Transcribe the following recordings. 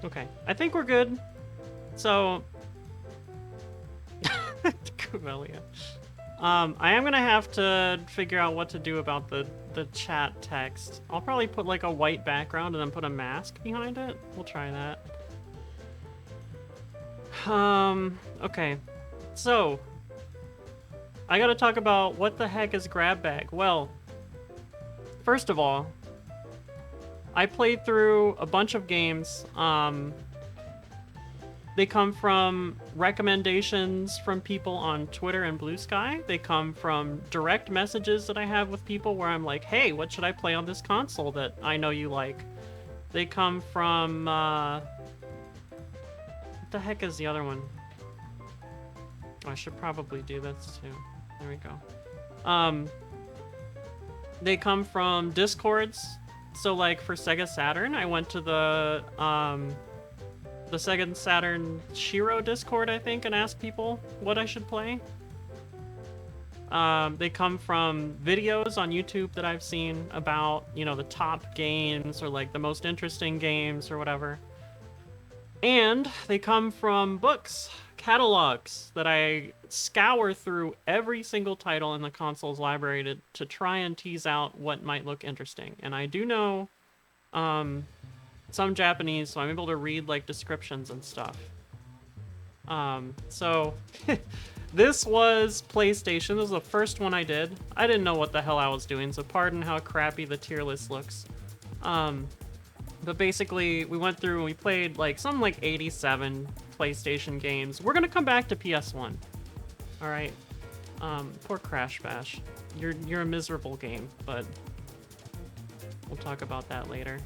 Okay, I think we're good. So, Camellia. I am gonna have to figure out what to do about the chat text. I'll probably put like a white background and then put a mask behind it. We'll try that. Okay. So, I gotta talk about what the heck is grab bag. Well, first of all, I played through a bunch of games. They come from recommendations from people on Twitter and Blue Sky. They come from direct messages that I have with people where I'm like, hey, what should I play on this console that I know you like? They come from, what the heck is the other one? Oh, I should probably do this too. There we go. They come from Discords. So like for Sega Saturn, I went to the Sega Saturn Shiro Discord, I think, and asked people what I should play. They come from videos on YouTube that I've seen about, you know, the top games or like the most interesting games or whatever. And they come from books, catalogs that I scour through every single title in the console's library to try and tease out what might look interesting. And I do know some Japanese, so I'm able to read like descriptions and stuff. So this was PlayStation. This was the first one I did. I didn't know what the hell I was doing, so pardon how crappy the tier list looks. But basically, we went through and we played like some like 87 PlayStation games. We're gonna come back to PS1. All right. Poor Crash Bash. You're a miserable game, but we'll talk about that later.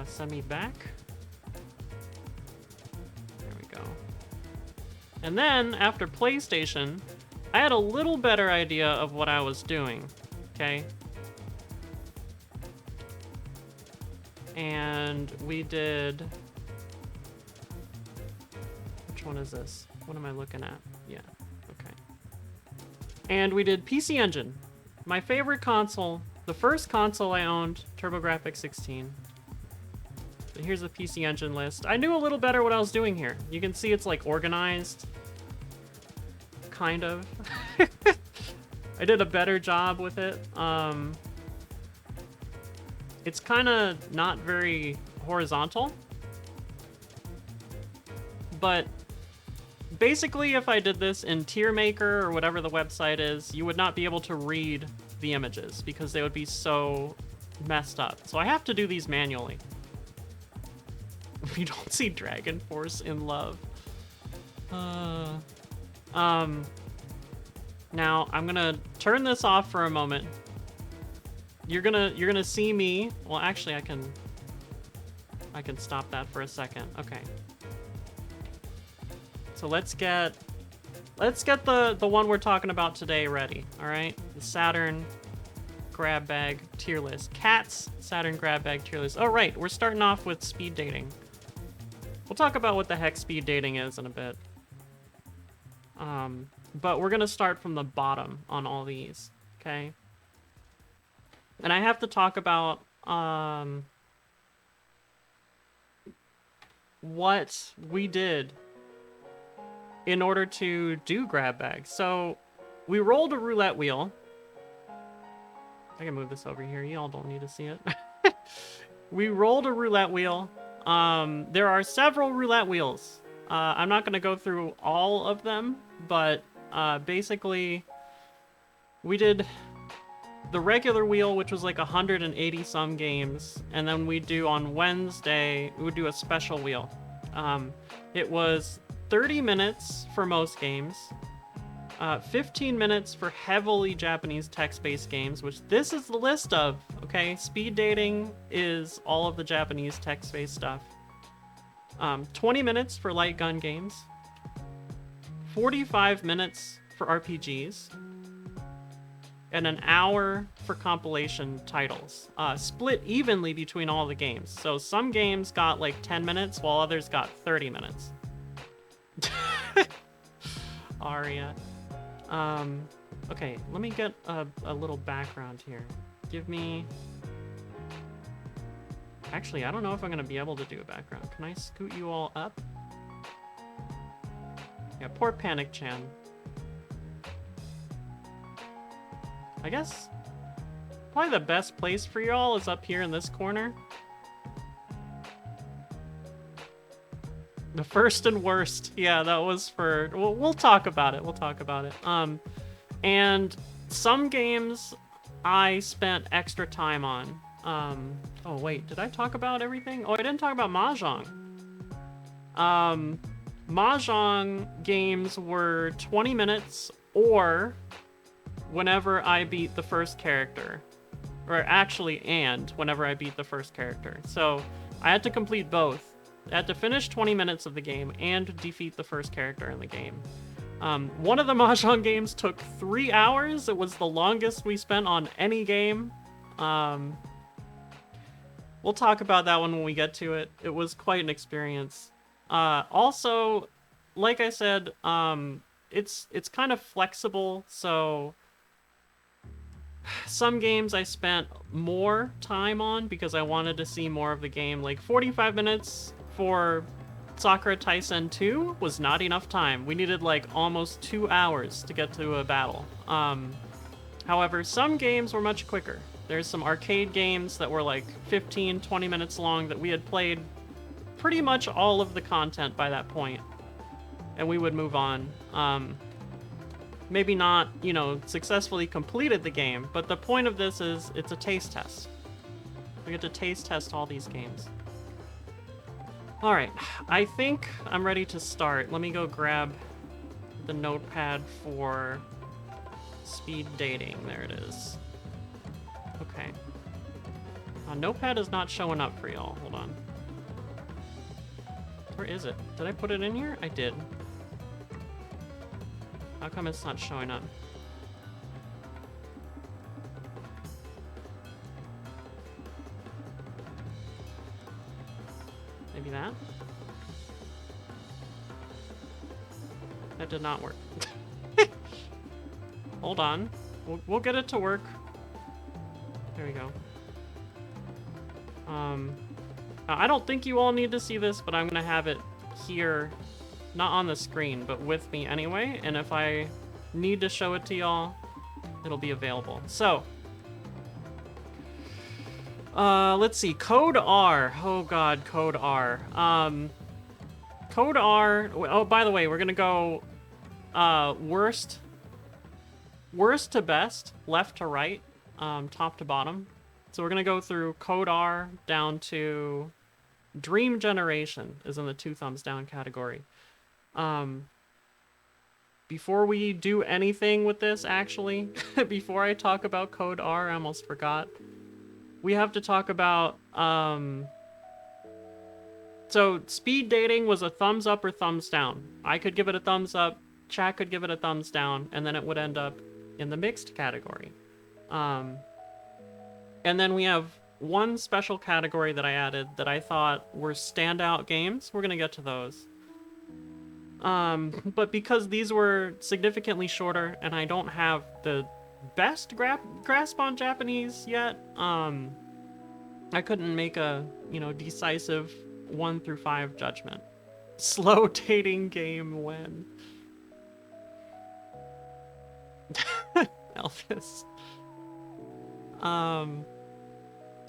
Send me back. There we go. And then, after PlayStation, I had a little better idea of what I was doing, okay? And we did... Which one is this? What am I looking at? Yeah, okay. And we did PC Engine. My favorite console, the first console I owned, TurboGrafx 16. Here's the PC Engine list. I knew a little better what I was doing here. You can see it's like organized. Kind of. I did a better job with it. It's kind of not very horizontal. But basically, if I did this in Tier Maker or whatever the website is, you would not be able to read the images because they would be so messed up. So I have to do these manually. We don't see Dragon Force in love. Now I'm gonna turn this off for a moment. You're gonna see me. Well, actually, I can stop that for a second. Okay. So let's get the one we're talking about today ready. All right, the Saturn grab bag tier list. Cats Saturn grab bag tier list. Oh right, we're starting off with speed dating. We'll talk about what the heck speed dating is in a bit. But we're gonna start from the bottom on all these, okay? And I have to talk about what we did in order to do grab bags. So we rolled a roulette wheel. I can move this over here. Y'all don't need to see it. We rolled a roulette wheel. There are several roulette wheels. I'm not going to go through all of them, but basically we did the regular wheel, which was like 180 some games, and then we do on Wednesday, we would do a special wheel. It was 30 minutes for most games, 15 minutes for heavily Japanese text-based games, which this is the list of, okay? Speed dating is all of the Japanese text-based stuff. 20 minutes for light gun games, 45 minutes for RPGs, and an hour for compilation titles, split evenly between all the games. So some games got like 10 minutes, while others got 30 minutes. Aria. Okay, let me get a little background here. Give me... Actually, I don't know if I'm gonna be able to do a background. Can I scoot you all up? Yeah, poor Panic Chan. I guess probably the best place for y'all is up here in this corner. The first and worst. Yeah, that was for... We'll talk about it. We'll talk about it. And some games I spent extra time on. Oh, wait. Did I talk about everything? Oh, I didn't talk about Mahjong. Mahjong games were 20 minutes or whenever I beat the first character. Or actually, and whenever I beat the first character. So I had to complete both. I had to finish 20 minutes of the game and defeat the first character in the game. One of the Mahjong games took 3 hours. It was the longest we spent on any game. We'll talk about that one when we get to it. It was quite an experience. Also, like I said, it's kind of flexible, so some games I spent more time on because I wanted to see more of the game. Like 45 minutes for Sakura Taisen 2 was not enough time. We needed like almost 2 hours to get to a battle. However, some games were much quicker. There's some arcade games that were like 15, 20 minutes long that we had played pretty much all of the content by that point, and we would move on. Maybe not, you know, successfully completed the game, but the point of this is it's a taste test. We get to taste test all these games. All right, I think I'm ready to start. Let me go grab the notepad for speed dating. There it is. Okay. Notepad is not showing up for y'all. Hold on. Where is it? Did I put it in here? I did. How come it's not showing up? Maybe that? That did not work. Hold on. We'll get it to work. There we go. I don't think you all need to see this, but I'm gonna have it here, not on the screen, but with me anyway, and if I need to show it to y'all, it'll be available. So, let's see, Code R. Oh god, Code R. Code R, oh, by the way, we're gonna go, worst to best, left to right, top to bottom. So we're gonna go through Code R down to Dream Generation is in the 2 thumbs down category. Before we do anything with this, actually, before I talk about Code R, I almost forgot. We have to talk about, so speed dating was a thumbs up or thumbs down. I could give it a thumbs up, chat could give it a thumbs down, and then it would end up in the mixed category. And then we have one special category that I added that I thought were standout games. We're gonna get to those. But because these were significantly shorter and I don't have the best grasp on Japanese yet, I couldn't make a, you know, decisive 1 through 5 judgment. Slow dating game when? Elvis.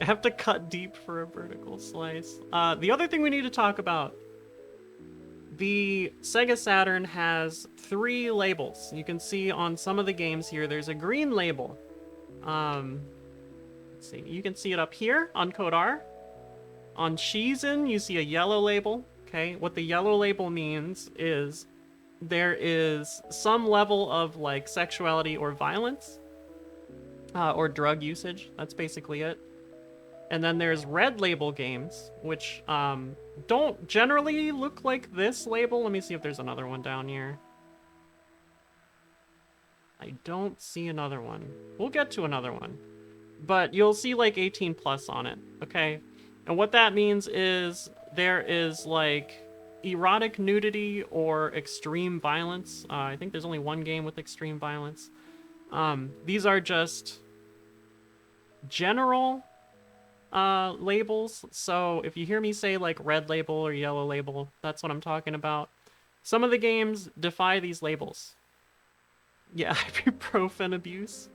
I have to cut deep for a vertical slice. The other thing we need to talk about, the Sega Saturn has 3 labels. You can see on some of the games here, there's a green label. Let's see, you can see it up here on Code R. On Shizen, you see a yellow label. Okay, what the yellow label means is there is some level of like sexuality or violence, or drug usage. That's basically it. And then there's red label games, which don't generally look like this label. Let me see if there's another one down here. I don't see another one. We'll get to another one. But you'll see like 18 plus on it, okay? And what that means is there is like erotic nudity or extreme violence. I think there's only one game with extreme violence. These are just general labels. So if you hear me say like red label or yellow label, that's what I'm talking about. Some of the games defy these labels. Yeah, ibuprofen abuse.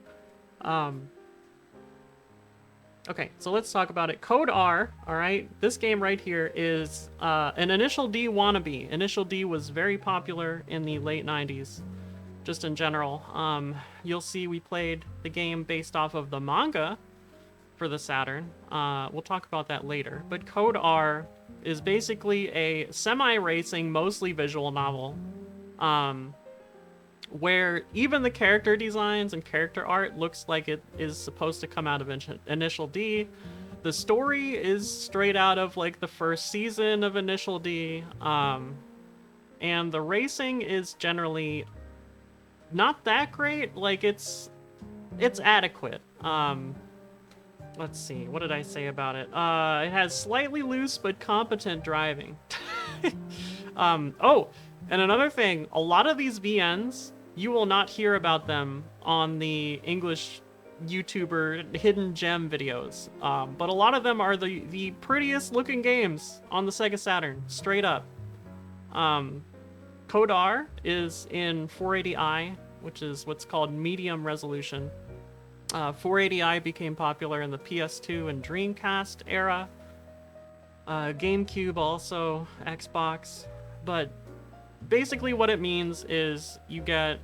Okay, so let's talk about it. Code R, all right? This game right here is an Initial D wannabe. Initial D was very popular in the late 90s, just in general. You'll see we played the game based off of the manga for the Saturn. We'll talk about that later. But Code R is basically a semi-racing, mostly visual novel, where even the character designs and character art looks like it is supposed to come out of Initial D. The story is straight out of like the first season of Initial D, and the racing is generally not that great. Like it's adequate. Let's see, what did I say about it? It has slightly loose but competent driving. Oh, and another thing, a lot of these VNs, you will not hear about them on the English YouTuber hidden gem videos. But a lot of them are the prettiest looking games on the Sega Saturn, straight up. Code R is in 480i, which is what's called medium resolution. 480i became popular in the PS2 and Dreamcast era. GameCube also, Xbox. But basically what it means is you get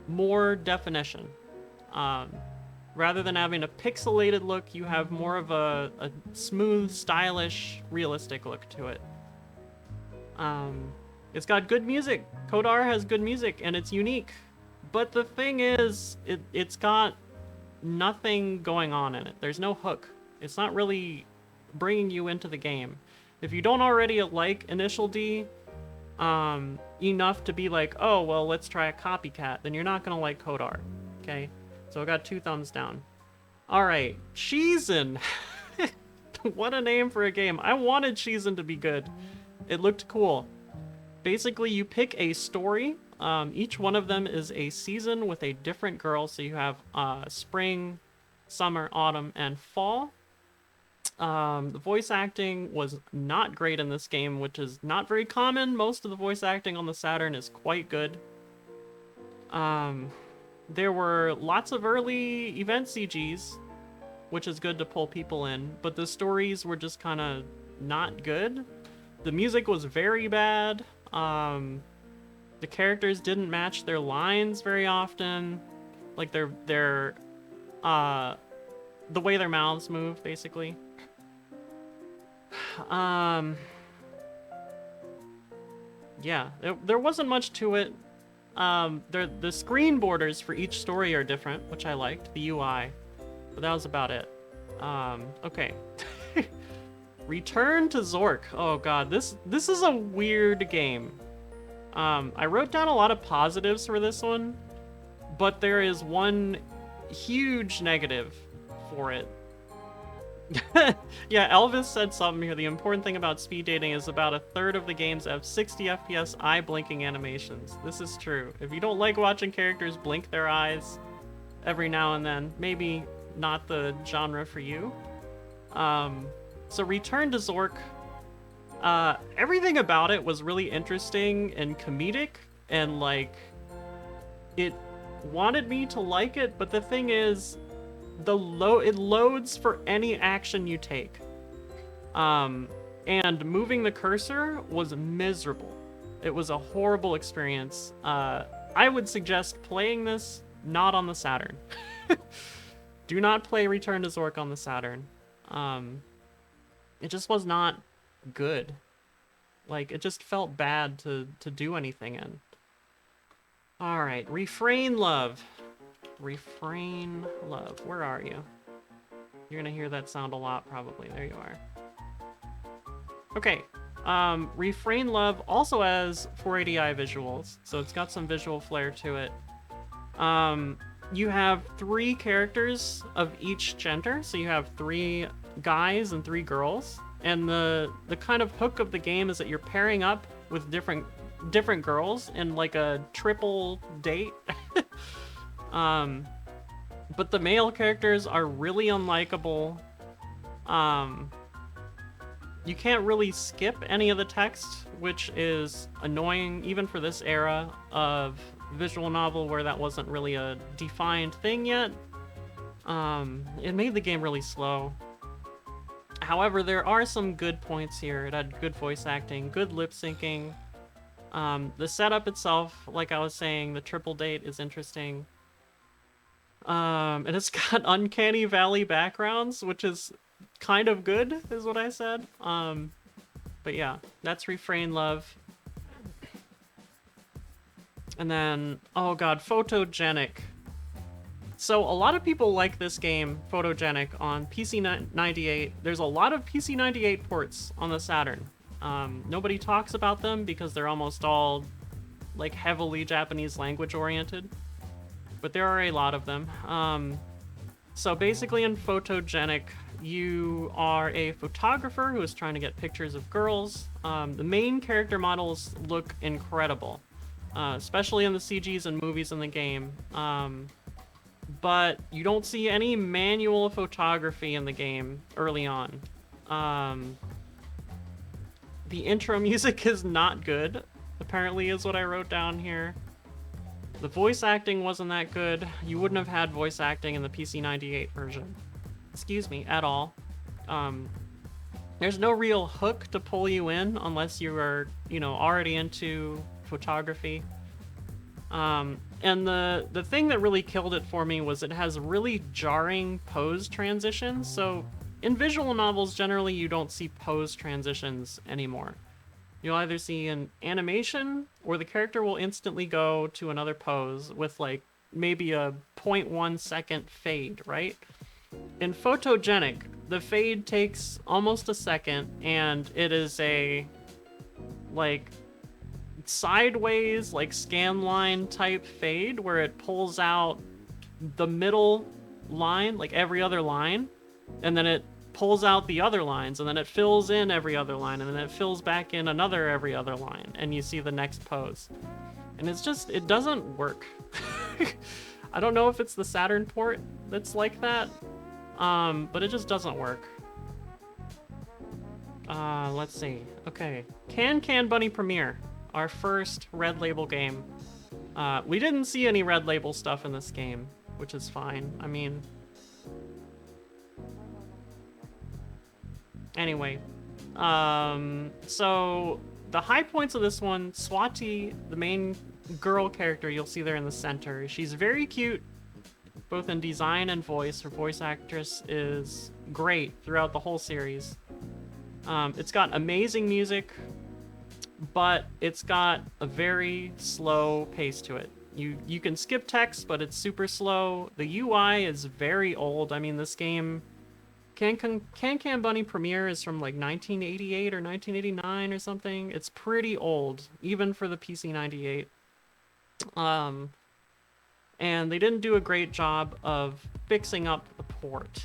more definition. Rather than having a pixelated look, you have more of a smooth, stylish, realistic look to it. It's got good music. Code R has good music, and it's unique. But the thing is, it's got nothing going on in it. There's no hook. It's not really bringing you into the game. If you don't already like Initial D enough to be like, oh, well, let's try a copycat, then you're not going to like Code R, okay? So I got 2 thumbs down. All right, Cheesin'. What a name for a game. I wanted Cheesin' to be good. It looked cool. Basically, you pick a story. Each one of them is a season with a different girl. So you have spring, summer, autumn, and fall. The voice acting was not great in this game, which is not very common. Most of the voice acting on the Saturn is quite good. There were lots of early event CGs, which is good to pull people in, but the stories were just kind of not good. The music was very bad. The characters didn't match their lines very often. Like the way their mouths move, basically. Yeah, there wasn't much to it. The screen borders for each story are different, which I liked, the UI, but that was about it. Okay. Return to Zork. Oh god, this is a weird game. I wrote down a lot of positives for this one, but there is one huge negative for it. Yeah, Elvis said something here. The important thing about speed dating is about a third of the games have 60 FPS eye blinking animations. This is true. If you don't like watching characters blink their eyes every now and then, maybe not the genre for you. So Return to Zork, everything about it was really interesting and comedic, and like it wanted me to like it, but the thing is, it loads for any action you take. And moving the cursor was miserable. It was a horrible experience. I would suggest playing this not on the Saturn. Do not play Return to Zork on the Saturn. It just was not good. Like, it just felt bad to do anything in. Alright, Refrain Love. Refrain Love. Where are you? You're gonna hear that sound a lot, probably. There you are. Okay. Refrain Love also has 480i visuals, so it's got some visual flair to it. You have 3 characters of each gender, so you have 3 guys and 3 girls, and the kind of hook of the game is that you're pairing up with different girls in like a triple date. But the male characters are really unlikable. You can't really skip any of the text, which is annoying even for this era of visual novel where that wasn't really a defined thing yet. It made the game really slow. However, there are some good points here. It had good voice acting, good lip syncing. The setup itself, like I was saying, the triple date is interesting. And it's got uncanny valley backgrounds, which is kind of good, is what I said. But yeah, that's Refrain Love. And then, oh god, Photogenic. So a lot of people like this game, Photogenic, on PC 98. There's a lot of PC 98 ports on the Saturn. Nobody talks about them because they're almost all like heavily Japanese language oriented. But there are a lot of them. So basically in Photogenic, you are a photographer who is trying to get pictures of girls. The main character models look incredible, especially in the CGs and movies in the game. But you don't see any manual photography in the game early on. The intro music is not good, apparently, is what I wrote down here. The voice acting wasn't that good. You wouldn't have had voice acting in the PC 98 version. Excuse me, at all. There's no real hook to pull you in unless you are, you know, already into photography. And the thing that really killed it for me was it has really jarring pose transitions. So in visual novels, generally you don't see pose transitions anymore. You'll either see an animation or the character will instantly go to another pose with like maybe a 0.1 second fade, right? In Photogenic, the fade takes almost a second and it is a like sideways like scan line type fade where it pulls out the middle line, like every other line, and then it pulls out the other lines, and then it fills in every other line, and then it fills back in another every other line, and you see the next pose. And it's just, it doesn't work. I don't know if it's the Saturn port that's like that, but it just doesn't work. Let's see. Okay, Can Bunny Premiere, our first Red Label game. We didn't see any Red Label stuff in this game, which is fine. I mean, anyway, so the high points of this one, Swati, the main girl character you'll see there in the center, she's very cute, both in design and voice. Her voice actress is great throughout the whole series. It's got amazing music, but it's got a very slow pace to it. You can skip text, but it's super slow. The UI is very old. I mean, this game, Can Bunny Premiere is from like 1988 or 1989 or something. It's pretty old, even for the PC 98. And they didn't do a great job of fixing up the port.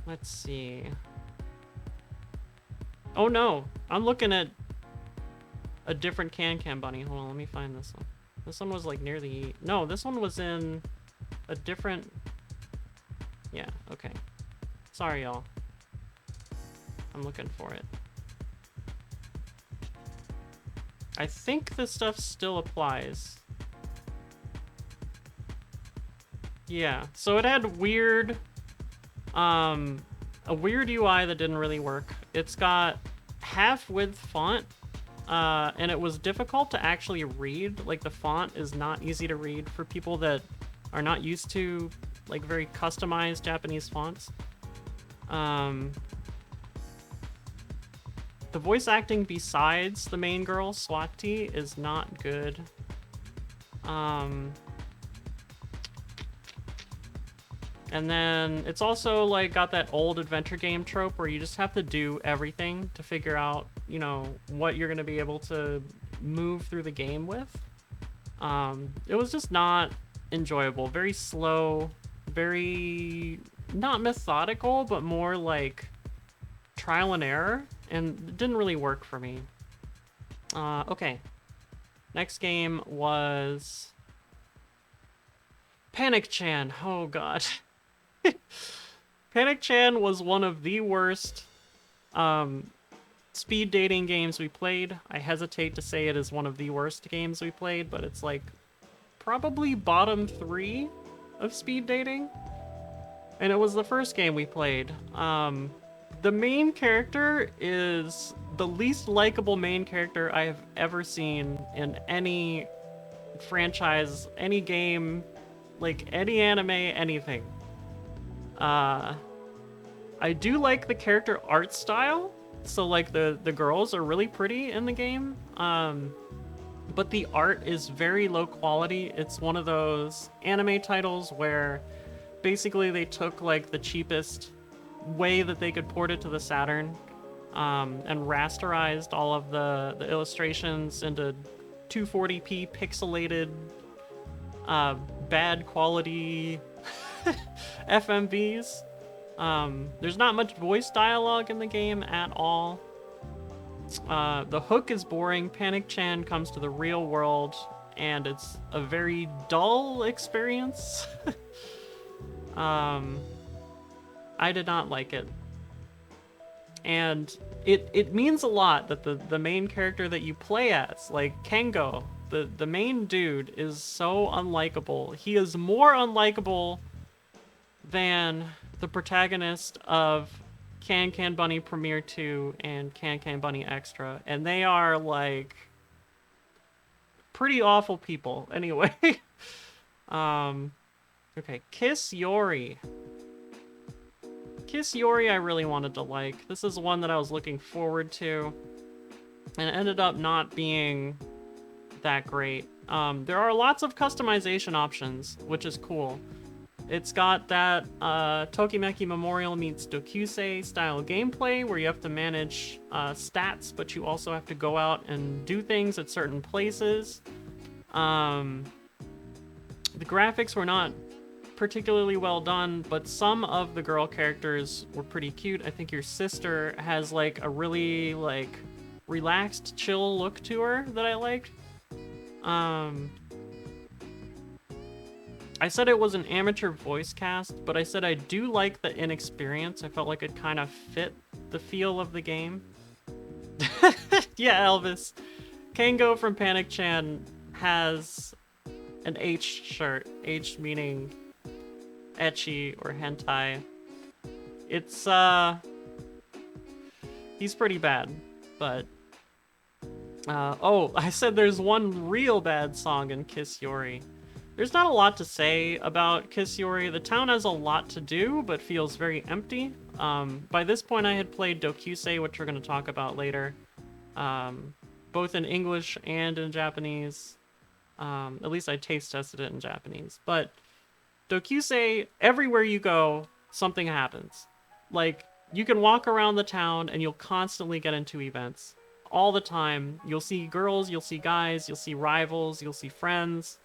Let's see. Oh no, I'm looking at a different Can Bunny. Hold on, let me find this one. This one was like near the... No, this one was in a different... Yeah, okay. Sorry, y'all. I'm looking for it. I think this stuff still applies. Yeah, so it had weird... a weird UI that didn't really work. It's got half-width font, and it was difficult to actually read. Like, the font is not easy to read for people that are not used to, like, very customized Japanese fonts. The voice acting besides the main girl, Swati, is not good. And then it's also like got that old adventure game trope where you just have to do everything to figure out, you know, what you're going to be able to move through the game with. It was just not enjoyable. Very slow, very not methodical, but more like trial and error, and it didn't really work for me. Okay. Next game was Panic Chan. Oh god. Panic Chan was one of the worst speed dating games we played. I hesitate to say it is one of the worst games we played, but it's like probably bottom 3 of speed dating. And it was the first game we played. The main character is the least likable main character I have ever seen in any franchise, any game, like any anime, anything. I do like the character art style. So like the girls are really pretty in the game. But the art is very low quality. It's one of those anime titles where basically they took like the cheapest way that they could port it to the Saturn, and rasterized all of the illustrations into 240p pixelated, bad quality FMVs. There's not much voice dialogue in the game at all. The hook is boring. Panic Chan comes to the real world, and it's a very dull experience. I did not like it. And it means a lot that the main character that you play as, like Kengo, the main dude, is so unlikable. He is more unlikable than the protagonist of Can Can Bunny Premiere 2 and Can Can Bunny Extra. And they are, like, pretty awful people. Anyway. Okay, Kiss Yori. Kiss Yori I really wanted to like. This is one that I was looking forward to, and it ended up not being that great. There are lots of customization options, which is cool. It's got that Tokimeki Memorial meets Dokusei style gameplay where you have to manage stats, but you also have to go out and do things at certain places. The graphics were not particularly well done, but some of the girl characters were pretty cute. I think your sister has like a really like relaxed, chill look to her that I liked. I said it was an amateur voice cast, but I said I do like the inexperience. I felt like it kind of fit the feel of the game. Yeah, Elvis. Kango from Panic Chan has an H shirt. H meaning ecchi or hentai. It's he's pretty bad, but oh, I said there's one real bad song in Kiss Yori. There's not a lot to say about Kiss Yori. The town has a lot to do, but feels very empty. By this point I had played Dokusei, which we're going to talk about later, both in English and in Japanese. At least I taste tested it in Japanese, but Dokusei, everywhere you go, something happens. Like, you can walk around the town and you'll constantly get into events. All the time. You'll see girls, you'll see guys, you'll see rivals, you'll see friends.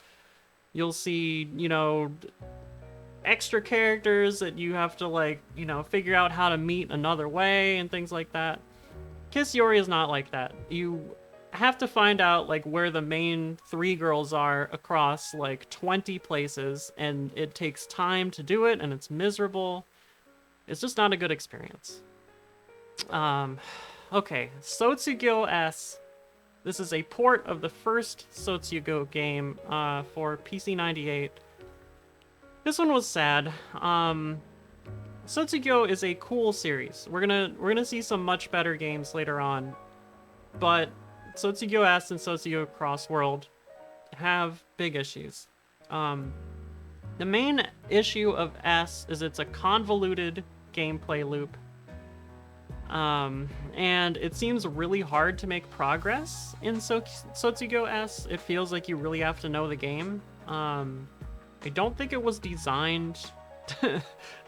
You'll see, you know, extra characters that you have to, like, you know, figure out how to meet another way and things like that. Kiss Yori is not like that. You have to find out like where the main 3 girls are across like 20 places, and it takes time to do it, and it's miserable. It's just not a good experience. Okay, Sotsugyo S. This is a port of the first Sotsugyo game for PC 98. This one was sad. Sotsugyo is a cool series. We're gonna see some much better games later on, but Sotsugyo S and Sotsugyo Cross World have big issues. The main issue of S is it's a convoluted gameplay loop. And it seems really hard to make progress in Sotsugyo S. It feels like you really have to know the game. I don't think it was designed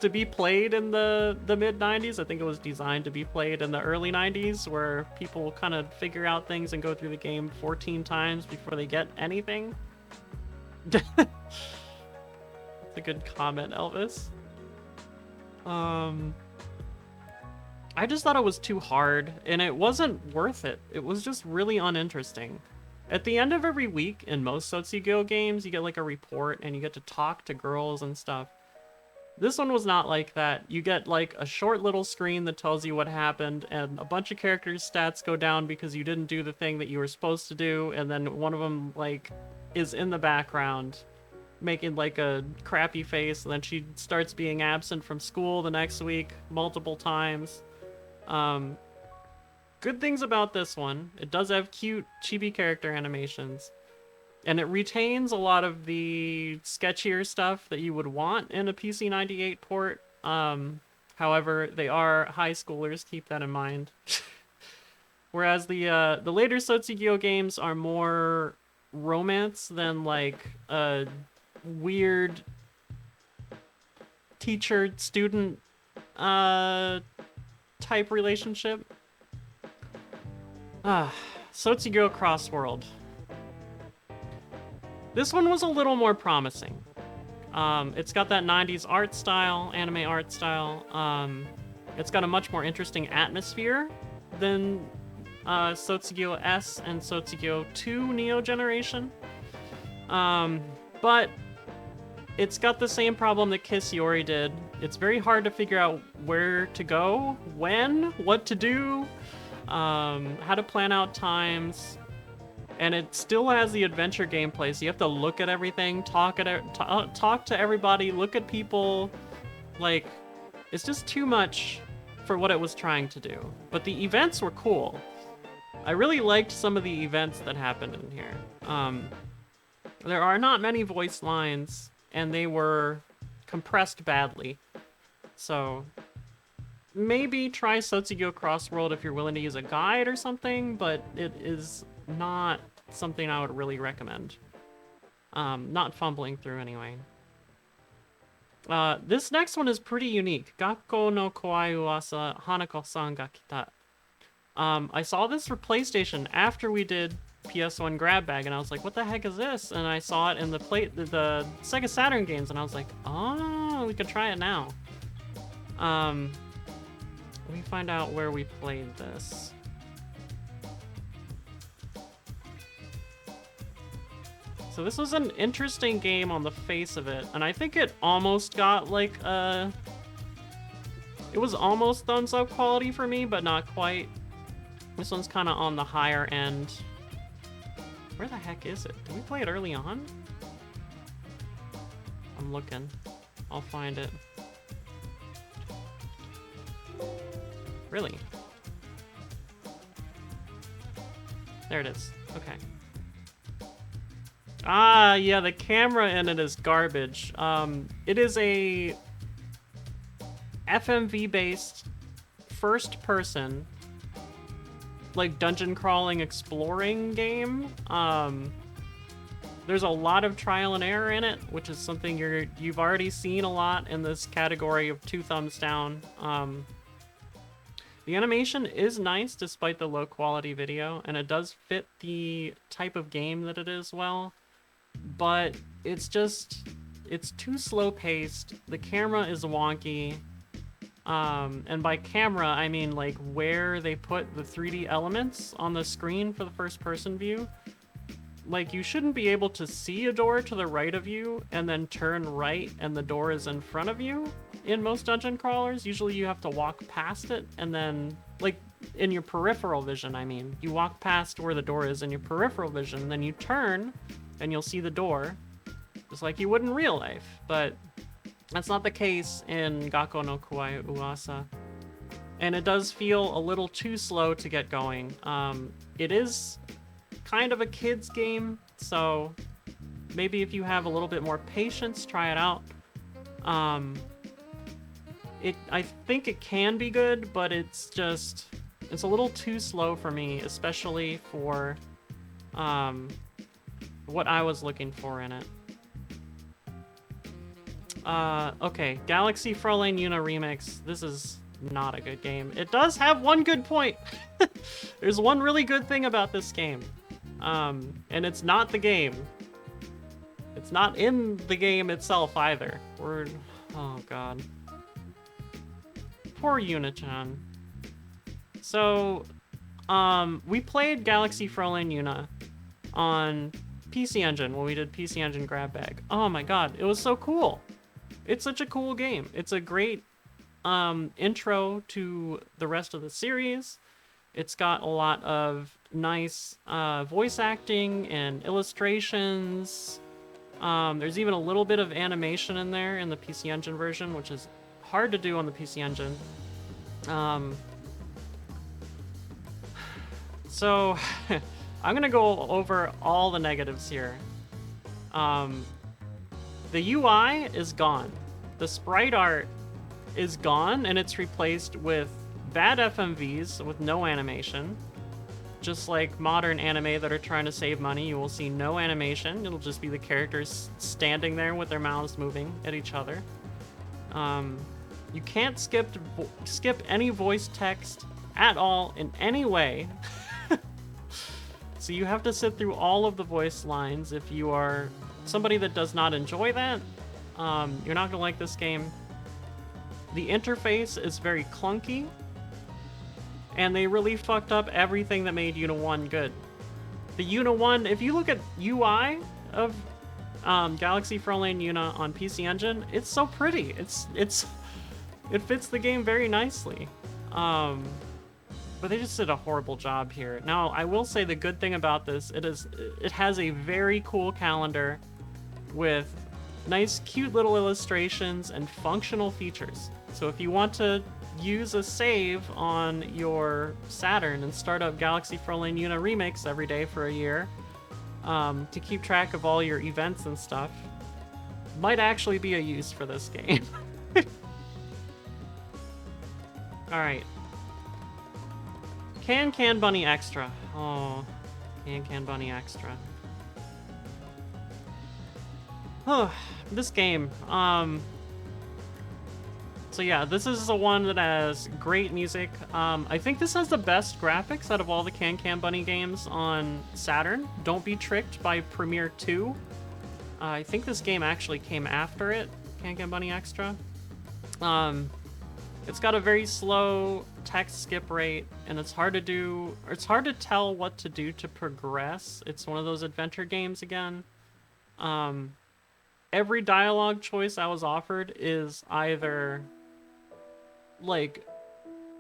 to be played in the mid-90s. I think it was designed to be played in the early 90s, where people kind of figure out things and go through the game 14 times before they get anything. That's a good comment, Elvis. I just thought it was too hard, and it wasn't worth it. It was just really uninteresting. At the end of every week in most Sotsugyo games, you get like a report and you get to talk to girls and stuff. This one was not like that. You get like a short little screen that tells you what happened, and a bunch of characters' stats go down because you didn't do the thing that you were supposed to do, and then one of them like is in the background making like a crappy face, and then she starts being absent from school the next week multiple times. Good things about this one. It does have cute chibi character animations. And it retains a lot of the sketchier stuff that you would want in a PC-98 port. However, they are high schoolers, keep that in mind. Whereas the later Sotsugyo games are more romance than like a weird teacher-student type relationship. Sotsugyo Crossworld. This one was a little more promising. It's got that 90s art style, anime art style. It's got a much more interesting atmosphere than Sotsugyo S and Sotsugyo 2 Neo Generation. But it's got the same problem that Kiss Yori did. It's very hard to figure out where to go, when, what to do, how to plan out times. And it still has the adventure gameplay, so you have to look at everything, talk to everybody, look at people. Like, it's just too much for what it was trying to do. But the events were cool. I really liked some of the events that happened in here. There are not many voice lines, and they were compressed badly. So maybe try Sotsugyo Crossworld if you're willing to use a guide or something, but it is not something I would really recommend. Not fumbling through anyway. This next one is pretty unique. Gakko no Kowai Uwasa Hanako-san ga kita. I saw this for PlayStation after we did PS1 Grab Bag, and I was like, what the heck is this? And I saw it in the Sega Saturn games, and I was like, oh, we could try it now. Let me find out where we played this. So this was an interesting game on the face of it, and I think it almost got like it was almost thumbs up quality for me, but not quite. This one's kind of on the higher end. Where the heck is it? Did we play it early on? I'm looking. I'll find it. Really? There it is. Okay. Ah, yeah, the camera in it is garbage. It is a FMV-based first-person, like, dungeon crawling exploring game. There's a lot of trial and error in it, which is something you've already seen a lot in this category of 2 thumbs down. The animation is nice despite the low quality video, and it does fit the type of game that it is well. But it's too slow paced. The camera is wonky. And by camera, I mean like where they put the 3D elements on the screen for the first person view. Like, you shouldn't be able to see a door to the right of you and then turn right and the door is in front of you in most dungeon crawlers. Usually you have to walk past it, and then, like, in your peripheral vision, I mean. You walk past where the door is in your peripheral vision, and then you turn and you'll see the door, just like you would in real life. But that's not the case in Gakko no Kowai Uwasa. And it does feel a little too slow to get going. It is kind of a kid's game, so maybe if you have a little bit more patience, try it out. I think it can be good, but it's a little too slow for me, especially for what I was looking for in it. Okay, Galaxy Fräulein Yuna Remix. This is not a good game. It does have one good point. There's one really good thing about this game. And it's not the game. It's not in the game itself either. Oh god. Poor Yuna-chan. So, we played Galaxy Fräulein Yuna on PC Engine when we did PC Engine Grab Bag. Oh my god, it was so cool. It's such a cool game. It's a great intro to the rest of the series. It's got a lot of nice voice acting and illustrations. There's even a little bit of animation in there in the PC Engine version, which is hard to do on the PC Engine. So I'm gonna go over all the negatives here. The UI is gone. The sprite art is gone, and it's replaced with bad FMVs with no animation. Just like modern anime that are trying to save money, you will see no animation. It'll just be the characters standing there with their mouths moving at each other. You can't skip any voice text at all in any way. So you have to sit through all of the voice lines. If you are somebody that does not enjoy that, you're not gonna like this game. The interface is very clunky, and they really fucked up everything that made Una 1 good. The Una 1, if you look at UI of Galaxy Frontline Una on PC Engine, it's so pretty. It fits the game very nicely. But they just did a horrible job here. Now, I will say the good thing about this, it has a very cool calendar with nice, cute little illustrations and functional features. So if you want to use a save on your Saturn and start up Galaxy Frontline Una Remix every day for a year, to keep track of all your events and stuff, might actually be a use for this game. Alright. Can Bunny Extra. Oh, Can Bunny Extra. Oh, this game. So yeah, this is the one that has great music. I think this has the best graphics out of all the Can Bunny games on Saturn. Don't be tricked by Premiere 2. I think this game actually came after it, Can Bunny Extra. It's got a very slow text skip rate, and it's hard to tell what to do to progress. It's one of those adventure games again. Every dialogue choice I was offered is either like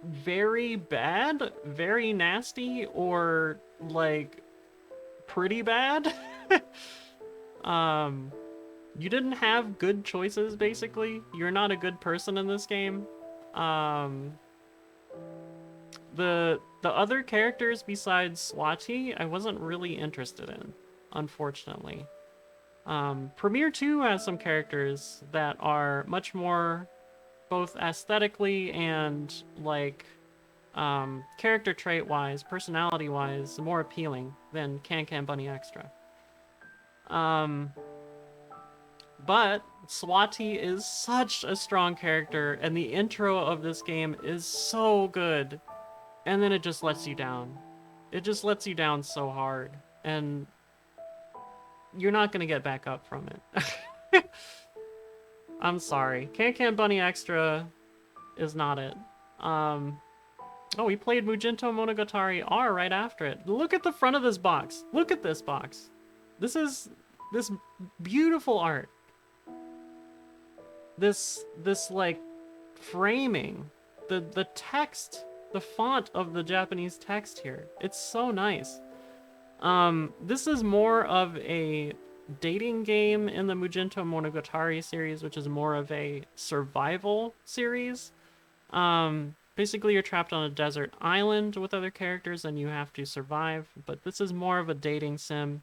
very bad, very nasty, or like pretty bad. You didn't have good choices, basically. You're not a good person in this game. The other characters besides Swati, I wasn't really interested in, unfortunately. Premiere 2 has some characters that are much more, both aesthetically and like character trait-wise, personality-wise, more appealing than Can Bunny Extra. But Swati is such a strong character, and the intro of this game is so good. And then it just lets you down. It just lets you down so hard. And you're not going to get back up from it. I'm sorry. Can Bunny Extra is not it. Oh, we played Mujinto Monogatari R right after it. Look at the front of this box. Look at this box. This is this beautiful art. This like framing, the text, the font of the Japanese text here. It's so nice. This is more of a dating game in the Mujinto Monogatari series, which is more of a survival series. Basically you're trapped on a desert island with other characters and you have to survive, but this is more of a dating sim.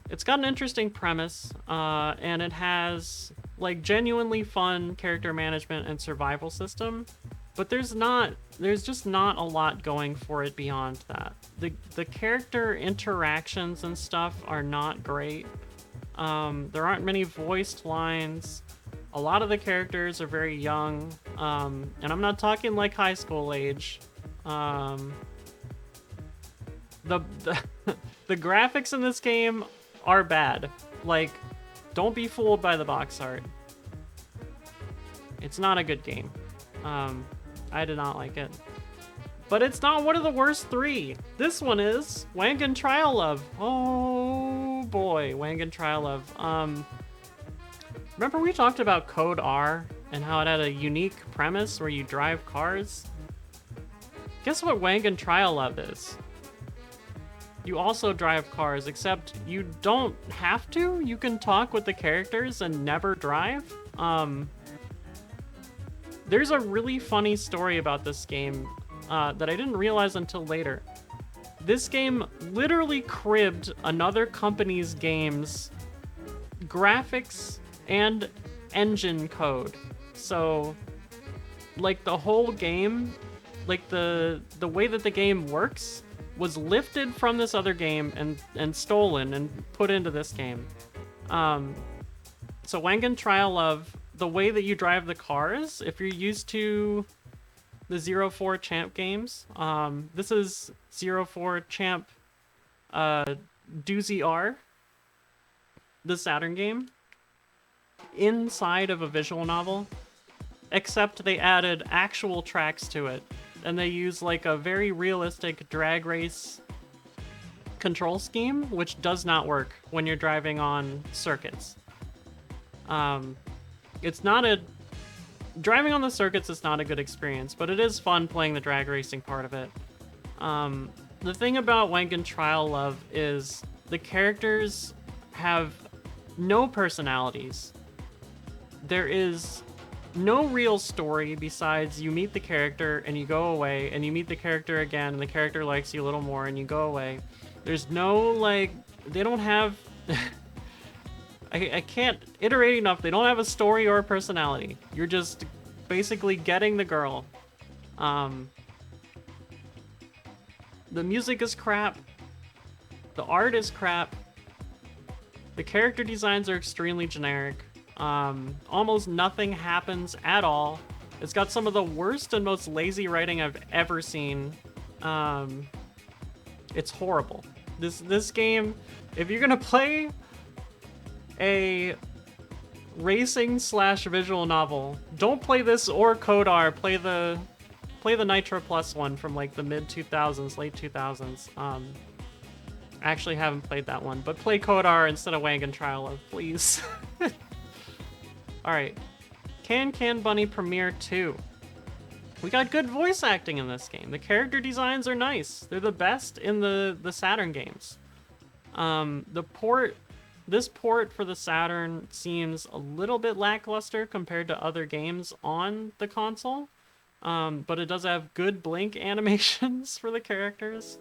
It's got an interesting premise, and it has like genuinely fun character management and survival system, but there's just not a lot going for it beyond that. The character interactions and stuff are not great. There aren't many voiced lines. A lot of the characters are very young, and I'm not talking like high school age. The graphics in this game are bad. Like, don't be fooled by the box art. It's not a good game. I did not like it. But it's not one of the worst 3. This one is Wangan Trial Love. Oh boy, Wangan Trial Love. Remember we talked about Code R and how it had a unique premise where you drive cars? Guess what Wangan Trial Love is? You also drive cars, except you don't have to. You can talk with the characters and never drive. There's a really funny story about this game that I didn't realize until later. This game literally cribbed another company's game's graphics and engine code. So, like, the whole game, like the way that the game works was lifted from this other game and stolen and put into this game. So Wangan Trial Love, the way that you drive the cars, if you're used to the 04 Champ games, this is 04 Champ Doozy R, the Saturn game, inside of a visual novel, except they added actual tracks to it. And they use like a very realistic drag race control scheme, which does not work when you're driving on circuits. Driving on the circuits is not a good experience, but it is fun playing the drag racing part of it. The thing about Wangan Trial Love is the characters have no personalities. There is no real story besides you meet the character and you go away, and you meet the character again and the character likes you a little more and you go away. There's no, like, they don't have I can't iterate enough. They don't have a story or a personality. You're just basically getting the girl. The music is crap. The art is crap. The character designs are extremely generic. Almost nothing happens at all. It's got some of the worst and most lazy writing I've ever seen. It's horrible. This game, if you're gonna play a racing / visual novel, don't play this or Code R. Play the Nitro Plus one from like the mid 2000s, late 2000s. I actually haven't played that one, but play Code R instead of Wangan Trial Love, please. Alright. Can Bunny Premiere 2. We got good voice acting in this game. The character designs are nice. They're the best in the Saturn games. This port for the Saturn seems a little bit lackluster compared to other games on the console. But it does have good blink animations for the characters.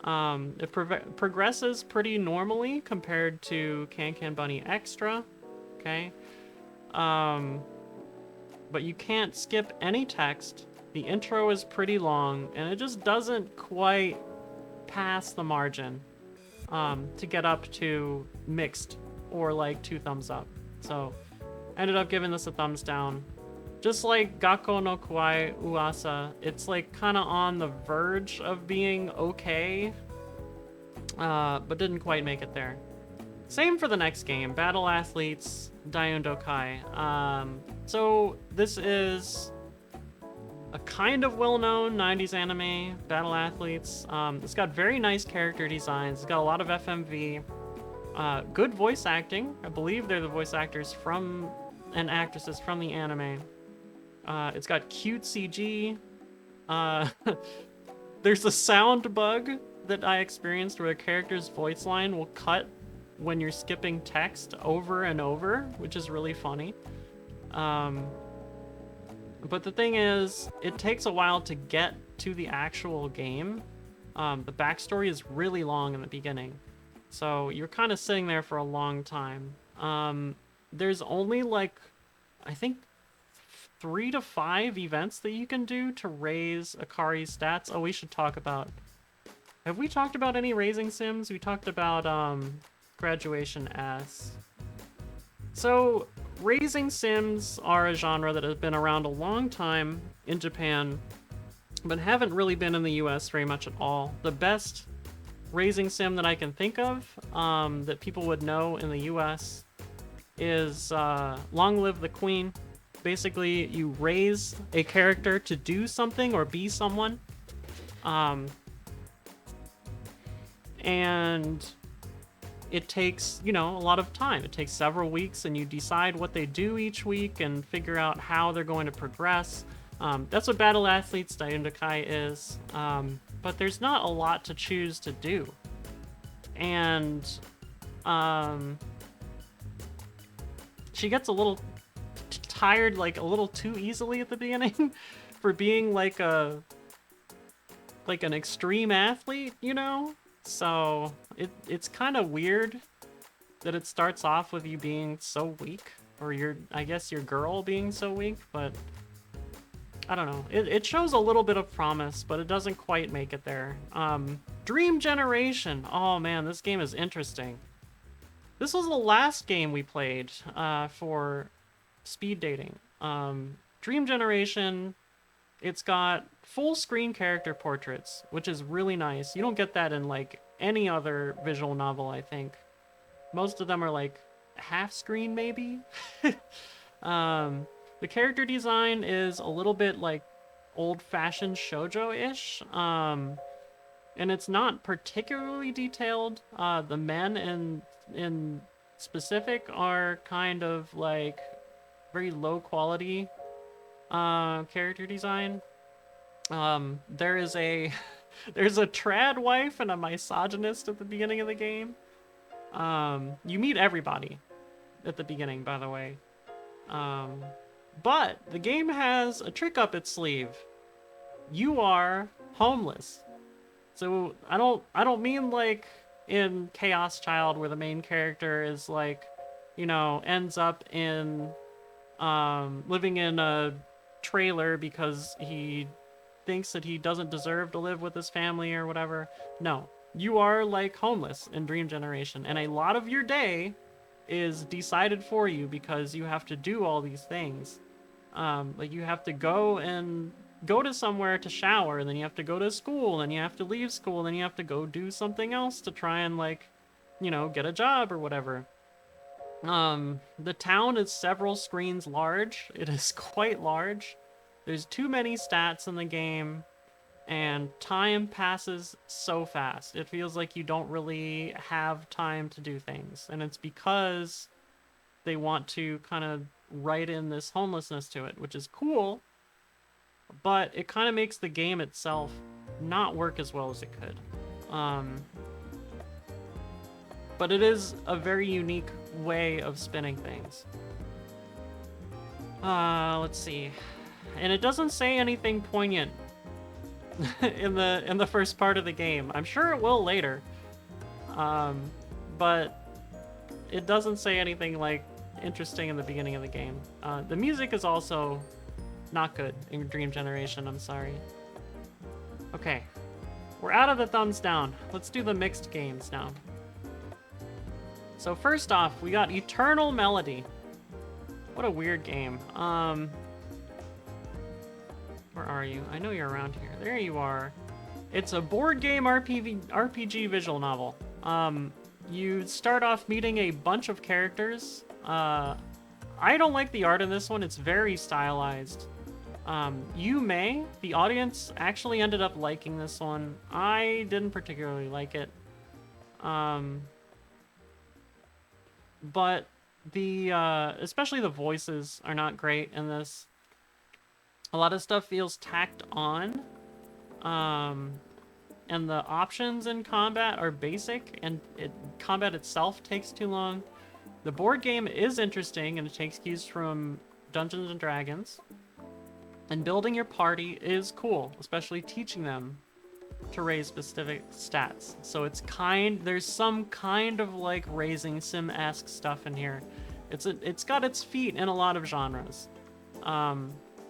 It progresses pretty normally compared to Can Bunny Extra. Okay. But you can't skip any text. The intro is pretty long, and it just doesn't quite pass the margin to get up to mixed or like 2 thumbs up. So I ended up giving this a thumbs down. Just like Gakko no Kawaii Uasa, it's like kind of on the verge of being okay, but didn't quite make it there. Same for the next game, Battle Athletes Daiun Dokai. So this is a kind of well-known 90s anime, Battle Athletes. It's got very nice character designs. It's got a lot of FMV. Good voice acting. I believe they're the voice actors from and actresses from the anime. It's got cute CG. There's a sound bug that I experienced where a character's voice line will cut when you're skipping text over and over, which is really funny. But the thing is, it takes a while to get to the actual game. The backstory is really long in the beginning, so you're kind of sitting there for a long time. There's only like, I think 3 to 5 events that you can do to raise Akari's stats. Oh, we should talk about... Have we talked about any raising sims? We talked about Graduation S. So, raising sims are a genre that has been around a long time in Japan, but haven't really been in the US very much at all. The best raising sim that I can think of that people would know in the US is Long Live the Queen. Basically, you raise a character to do something or be someone. And it takes, you know, a lot of time. It takes several weeks, and you decide what they do each week and figure out how they're going to progress. That's what Battle Athletes Daiundakai is, but there's not a lot to choose to do. And she gets a little tired, like a little too easily at the beginning for being like an extreme athlete, you know? So it's kind of weird that it starts off with you being so weak, or I guess your girl being so weak, but I don't know. It shows a little bit of promise, but it doesn't quite make it there. Dream Generation. Oh man, this game is interesting. This was the last game we played for speed dating. Dream Generation, it's got full screen character portraits, which is really nice. You don't get that in like any other visual novel, I think. Most of them are like half screen maybe. The character design is a little bit like old-fashioned shoujo-ish, and it's not particularly detailed. The men in specific are kind of like very low quality character design. There's a trad wife and a misogynist at the beginning of the game. You meet everybody at the beginning, by the way. But the game has a trick up its sleeve. You are homeless. So I don't mean like in Chaos Child where the main character is like, you know, ends up in living in a trailer because he thinks that he doesn't deserve to live with his family or whatever. No, you are like homeless in Dream Generation, and a lot of your day is decided for you because you have to do all these things. Like you have to go to somewhere to shower, and then you have to go to school, and you have to leave school, and then you have to go do something else to try and like, you know, get a job or whatever. The town is several screens large. It is quite large. There's too many stats in the game, and time passes so fast. It feels like you don't really have time to do things, and it's because they want to kind of write in this homelessness to it, which is cool, but it kind of makes the game itself not work as well as it could. But it is a very unique way of spinning things. Let's see. And it doesn't say anything poignant in the first part of the game. I'm sure it will later. But it doesn't say anything like interesting in the beginning of the game. The music is also not good in Dream Generation, I'm sorry. Okay. We're out of the thumbs down. Let's do the mixed games now. So first off, we got Eternal Melody. What a weird game. Where are you? I know you're around here. There you are. It's a board game RPG visual novel. You start off meeting a bunch of characters. I don't like the art in this one. It's very stylized. The audience actually ended up liking this one. I didn't particularly like it. But especially the voices are not great in this. A lot of stuff feels tacked on. And the options in combat are basic, and combat itself takes too long. The board game is interesting, and it takes cues from Dungeons and Dragons. And building your party is cool, especially teaching them to raise specific stats. So there's some kind of like raising sim-esque stuff in here. It's got its feet in a lot of genres.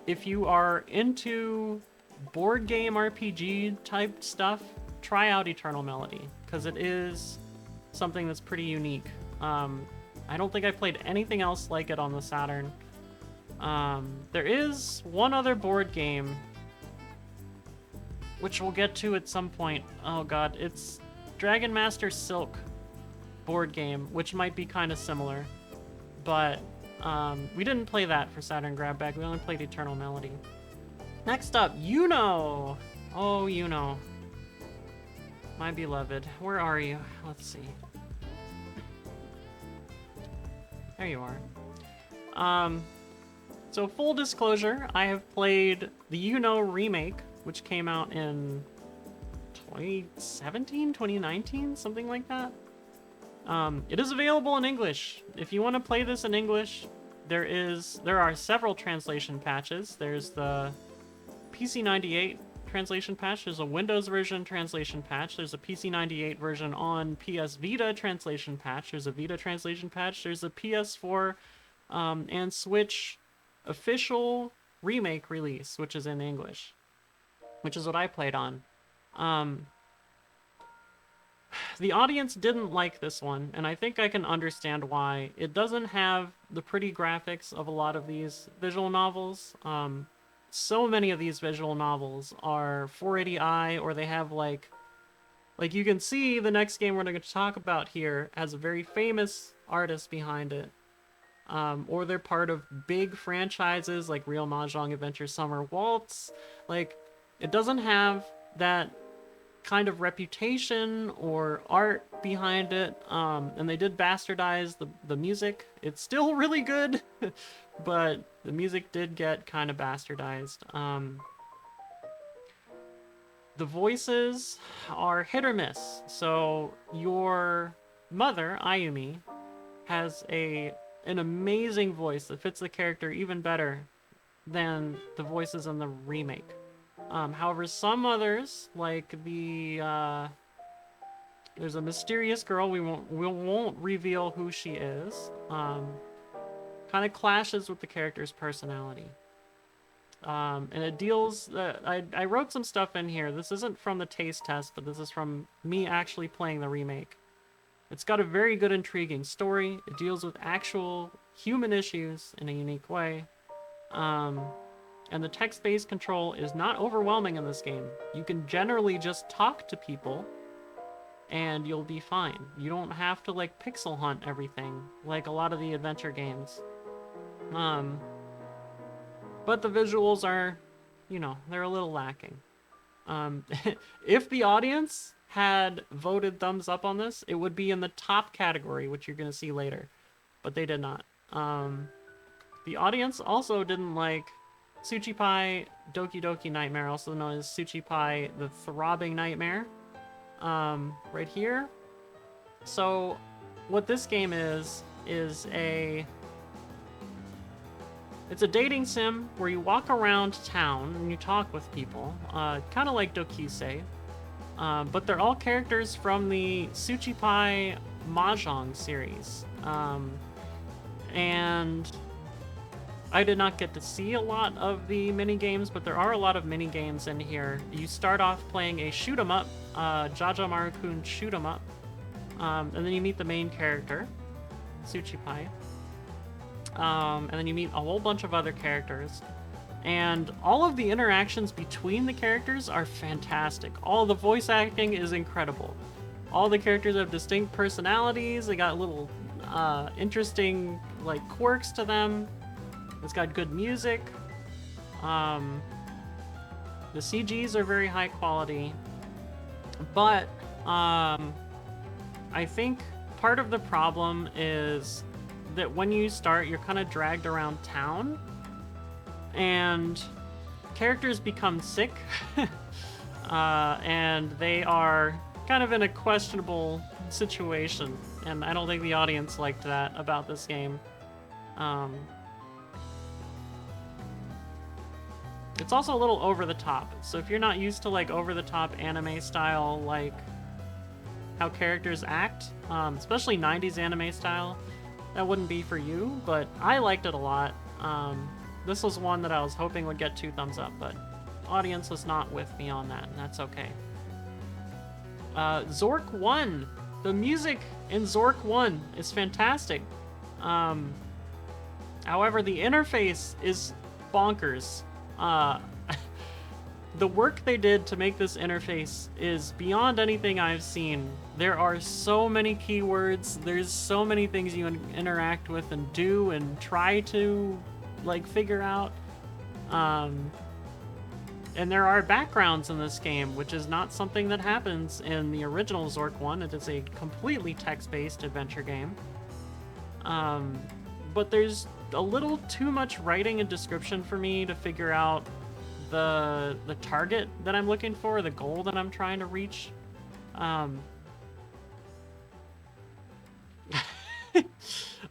If you are into board game RPG type stuff, try out Eternal Melody, because it is something that's pretty unique. I don't think I played anything else like it on the Saturn. There is one other board game, which we'll get to at some point. Oh god, it's Dragon Master Silk board game, which might be kind of similar. But we didn't play that for Saturn Grab Bag. We only played Eternal Melody. Next up, Yuno. Oh, Yuno. My beloved. Where are you? Let's see. There you are. So full disclosure, I have played the remake, which came out in 2017, 2019, something like that. It is available in English. If you want to play this in English, there are several translation patches. There's the PC98 translation patch. There's a Windows version translation patch. There's a PC98 version on PS Vita translation patch. There's a Vita translation patch. There's a PS4 and Switch official remake release, which is in English, which is what I played on. The audience didn't like this one, and I think I can understand why. It doesn't have the pretty graphics of a lot of these visual novels. So many of these visual novels are 480i, or they have like you can see the next game we're going to talk about here has a very famous artist behind it. Or they're part of big franchises like Real Mahjong Adventure Summer Waltz. Like, it doesn't have that kind of reputation or art behind it, and they did bastardize the music. It's still really good, but the music did get kind of bastardized. The voices are hit or miss. So your mother, Ayumi, has an amazing voice that fits the character even better than the voices in the remake. However, some others, like there's a mysterious girl, we won't reveal who she is, kind of clashes with the character's personality. And it deals, I wrote some stuff in here. This isn't from the taste test, but this is from me actually playing the remake. It's got a very good, intriguing story. It deals with actual human issues in a unique way. And the text-based control is not overwhelming in this game. You can generally just talk to people, and you'll be fine. You don't have to, like, pixel hunt everything, like a lot of the adventure games. But the visuals are, they're a little lacking. If the audience had voted thumbs up on this, it would be in the top category, which you're going to see later. But they did not. The audience also didn't like Tsuchipai Doki Doki Nightmare, also known as Tsuchipai the Throbbing Nightmare, right here. So what this game is it's a dating sim where you walk around town and you talk with people, kind of like Dokisei, but they're all characters from the Tsuchipai Mahjong series. And I did not get to see a lot of the mini-games, but there are a lot of mini-games in here. You start off playing a shoot-'em-up, Jaja Maru-kun shoot-'em-up, and then you meet the main character, Tsuchipai. And then you meet a whole bunch of other characters. And all of the interactions between the characters are fantastic. All the voice acting is incredible. All the characters have distinct personalities. They got little interesting quirks to them. It's got good music. The CGs are very high quality. But I think part of the problem is that when you start, you're kind of dragged around town, and characters become sick, and they are kind of in a questionable situation, and I don't think the audience liked that about this game. It's also a little over the top, so if you're not used to over the top anime style, how characters act, especially 90s anime style, that wouldn't be for you, but I liked it a lot. This was one that I was hoping would get 2 thumbs up, but audience was not with me on that, and that's okay. Zork 1. The music in Zork 1 is fantastic. However, the interface is bonkers. The work they did to make this interface is beyond anything I've seen. There are so many keywords, there's so many things you interact with and do and try to figure out. And there are backgrounds in this game, which is not something that happens in the original Zork 1. It is a completely text-based adventure game. but there's a little too much writing and description for me to figure out the target that I'm looking for, the goal that I'm trying to reach. One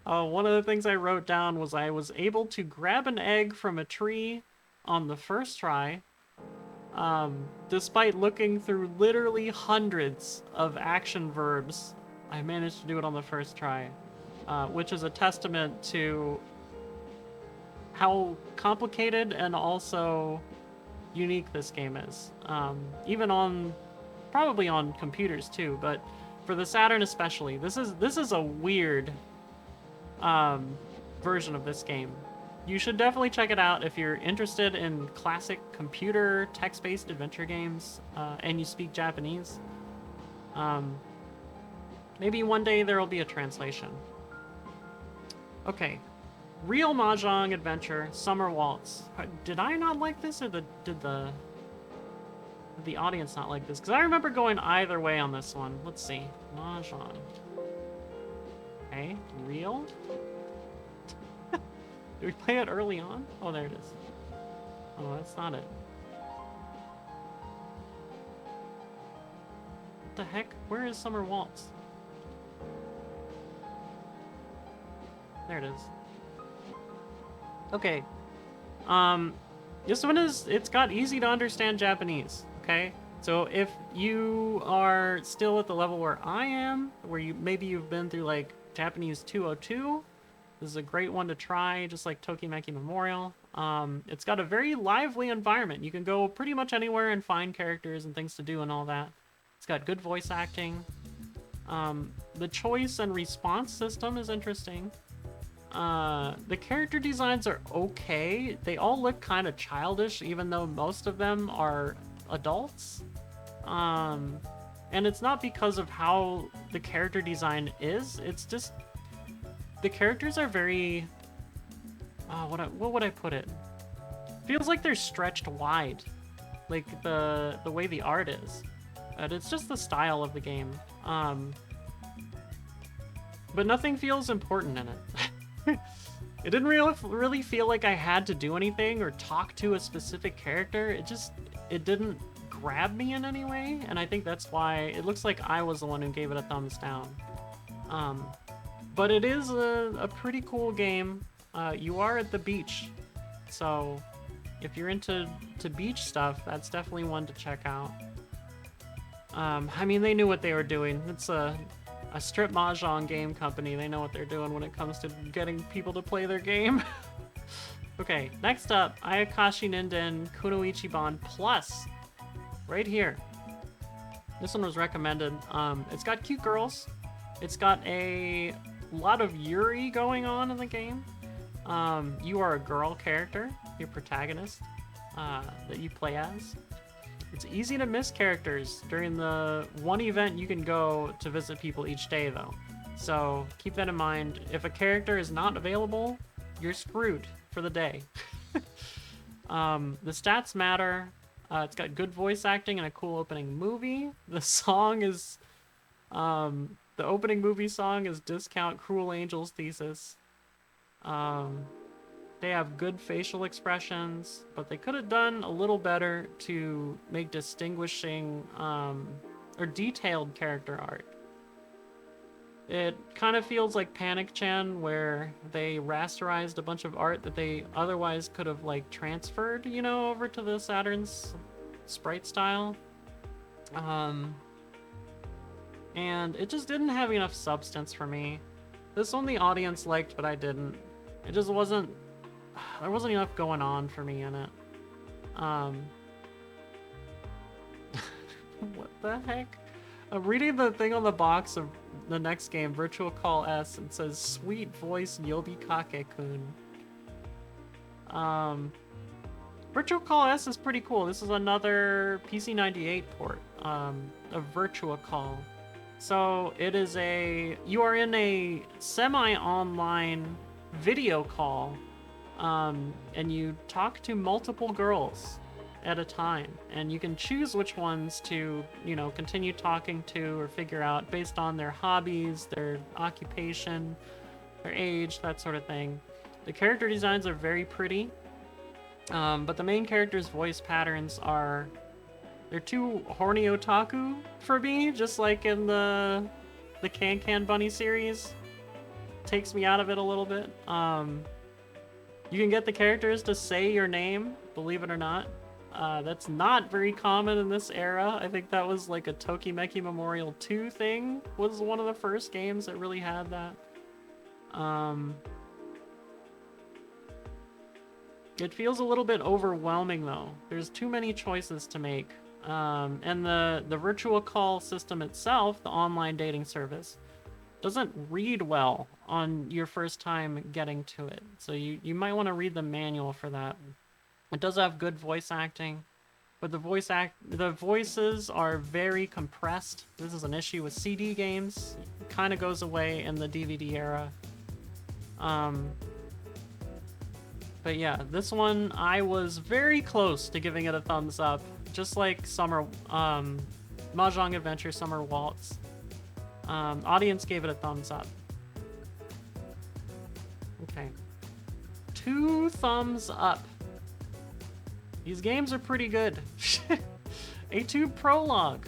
of the things I wrote down was I was able to grab an egg from a tree on the first try, despite looking through literally hundreds of action verbs. I managed to do it on the first try, which is a testament to how complicated and also unique this game is. Even on, probably on computers too, but for the Saturn especially, this is a weird version of this game. You should definitely check it out if you're interested in classic computer text-based adventure games and you speak Japanese. Maybe one day there will be a translation. Okay, real Mahjong adventure, Summer Waltz. Did I not like this, or did the audience not like this? Because I remember going either way on this one. Let's see, Mahjong. Okay, real. Did we play it early on? Oh, there it is. Oh, that's not it. What the heck? Where is Summer Waltz? There it is. Okay. This one it's got easy to understand Japanese, okay? So if you are still at the level where I am, where maybe you've been through like Japanese 202, this is a great one to try, just like Tokimeki Memorial. It's got a very lively environment. You can go pretty much anywhere and find characters and things to do and all that. It's got good voice acting. The choice and response system is interesting. The character designs are okay. They all look kind of childish, even though most of them are adults. And it's not because of how the character design is. It's just the characters are very what would I put it? Feels like they're stretched wide, like the way the art is. But it's just the style of the game. But nothing feels important in it. It didn't really feel like I had to do anything or talk to a specific character. It didn't grab me in any way, and I think that's why it looks like I was the one who gave it a thumbs down. But it is a pretty cool game. You are at the beach, so if you're into beach stuff, that's definitely one to check out. I mean, they knew what they were doing. It's a strip Mahjong game company. They know what they're doing when it comes to getting people to play their game. Okay, next up, Ayakashi Ninden Kunoichiban Plus. Right here. This one was recommended. It's got cute girls. It's got a lot of Yuri going on in the game. You are a girl character, your protagonist, that you play as. It's easy to miss characters during the one event you can go to visit people each day, though. So keep that in mind. If a character is not available, you're screwed for the day. The stats matter. It's got good voice acting and a cool opening movie. The song is... the opening movie song is Discount Cruel Angel's Thesis. They have good facial expressions, but they could have done a little better to make distinguishing or detailed character art. It kind of feels like Panic Chan, where they rasterized a bunch of art that they otherwise could have like transferred, you know, over to the Saturn's sprite style. And it just didn't have enough substance for me. This one the audience liked, but I didn't. It just wasn't... There wasn't enough going on for me in it. What the heck? I'm reading the thing on the box of the next game, Virtual Call S, and it says, Sweet Voice Yobi Kake-kun. Virtual Call S is pretty cool. This is another PC98 port of Virtua Call. So it is you are in a semi-online video call, and you talk to multiple girls at a time, and you can choose which ones to, you know, continue talking to or figure out based on their hobbies, their occupation, their age, that sort of thing. The character designs are very pretty, but the main character's voice patterns are... They're too horny otaku for me, just like in the Can Can Bunny series. Takes me out of it a little bit. You can get the characters to say your name, believe it or not. That's not very common in this era. I think that was like a Tokimeki Memorial 2 thing, was one of the first games that really had that. It feels a little bit overwhelming though. There's too many choices to make. And the virtual call system itself, the online dating service, doesn't read well on your first time getting to it. So you might want to read the manual for that. It does have good voice acting, but the voices are very compressed. This is an issue with CD games. It kind of goes away in the DVD era. But yeah, this one I was very close to giving it a thumbs up, just like Mahjong Adventure Summer Waltz. Audience gave it a thumbs up. Okay. 2 thumbs up. These games are pretty good. A2 Prologue.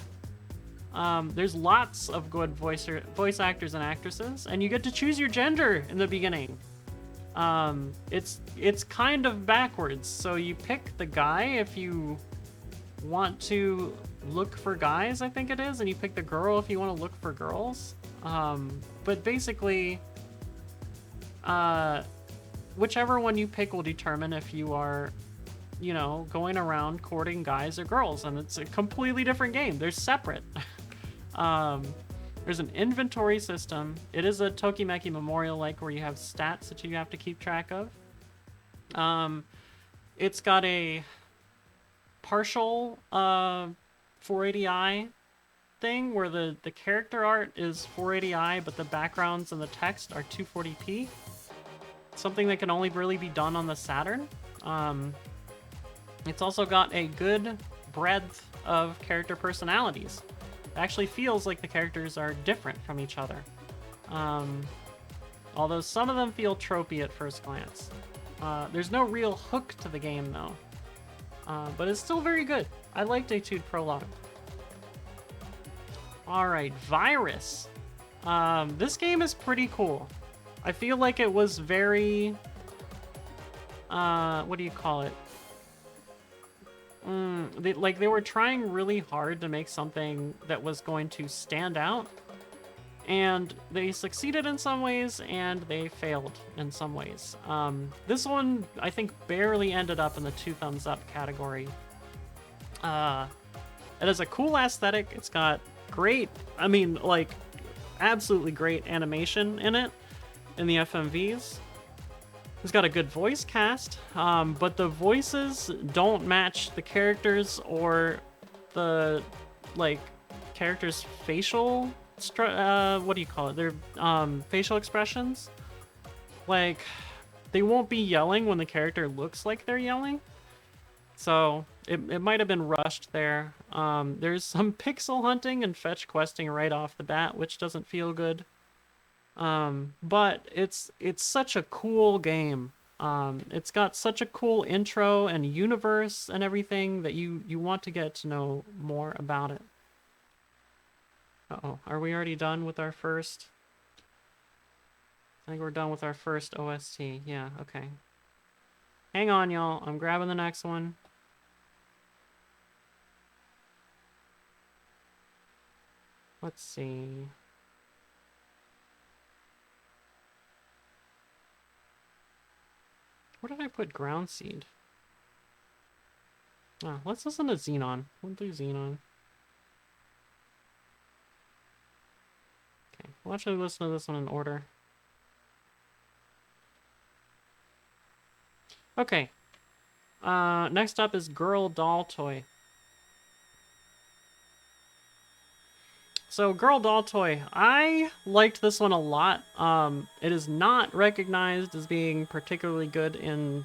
There's lots of good voice actors and actresses, and you get to choose your gender in the beginning. It's kind of backwards. So you pick the guy if you want to look for guys, I think it is, and you pick the girl if you want to look for girls. But basically, whichever one you pick will determine if you are, you know, going around courting guys or girls, and it's a completely different game. They're separate. There's an inventory system. It is a Tokimeki Memorial, like, where you have stats that you have to keep track of. It's got a partial 480i thing where the character art is 480i, but the backgrounds and the text are 240p. Something that can only really be done on the Saturn. It's also got a good breadth of character personalities. It actually feels like the characters are different from each other. Although some of them feel tropey at first glance. There's no real hook to the game though. But it's still very good. I liked Etude Prologue. Alright, Virus. This game is pretty cool. I feel like it was very... what do you call it? They were trying really hard to make something that was going to stand out. And they succeeded in some ways, and they failed in some ways. This one, I think, barely ended up in the 2 thumbs up category. It has a cool aesthetic. It's got great, I mean, like, absolutely great animation in it, in the FMVs. It's got a good voice cast, but the voices don't match the characters or the, like, characters' facial, what do you call it? Their facial expressions. Like, they won't be yelling when the character looks like they're yelling. So, it might have been rushed there. There's some pixel hunting and fetch questing right off the bat, which doesn't feel good. But it's such a cool game. It's got such a cool intro and universe and everything that you want to get to know more about it. Uh-oh, are we already done with our first? I think we're done with our first OST. Yeah, okay. Hang on, y'all. I'm grabbing the next one. Let's see. Where did I put Ground Seed? Oh, let's listen to Xenon. We'll do Xenon. Okay, we'll actually listen to this one in order. Okay. Next up is Girl Doll Toy. So, Girl Doll Toy, I liked this one a lot. It is not recognized as being particularly good in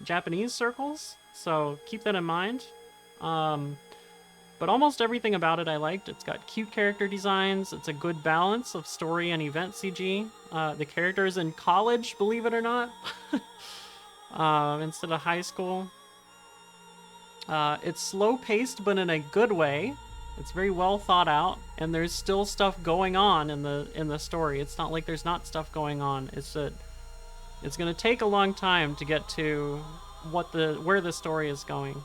Japanese circles, so keep that in mind. But almost everything about it I liked. It's got cute character designs. It's a good balance of story and event CG. The character's in college, believe it or not, instead of high school. It's slow-paced, but in a good way. It's very well thought out, and there's still stuff going on in the story. It's not like there's not stuff going on. It's that it's going to take a long time to get to where the story is going.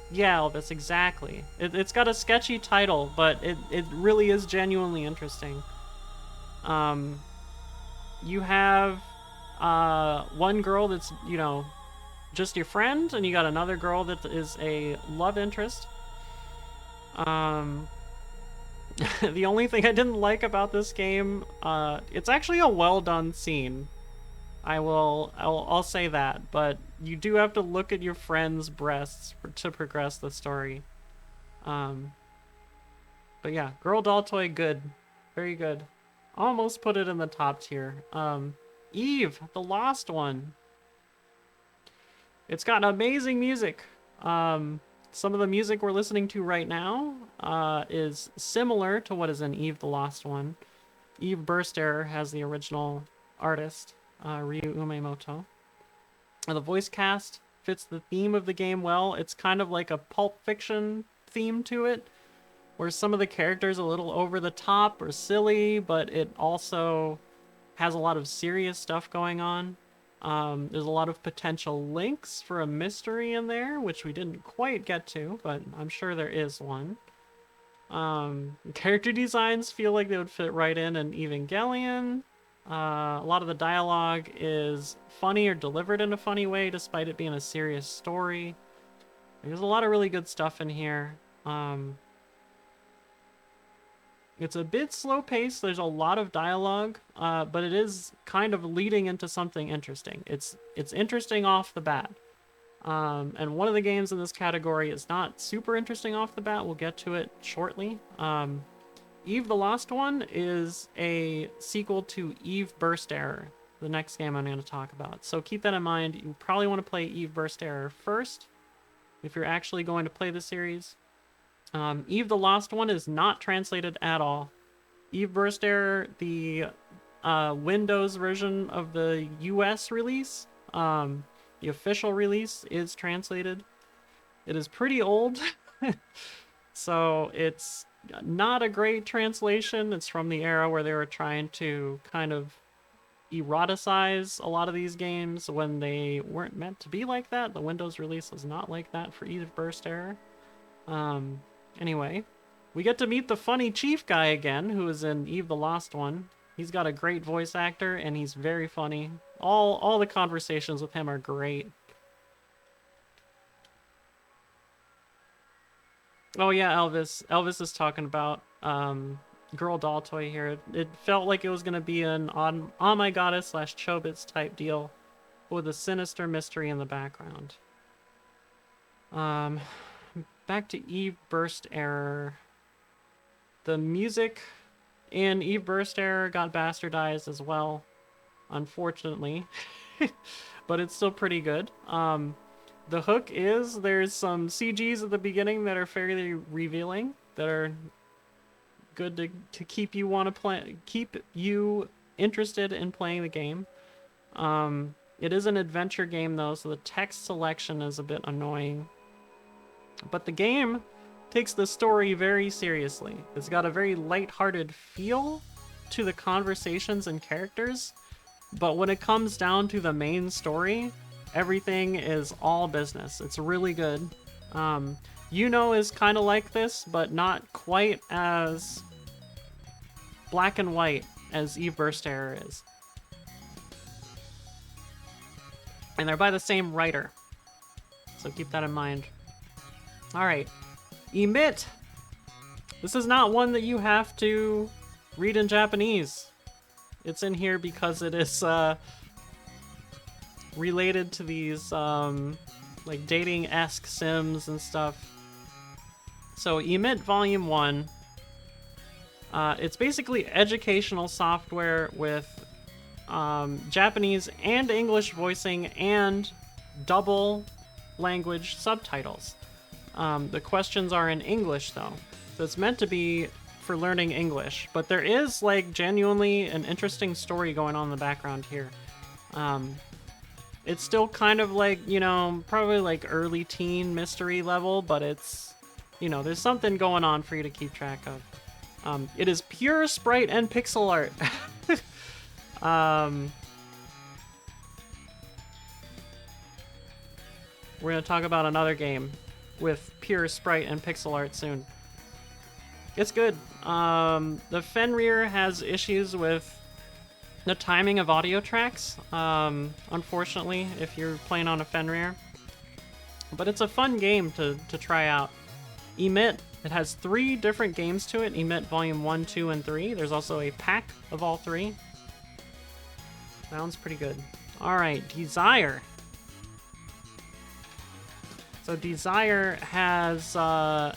Yeah, Elvis, exactly. It's got a sketchy title, but it really is genuinely interesting. You have one girl that's, just your friend, and you got another girl that is a love interest. The only thing I didn't like about this game, it's actually a well-done scene. I'll say that, but you do have to look at your friend's breasts to progress the story. But yeah, Girl Doll Toy, good. Very good. Almost put it in the top tier. Eve, the Lost One. It's got amazing music. Some of the music we're listening to right now is similar to what is in Eve, the Lost One. Eve Burst Error has the original artist, Ryu Umemoto. The voice cast fits the theme of the game well. It's kind of like a Pulp Fiction theme to it, where some of the characters are a little over the top or silly, but it also has a lot of serious stuff going on. There's a lot of potential links for a mystery in there, which we didn't quite get to, but I'm sure there is one. Character designs feel like they would fit right in Evangelion. A lot of the dialogue is funny or delivered in a funny way, despite it being a serious story. There's a lot of really good stuff in here. It's a bit slow-paced. There's a lot of dialogue, but it is kind of leading into something interesting. It's interesting off the bat. And one of the games in this category is not super interesting off the bat. We'll get to it shortly. Eve the Lost One is a sequel to Eve Burst Error, the next game I'm going to talk about. So keep that in mind. You probably want to play Eve Burst Error first if you're actually going to play the series. Eve the Lost One is not translated at all. Eve Burst Error, the Windows version of the US release, the official release, is translated. It is pretty old, so it's not a great translation. It's from the era where they were trying to kind of eroticize a lot of these games when they weren't meant to be like that. The Windows release was not like that for Eve Burst Error. Anyway, we get to meet the funny chief guy again, who is in Eve the Lost One. He's got a great voice actor, and he's very funny. All the conversations with him are great. Oh yeah, Elvis. Elvis is talking about Girl Doll Toy here. It felt like it was going to be an On My Goddess / Chobits type deal with a sinister mystery in the background. Back to Eve Burst Error. The music in Eve Burst Error got bastardized as well, unfortunately. But it's still pretty good. The hook is there's some CGs at the beginning that are fairly revealing, that are good to keep you interested in playing the game. It is an adventure game though, so the text selection is a bit annoying. But the game takes the story very seriously. It's got a very lighthearted feel to the conversations and characters, but when it comes down to the main story, everything is all business. It's really good. Is kind of like this, but not quite as black and white as Eve Burst Error is. And they're by the same writer, so keep that in mind. Alright, Emit! This is not one that you have to read in Japanese. It's in here because it is related to these like dating-esque sims and stuff. So Emit Volume 1, it's basically educational software with Japanese and English voicing and double language subtitles. The questions are in English though, so it's meant to be for learning English, but there is like genuinely an interesting story going on in the background here. It's still kind of like, you know, probably like early teen mystery level, but it's, you know, there's something going on for you to keep track of. It is pure sprite and pixel art. We're gonna talk about another game with pure sprite and pixel art soon. It's good. The Fenrir has issues with the timing of audio tracks, unfortunately, if you're playing on a Fenrir. But it's a fun game to try out. Emit, it has 3 different games to it. Emit Volume 1, 2, and 3. There's also a pack of all 3. Sounds pretty good. Alright, Desire. So Desire has,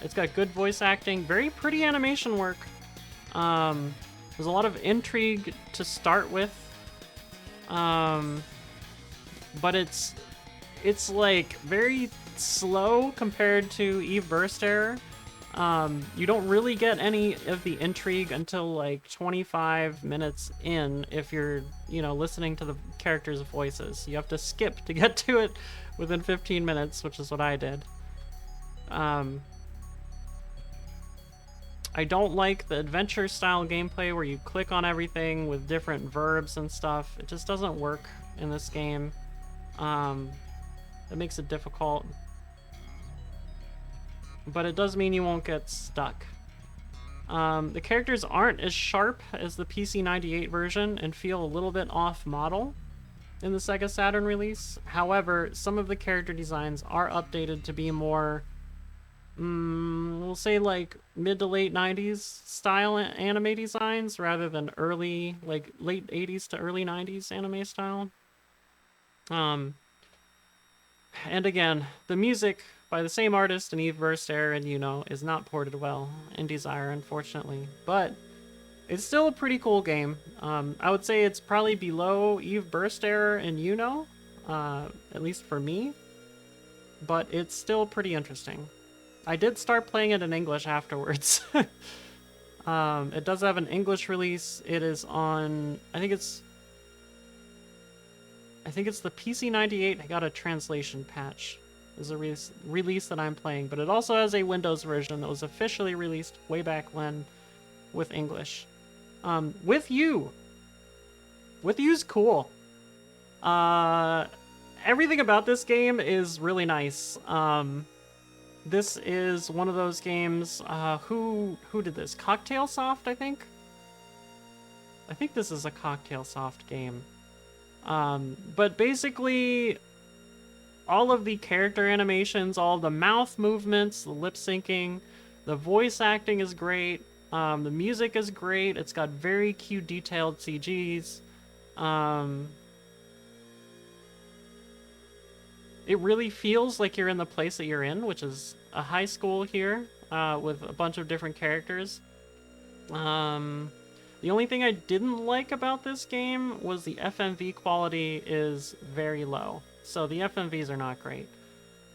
it's got good voice acting, very pretty animation work. There's a lot of intrigue to start with. But it's like very slow compared to Eve Burst Error. You don't really get any of the intrigue until like 25 minutes in if you're, you know, listening to the characters' voices. You have to skip to get to it within 15 minutes, which is what I did. I don't like the adventure style gameplay where you click on everything with different verbs and stuff. It just doesn't work in this game. It makes it difficult. But it does mean you won't get stuck. The characters aren't as sharp as the PC98 version and feel a little bit off model in the Sega Saturn release. However, some of the character designs are updated to be more, we'll say like mid to late 90s style anime designs rather than early, like late 80s to early 90s anime style. And again, the music by the same artist in Eve Burst Error and Uno is not ported well in Desire, unfortunately. But it's still a pretty cool game. I would say it's probably below Eve Burst Error and Uno, at least for me. But it's still pretty interesting. I did start playing it in English afterwards. It does have an English release. It is on, I think it's the PC98. I got a translation patch. Is a release that I'm playing, but it also has a Windows version that was officially released way back when with English. With You's cool. Everything about this game is really nice. This is one of those games, who did this? Cocktail Soft, I think? I think this is a Cocktail Soft game. But basically, all of the character animations, all the mouth movements, the lip syncing, the voice acting is great. The music is great. It's got very cute, detailed CGs. It really feels like you're in the place that you're in, which is a high school here, with a bunch of different characters. The only thing I didn't like about this game was the FMV quality is very low. So the FMVs are not great.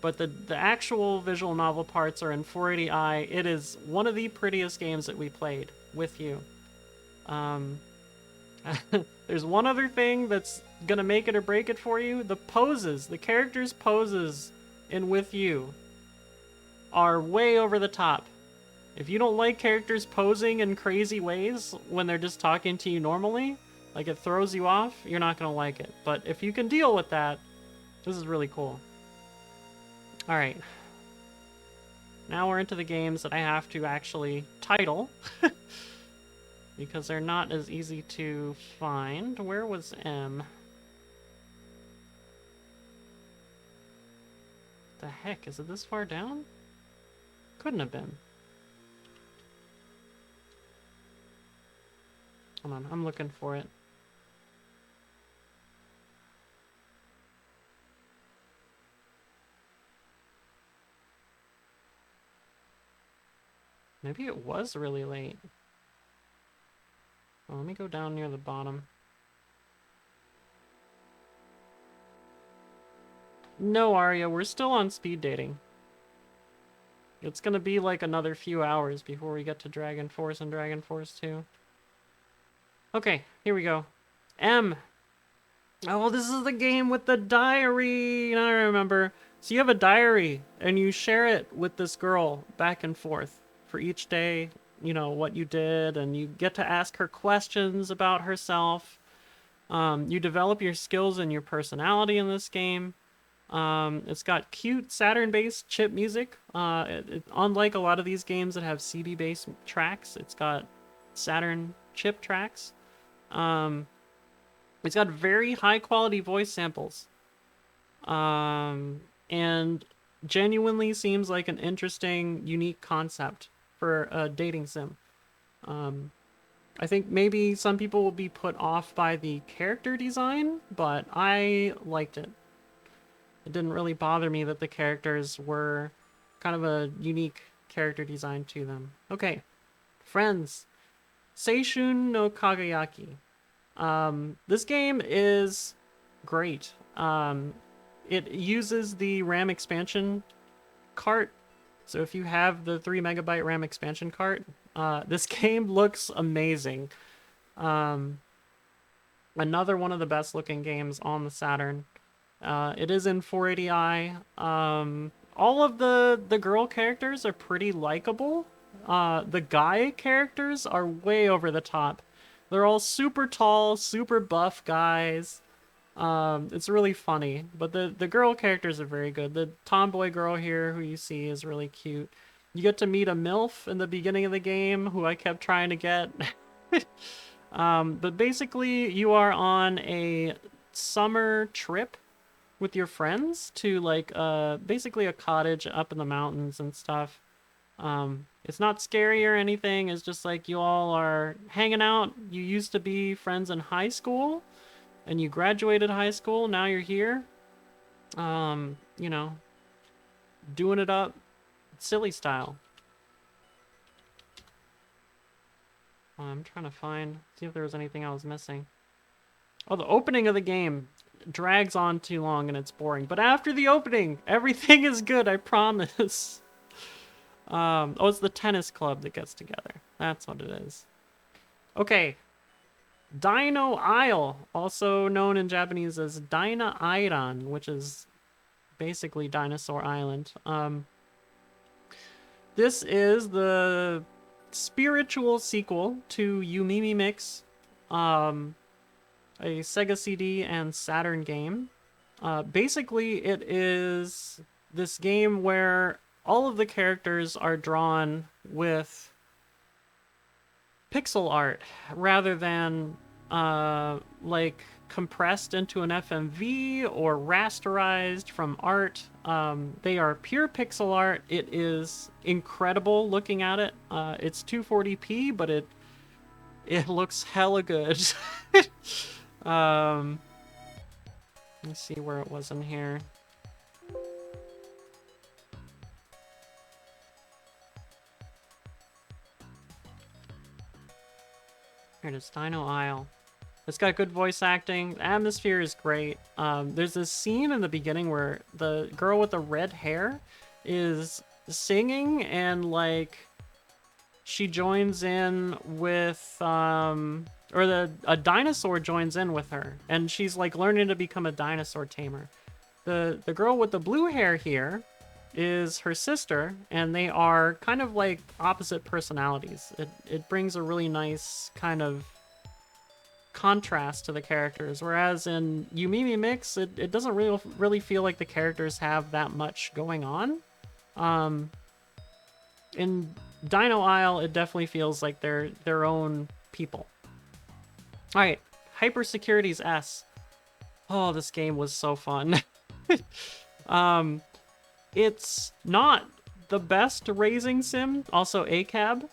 But the actual visual novel parts are in 480i. It is one of the prettiest games that we played with you. There's one other thing that's gonna make it or break it for you. The poses, the characters' poses in With You are way over the top. If you don't like characters posing in crazy ways when they're just talking to you normally, like it throws you off, you're not gonna like it. But if you can deal with that, this is really cool. Alright. Now we're into the games that I have to actually title. Because they're not as easy to find. Where was M? The heck? Is it this far down? Couldn't have been. Hold on, I'm looking for it. Maybe it was really late. Well, let me go down near the bottom. No, Arya, we're still on speed dating. It's gonna be like another few hours before we get to Dragon Force and Dragon Force 2. Okay, here we go. M. Oh, this is the game with the diary. Now I remember. So you have a diary, and you share it with this girl back and forth for each day, you know, what you did, and you get to ask her questions about herself. You develop your skills and your personality in this game. It's got cute Saturn-based chip music. Unlike a lot of these games that have CD-based tracks, it's got Saturn chip tracks. It's got very high-quality voice samples. And genuinely seems like an interesting, unique concept for a dating sim. I think maybe some people will be put off by the character design, but I liked it. It didn't really bother me that the characters were kind of a unique character design to them. Okay, friends. Seishun no Kagayaki. This game is great. It uses the RAM expansion cart. So if you have the 3 megabyte RAM expansion cart, this game looks amazing. Another one of the best looking games on the Saturn. It is in 480i. All of the girl characters are pretty likable. The guy characters are way over the top. They're all super tall, super buff guys. It's really funny, but the girl characters are very good. The tomboy girl here, who you see, is really cute. You get to meet a MILF in the beginning of the game, who I kept trying to get. But basically, you are on a summer trip with your friends to like basically a cottage up in the mountains and stuff. It's not scary or anything. It's just like you all are hanging out. You used to be friends in high school, and you graduated high school. Now you're here. You know, doing it up, silly style. I'm trying to see if there was anything I was missing. Oh, the opening of the game drags on too long and it's boring. But after the opening, everything is good, I promise. Oh, it's the tennis club that gets together. That's what it is. Okay. Dino Isle, also known in Japanese as Daina Airan, which is basically Dinosaur Island. This is the spiritual sequel to Yumimi Mix, a Sega CD and Saturn game. Basically, it is this game where all of the characters are drawn with pixel art rather than like compressed into an FMV or rasterized from art. They are pure pixel art. It is incredible looking at it. It's 240p, but it looks hella good. Let's see where it was in here. Here it is, Dino Isle. It's got good voice acting. The atmosphere is great. There's this scene in the beginning where the girl with the red hair is singing and like she joins in with a dinosaur joins in with her and she's like learning to become a dinosaur tamer. The girl with the blue hair here is her sister, and they are kind of like opposite personalities. It brings a really nice kind of contrast to the characters, whereas in Yumimi Mix, it doesn't really feel like the characters have that much going on. In Dino Isle, it definitely feels like they're their own people. Alright, Hypersecurities S. Oh, this game was so fun. It's not the best racing sim, also ACAB.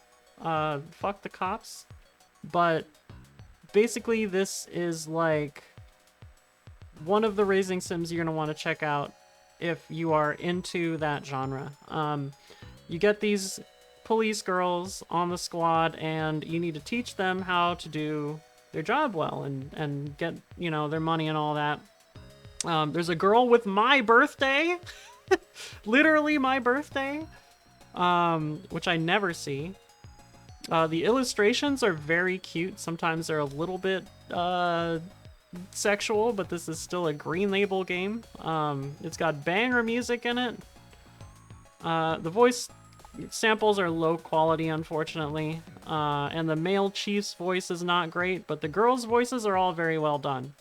Fuck the cops. But basically, this is like one of the racing sims you're going to want to check out if you are into that genre. You get these police girls on the squad, and you need to teach them how to do their job well and get, you know, their money and all that. There's a girl with my birthday, literally my birthday, which I never see. The illustrations are very cute. Sometimes they're a little bit sexual, but this is still a Green Label game. It's got banger music in it. The voice samples are low quality, unfortunately, and the male chief's voice is not great, but the girls' voices are all very well done.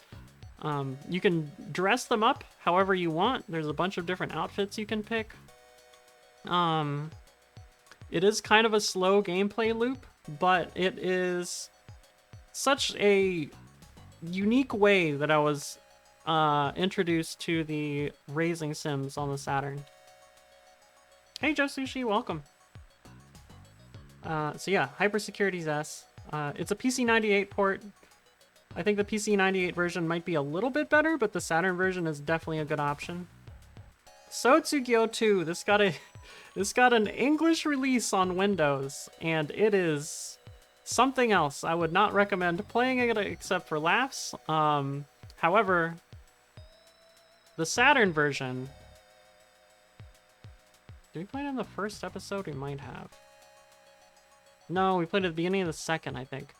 You can dress them up however you want. There's a bunch of different outfits you can pick. It is kind of a slow gameplay loop, but it is such a unique way that I was introduced to the racing sims on the Saturn. Hey, Joe Sushi, welcome. So yeah, Hypersecurity's S. It's a PC98 port. I think the PC98 version might be a little bit better, but the Saturn version is definitely a good option. Sotsugyo 2. This got an English release on Windows, and it is something else. I would not recommend playing it except for laughs. However, the Saturn version... Did we play it in the first episode? We might have. No, we played it at the beginning of the second, I think.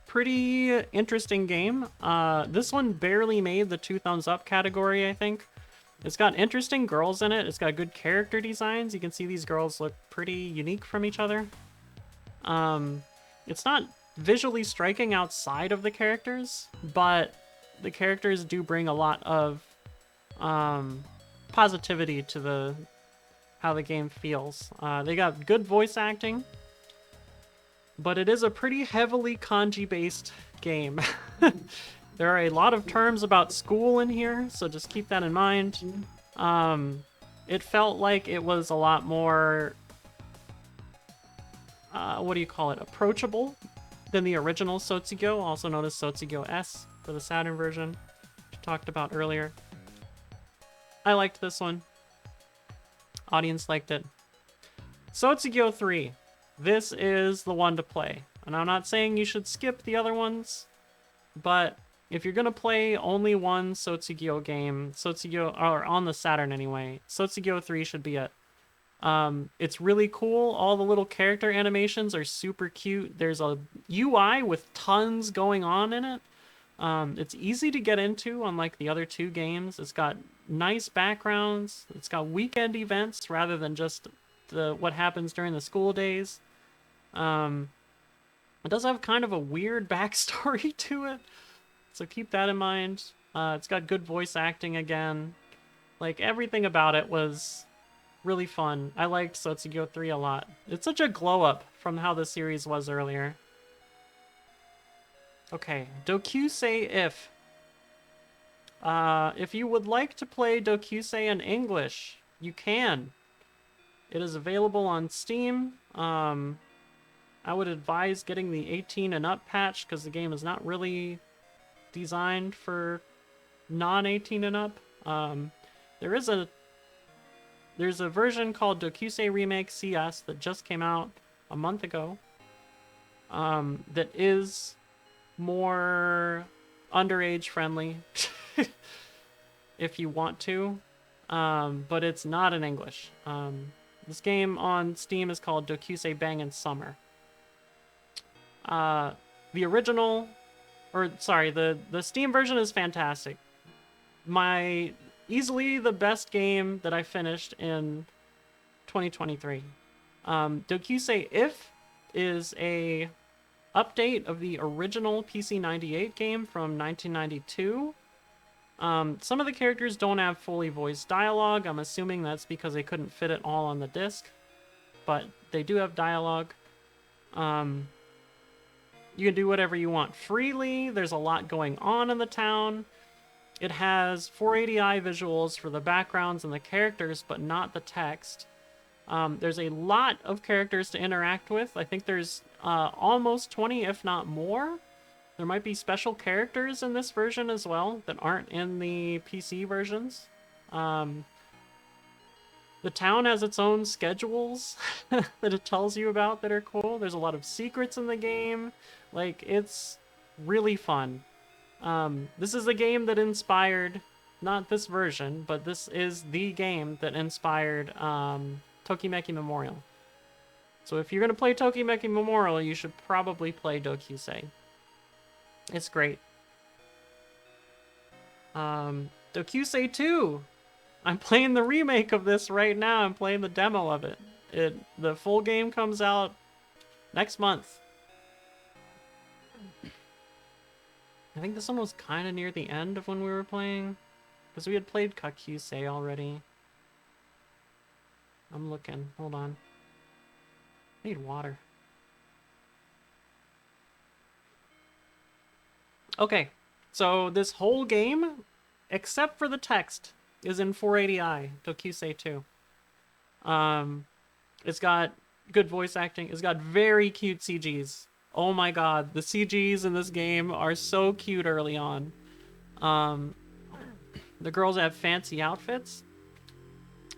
Pretty interesting game. This one barely made the 2 thumbs up category, I think. It's got interesting girls in it. It's got good character designs. You can see these girls look pretty unique from each other. It's not visually striking outside of the characters, but the characters do bring a lot of positivity to how the game feels. They got good voice acting, but it is a pretty heavily kanji-based game. There are a lot of terms about school in here, so just keep that in mind. It felt like it was a lot more, what do you call it, approachable than the original Sotsugyo, also known as Sotsugyo S for the Saturn version, which I talked about earlier. I liked this one. Audience liked it. Sotsugyo 3. This is the one to play. And I'm not saying you should skip the other ones, but if you're gonna play only one Sotsugyo game, or on the Saturn anyway, Sotsugyo 3 should be it. It's really cool. All the little character animations are super cute. There's a UI with tons going on in it. It's easy to get into, unlike the other 2 games. It's got nice backgrounds. It's got weekend events rather than just what happens during the school days. It does have kind of a weird backstory to it, so keep that in mind. It's got good voice acting again. Like, everything about it was really fun. I liked Sotsugyo 3 a lot. It's such a glow-up from how the series was earlier. Okay, Dokusei If. If you would like to play Dokusei in English, you can. It is available on Steam. I would advise getting the 18 and up patch because the game is not really designed for non-18 and up. There's a version called Dokusei Remake CS that just came out a month ago. That is more underage friendly if you want to, but it's not in English. This game on Steam is called Dokusei Bangin' Summer. The original, the Steam version is fantastic. Easily the best game that I finished in 2023. Dokusei If is a update of the original PC98 game from 1992. Some of the characters don't have fully voiced dialogue. I'm assuming that's because they couldn't fit it all on the disc, but they do have dialogue. You can do whatever you want freely. There's a lot going on in the town. It has 480i visuals for the backgrounds and the characters, but not the text. There's a lot of characters to interact with. I think there's almost 20, if not more. There might be special characters in this version as well that aren't in the PC versions. The town has its own schedules that it tells you about that are cool. There's a lot of secrets in the game. Like, it's really fun. This is the game that inspired, not this version, but this is the game that inspired Tokimeki Memorial. So if you're going to play Tokimeki Memorial, you should probably play Dokusei. It's great. Dokusei 2! I'm playing the remake of this right now. I'm playing the demo of it. The full game comes out next month. I think this one was kind of near the end of when we were playing, because we had played Kakusei already. I'm looking. Hold on. I need water. Okay, so this whole game, except for the text, is in 480i, Dokusei 2. It's got good voice acting. It's got very cute CGs. Oh my god, the CGs in this game are so cute early on. The girls have fancy outfits.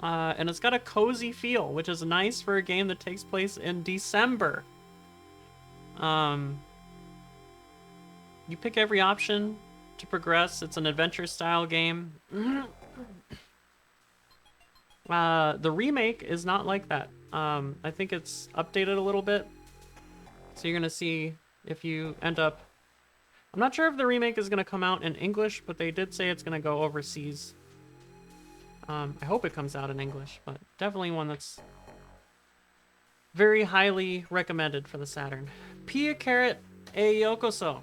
And it's got a cozy feel, which is nice for a game that takes place in December. You pick every option to progress. It's an adventure-style game. The remake is not like that. I think it's updated a little bit. So you're going to see if you end up... I'm not sure if the remake is going to come out in English, but they did say it's going to go overseas. I hope it comes out in English, but definitely one that's very highly recommended for the Saturn. Pia Carrot e Yokoso.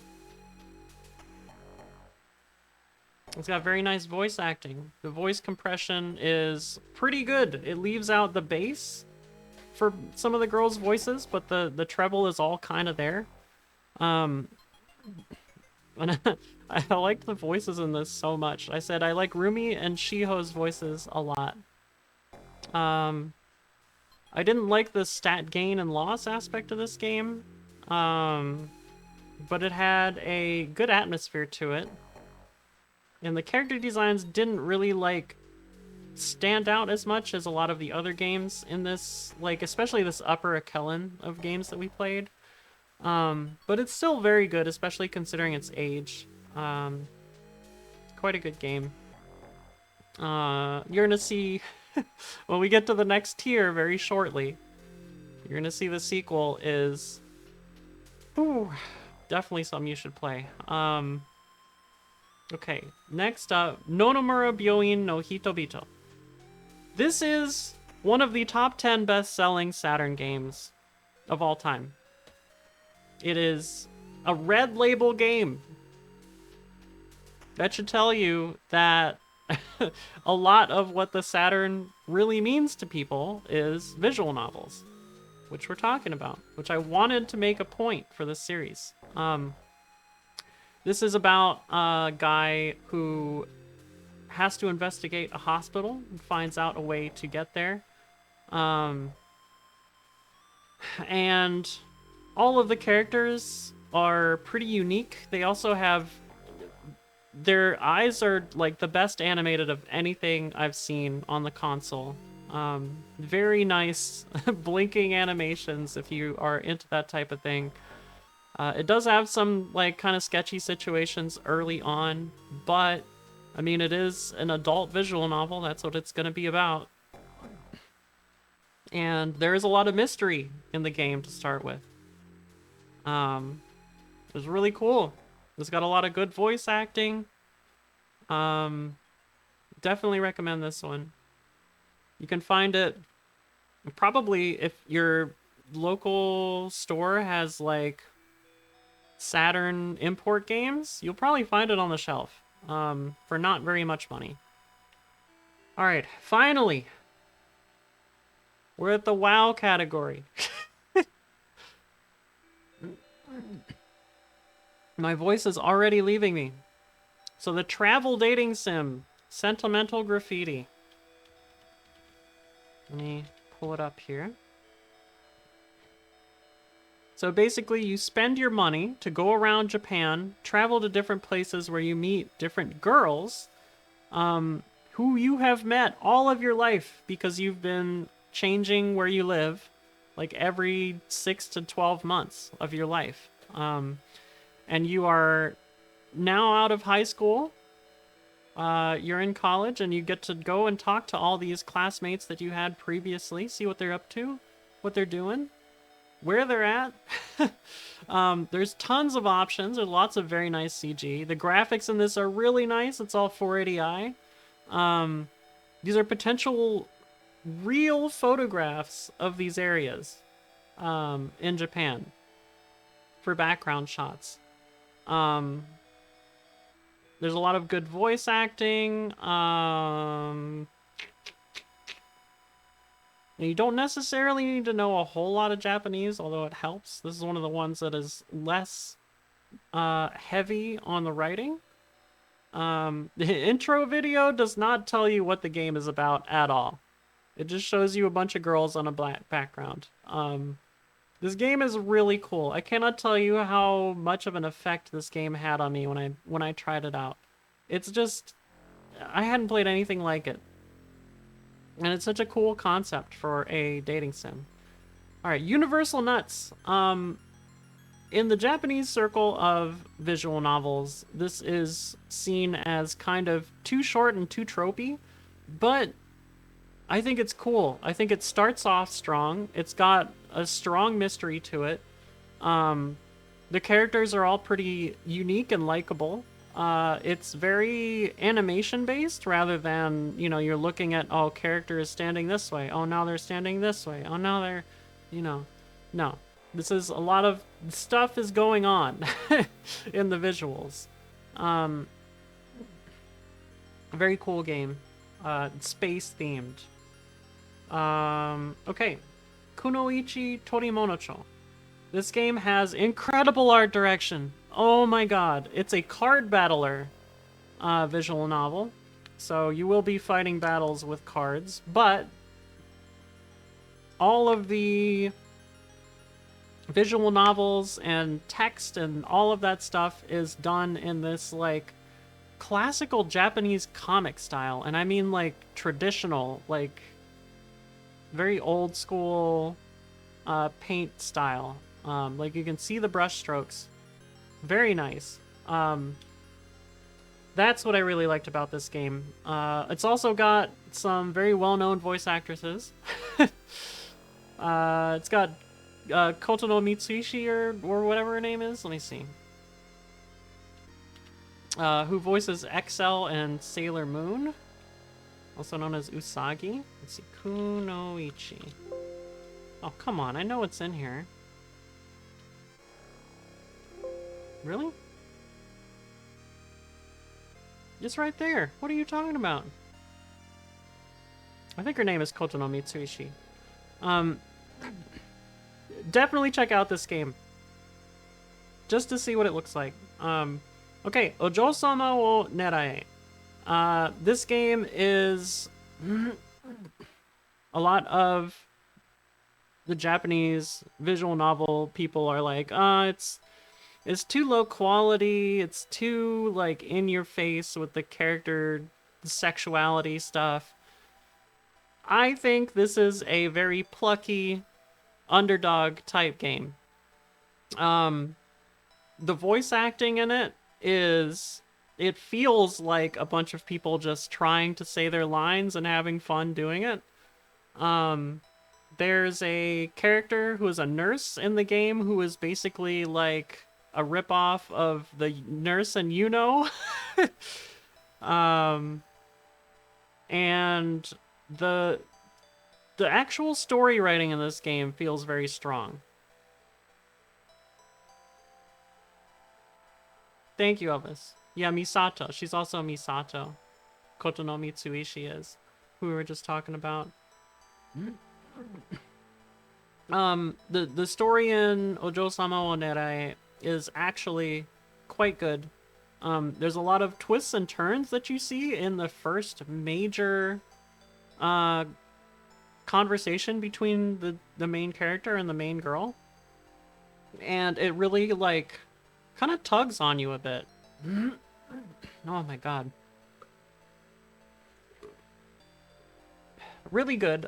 It's got very nice voice acting. The voice compression is pretty good. It leaves out the bass for some of the girls' voices, but the treble is all kind of there. And I liked the voices in this so much. I said I like Rumi and Shiho's voices a lot. I didn't like the stat gain and loss aspect of this game, but it had a good atmosphere to it. And the character designs didn't really, like, stand out as much as a lot of the other games in this, like, especially this upper echelon of games that we played. But it's still very good, especially considering its age. Quite a good game. You're gonna see, when we get to the next tier very shortly, you're gonna see the sequel is, definitely something you should play. Okay, next up, Nonomura Byoin no Hitobito. This is one of the top 10 best-selling Saturn games of all time. It is a red label game. That should tell you that a lot of what the Saturn really means to people is visual novels, which we're talking about, which I wanted to make a point for this series. This is about a guy who has to investigate a hospital and finds out a way to get there. And all of the characters are pretty unique. They also have... Their eyes are like the best animated of anything I've seen on the console. Very nice blinking animations if you are into that type of thing. It does have some like kind of sketchy situations early on, but I mean it is an adult visual novel. That's what it's going to be about. And there is a lot of mystery in the game to start with. It was really cool. It's got a lot of good voice acting. Definitely recommend this one. You can find it probably if your local store has like Saturn import games, you'll probably find it on the shelf for not very much money. All right, finally, we're at the WoW category. My voice is already leaving me. So the travel dating sim, Sentimental Graffiti. Let me pull it up here. So basically you spend your money to go around Japan, travel to different places where you meet different girls who you have met all of your life because you've been changing where you live like every 6 to 12 months of your life. And you are now out of high school, you're in college, and you get to go and talk to all these classmates that you had previously, see what they're up to, what they're doing, where they're at. There's tons of options. There's lots of very nice CG. The graphics in this are really nice. It's all 480i. These are potential real photographs of these areas in Japan for background shots. There's a lot of good voice acting. You don't necessarily need to know a whole lot of Japanese, although it helps. This is one of the ones that is less heavy on the writing. The intro video does not tell you what the game is about at all. It just shows you a bunch of girls on a black background. This game is really cool. I cannot tell you how much of an effect this game had on me when I tried it out. It's just, I hadn't played anything like it. And it's such a cool concept for a dating sim. Alright, Universal Nuts. In the Japanese circle of visual novels, this is seen as kind of too short and too tropey, but I think it's cool. I think it starts off strong. It's got a strong mystery to it. The characters are all pretty unique and likable. It's very animation based rather than, you know, you're looking at, oh, character is standing this way. Oh, now they're standing this way. Oh, now they're, you know, no. This is a lot of stuff is going on in the visuals. Very cool game. Space themed. Okay. Kunoichi Torimonocho. This game has incredible art direction. Oh my god. It's a card battler visual novel. So you will be fighting battles with cards, but all of the visual novels and text and all of that stuff is done in this, like, classical Japanese comic style. And I mean, like, traditional, like, very old school paint style. Like, you can see the brush strokes. Very nice. That's what I really liked about this game. It's also got some very well-known voice actresses. It's got Kotono Mitsuishi or whatever her name is. Let me see. Who voices Excel and Sailor Moon, also known as Usagi. Let's see, Kunoichi. Oh, come on, I know it's in here. Really? Just right there. What are you talking about? I think her name is Kotono Mitsuishi. Definitely check out this game. Just to see what it looks like. Okay, Ojo-sama wo Nerae. This game is a lot of the Japanese visual novel people are like, it's too low quality, it's too, like, in your face with the character sexuality stuff. I think this is a very plucky underdog type game. The voice acting in it feels like a bunch of people just trying to say their lines and having fun doing it. There's a character who is a nurse in the game who is basically like a ripoff of the nurse in and the actual story writing in this game feels very strong. Thank you, Elvis. Yeah, Misato. She's also Misato. Kotono Mitsuishi is, who we were just talking about. The story in Ojo-sama wo Nerae is actually quite good. There's a lot of twists and turns that you see in the first major conversation between the main character and the main girl. And it really, like, kind of tugs on you a bit. Oh my god. Really good.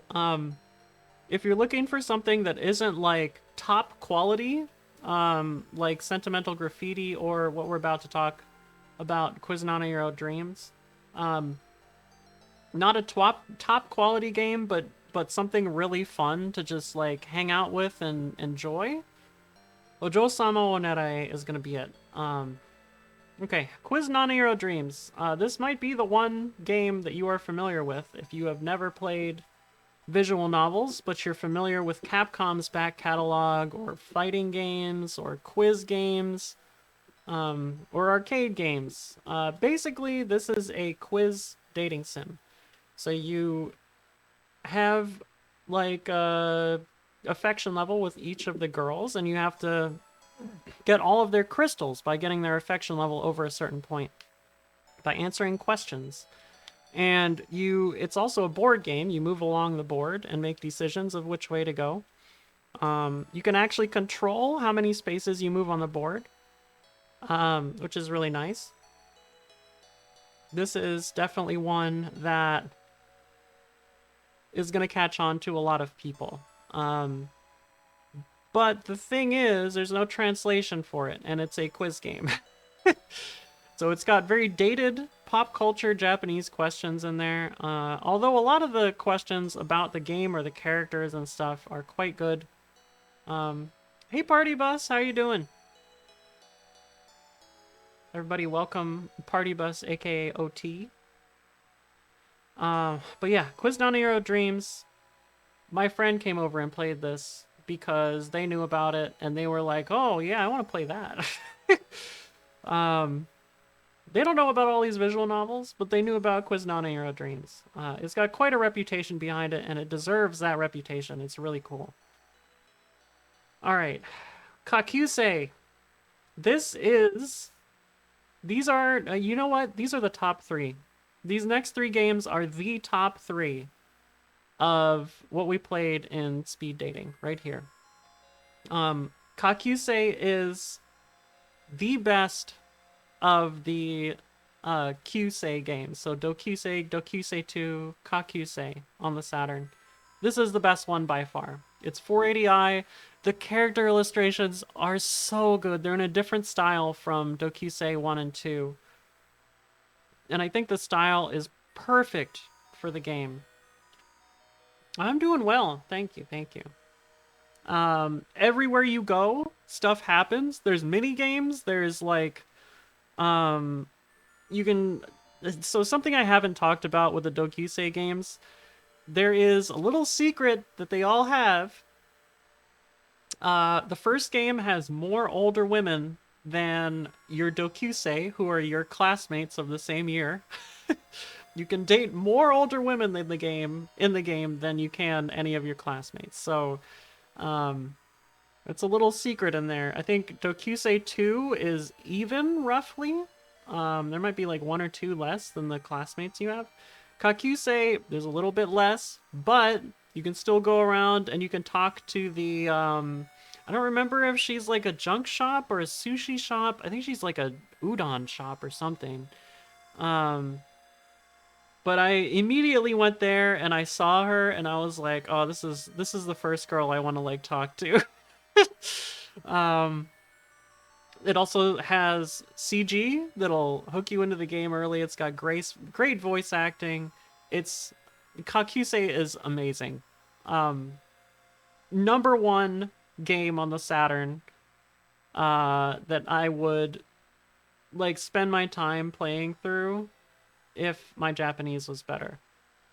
If you're looking for something that isn't, like, top quality, like Sentimental Graffiti or what we're about to talk about Quiz Hero Dreams. Not a top quality game, but something really fun to just like hang out with and enjoy. Ojo-sama Onerai is gonna be it. Okay, Quiz Hero Dreams. This might be the one game that you are familiar with if you have never played visual novels, but you're familiar with Capcom's back catalog, or fighting games, or quiz games, or arcade games. Basically, this is a quiz dating sim. So you have like a affection level with each of the girls, and you have to get all of their crystals by getting their affection level over a certain point by answering questions. And it's also a board game. You move along the board and make decisions of which way to go. You can actually control how many spaces you move on the board, which is really nice. This is definitely one that is going to catch on to a lot of people. But the thing is, there's no translation for it, and it's a quiz game. So it's got very dated pop culture Japanese questions in there. Although a lot of the questions about the game or the characters and stuff are quite good. Hey Party Bus, how you doing? Everybody welcome Party Bus, aka OT. But yeah, Quiz Hero Dreams. My friend came over and played this because they knew about it and they were like, oh yeah, I want to play that. They don't know about all these visual novels, but they knew about Quiz Hero Dreams. It's got quite a reputation behind it, and it deserves that reputation. It's really cool. Alright. Kakusei. These are, you know what? These are the top 3. These next 3 games are the top 3 of what we played in speed dating, right here. Kakusei is the best of the Kyusei games. So Dokusei, Dokusei 2, Kakusei on the Saturn. This is the best one by far. It's 480i. The character illustrations are so good. They're in a different style from Dokusei 1 and 2. And I think the style is perfect for the game. I'm doing well. Thank you, thank you. Everywhere you go, stuff happens. There's mini games. There's like you can, so something I haven't talked about with the Dokusei games, there is a little secret that they all have. The first game has more older women than your Dokusei, who are your classmates of the same year. You can date more older women in the game than you can any of your classmates. So, it's a little secret in there. I think Dokusei 2 is even, roughly. There might be like 1 or 2 less than the classmates you have. Kakusei, there's a little bit less, but you can still go around and you can talk to the, I don't remember if she's like a junk shop or a sushi shop. I think she's like a udon shop or something. But I immediately went there and I saw her and I was like, oh, this is the first girl I want to like talk to. It also has CG that'll hook you into the game early. It's got great voice acting. Kakusei is amazing. Number 1 game on the Saturn that I would like spend my time playing through if my Japanese was better.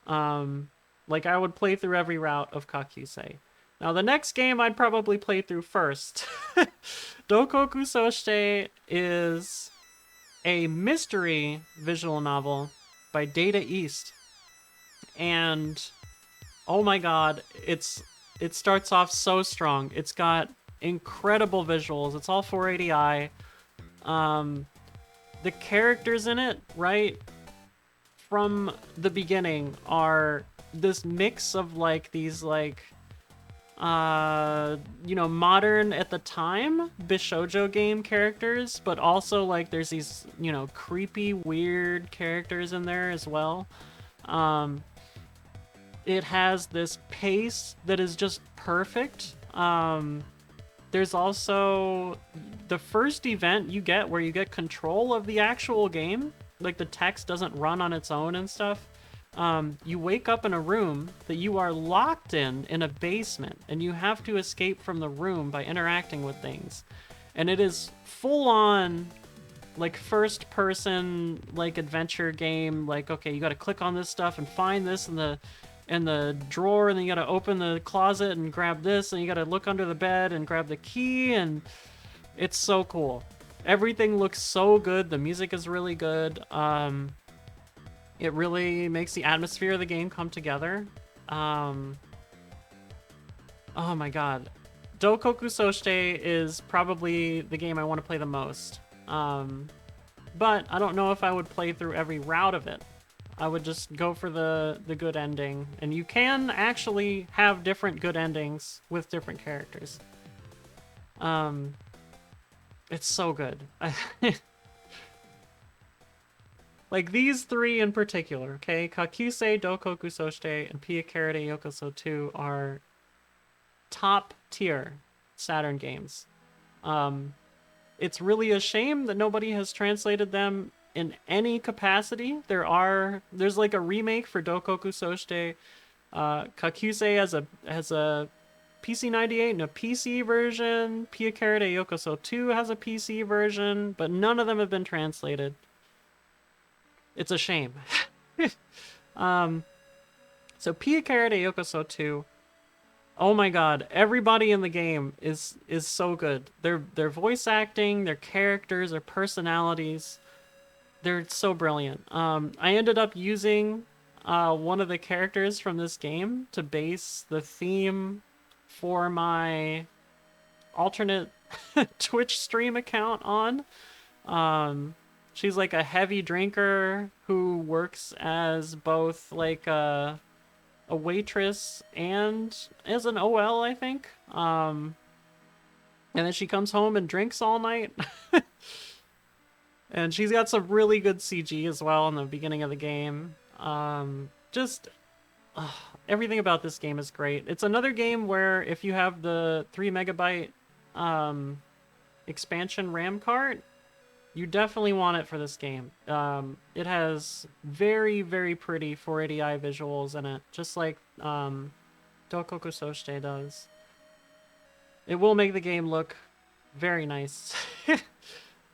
Like I would play through every route of Kakusei. Now the next game I'd probably play through first. Dokoku Soshite is a mystery visual novel by Data East. And oh my god, it starts off so strong. It's got incredible visuals. It's all 480i. The characters in it, right, from the beginning are this mix of like these like modern at the time Bishoujo game characters, but also like there's these, creepy, weird characters in there as well. It has this pace that is just perfect. There's also the first event you get where you get control of the actual game. Like, the text doesn't run on its own and stuff. You wake up in a room that you are locked in a basement, and you have to escape from the room by interacting with things. And it is full-on, like, first-person, like, adventure game. Like, okay, you gotta click on this stuff and find this in the drawer, and then you gotta open the closet and grab this, and you gotta look under the bed and grab the key, and it's so cool. Everything looks so good. The music is really good. It really makes the atmosphere of the game come together. Oh my god. Dokoku Soshite is probably the game I want to play the most. But I don't know if I would play through every route of it. I would just go for the good ending. And you can actually have different good endings with different characters. It's so good. Like, these three in particular, okay? Kakuse, Dokoku Soshite, and Piakarete Yokoso 2 are top tier Saturn games. It's really a shame that nobody has translated them in any capacity. There's like a remake for Dokoku Soshite. Kakuse has a PC98 and a PC version. Piakarete Yokoso 2 has a PC version, but none of them have been translated. It's a shame. So Piakarete Yokoso 2, oh my god, everybody in the game is so good. Their voice acting, their characters, their personalities, they're so brilliant. I ended up using one of the characters from this game to base the theme for my alternate Twitch stream account on. She's like a heavy drinker who works as both like a waitress and as an OL, I think. And then she comes home and drinks all night. And she's got some really good CG as well in the beginning of the game. Everything about this game is great. It's another game where if you have the 3 megabyte expansion RAM card, you definitely want it for this game. It has very, very pretty 480i visuals in it, just like Dokoku Soshite does. It will make the game look very nice.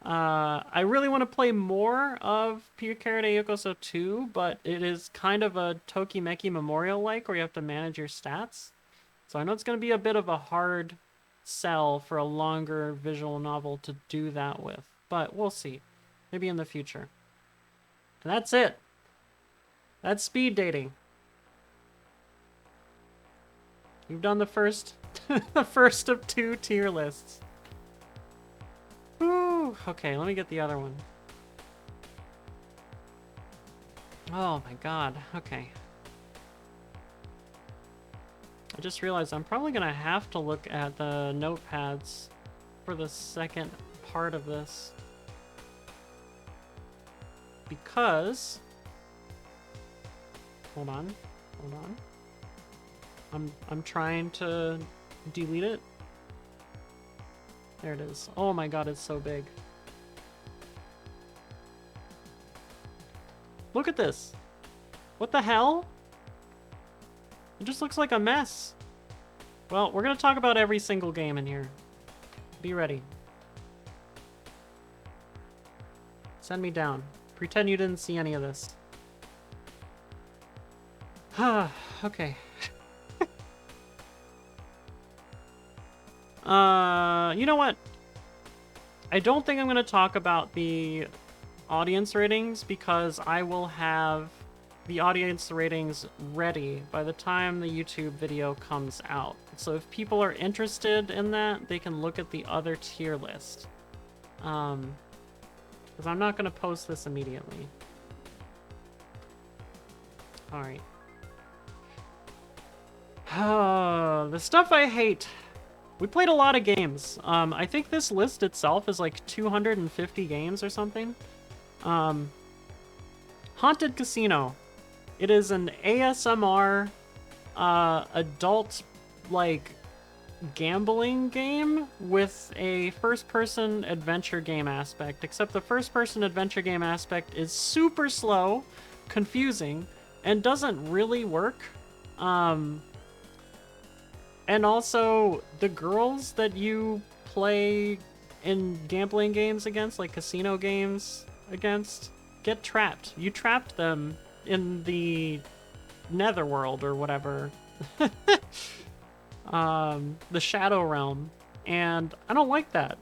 I really want to play more of Piakarete Yokoso 2, but it is kind of a Tokimeki Memorial-like, where you have to manage your stats. So I know it's going to be a bit of a hard sell for a longer visual novel to do that with. But we'll see. Maybe in the future. And that's it. That's speed dating. You've done the first the first of 2 tier lists. Woo! Okay, let me get the other one. Oh my god. Okay. I just realized I'm probably gonna have to look at the notepads for the second part of this. Because hold on. I'm trying to delete it. There it is. Oh my god, it's so big. Look at this. What the hell? It just looks like a mess. Well, we're gonna talk about every single game in here. Be ready. Send me down. Pretend you didn't see any of this. Okay. You know what? I don't think I'm going to talk about the audience ratings because I will have the audience ratings ready by the time the YouTube video comes out. So if people are interested in that, they can look at the other tier list. Because I'm not going to post this immediately. Alright. The stuff I hate. We played a lot of games. I think this list itself is like 250 games or something. Haunted Casino. It is an ASMR adult, like, gambling game with a first-person adventure game aspect, except the first-person adventure game aspect is super slow, confusing, and doesn't really work. And also, the girls that you play in gambling games against, like casino games against, get trapped. You trapped them in the netherworld or whatever. The Shadow Realm, and I don't like that.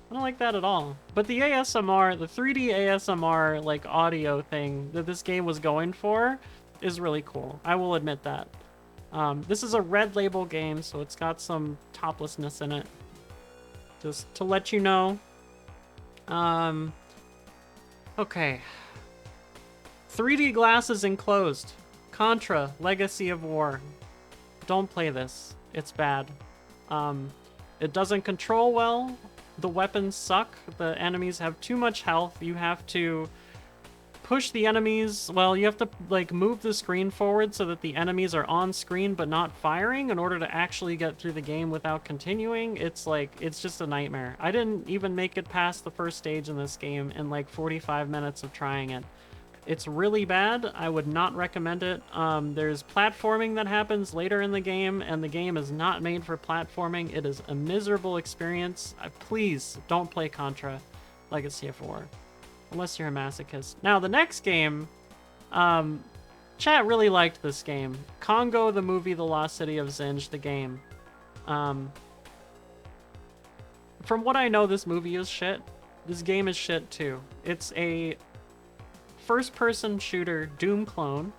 I don't like that at all. But the ASMR, the 3D ASMR like audio thing that this game was going for is really cool. I will admit that. This is a red label game, so it's got some toplessness in it. Just to let you know. Okay. 3D glasses enclosed. Contra, Legacy of War. Don't play this. It's bad. It doesn't control well. The weapons suck. The enemies have too much health. You have to push the enemies. Well, you have to like move the screen forward so that the enemies are on screen but not firing in order to actually get through the game without continuing. It's like, it's just a nightmare. I didn't even make it past the first stage in this game in like 45 minutes of trying it. It's really bad. I would not recommend it. There's platforming that happens later in the game, and the game is not made for platforming. It is a miserable experience. Please don't play Contra Legacy of War, unless you're a masochist. Now, the next game, chat really liked this game. Congo the Movie, The Lost City of Zinj, the game. From what I know, this movie is shit. This game is shit, too. It's a first-person shooter Doom clone,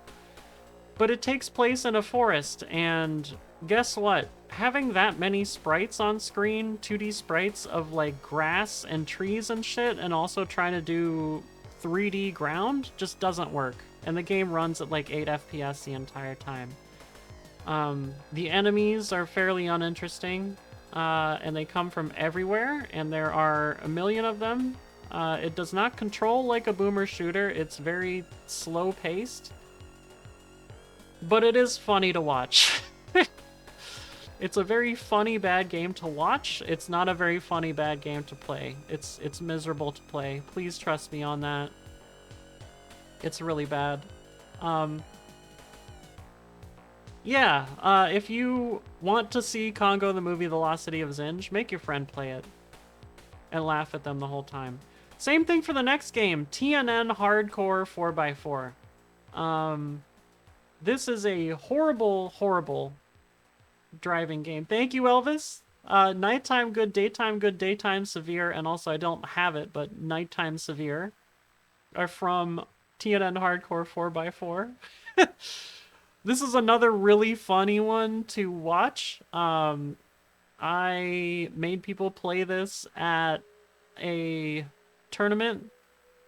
but it takes place in a forest, and guess what? Having that many sprites on screen, 2D sprites of like grass and trees and shit, and also trying to do 3D ground just doesn't work, and the game runs at like 8 FPS the entire time. The enemies are fairly uninteresting, and they come from everywhere, and there are a million of them. It does not control like a boomer shooter. It's very slow-paced. But it is funny to watch. It's a very funny bad game to watch. It's not a very funny bad game to play. It's miserable to play. Please trust me on that. It's really bad. Yeah, if you want to see Congo the Movie, The Lost City of Zinj, make your friend play it. And laugh at them the whole time. Same thing for the next game, TNN Hardcore 4x4. This is a horrible, horrible driving game. Thank you, Elvis. Nighttime good, daytime severe, and also I don't have it, but nighttime severe are from TNN Hardcore 4x4. This is another really funny one to watch. I made people play this at a tournament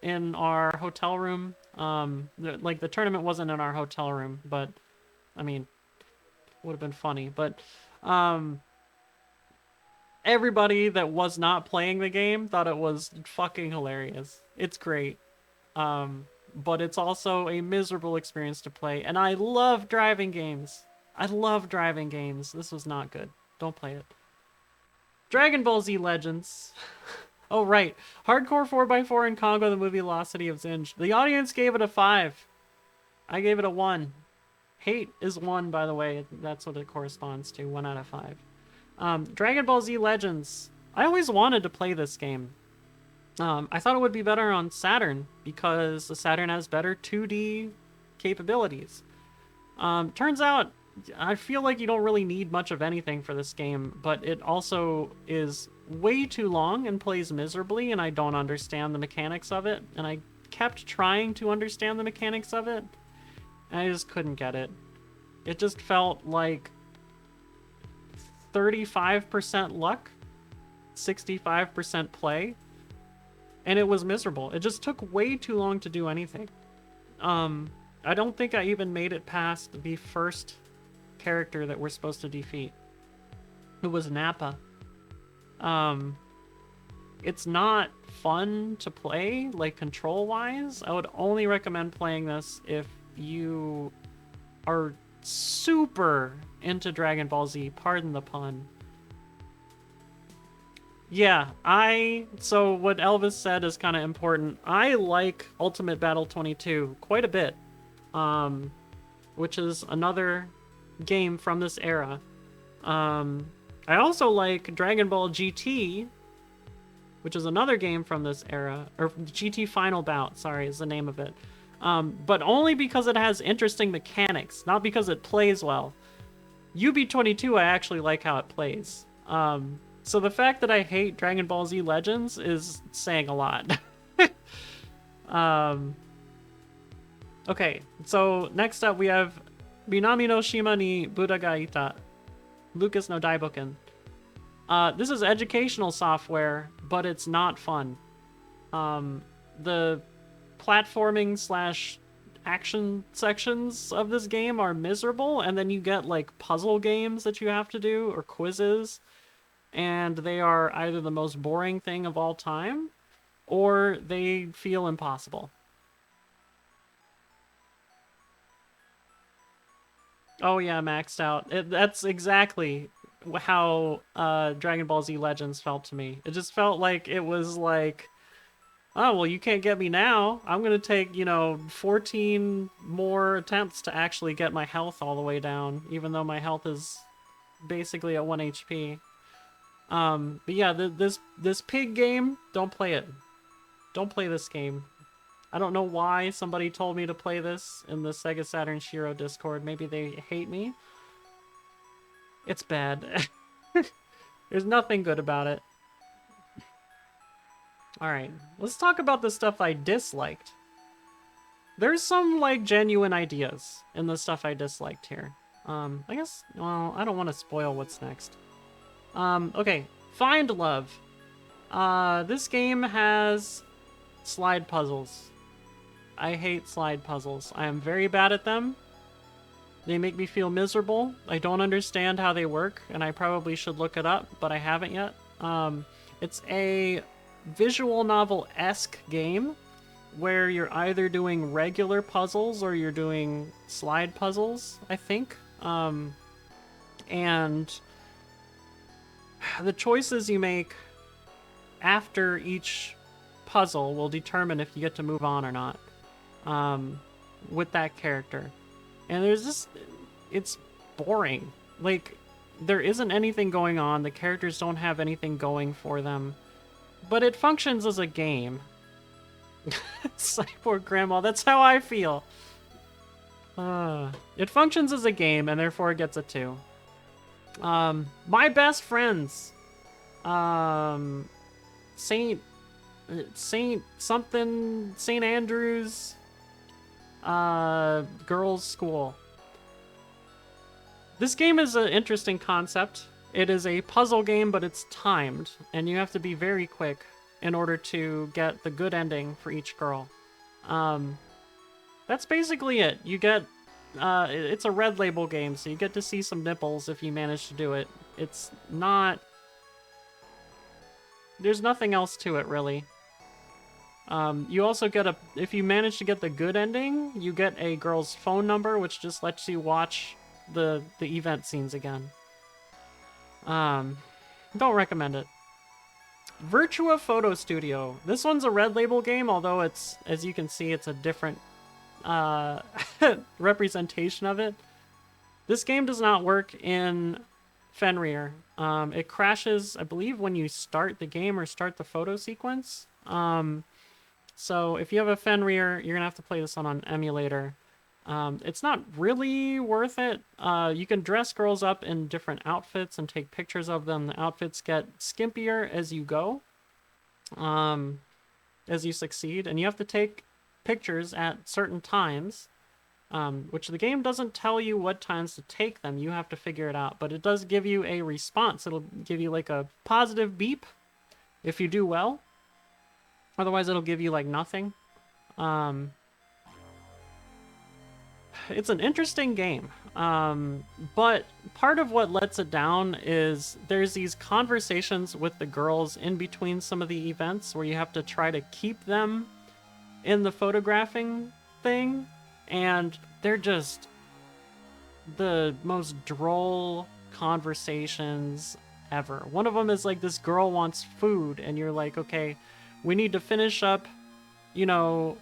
in our hotel room. Like, the tournament wasn't in our hotel room, but, I mean, would have been funny. But, everybody that was not playing the game thought it was fucking hilarious. It's great. But it's also a miserable experience to play, and I love driving games. I love driving games. This was not good. Don't play it. Dragon Ball Z Legends. Oh, right. Hardcore 4x4 and Congo the Movie, Lost City of Zinj. The audience gave it a 5. I gave it a 1. Hate is 1, by the way. That's what it corresponds to. 1 out of 5. Dragon Ball Z Legends. I always wanted to play this game. I thought it would be better on Saturn, because the Saturn has better 2D capabilities. Turns out, I feel like you don't really need much of anything for this game, but it also is way too long and plays miserably, and I don't understand the mechanics of it, and I kept trying to understand the mechanics of it, and I just couldn't get it. It just felt like 35% luck, 65% play, and it was miserable. It just took way too long to do anything. I don't think I even made it past the first character that we're supposed to defeat. It was Nappa. It's not fun to play, like, control-wise. I would only recommend playing this if you are super into Dragon Ball Z, pardon the pun. Yeah, so what Elvis said is kind of important. I like Ultimate Battle 22 quite a bit, which is another game from this era. I also like Dragon Ball GT, which is another game from this era, or GT Final Bout, sorry, is the name of it. But only because it has interesting mechanics, not because it plays well. UB22, I actually like how it plays. So the fact that I hate Dragon Ball Z Legends is saying a lot. Okay, so next up we have Minami no Shima ni Buddha ga ita, Lucas no Daiboken. This is educational software, but it's not fun. The platforming / action sections of this game are miserable, and then you get like puzzle games that you have to do, or quizzes, and they are either the most boring thing of all time, or they feel impossible. Oh yeah, maxed out. That's exactly how Dragon Ball Z Legends felt to me. It just felt like it was like, oh, well, you can't get me now. I'm going to take, 14 more attempts to actually get my health all the way down, even though my health is basically at 1 HP. But yeah, this pig game, don't play it. Don't play this game. I don't know why somebody told me to play this in the Sega Saturn Shiro Discord. Maybe they hate me. It's bad. There's nothing good about it. Alright, let's talk about the stuff I disliked. There's some, like, genuine ideas in the stuff I disliked here. I guess, well, I don't want to spoil what's next. Okay, Find Love. This game has slide puzzles. I hate slide puzzles. I am very bad at them. They make me feel miserable. I don't understand how they work, and I probably should look it up, but I haven't yet. It's a visual novel-esque game where you're either doing regular puzzles or you're doing slide puzzles, I think. And the choices you make after each puzzle will determine if you get to move on or not with that character. And there's this, it's boring. Like, there isn't anything going on, the characters don't have anything going for them, but it functions as a game. Cyborg Grandma, that's how I feel. It functions as a game, and therefore it gets a 2. My Best Friends. Saint Andrews girls' school. This game is an interesting concept. It is a puzzle game, but it's timed, and you have to be very quick in order to get the good ending for each girl. That's basically it. You get it's a red label game, so you get to see some nipples if you manage to do it. It's not, there's nothing else to it, really. You also get if you manage to get the good ending, you get a girl's phone number, which just lets you watch the event scenes again. Don't recommend it. Virtua Photo Studio. This one's a red label game, although it's, as you can see, it's a different representation of it. This game does not work in Fenrir. It crashes, I believe, when you start the game or start the photo sequence. So if you have a Fenrir, you're gonna have to play this on an emulator. It's not really worth it. You can dress girls up in different outfits and take pictures of them. The outfits get skimpier as you go, as you succeed, and you have to take pictures at certain times, which the game doesn't tell you what times to take them. You have to figure it out, but it does give you a response. It'll give you like a positive beep if you do well. Otherwise, it'll give you like nothing. It's an interesting game, but part of what lets it down is there's these conversations with the girls in between some of the events where you have to try to keep them in the photographing thing, and they're just the most droll conversations ever. One of them is like, this girl wants food, and you're like, okay, we need to finish up, you know,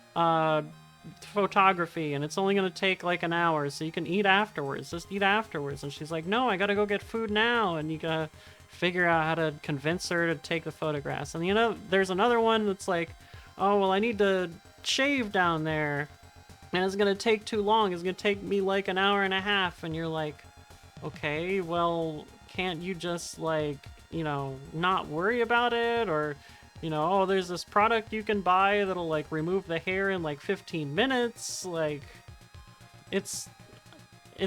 photography, and it's only gonna take like an hour, so you can eat afterwards. Just eat afterwards. And she's like, no, I gotta go get food now. And you gotta figure out how to convince her to take the photographs. And you know, there's another one that's like, oh, well, I need to shave down there, and it's gonna take too long. It's gonna take me like an hour and a half. And you're like, okay, well, can't you just, like, you know, not worry about it? Or, you know, oh, there's this product you can buy that'll, like, remove the hair in, like, 15 minutes. Like, it's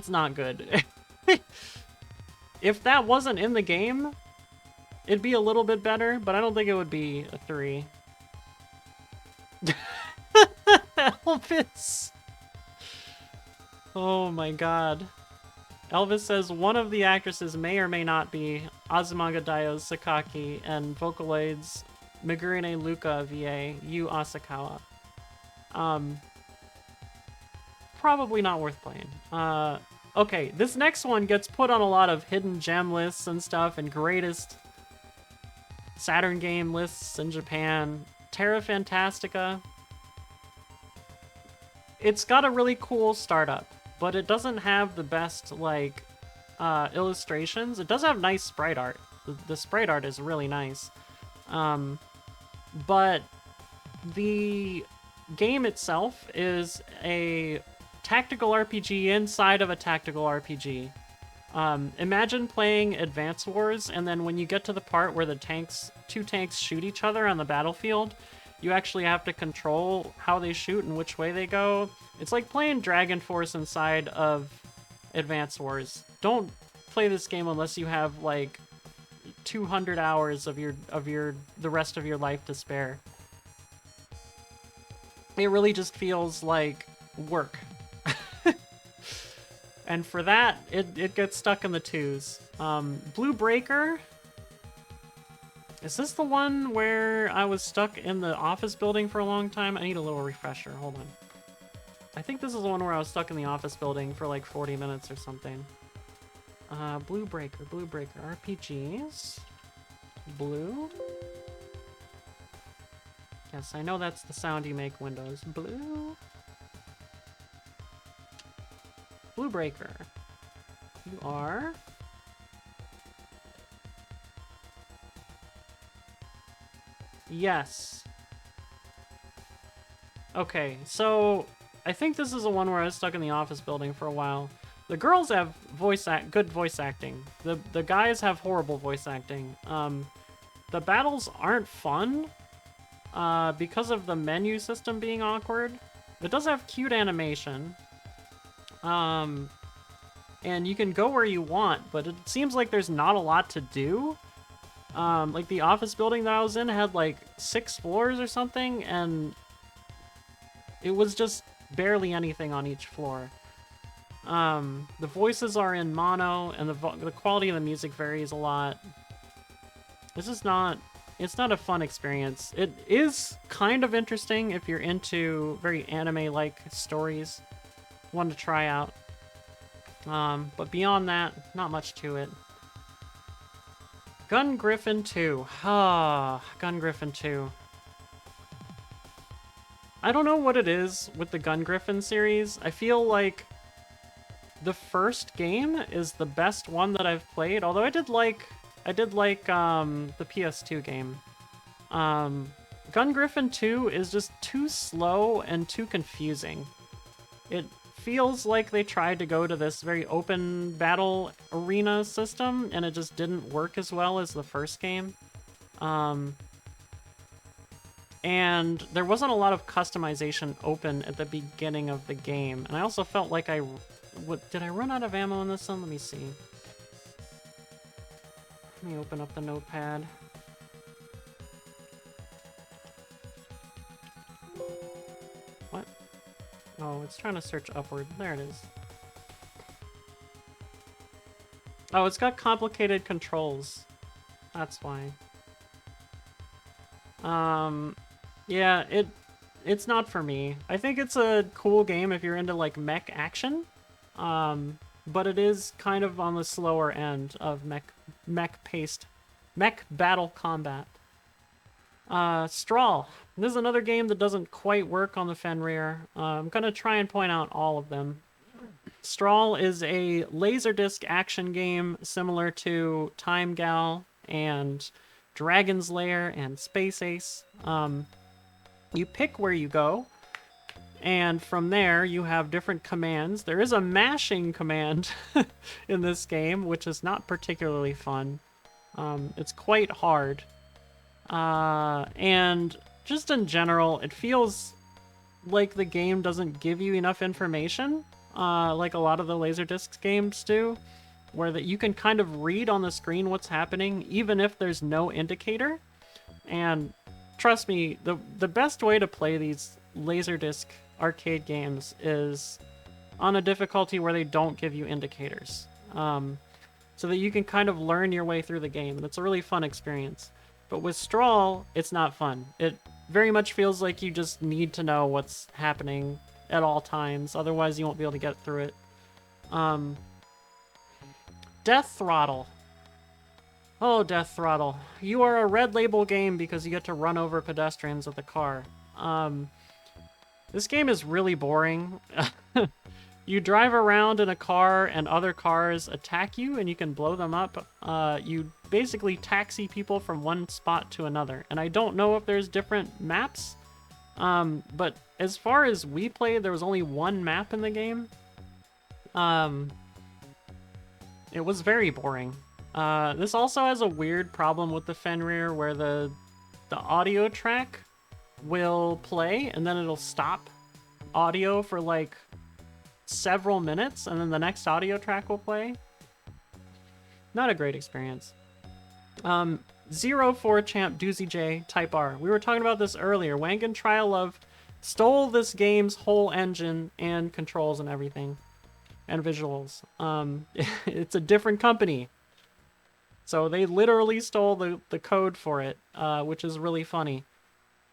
not good. If that wasn't in the game, it'd be a little bit better, but I don't think it would be a 3. Elvis! Oh my god. Elvis says one of the actresses may or may not be Azumanga Daioh Sakaki and Vocaloid's Megurine Luka VA Yu Asakawa. Probably not worth playing. Okay, this next one gets put on a lot of hidden gem lists and stuff, and greatest Saturn game lists in Japan. Terra Fantastica. It's got a really cool startup, but it doesn't have the best, like, illustrations. It does have nice sprite art. The sprite art is really nice. But the game itself is a tactical RPG inside of a tactical RPG. Imagine playing Advance Wars, and then when you get to the part where the two tanks shoot each other on the battlefield, you actually have to control how they shoot and which way they go. It's like playing Dragon Force inside of Advance Wars. Don't play this game unless you have like 200 hours of the rest of your life to spare. It really just feels like work. And for that, it gets stuck in the 2s. Blue Breaker. Is this the one where I was stuck in the office building for a long time? I need a little refresher. Hold on. I think this is the one where I was stuck in the office building for like 40 minutes or something. Blue Breaker, RPGs. Blue. Yes, I know that's the sound you make, Windows. Blue. Blue Breaker. You are... Yes. Okay, so I think this is the one where I was stuck in the office building for a while. The girls have good voice acting. The guys have horrible voice acting. The battles aren't fun because of the menu system being awkward. It does have cute animation. And you can go where you want, but it seems like there's not a lot to do. Like the office building that I was in had like 6 floors or something, and it was just barely anything on each floor. The voices are in mono, and the quality of the music varies a lot. It's not a fun experience. It is kind of interesting if you're into very anime-like stories. One to try out. But beyond that, not much to it. Gun Griffin 2. Gun Griffin 2. I don't know what it is with the Gun Griffin series. I feel like the first game is the best one that I've played, although I did like the PS2 game. Gun Griffin 2 is just too slow and too confusing. It feels like they tried to go to this very open battle arena system, and it just didn't work as well as the first game. And there wasn't a lot of customization open at the beginning of the game. And I also felt like did I run out of ammo in this one? Let me see. Let me open up the notepad. What? Oh, it's trying to search upward. There it is. Oh, it's got complicated controls. That's why. Yeah, it's not for me. I think it's a cool game if you're into, like, mech action. but it is kind of on the slower end of mech battle combat. Strawl. This is another game that doesn't quite work on the Fenrir. I'm gonna try and point out all of them. Strawl is a Laserdisc action game similar to Time Gal and Dragon's Lair and Space Ace. You pick where you go, and from there you have different commands. There is a mashing command in this game, which is not particularly fun. It's quite hard. And just in general, it feels like the game doesn't give you enough information, like a lot of the Laserdisc games do, where that you can kind of read on the screen what's happening, even if there's no indicator. And trust me, the best way to play these Laserdisc arcade games is on a difficulty where they don't give you indicators, so that you can kind of learn your way through the game, and it's a really fun experience. But with Strawl, it's not fun. It very much feels like you just need to know what's happening at all times, otherwise you won't be able to get through it. Death Throttle. Oh, Death Throttle. You are a red label game because you get to run over pedestrians with a car. This game is really boring. You drive around in a car and other cars attack you and you can blow them up. You basically taxi people from one spot to another. And I don't know if there's different maps, but as far as we played, there was only one map in the game. It was very boring. This also has a weird problem with the Fenrir where the audio track will play and then it'll stop audio for like several minutes and then the next audio track will play. Not a great experience. 04 Champ Doozy J Type R. We were talking about this earlier. Wangan Trial Love stole this game's whole engine and controls and everything. And visuals. It's a different company. So they literally stole the code for it, which is really funny.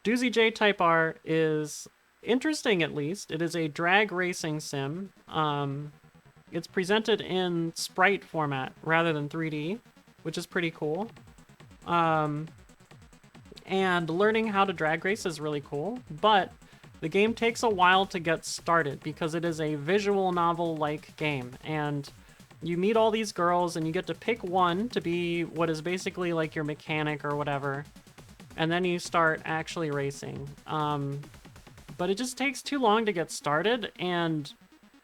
Doozy J Type R is interesting, at least. It is a drag racing sim. It's presented in sprite format rather than 3D, which is pretty cool. And learning how to drag race is really cool, but the game takes a while to get started because it is a visual novel-like game, and you meet all these girls and you get to pick one to be what is basically like your mechanic or whatever, and then you start actually racing. But it just takes too long to get started, and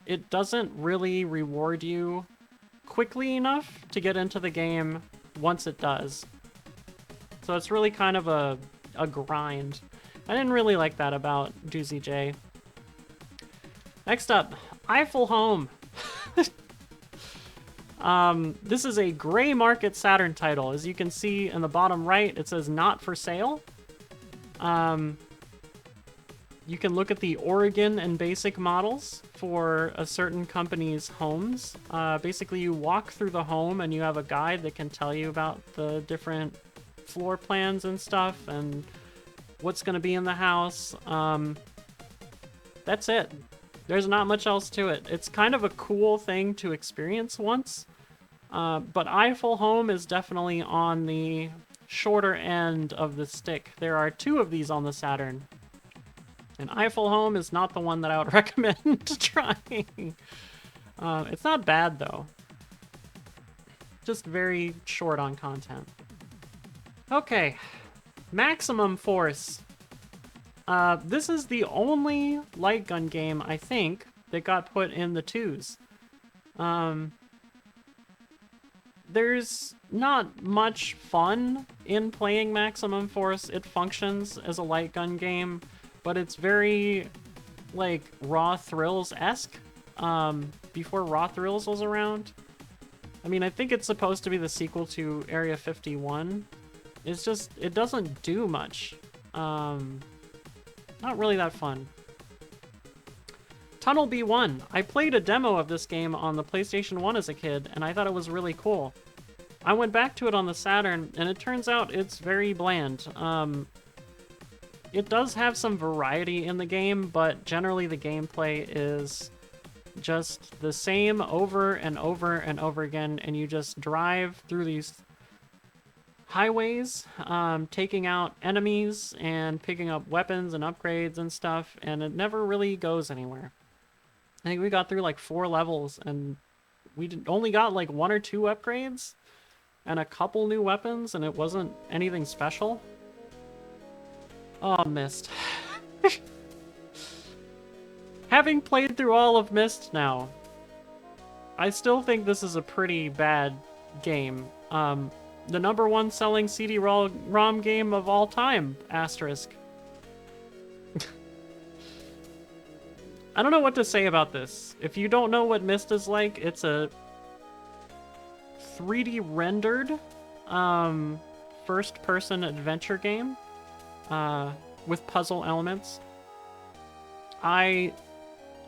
it doesn't really reward you quickly enough to get into the game once it does. So it's really kind of a grind. I didn't really like that about Doozy J. Next up, Eiffel Home. This is a gray market Saturn title. As you can see in the bottom right, it says not for sale. You can look at the Oregon and basic models for a certain company's homes. Basically, you walk through the home and you have a guide that can tell you about the different floor plans and stuff and what's going to be in the house. That's it. There's not much else to it. It's kind of a cool thing to experience once. But Eiffel Home is definitely on the shorter end of the stick. There are 2 of these on the Saturn. And Eiffel Home is not the one that I would recommend trying. It's not bad, though. Just very short on content. Okay. Maximum Force. This is the only light gun game, I think, that got put in the 2s. There's not much fun in playing Maximum Force. It functions as a light gun game, but it's very, like, Raw Thrills-esque, before Raw Thrills was around. I mean, I think it's supposed to be the sequel to Area 51. It's just, it doesn't do much. Not really that fun. Tunnel B1. I played a demo of this game on the PlayStation 1 as a kid, and I thought it was really cool. I went back to it on the Saturn, and it turns out it's very bland. It does have some variety in the game, but generally the gameplay is just the same over and over and over again, and you just drive through these highways, taking out enemies and picking up weapons and upgrades and stuff, and it never really goes anywhere. I think we got through like 4 levels, and we only got like 1 or 2 upgrades and a couple new weapons, and it wasn't anything special. Oh, Myst. Having played through all of Myst now, I still think this is a pretty bad game. The #1 selling CD-ROM game of all time, asterisk. I don't know what to say about this. If you don't know what Myst is like, it's a 3D rendered first-person adventure game with puzzle elements. I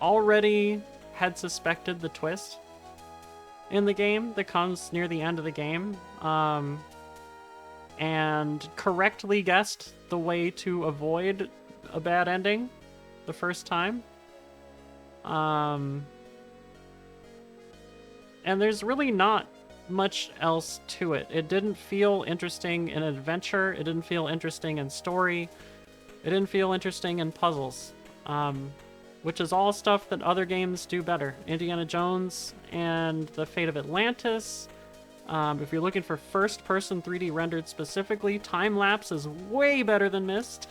already had suspected the twist in the game that comes near the end of the game, and correctly guessed the way to avoid a bad ending the first time. And there's really not much else to it. It didn't feel interesting in adventure, it didn't feel interesting in story, it didn't feel interesting in puzzles. Which is all stuff that other games do better. Indiana Jones and The Fate of Atlantis. If you're looking for first-person 3D rendered specifically, Time-Lapse is way better than Myst.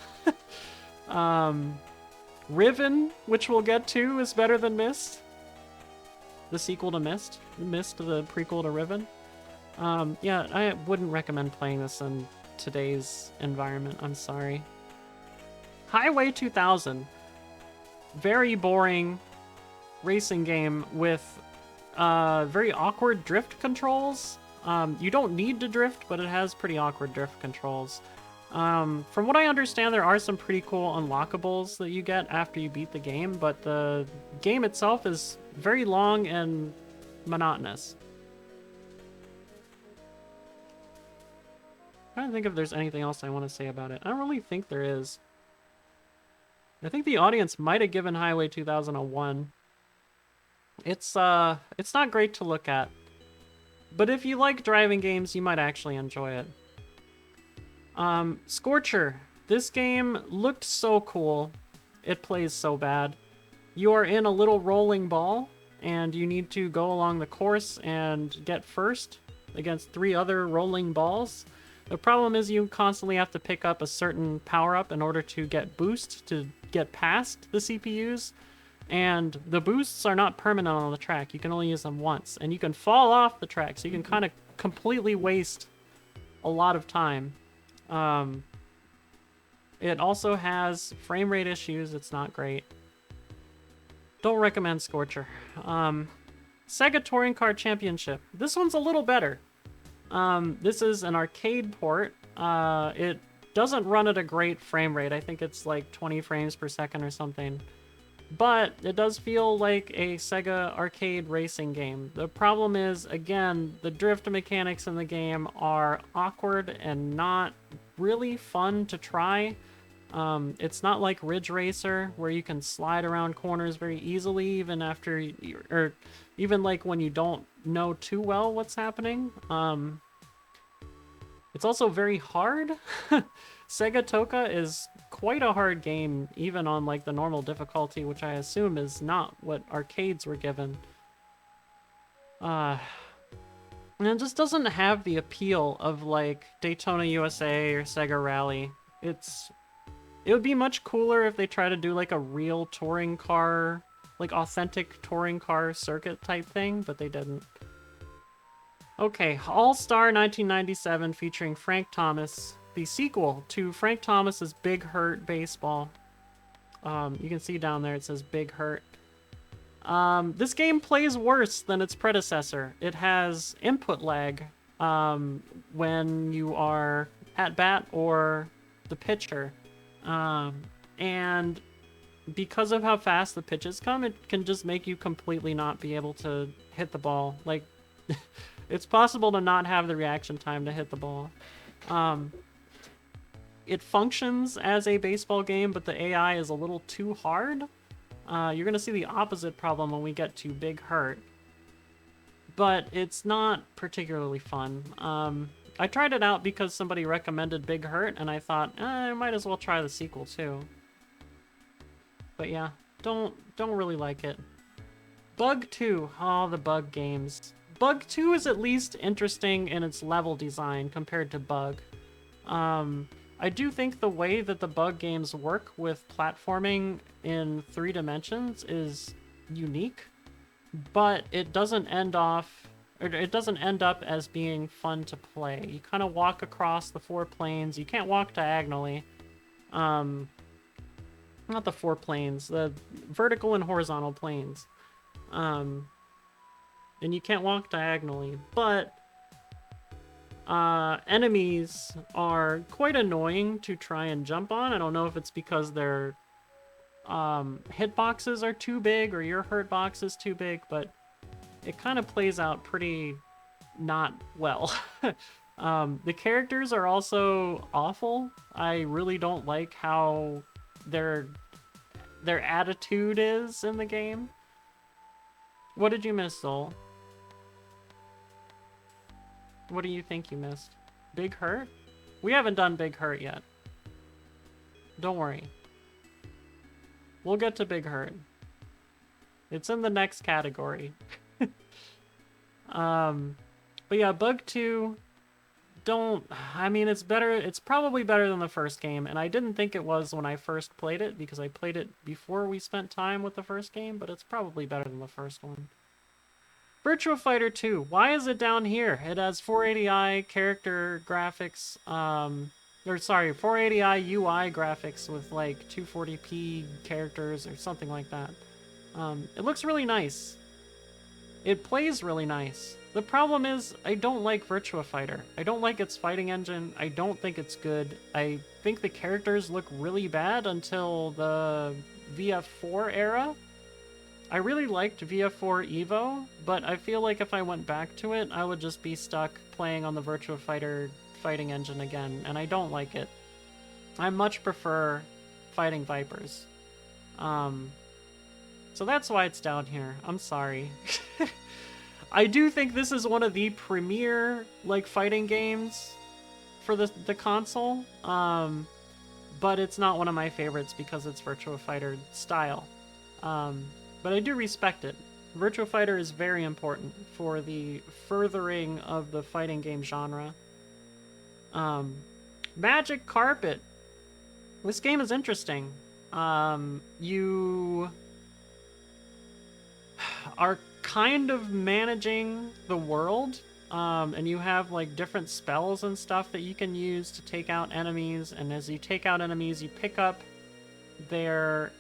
Riven, which we'll get to, is better than Myst. The sequel to Myst. Myst, the prequel to Riven. Yeah, I wouldn't recommend playing this in today's environment. I'm sorry. Highway 2000. Very boring racing game with very awkward drift controls. You don't need to drift, but it has pretty awkward drift controls. From what I understand, there are some pretty cool unlockables that you get after you beat the game, but the game itself is very long and monotonous. I'm trying to think if there's anything else I want to say about it. I don't really think there is. I think the audience might have given Highway 2000 a 1. It's not great to look at. But if you like driving games, you might actually enjoy it. Scorcher. This game looked so cool. It plays so bad. You are in a little rolling ball, and you need to go along the course and get first against 3 other rolling balls. The problem is you constantly have to pick up a certain power-up in order to get boost, to get past the CPUs, and the boosts are not permanent on the track. You can only use them once, and you can fall off the track, so you can kind of completely waste a lot of time. It also has frame rate issues. It's not great. Don't recommend Scorcher. Sega Touring Car Championship. This one's a little better. This is an arcade port. It doesn't run at a great frame rate. I think it's like 20 frames per second or something. But it does feel like a Sega arcade racing game. The problem is, again, the drift mechanics in the game are awkward and not really fun to try. It's not like Ridge Racer, where you can slide around corners very easily, even after, or even like when you don't know too well what's happening. It's also very hard. Sega Toka is quite a hard game, even on like the normal difficulty, which I assume is not what arcades were given. And it just doesn't have the appeal of like Daytona USA or Sega Rally. It would be much cooler if they try to do like a real touring car, like authentic touring car circuit type thing, but they didn't. Okay, All-Star 1997 featuring Frank Thomas, the sequel to Frank Thomas's Big Hurt Baseball. You can see down there it says Big Hurt. This game plays worse than its predecessor. It has input lag when you are at bat or the pitcher. And because of how fast the pitches come, it can just make you completely not be able to hit the ball. Like, it's possible to not have the reaction time to hit the ball. It functions as a baseball game, but the AI is a little too hard. You're gonna see the opposite problem when we get to Big Hurt. But it's not particularly fun. I tried it out because somebody recommended Big Hurt, and I thought, I might as well try the sequel too. But yeah, don't really like it. Bug 2. Oh, the Bug games. Bug 2 is at least interesting in its level design compared to Bug. I do think the way that the Bug games work with platforming in 3 dimensions is unique, but it doesn't end up as being fun to play. You kind of walk across the 4 planes. You can't walk diagonally. Not the 4 planes, the vertical and horizontal planes. And you can't walk diagonally, but enemies are quite annoying to try and jump on. I don't know if it's because their hitboxes are too big or your hurt box is too big, but it kind of plays out pretty not well. The characters are also awful. I really don't like how their attitude is in the game. What did you miss, Soul? What do you think you missed? Big Hurt? We haven't done Big Hurt yet. Don't worry. We'll get to Big Hurt. It's in the next category. But yeah, Bug 2, I mean, it's better, it's probably better than the first game, and I didn't think it was when I first played it, because I played it before we spent time with the first game, but it's probably better than the first one. Virtua Fighter 2, why is it down here? It has 480i character graphics, 480i UI graphics with like 240p characters or something like that. It looks really nice. It plays really nice. The problem is, I don't like Virtua Fighter. I don't like its fighting engine. I don't think it's good. I think the characters look really bad until the VF4 era. I really liked VF4 Evo, but I feel like if I went back to it, I would just be stuck playing on the Virtua Fighter fighting engine again, and I don't like it. I much prefer fighting Vipers. So that's why it's down here. I'm sorry. I do think this is one of the premier, like, fighting games for the console. But it's not one of my favorites because it's Virtua Fighter style. But I do respect it. Virtua Fighter is very important for the furthering of the fighting game genre. Magic Carpet. This game is interesting. You are kind of managing the world, and you have like different spells and stuff that you can use to take out enemies, and as you take out enemies, you pick up their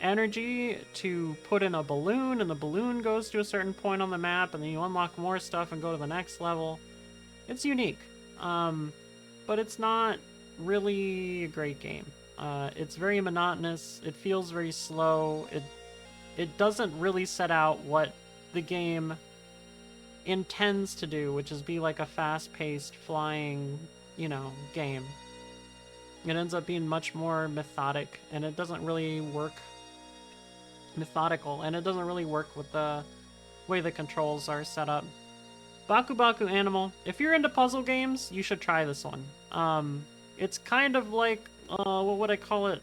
energy to put in a balloon, and the balloon goes to a certain point on the map, and then you unlock more stuff and go to the next level. It's unique, but it's not really a great game. It's very monotonous. It feels very slow. It doesn't really set out what the game intends to do, which is be like a fast-paced flying, game. It ends up being much more methodic, and it doesn't really work methodical, and it doesn't really work with the way the controls are set up. Baku Baku Animal. If you're into puzzle games, you should try this one. It's kind of like, what would I call it?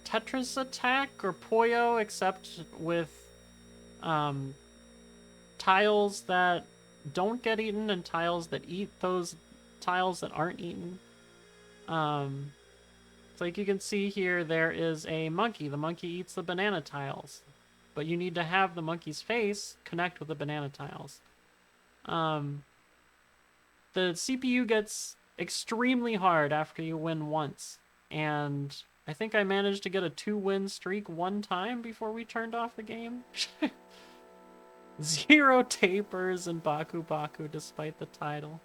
Tetris Attack or Puyo, except with tiles that don't get eaten and tiles that eat those tiles that aren't eaten. So like you can see here, there is a monkey. The monkey eats the banana tiles, but you need to have the monkey's face connect with the banana tiles. The CPU gets extremely hard after you win once, and I think I managed to get a 2-win streak one time before we turned off the game. 0 tapers in Baku Baku despite the title.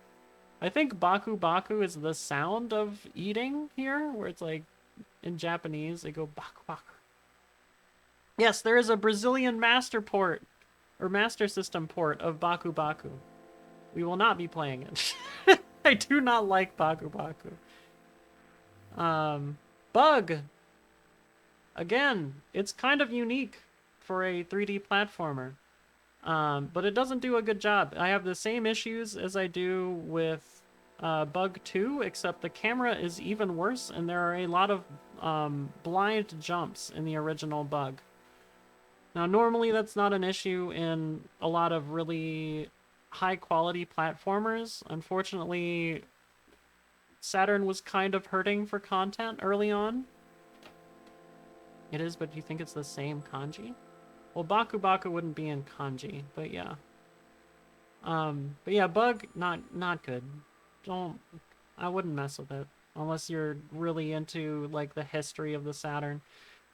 I think Baku Baku is the sound of eating here, where it's like, in Japanese, they go Baku Baku. Yes, there is a Brazilian master system port of Baku Baku. We will not be playing it. I do not like Baku Baku. Bug. Again, it's kind of unique for a 3D platformer, but it doesn't do a good job. I have the same issues as I do with Bug 2, except the camera is even worse, and there are a lot of blind jumps in the original Bug. Now, normally that's not an issue in a lot of really high-quality platformers. Unfortunately, Saturn was kind of hurting for content early on. It is, but do you think it's the same kanji? Well, Baku Baku wouldn't be in kanji, but yeah. But yeah, Bug, not good. I wouldn't mess with it unless you're really into like the history of the Saturn.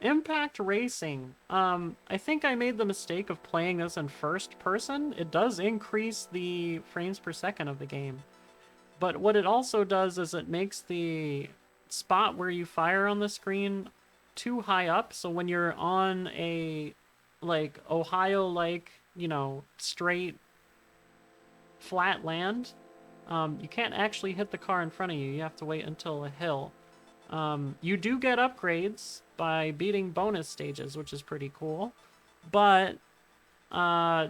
Impact Racing. I think I made the mistake of playing this in first person. It does increase the frames per second of the game. But what it also does is it makes the spot where you fire on the screen too high up. So when you're on a, like, Ohio-like, you know, straight, flat land, you can't actually hit the car in front of you. You have to wait until a hill. You do get upgrades by beating bonus stages, which is pretty cool. But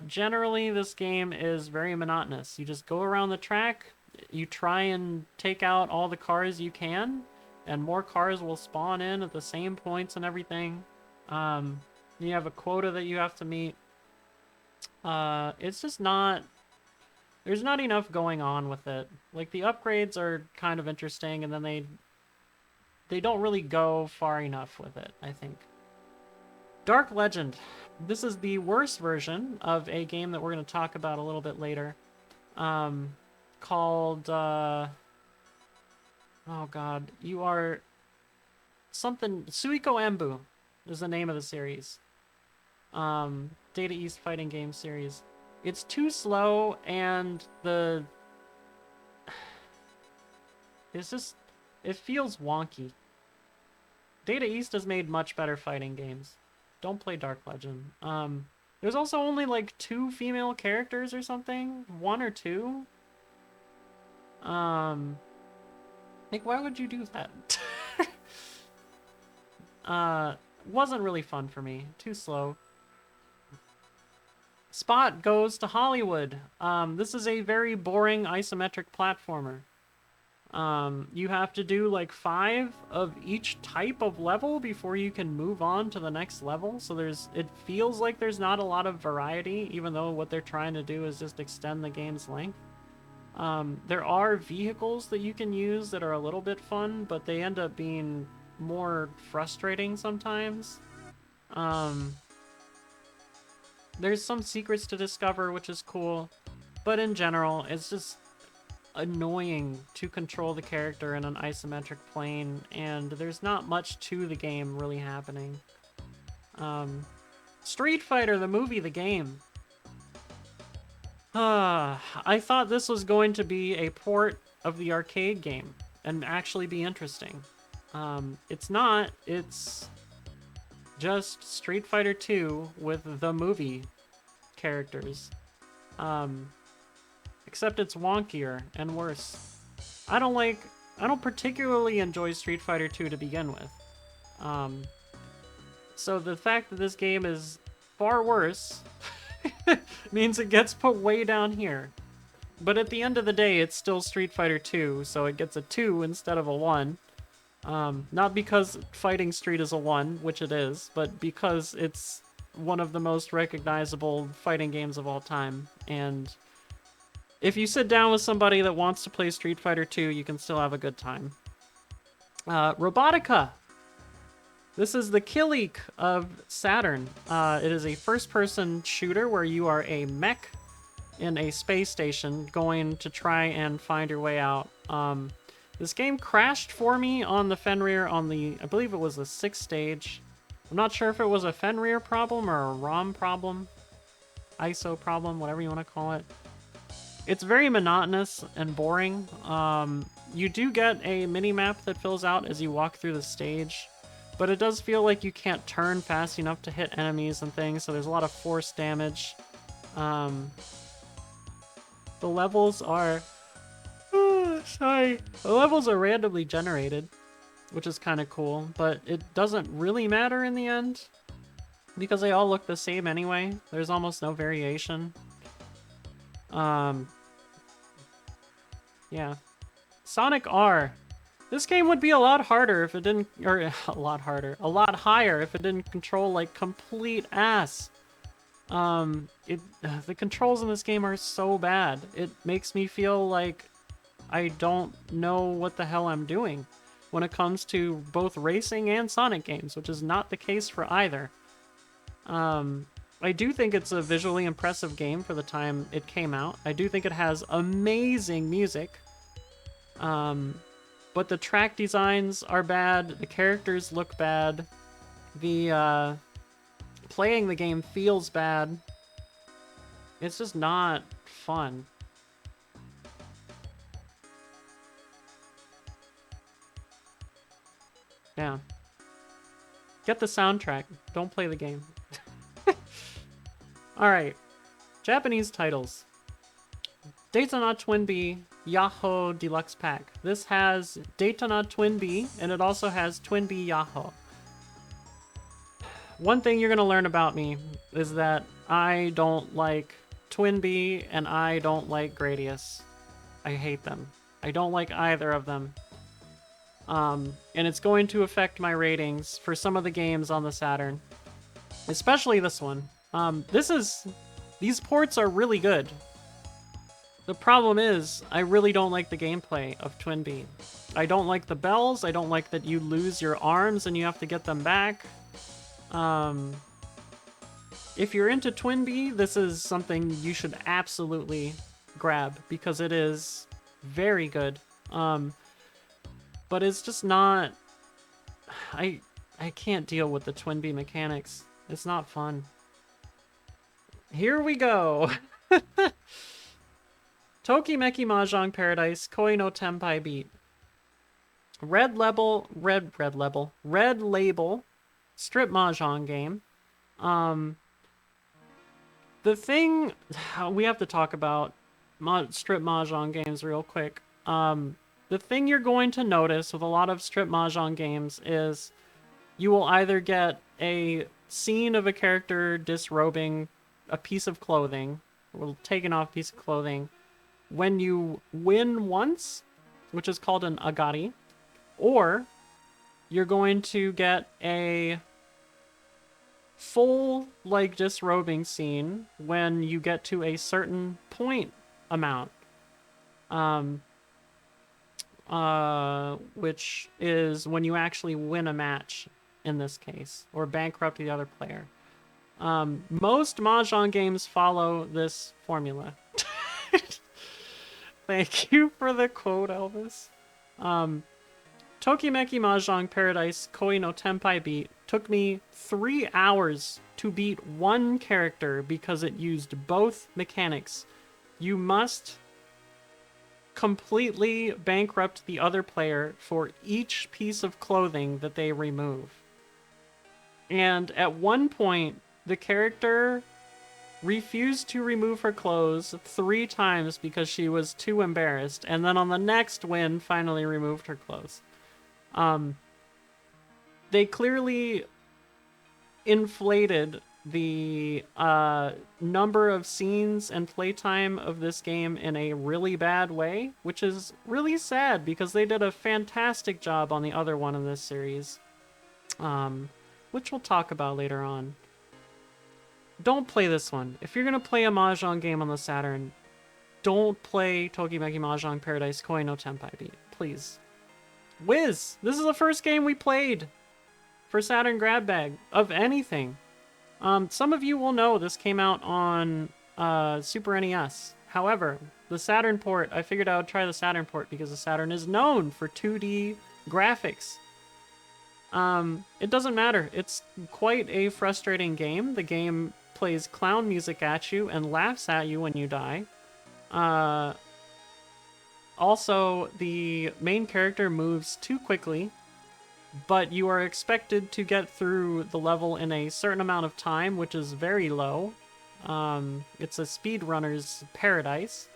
generally, this game is very monotonous. You just go around the track, you try and take out all the cars you can, and more cars will spawn in at the same points and everything. You have a quota that you have to meet. It's just not... There's not enough going on with it. Like, the upgrades are kind of interesting, and then they don't really go far enough with it, I think. Dark Legend. This is the worst version of a game that we're going to talk about a little bit later. Called, oh god, you are something, Suiko Embu is the name of the series. Data East fighting game series. It's too slow, and it's just, it feels wonky. Data East has made much better fighting games. Don't play Dark Legend. There's also only like 2 female characters or something. 1 or 2. Like, why would you do that? Wasn't really fun for me. Too slow. Spot goes to Hollywood. This is a very boring isometric platformer. You have to do like 5 of each type of level before you can move on to the next level. So it feels like there's not a lot of variety, even though what they're trying to do is just extend the game's length. There are vehicles that you can use that are a little bit fun, but they end up being more frustrating sometimes. There's some secrets to discover, which is cool, but in general, it's just annoying to control the character in an isometric plane, and there's not much to the game really happening. Street Fighter, the movie, the game. I thought this was going to be a port of the arcade game and actually be interesting. It's not. It's just Street Fighter 2 with the movie characters. Except it's wonkier and worse. I don't particularly enjoy Street Fighter 2 to begin with. So the fact that this game is far worse means it gets put way down here. But at the end of the day, it's still Street Fighter 2, so it gets a 2 instead of a 1. Not because Fighting Street is a 1, which it is, but because it's one of the most recognizable fighting games of all time. And if you sit down with somebody that wants to play Street Fighter 2, you can still have a good time. Robotica. This is the Killik of Saturn. It is a first-person shooter where you are a mech in a space station going to try and find your way out. This game crashed for me on the Fenrir on the, I believe it was the 6th stage. I'm not sure if it was a Fenrir problem or a ROM problem. ISO problem, whatever you want to call it. It's very monotonous and boring. You do get a mini-map that fills out as you walk through the stage, but it does feel like you can't turn fast enough to hit enemies and things, so there's a lot of force damage. The levels are... Oh, sorry. The levels are randomly generated. which is kind of cool, but it doesn't really matter in the end because they all look the same anyway. There's almost no variation. Yeah. Sonic R. This game would be a lot harder if it didn't, or a lot harder, a lot higher if it didn't control like complete ass. The controls in this game are so bad. It makes me feel like I don't know what the hell I'm doing when it comes to both racing and Sonic games, which is not the case for either. I do think it's a visually impressive game for the time it came out. I do think it has amazing music. But the track designs are bad, the characters look bad, the playing the game feels bad. It's just not fun. Yeah. Get the soundtrack. Don't play the game. Alright. Japanese titles. Daytona Twin Bee Yahoo Deluxe Pack. This has Daytona Twin Bee, and it also has Twin Bee Yahoo. One thing you're going to learn about me is that I don't like Twin Bee, and I don't like Gradius. I hate them. I don't like either of them. And it's going to affect my ratings for some of the games on the Saturn. Especially this one. These ports are really good. The problem is, I really don't like the gameplay of Twin Bee. I don't like the bells, I don't like that you lose your arms and you have to get them back. If you're into Twin Bee, this is something you should absolutely grab, because it is very good. But it's just not... I can't deal with the Twin Bee mechanics. It's not fun. Here we go! Tokimeki Mahjong Paradise Koi no Tenpai Beat. Red Label strip Mahjong game. The thing we have to talk about strip Mahjong games real quick. The thing you're going to notice with a lot of strip Mahjong games is you will either get a scene of a character disrobing a piece of clothing, or taking off a piece of clothing, when you win once, which is called an agari, or you're going to get a full, like, disrobing scene when you get to a certain point amount. Which is when you actually win a match, in this case, or bankrupt the other player. Most Mahjong games follow this formula. Thank you for the quote, Elvis. Tokimeki Mahjong Paradise Koi no Tenpai Beat took me 3 hours to beat one character because it used both mechanics. You must completely bankrupt the other player for each piece of clothing that they remove. And at one point, the character refused to remove her clothes 3 times because she was too embarrassed, and then on the next win, finally removed her clothes. They clearly inflated the number of scenes and playtime of this game in a really bad way, which is really sad because they did a fantastic job on the other one in this series, which we'll talk about later on. Don't play this one. If you're going to play a Mahjong game on the Saturn, don't play Tokimeki Mahjong Paradise Koi no Tenpai Beat, please. Wiz! This is the first game we played for Saturn Grab Bag of anything. Some of you will know this came out on Super NES. However, the Saturn port, I figured I would try the Saturn port because the Saturn is known for 2D graphics. It doesn't matter. It's quite a frustrating game. The game plays clown music at you and laughs at you when you die. Also, the main character moves too quickly, but you are expected to get through the level in a certain amount of time, which is very low. It's a speedrunner's paradise.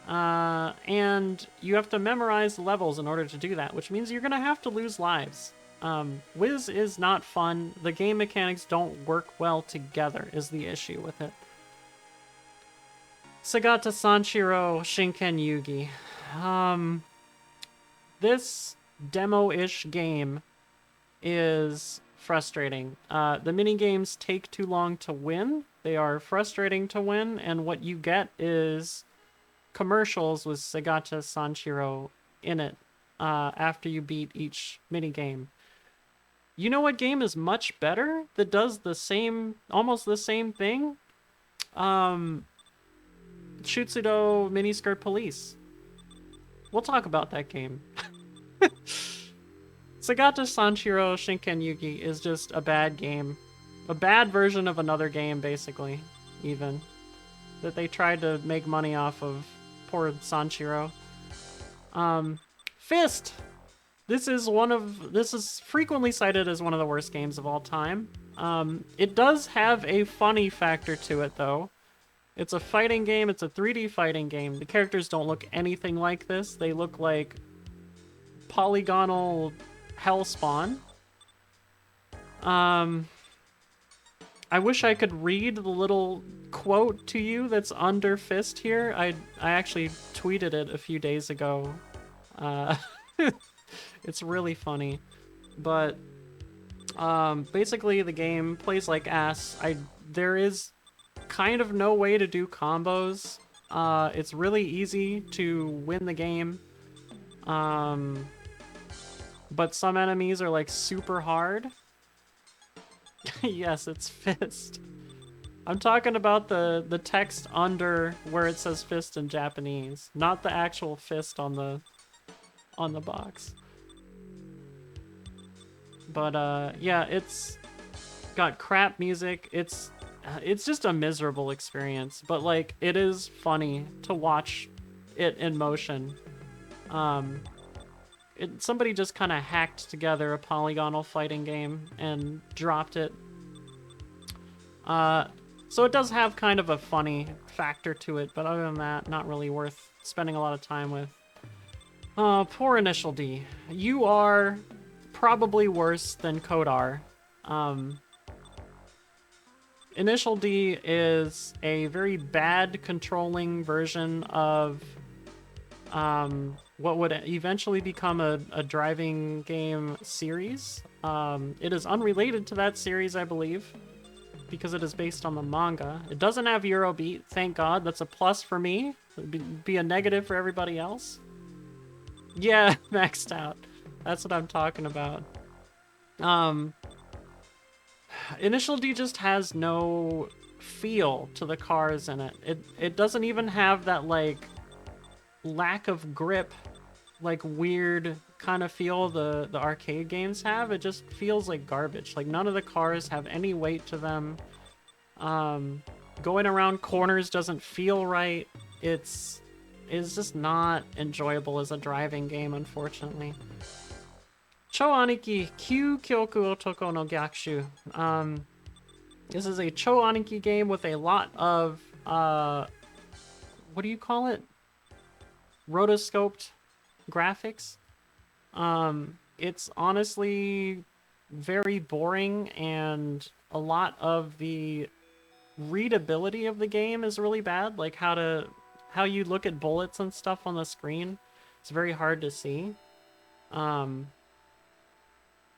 And you have to memorize levels in order to do that, which means you're going to have to lose lives. Wiz is not fun. The game mechanics don't work well together is the issue with it. Sagata Sanshiro Shinken Yugi. This demo-ish game is frustrating. The mini-games take too long to win. They are frustrating to win, and what you get is commercials with Sagata Sanshiro in it after you beat each mini-game. You know what game is much better that does the same, almost the same thing? Shutsudo Miniskirt Police. We'll talk about that game. Sagata Sanshiro Shinken Yugi is just a bad game. A bad version of another game, basically, even. That they tried to make money off of poor Sanshiro. Fist! This is frequently cited as one of the worst games of all time. It does have a funny factor to it, though. It's a fighting game, it's a 3D fighting game. The characters don't look anything like this. They look like polygonal hellspawn. I wish I could read the little quote to you that's under Fist here. I actually tweeted it a few days ago. It's really funny. But basically the game plays like ass. There is kind of no way to do combos. It's really easy to win the game. But some enemies are like super hard. Yes, it's Fist. I'm talking about the text under where it says Fist in Japanese, not the actual fist on the box. But yeah, it's got crap music. It's just a miserable experience, but like it is funny to watch it in motion. Somebody just kind of hacked together a polygonal fighting game and dropped it. So it does have kind of a funny factor to it, but other than that, not really worth spending a lot of time with. Oh, poor Initial D. You are probably worse than Kodar. Initial D is a very bad controlling version of what would eventually become a driving game series. It is unrelated to that series, I believe, because it is based on the manga. It doesn't have Eurobeat, thank God. That's a plus for me. It would be a negative for everybody else. Yeah, maxed out. That's what I'm talking about. Initial D just has no feel to the cars in it. It doesn't even have that, like, lack of grip, like, weird kind of feel the arcade games have. It just feels like garbage. Like, none of the cars have any weight to them. Going around corners doesn't feel right. It's just not enjoyable as a driving game, unfortunately. Cho Aniki Kyu Kyoku Otoko no Gyakushu. This is a Cho Aniki game with a lot of, what do you call it? Rotoscoped graphics. It's honestly very boring, and a lot of the readability of the game is really bad. Like how you look at bullets and stuff on the screen. It's very hard to see.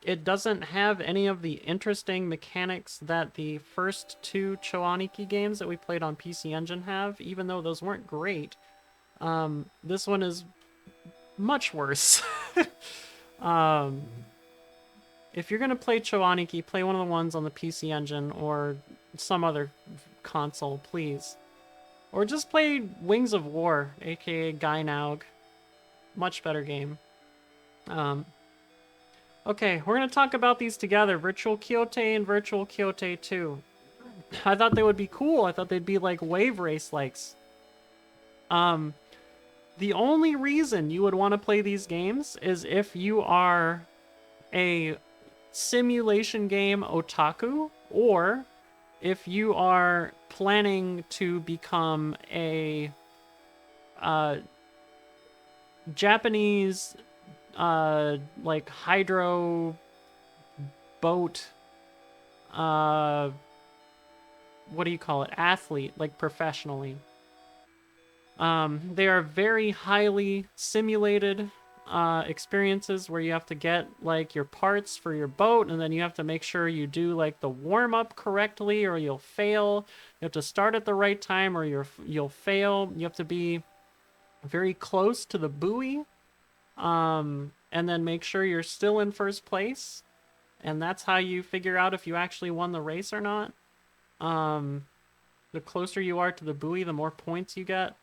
It doesn't have any of the interesting mechanics that the first two Cho Aniki games that we played on PC Engine have, even though those weren't great. This one is much worse. If you're gonna play Cho Aniki, play one of the ones on the PC Engine or some other console, please. Or just play Wings of War, aka Gainaug. Much better game. Okay, we're gonna talk about these together. Virtual Kyote and Virtual Kyote 2. I thought they would be cool. I thought they'd be like Wave Race likes. The only reason you would want to play these games is if you are a simulation game otaku, or if you are planning to become a Japanese like hydro boat what do you call it, athlete, like professionally. They are very highly simulated experiences where you have to get like your parts for your boat, and then you have to make sure you do like the warm-up correctly or you'll fail. You have to start at the right time or you'll fail. You have to be very close to the buoy, and then make sure you're still in first place, and that's how you figure out if you actually won the race or not. The closer you are to the buoy, the more points you get.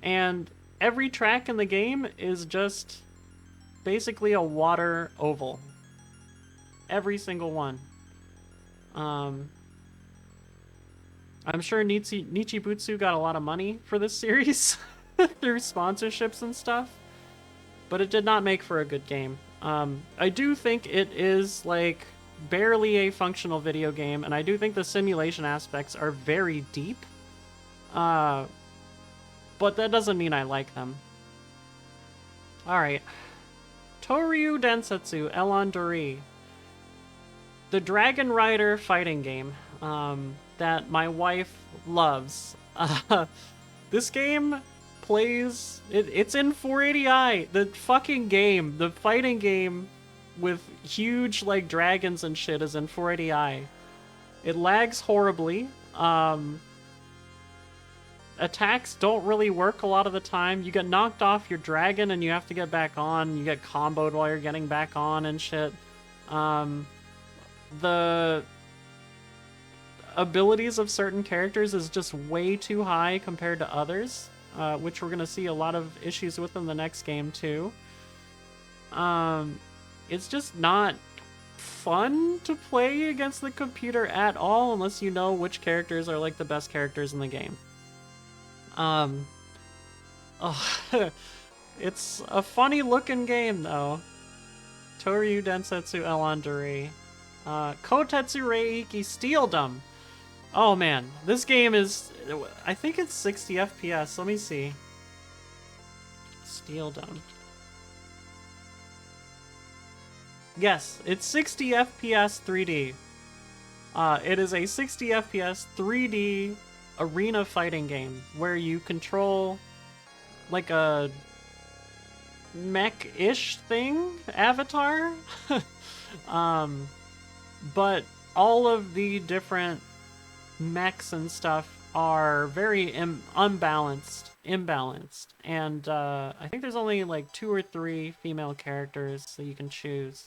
And every track in the game is just basically a water oval. Every single one. I'm sure Nichibutsu got a lot of money for this series through sponsorships and stuff, but it did not make for a good game. I do think it is like barely a functional video game, and I do think the simulation aspects are very deep. But that doesn't mean I like them. Alright. Toryu Densetsu Elon Dori. The Dragon Rider fighting game that my wife loves. This game plays... It's in 480i. The fucking game, the fighting game with huge like dragons and shit is in 480i. It lags horribly. Attacks don't really work a lot of the time. You get knocked off your dragon and you have to get back on. You get comboed while you're getting back on and shit. The abilities of certain characters is just way too high compared to others, which we're going to see a lot of issues with in the next game too. It's just not fun to play against the computer at all unless you know which characters are like the best characters in the game. It's a funny looking game though. Toryu Densetsu Elon Dori. Kotetsu Reiki Steeldom. Oh man, this game is, I think it's 60 FPS. Let me see. Steeldom. Yes, it's 60 FPS 3D. It is a 60 FPS 3D arena fighting game where you control like a mech-ish thing, avatar. But all of the different mechs and stuff are very imbalanced, and I think there's only like 2 or 3 female characters that you can choose.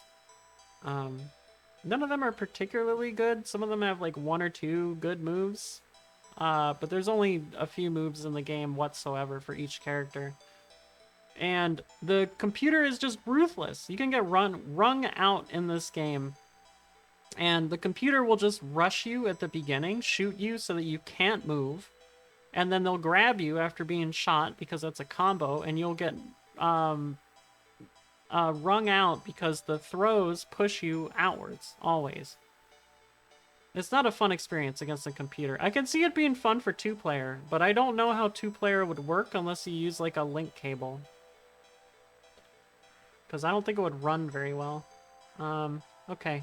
None of them are particularly good. Some of them have like 1 or 2 good moves. But there's only a few moves in the game whatsoever for each character. And the computer is just ruthless. You can get wrung out in this game. And the computer will just rush you at the beginning, shoot you so that you can't move. And then they'll grab you after being shot because that's a combo, and you'll get wrung out because the throws push you outwards, always. It's not a fun experience against a computer. I can see it being fun for 2-player, but I don't know how 2-player would work unless you use like a link cable. Because I don't think it would run very well. Okay.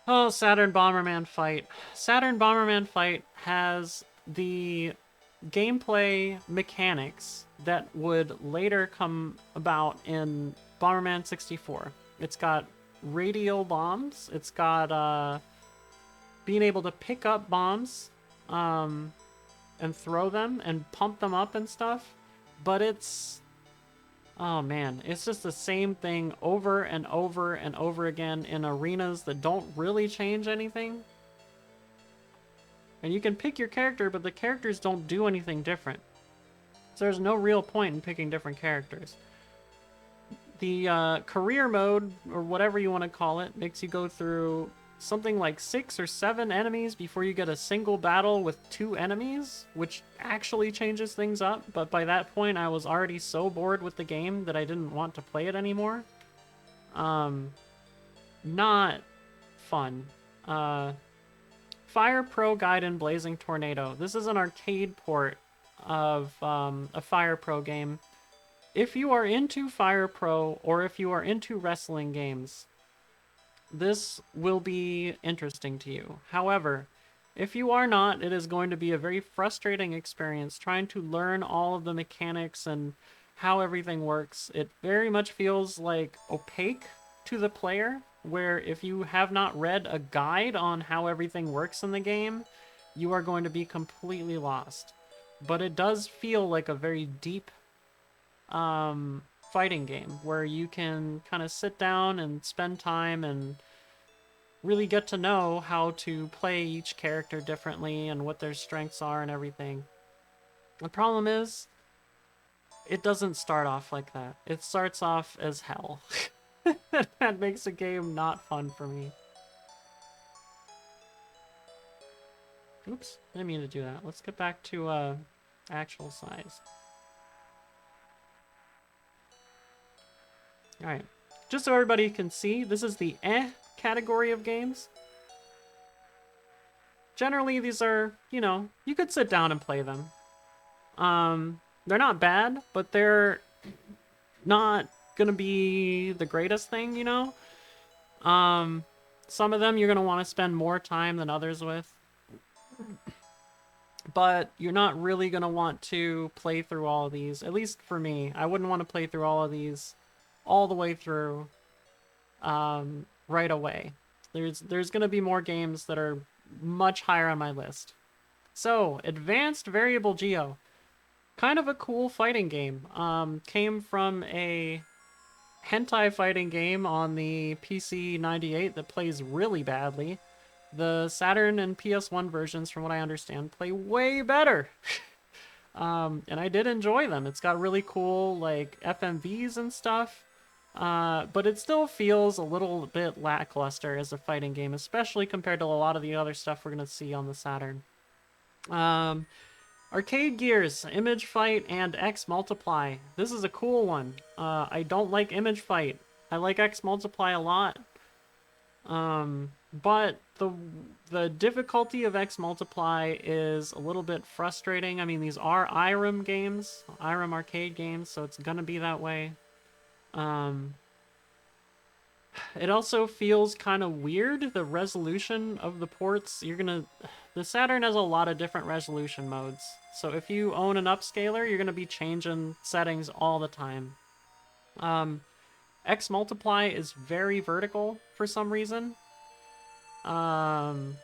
Oh, Saturn Bomberman Fight. Saturn Bomberman Fight has the gameplay mechanics that would later come about in Bomberman 64. It's got radial bombs. It's got, being able to pick up bombs and throw them and pump them up and stuff, but it's, oh man, it's just the same thing over and over and over again in arenas that don't really change anything. And you can pick your character, but the characters don't do anything different, so there's no real point in picking different characters. The career mode, or whatever you want to call it, makes you go through something like 6 or 7 enemies before you get a single battle with 2 enemies, which actually changes things up, but by that point I was already so bored with the game that I didn't want to play it anymore. Not fun. Fire Pro Gaiden Blazing Tornado. This is an arcade port of a Fire Pro game. If you are into Fire Pro or if you are into wrestling games, this will be interesting to you. However, if you are not, it is going to be a very frustrating experience trying to learn all of the mechanics and how everything works. It very much feels like opaque to the player, where if you have not read a guide on how everything works in the game, you are going to be completely lost. But it does feel like a very deep fighting game where you can kind of sit down and spend time and really get to know how to play each character differently and what their strengths are and everything. The problem is, it doesn't start off like that. It starts off as hell. That makes the game not fun for me. Oops, I didn't mean to do that. Let's get back to actual size. Alright, just so everybody can see, this is the category of games. Generally, these are, you know, you could sit down and play them. They're not bad, but they're not gonna be the greatest thing, you know? Some of them you're gonna want to spend more time than others with. But you're not really gonna want to play through all of these. At least for me, I wouldn't want to play through all of these all the way through right away. There's gonna be more games that are much higher on my list. So, Advanced Variable Geo. Kind of a cool fighting game. Came from a hentai fighting game on the PC 98 that plays really badly. The Saturn and PS1 versions, from what I understand, play way better. And I did enjoy them. It's got really cool, like, FMVs and stuff. But it still feels a little bit lackluster as a fighting game, especially compared to a lot of the other stuff we're going to see on the Saturn. Arcade Gears, Image Fight, and X Multiply. This is a cool one. I don't like Image Fight. I like X Multiply a lot. But the difficulty of X Multiply is a little bit frustrating. I mean, these are IRAM games, IRAM arcade games, so it's gonna be that way. It also feels kind of weird, the resolution of the ports. The Saturn has a lot of different resolution modes. So if you own an upscaler, you're gonna be changing settings all the time. X Multiply is very vertical for some reason. And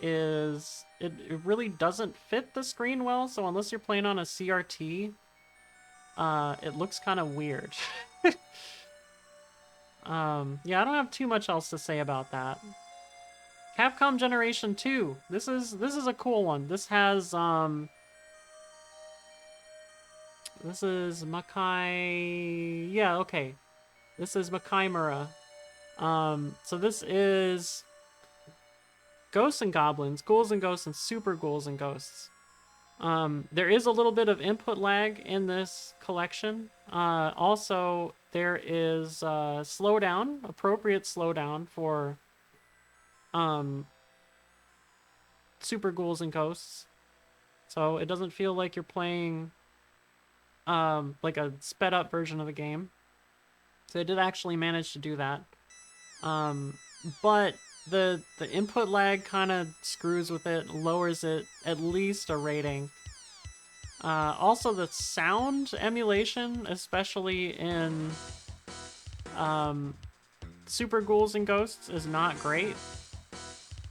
it really doesn't fit the screen well, so unless you're playing on a CRT, it looks kind of weird. Yeah, I don't have too much else to say about that. Capcom Generation 2. This is a cool one. This has this is Makai. Yeah, okay. This is Makai Mura. So this is Ghosts and Goblins, Ghouls and Ghosts, and Super Ghouls and Ghosts. There is a little bit of input lag in this collection. Also, there is slowdown, appropriate slowdown for Super Ghouls and Ghosts. So it doesn't feel like you're playing like a sped up version of the game. So they did actually manage to do that. But the input lag kind of screws with it, lowers it at least a rating. Also, the sound emulation, especially in Super Ghouls and Ghosts, is not great.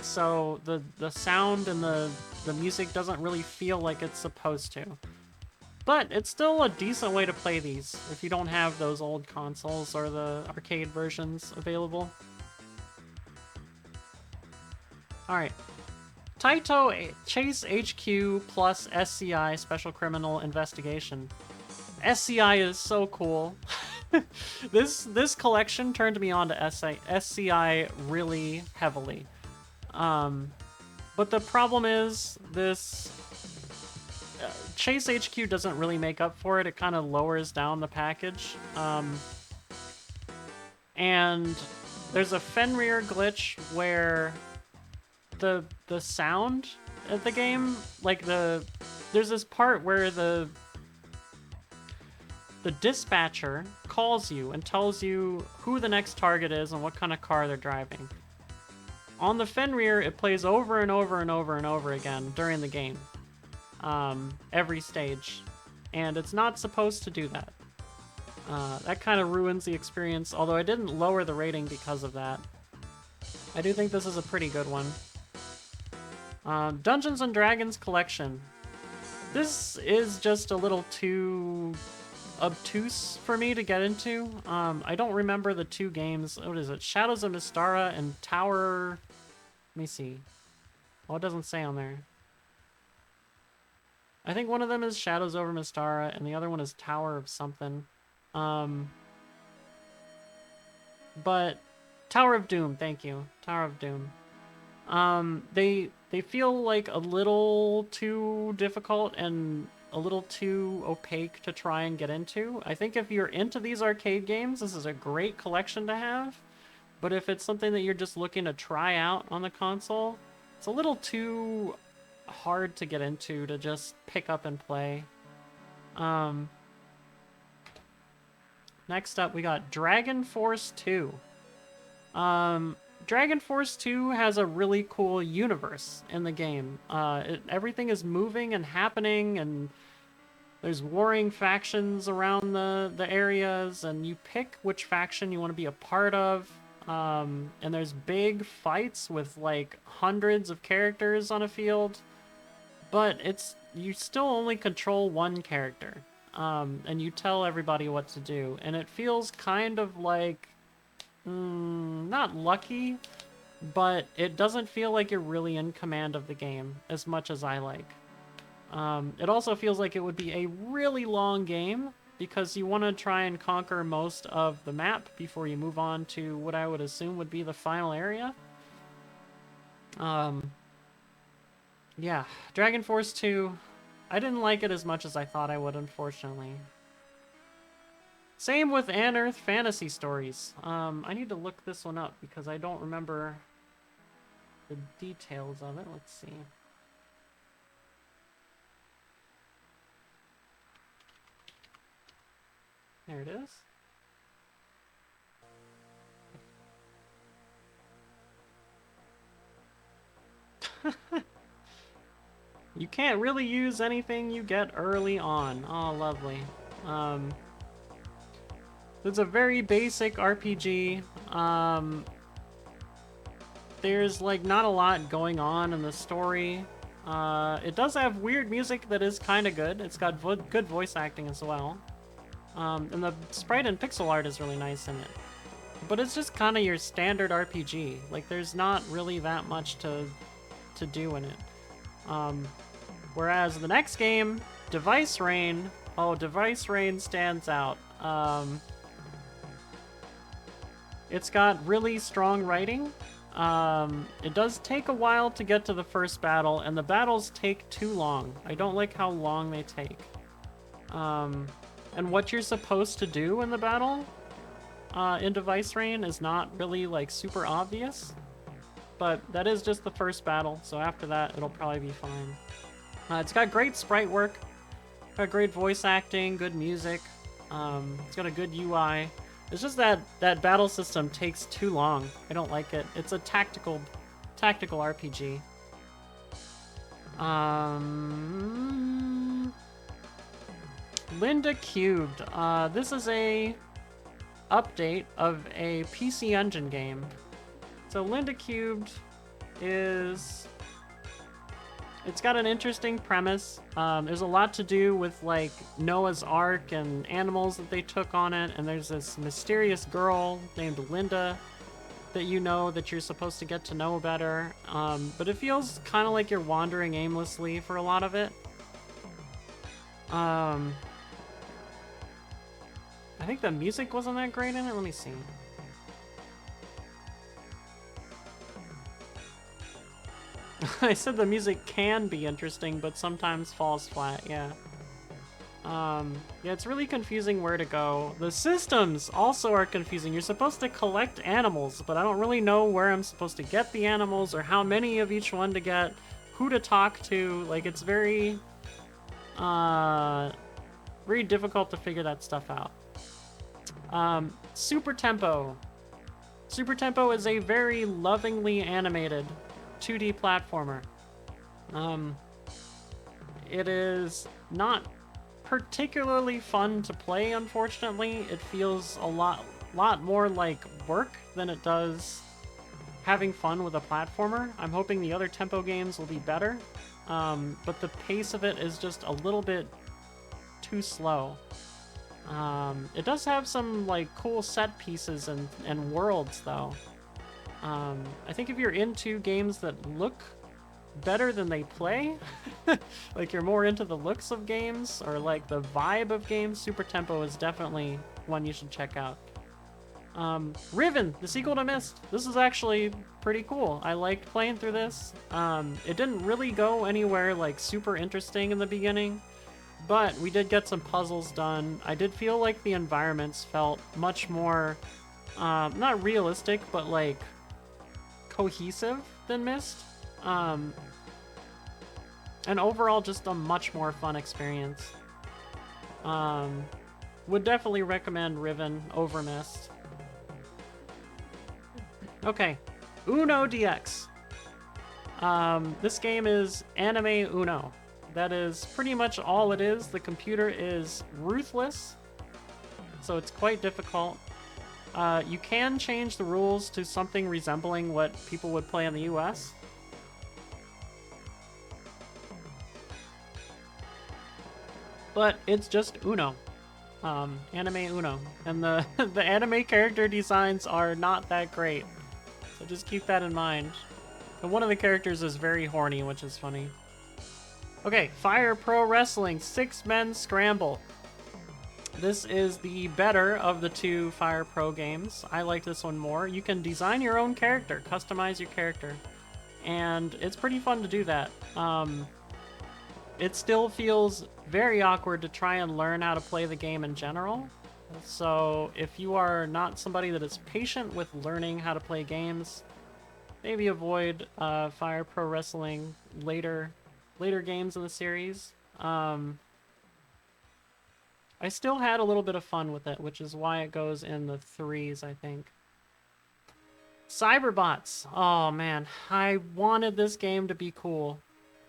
So the sound and the music doesn't really feel like it's supposed to. But it's still a decent way to play these if you don't have those old consoles or the arcade versions available. Alright. Taito Chase HQ plus SCI, Special Criminal Investigation. SCI is so cool. This collection turned me on to SCI really heavily. But the problem is, this Chase HQ doesn't really make up for it. It kind of lowers down the package. And there's a Fenrir glitch where the sound of the game, like there's this part where the dispatcher calls you and tells you who the next target is and what kind of car they're driving. On the Fenrir, it plays over and over and over and over again during the game. Every stage. And it's not supposed to do that. That kind of ruins the experience, although I didn't lower the rating because of that. I do think this is a pretty good one. Dungeons & Dragons Collection. This is just a little too obtuse for me to get into. I don't remember the two games. What is it? Shadows of Mystara and Tower... Let me see. Oh, it doesn't say on there. I think one of them is Shadows over Mystara, and the other one is Tower of something. But Tower of Doom, thank you. Tower of Doom. They feel like a little too difficult and a little too opaque to try and get into. I think if you're into these arcade games, this is a great collection to have. But if it's something that you're just looking to try out on the console, it's a little too hard to get into to just pick up and play. Next up, we got Dragon Force 2. Dragon Force 2 has a really cool universe in the game. Everything is moving and happening, and there's warring factions around the areas, and you pick which faction you want to be a part of. And there's big fights with like hundreds of characters on a field, but you still only control one character, and you tell everybody what to do, and it feels kind of like not lucky, but it doesn't feel like you're really in command of the game as much as I like. It also feels like it would be a really long game because you want to try and conquer most of the map before you move on to what I would assume would be the final area. Yeah, Dragon Force 2, I didn't like it as much as I thought I would, unfortunately. Same with Unearthed Fantasy Stories. I need to look this one up because I don't remember the details of it. Let's see. There it is. You can't really use anything you get early on. Oh, lovely. It's a very basic RPG. There's like not a lot going on in the story. It does have weird music that is kind of good. It's got good voice acting as well. And the sprite and pixel art is really nice in it. But it's just kind of your standard RPG. Like, there's not really that much to do in it. Whereas the next game, Device Rain, Device Rain stands out. It's got really strong writing. It does take a while to get to the first battle, and the battles take too long. I don't like how long they take. And what you're supposed to do in the battle in Device Rain is not really like super obvious, but that is just the first battle, so after that it'll probably be fine. It's got great sprite work, got great voice acting, good music, it's got a good UI. It's just that battle system takes too long. I don't like it. It's a tactical RPG. Linda Cubed. This is a update of a PC Engine game. So Linda Cubed is... It's got an interesting premise. There's a lot to do with like Noah's Ark and animals that they took on it, and there's this mysterious girl named Linda that that you're supposed to get to know better. But it feels kind of like you're wandering aimlessly for a lot of it. I think the music wasn't that great in it. Let me see. I said the music can be interesting, but sometimes falls flat, yeah. Yeah, it's really confusing where to go. The systems also are confusing. You're supposed to collect animals, but I don't really know where I'm supposed to get the animals or how many of each one to get, who to talk to. Like, it's very, very difficult to figure that stuff out. Super Tempo. Super Tempo is a very lovingly animated 2D platformer. It is not particularly fun to play, unfortunately. It feels a lot more like work than it does having fun with a platformer. I'm hoping the other Tempo games will be better, but the pace of it is just a little bit too slow. It does have some like cool set pieces and worlds though. I think if you're into games that look better than they play, like you're more into the looks of games or like the vibe of games, Super Tempo is definitely one you should check out. Riven, the sequel to Myst. This is actually pretty cool. I liked playing through this. It didn't really go anywhere like super interesting in the beginning, but we did get some puzzles done. I did feel like the environments felt much more, not realistic, but like cohesive than Myst. And overall, just a much more fun experience. Would definitely recommend Riven over Myst. Okay, Uno DX. This game is anime Uno. That is pretty much all it is. The computer is ruthless, so it's quite difficult. You can change the rules to something resembling what people would play in the US. But it's just Uno. Anime Uno. And the, the anime character designs are not that great. So just keep that in mind. And one of the characters is very horny, which is funny. Okay, Fire Pro Wrestling 6-Men Scramble. This is the better of the two Fire Pro games. I like this one more. You can design your own character, customize your character. And it's pretty fun to do that. It still feels very awkward to try and learn how to play the game in general. So if you are not somebody that is patient with learning how to play games, maybe avoid Fire Pro Wrestling later games in the series. I still had a little bit of fun with it, which is why it goes in the 3s, I think. Cyberbots. Oh man, I wanted this game to be cool.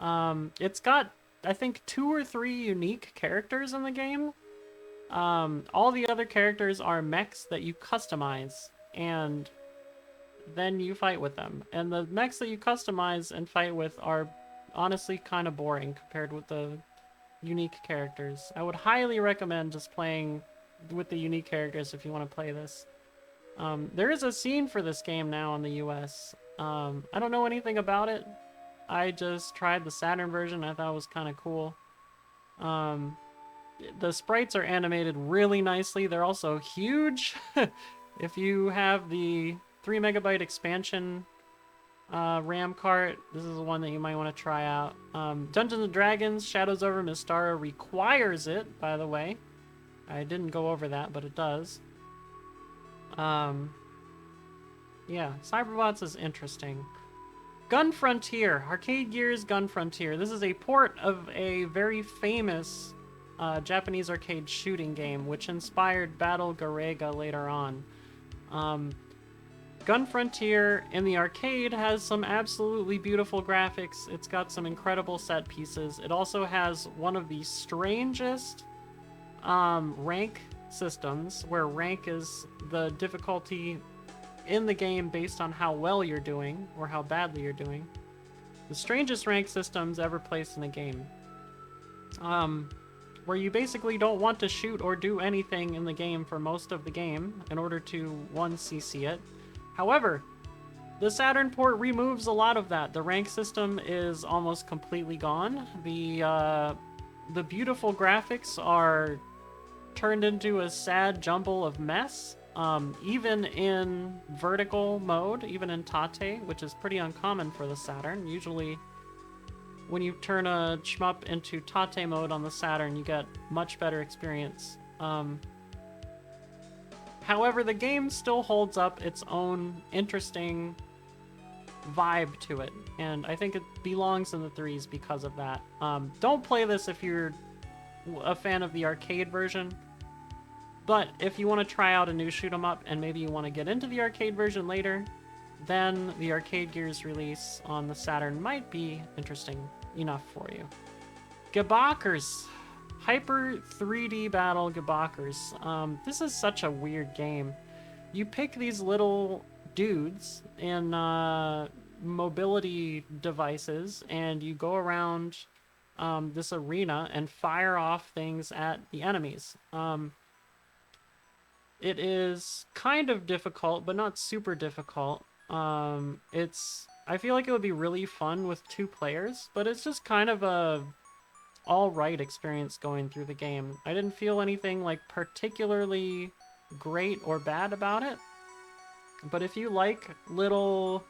It's got, I think, 2 or 3 unique characters in the game. All the other characters are mechs that you customize, and then you fight with them. And the mechs that you customize and fight with are honestly kind of boring compared with the unique characters. I would highly recommend just playing with the unique characters if you want to play this. There is a scene for this game now in the US. I don't know anything about it. I just tried the Saturn version. I thought it was kind of cool. The sprites are animated really nicely. They're also huge. If you have the 3 megabyte expansion RAM cart, this is one that you might want to try out. Dungeons & Dragons Shadows over Mystara requires it, by the way. I didn't go over that, but it does. Yeah, Cyberbots is interesting. Gun Frontier, Arcade Gear's Gun Frontier. This is a port of a very famous Japanese arcade shooting game, which inspired Battle Garega later on. Gun Frontier in the arcade has some absolutely beautiful graphics. It's got some incredible set pieces. It also has one of the strangest rank systems, where rank is the difficulty in the game based on how well you're doing or how badly you're doing. The strangest rank systems ever placed in a game. Where you basically don't want to shoot or do anything in the game for most of the game in order to 1cc it. However, the Saturn port removes a lot of that. The rank system is almost completely gone. The beautiful graphics are turned into a sad jumble of mess. Even in vertical mode, even in Tate, which is pretty uncommon for the Saturn. Usually when you turn a shmup into Tate mode on the Saturn, you get much better experience. However, the game still holds up its own interesting vibe to it, and I think it belongs in the 3s because of that. Don't play this if you're a fan of the arcade version, but if you want to try out a new shoot 'em up and maybe you want to get into the arcade version later, then the Arcade Gears release on the Saturn might be interesting enough for you. Gebakers. Hyper 3D Battle Gebakers. This is such a weird game. You pick these little dudes in mobility devices, and you go around this arena and fire off things at the enemies. It is kind of difficult, but not super difficult. I feel like it would be really fun with 2 players, but it's just kind of a all-right experience going through the game. I didn't feel anything like particularly great or bad about it, but if you like little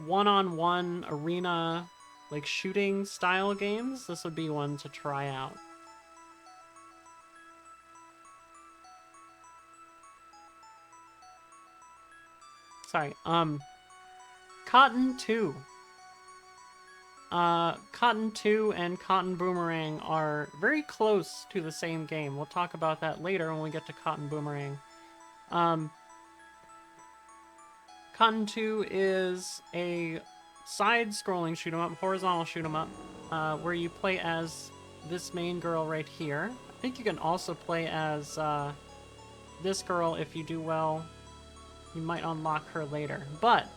one-on-one arena like shooting style games, this would be one to try out. Sorry, Cotton 2. Cotton 2 and Cotton Boomerang are very close to the same game. We'll talk about that later when we get to Cotton Boomerang. Cotton 2 is a side-scrolling shoot-'em-up, horizontal shoot-'em-up, where you play as this main girl right here. I think you can also play as this girl if you do well. You might unlock her later, but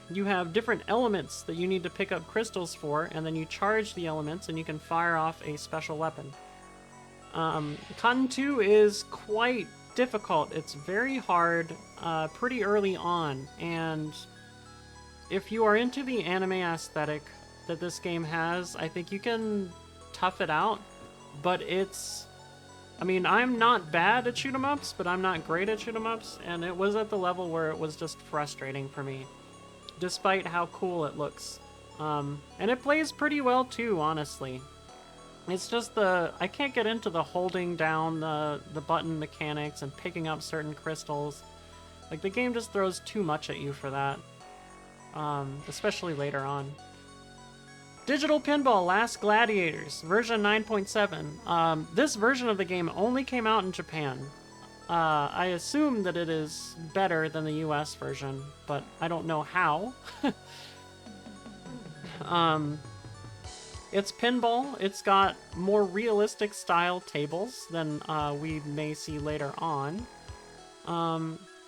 you have different elements that you need to pick up crystals for, and then you charge the elements and you can fire off a special weapon. Cotton 2 is quite difficult. It's very hard pretty early on, and if you are into the anime aesthetic that this game has, I think you can tough it out, but I mean, I'm not bad at shoot-'em-ups, but I'm not great at shoot-'em-ups, and it was at the level where it was just frustrating for me, despite how cool it looks. And it plays pretty well too, honestly. It's just I can't get into the holding down the button mechanics and picking up certain crystals. Like, the game just throws too much at you for that, especially later on. Digital Pinball Last Gladiators, version 9.7. This version of the game only came out in Japan. I assume that it is better than the US version, but I don't know how. It's pinball. It's got more realistic style tables than we may see later on.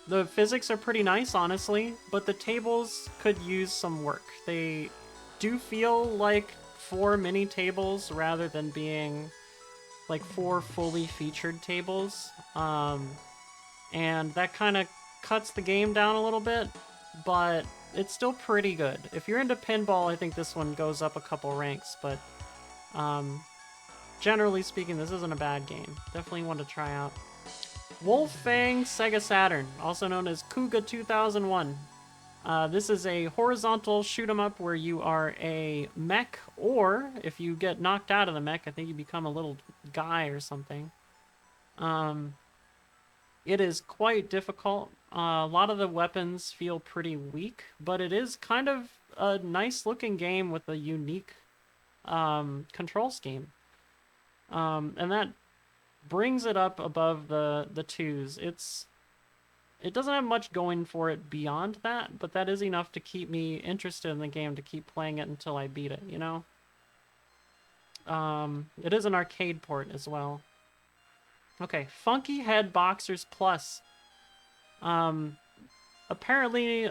The physics are pretty nice, honestly, but the tables could use some work. They do feel like 4 mini tables rather than being like 4 fully featured tables. And that kind of cuts the game down a little bit, but it's still pretty good. If you're into pinball, I think this one goes up a couple ranks, but generally speaking, this isn't a bad game. Definitely one to try out. Wolfang Sega Saturn, also known as Kuga 2001. This is a horizontal shoot-'em-up where you are a mech, or if you get knocked out of the mech, I think you become a little guy or something. It is quite difficult. A lot of the weapons feel pretty weak, but it is kind of a nice-looking game with a unique control scheme. And that brings it up above the 2s. It doesn't have much going for it beyond that, but that is enough to keep me interested in the game, to keep playing it until I beat it, you know? It is an arcade port as well. Okay, Funky Head Boxers Plus. Apparently,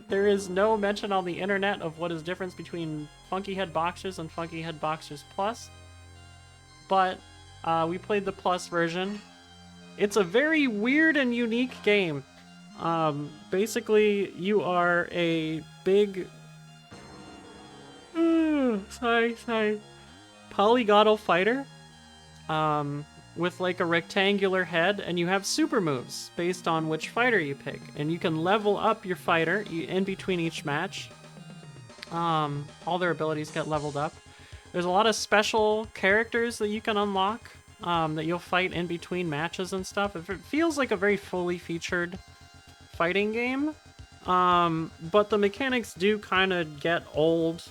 there is no mention on the internet of what is the difference between Funky Head Boxers and Funky Head Boxers Plus, but we played the Plus version. It's a very weird and unique game. Basically, you are a big... polygonal fighter. With like a rectangular head, and you have super moves based on which fighter you pick. And you can level up your fighter in between each match. All their abilities get leveled up. There's a lot of special characters that you can unlock that you'll fight in between matches and stuff. It feels like a very fully featured fighting game, but the mechanics do kind of get old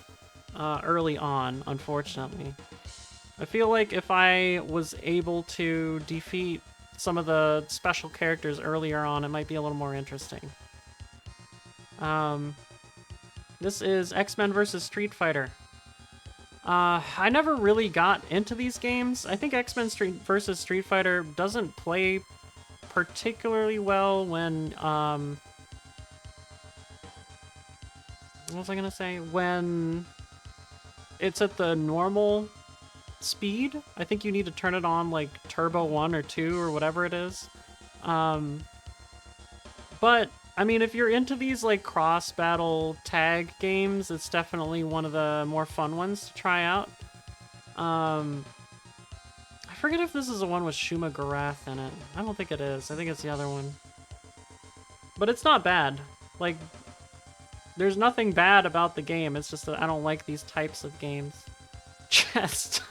early on, unfortunately. I feel like if I was able to defeat some of the special characters earlier on, it might be a little more interesting. This is X-Men vs. Street Fighter. I never really got into these games. I think X-Men vs. Street Fighter doesn't play particularly well when, what was I gonna say? When it's at the normal speed. I think you need to turn it on like Turbo 1 or 2 or whatever it is. But I mean, if you're into these like cross battle tag games, it's definitely one of the more fun ones to try out. I forget if this is the one with Shuma Gorath in it. I don't think it is. I think it's the other one. But it's not bad. Like, there's nothing bad about the game. It's just that I don't like these types of games. Chest.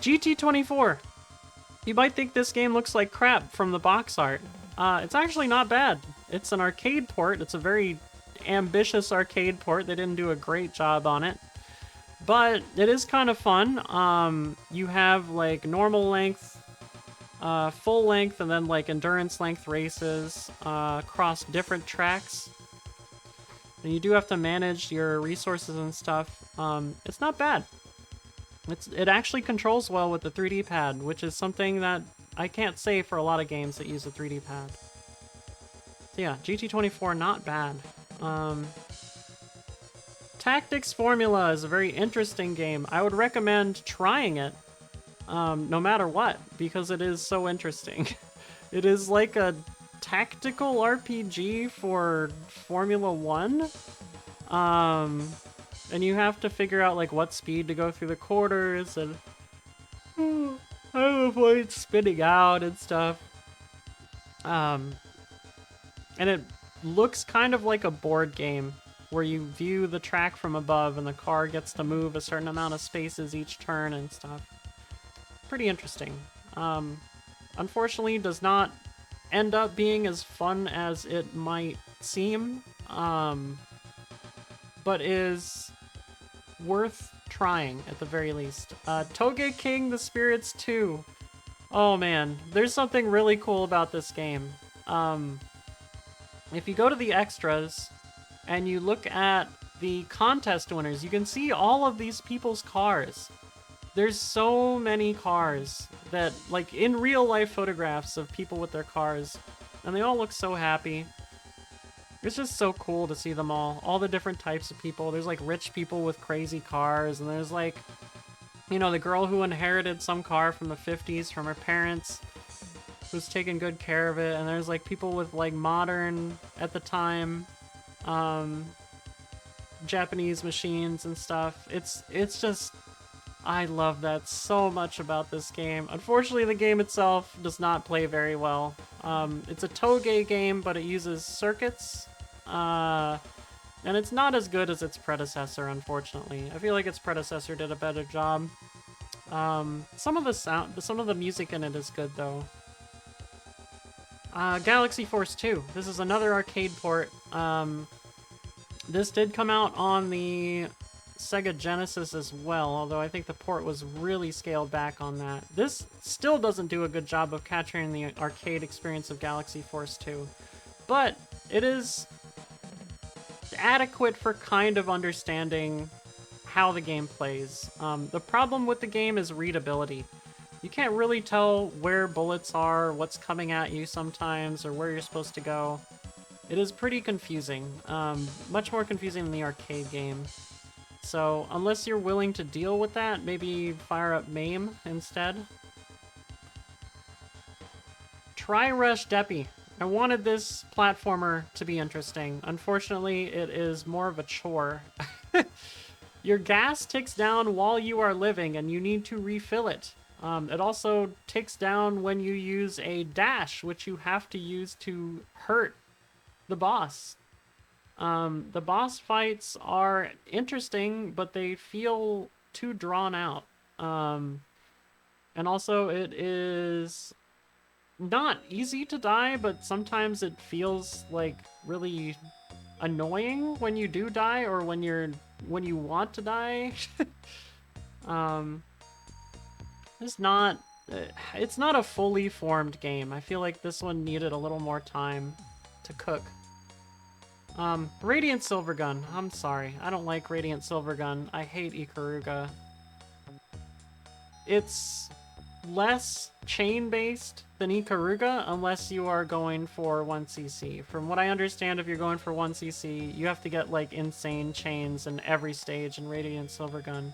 GT24. You might think this game looks like crap from the box art. It's actually not bad. It's an arcade port. It's a very ambitious arcade port. They didn't do a great job on it. But it is kind of fun. You have like normal length, full length, and then like endurance length races across different tracks. And you do have to manage your resources and stuff. It's not bad. It actually controls well with the 3D pad, which is something that I can't say for a lot of games that use a 3D pad. So yeah, GT24, not bad. Tactics Formula is a very interesting game. I would recommend trying it, no matter what, because it is so interesting. It is like a tactical RPG for Formula 1. And you have to figure out like what speed to go through the quarters and how to avoid spinning out and stuff. And it looks kind of like a board game where you view the track from above and the car gets to move a certain amount of spaces each turn and stuff. Pretty interesting. Unfortunately, does not end up being as fun as it might seem, but is worth trying at the very least. Toge King the Spirits 2. Oh man, there's something really cool about this game. If you go to the extras and you look at the contest winners, you can see all of these people's cars. There's so many cars that, like, in real life photographs of people with their cars, and they all look so happy. It's just so cool to see them all the different types of people. There's like rich people with crazy cars, and there's like, you know, the girl who inherited some car from the 50s from her parents, who's taking good care of it, and there's like people with like modern, at the time, Japanese machines and stuff. It's just, I love that so much about this game. Unfortunately, the game itself does not play very well. It's a Toge game, but it uses circuits. And it's not as good as its predecessor, unfortunately. I feel like its predecessor did a better job. Some of the music in it is good, though. Galaxy Force 2. This is another arcade port. This did come out on the Sega Genesis as well, although I think the port was really scaled back on that. This still doesn't do a good job of capturing the arcade experience of Galaxy Force 2, but it is adequate for kind of understanding how the game plays. The problem with the game is readability. You can't really tell where bullets are, what's coming at you sometimes, or where you're supposed to go. It is pretty confusing. Much more confusing than the arcade game. So, unless you're willing to deal with that, maybe fire up MAME instead. Try Rush Deppy. I wanted this platformer to be interesting. Unfortunately, it is more of a chore. Your gas ticks down while you are living, and you need to refill it. It also ticks down when you use a dash, which you have to use to hurt the boss. The boss fights are interesting, but they feel too drawn out. And also it is not easy to die, but sometimes it feels like really annoying when you do die or when you want to die. um, it's not it's not a fully formed game. I feel like this one needed a little more time to cook. Radiant Silvergun. I'm sorry. I don't like Radiant Silvergun. I hate Ikaruga. It's less chain-based than Ikaruga unless you are going for 1cc. From what I understand, if you're going for 1cc, you have to get, like, insane chains in every stage in Radiant Silvergun.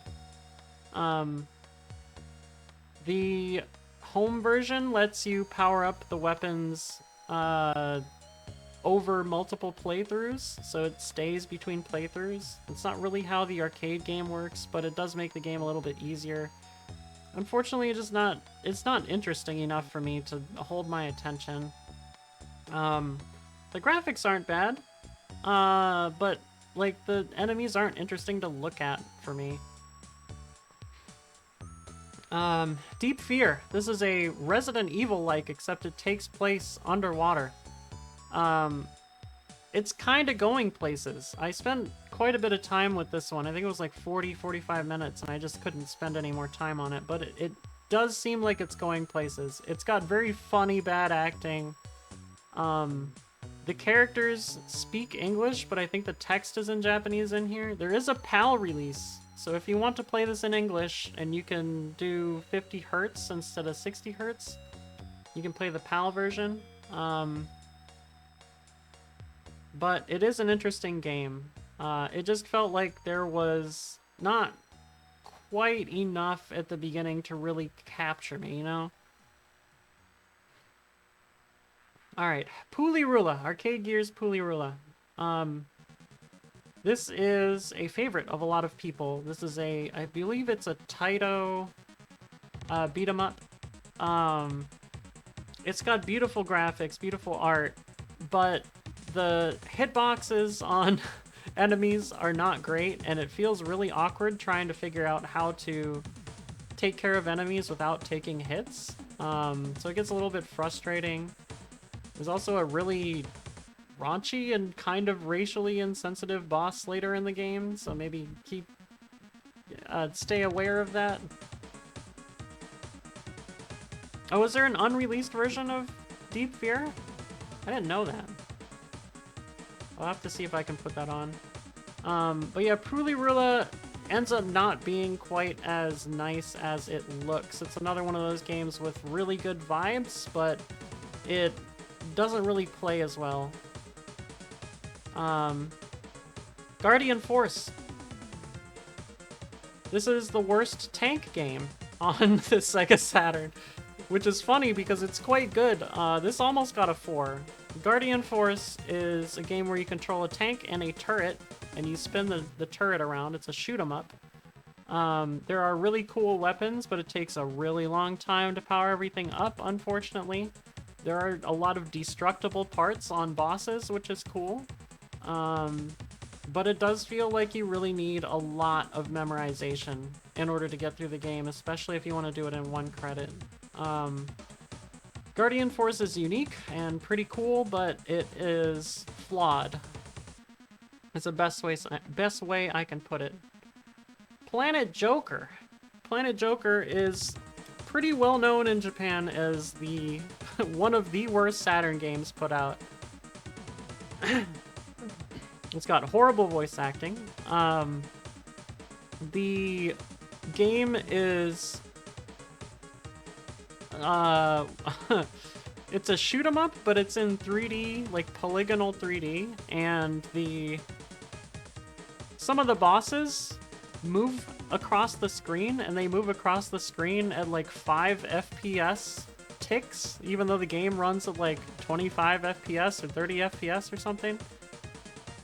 The home version lets you power up the weapons, over multiple playthroughs, so it stays between playthroughs. It's not really how the arcade game works, but it does make the game a little bit easier. Unfortunately, it's not interesting enough for me to hold my attention. The graphics aren't bad, but like the enemies aren't interesting to look at for me. Deep Fear. This is a Resident Evil-like, except it takes place underwater. It's kind of going places. I spent quite a bit of time with this one. I think it was like 45 minutes, and I just couldn't spend any more time on it. But it does seem like it's going places. It's got very funny, bad acting. The characters speak English, but I think the text is in Japanese in here. There is a PAL release, so if you want to play this in English, and you can do 50 hertz instead of 60 hertz, you can play the PAL version. But it is an interesting game. It just felt like there was not quite enough at the beginning to really capture me, you know? Alright, Poolirula, Arcade Gears Poolirula. This is a favorite of a lot of people. This is I believe it's a Taito beat 'em up. It's got beautiful graphics, beautiful art, but the hitboxes on enemies are not great, and it feels really awkward trying to figure out how to take care of enemies without taking hits. So it gets a little bit frustrating. There's also a really raunchy and kind of racially insensitive boss later in the game, so maybe stay aware of that. Oh, is there an unreleased version of Deep Fear? I didn't know that. I'll have to see if I can put that on. But yeah, Poolirula ends up not being quite as nice as it looks. It's another one of those games with really good vibes, but it doesn't really play as well. Guardian Force. This is the worst tank game on the Sega Saturn, which is funny because it's quite good. This almost got a 4. Guardian Force is a game where you control a tank and a turret, and you spin the turret around. It's a shoot 'em up. There are really cool weapons, but it takes a really long time to power everything up, unfortunately. There are a lot of destructible parts on bosses, which is cool. But it does feel like you really need a lot of memorization in order to get through the game, especially if you want to do it in one credit. Guardian Force is unique and pretty cool, but it is flawed. It's the best way I can put it. Planet Joker. Planet Joker is pretty well known in Japan as the one of the worst Saturn games put out. It's got horrible voice acting. The game is it's a shoot 'em up, but it's in 3D, like polygonal 3D, and some of the bosses move across the screen, and they move across the screen at like 5 FPS ticks, even though the game runs at like 25 FPS or 30 FPS or something.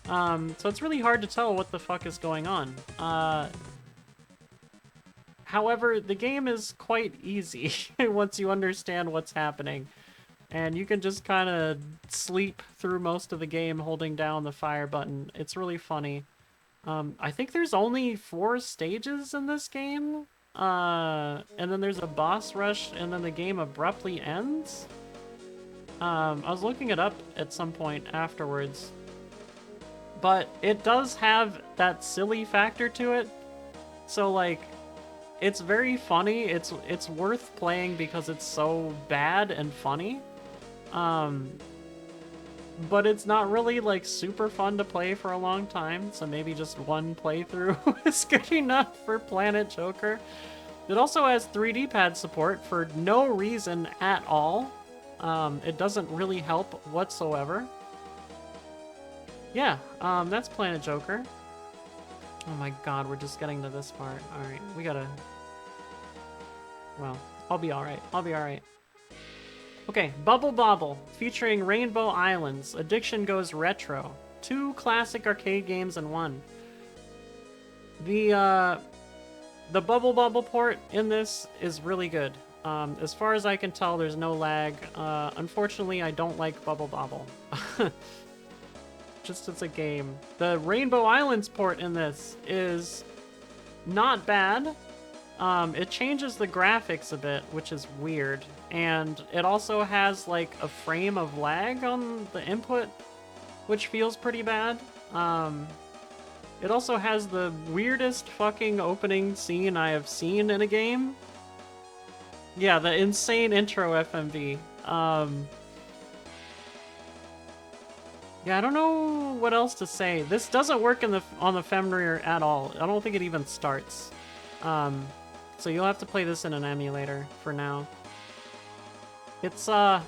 So it's really hard to tell what the fuck is going on. However, the game is quite easy once you understand what's happening. and you can just kind of sleep through most of the game holding down the fire button. It's really funny. I think there's only 4 stages in this game, and then there's a boss rush, and then the game abruptly ends. I was looking it up at some point afterwards, but it does have that silly factor to it. So like, it's very funny. It's worth playing because it's so bad and funny. But it's not really like super fun to play for a long time. So maybe just one playthrough is good enough for Planet Joker. It also has 3D pad support for no reason at all. It doesn't really help whatsoever. Yeah, that's Planet Joker. Oh my god, we're just getting to this part. Alright, we gotta... Well, I'll be alright. I'll be alright. Okay, Bubble Bobble, featuring Rainbow Islands. Addiction Goes Retro. 2 classic arcade games in one. The Bubble Bobble port in this is really good. As far as I can tell, there's no lag. Unfortunately, I don't like Bubble Bobble. Just as a game. The Rainbow Islands port in this is not bad. It changes the graphics a bit, which is weird. And it also has like a frame of lag on the input, which feels pretty bad. It also has the weirdest fucking opening scene I have seen in a game. Yeah, the insane intro FMV. Yeah, I don't know what else to say. This doesn't work on the Femreer at all. I don't think it even starts. So you'll have to play this in an emulator for now. It's, I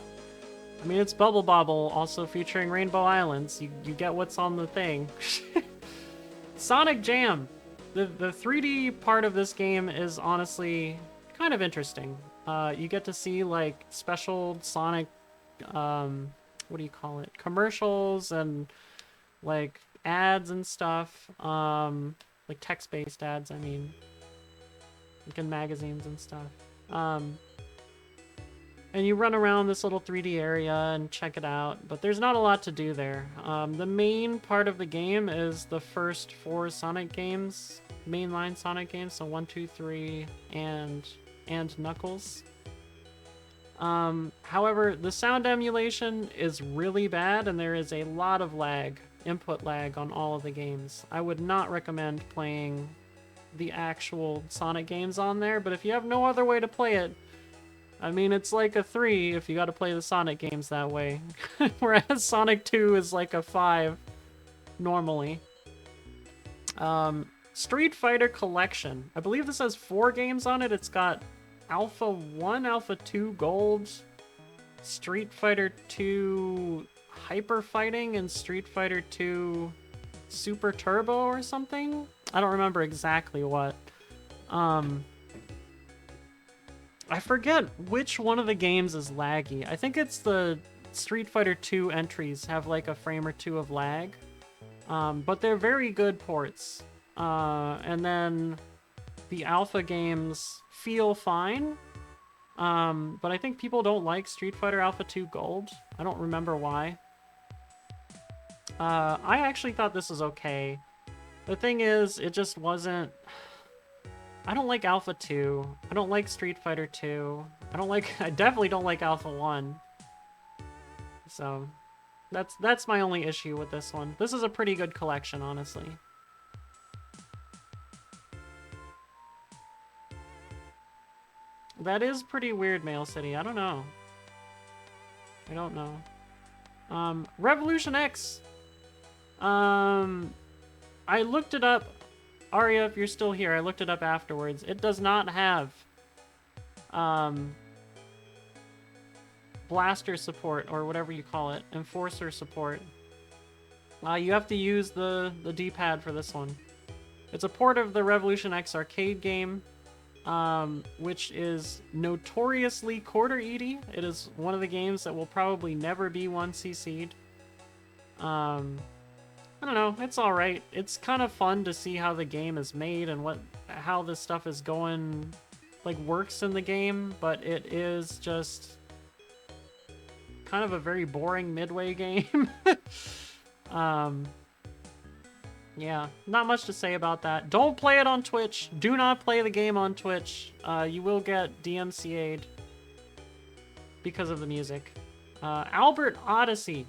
mean, it's Bubble Bobble, also featuring Rainbow Islands. You get what's on the thing. Sonic Jam. The 3D part of this game is honestly kind of interesting. You get to see, like, special Sonic, what do you call it? Commercials and, like, ads and stuff. Like, text-based ads, I mean. Like in magazines and stuff. And you run around this little 3D area and check it out, but there's not a lot to do there. The main part of the game is the first 4 Sonic games, mainline Sonic games, so 1, 2, 3, and Knuckles. However, the sound emulation is really bad, and there is a lot of lag, input lag on all of the games. I would not recommend playing the actual Sonic games on there, but if you have no other way to play it, I mean, it's like a 3 if you gotta play the Sonic games that way. Whereas Sonic 2 is like a 5 normally. Street Fighter Collection. I believe this has 4 games on it. It's got Alpha 1, Alpha 2 Gold, Street Fighter 2 Hyper Fighting, and Street Fighter 2 Super Turbo or something? I don't remember exactly what. I forget which one of the games is laggy. I think it's the Street Fighter 2 entries have like a frame or 2 of lag. But they're very good ports. And then the alpha games feel fine. But I think people don't like Street Fighter Alpha 2 Gold. I don't remember why. I actually thought this was okay. The thing is, it just wasn't... I don't like Alpha 2. I don't like Street Fighter 2. I definitely don't like Alpha 1. So, that's my only issue with this one. This is a pretty good collection, honestly. That is pretty weird, Mail City. I don't know. I don't know. Revolution X. I looked it up. Aria, if you're still here, I looked it up afterwards. It does not have blaster support, or whatever you call it, enforcer support. You have to use the D-pad for this one. It's a port of the Revolution X arcade game, which is notoriously quarter-eaty. It is one of the games that will probably never be 1cc'd. I don't know, it's alright. It's kind of fun to see how the game is made and how this stuff is going, like, works in the game, but it is just... kind of a very boring midway game. Yeah, not much to say about that. Don't play it on Twitch. Do not play the game on Twitch. You will get DMCA'd because of the music. Albert Odyssey.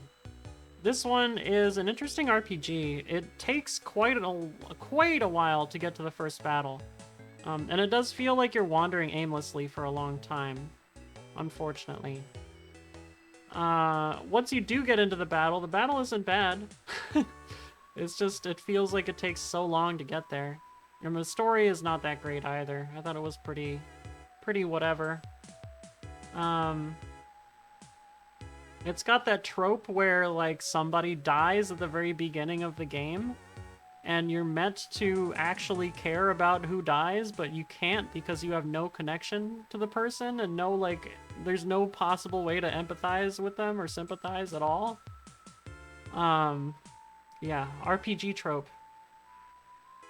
This one is an interesting RPG. It takes quite a while to get to the first battle. And it does feel like you're wandering aimlessly for a long time, unfortunately. Once you do get into the battle isn't bad. It's just, it feels like it takes so long to get there. And the story is not that great either. I thought it was pretty whatever. It's got that trope where, like, somebody dies at the very beginning of the game, and you're meant to actually care about who dies, but you can't because you have no connection to the person, and no, like, there's no possible way to empathize with them or sympathize at all. Yeah, RPG trope.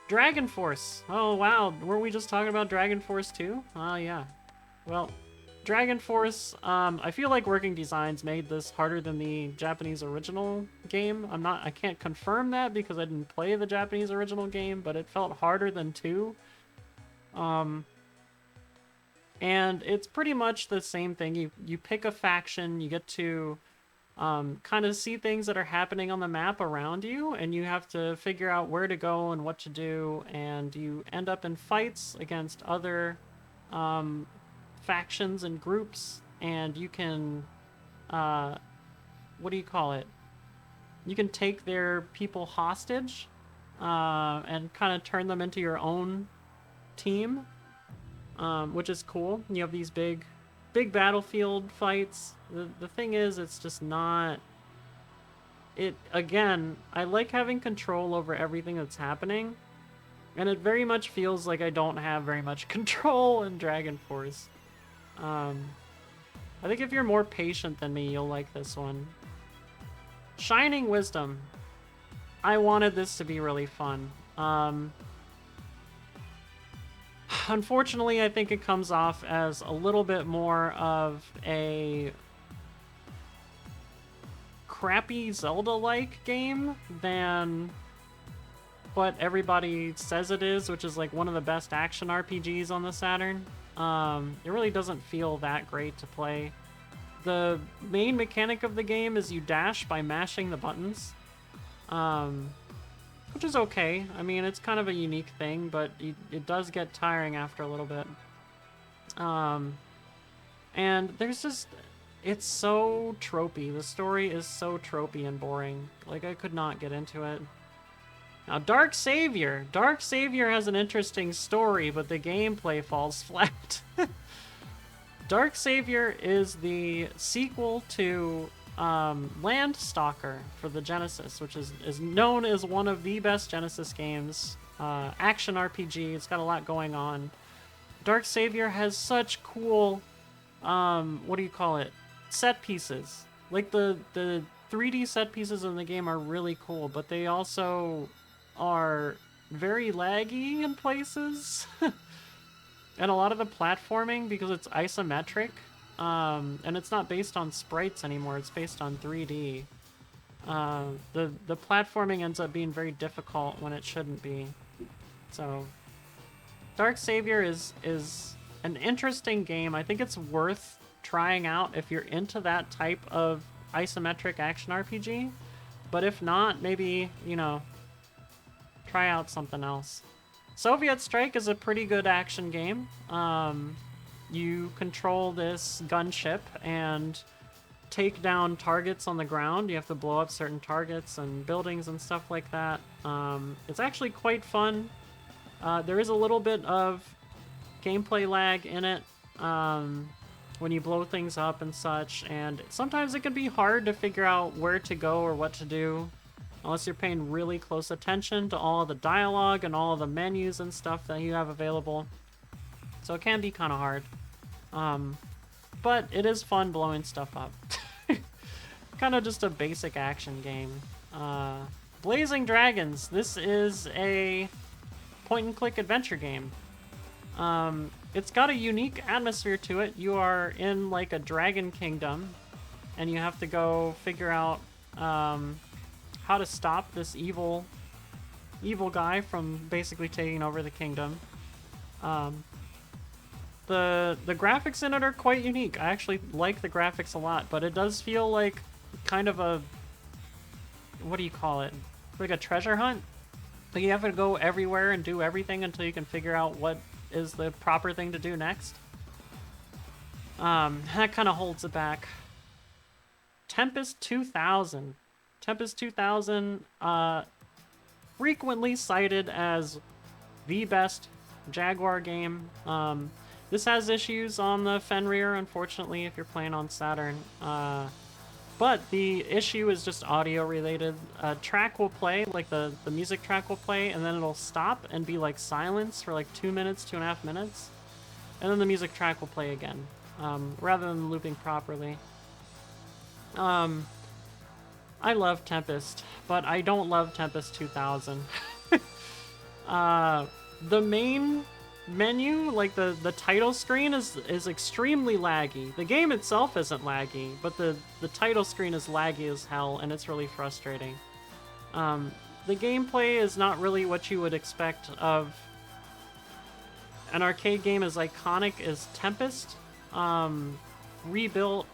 Dragon Force. Oh, wow. Were we just talking about Dragon Force 2? Oh, yeah. Well, Dragon Force, I feel like Working Designs made this harder than the Japanese original game. I can't confirm that because I didn't play the Japanese original game, but it felt harder than 2. And it's pretty much the same thing. You pick a faction, you get to kind of see things that are happening on the map around you, and you have to figure out where to go and what to do, and you end up in fights against other factions and groups, and you can what do you call it? You can take their people hostage and kind of turn them into your own team, which is cool. You have these big battlefield fights. The thing is, it's just not... Again, I like having control over everything that's happening, and it very much feels like I don't have very much control in Dragon Force. I think if you're more patient than me, you'll like this one. Shining Wisdom. I wanted this to be really fun. Unfortunately, I think it comes off as a little bit more of a crappy Zelda-like game than what everybody says it is, which is like one of the best action RPGs on the Saturn. It really doesn't feel that great to play. The main mechanic of the game is you dash by mashing the buttons, which is okay. I mean, it's kind of a unique thing, but it does get tiring after a little bit. And there's just... It's so tropey. The story is so tropey and boring. Like, I could not get into it. Now, Dark Savior. Dark Savior has an interesting story, but the gameplay falls flat. Dark Savior is the sequel to Landstalker for the Genesis, which is known as one of the best Genesis games. Action RPG. It's got a lot going on. Dark Savior has such cool, what do you call it? Set pieces. Like, the 3D set pieces in the game are really cool, but they also are very laggy in places. And a lot of the platforming, because it's isometric, and it's not based on sprites anymore, it's based on 3D. The platforming ends up being very difficult when it shouldn't be. So, Dark Savior is an interesting game. I think it's worth trying out if you're into that type of isometric action RPG. But if not, maybe, you know, try out something else. Soviet Strike is a pretty good action game. You control this gunship and take down targets on the ground. You have to blow up certain targets and buildings and stuff like that. It's actually quite fun. There is a little bit of gameplay lag in it when you blow things up and such, and sometimes it can be hard to figure out where to go or what to do unless you're paying really close attention to all of the dialogue and all of the menus and stuff that you have available. So it can be kind of hard. But it is fun blowing stuff up. Kind of just a basic action game. Blazing Dragons. This is a point-and-click adventure game. It's got a unique atmosphere to it. You are in like a dragon kingdom, and you have to go figure out how to stop this evil guy from basically taking over the kingdom. The graphics in it are quite unique. I actually like the graphics a lot, but it does feel like kind of a, what do you call it? Like a treasure hunt? Like you have to go everywhere and do everything until you can figure out what is the proper thing to do next. That kind of holds it back. Tempest 2000. Tempest 2000, frequently cited as the best Jaguar game. This has issues on the Fenrir, unfortunately, if you're playing on Saturn. But the issue is just audio related. A track will play, like the music track will play, and then it'll stop and be like silence for like 2 minutes, 2.5 minutes. And then the music track will play again, rather than looping properly. I love Tempest, but I don't love Tempest 2000. The main menu, like the title screen, is extremely laggy. The game itself isn't laggy, but the title screen is laggy as hell, and it's really frustrating. The gameplay is not really what you would expect of an arcade game as iconic as Tempest, rebuilt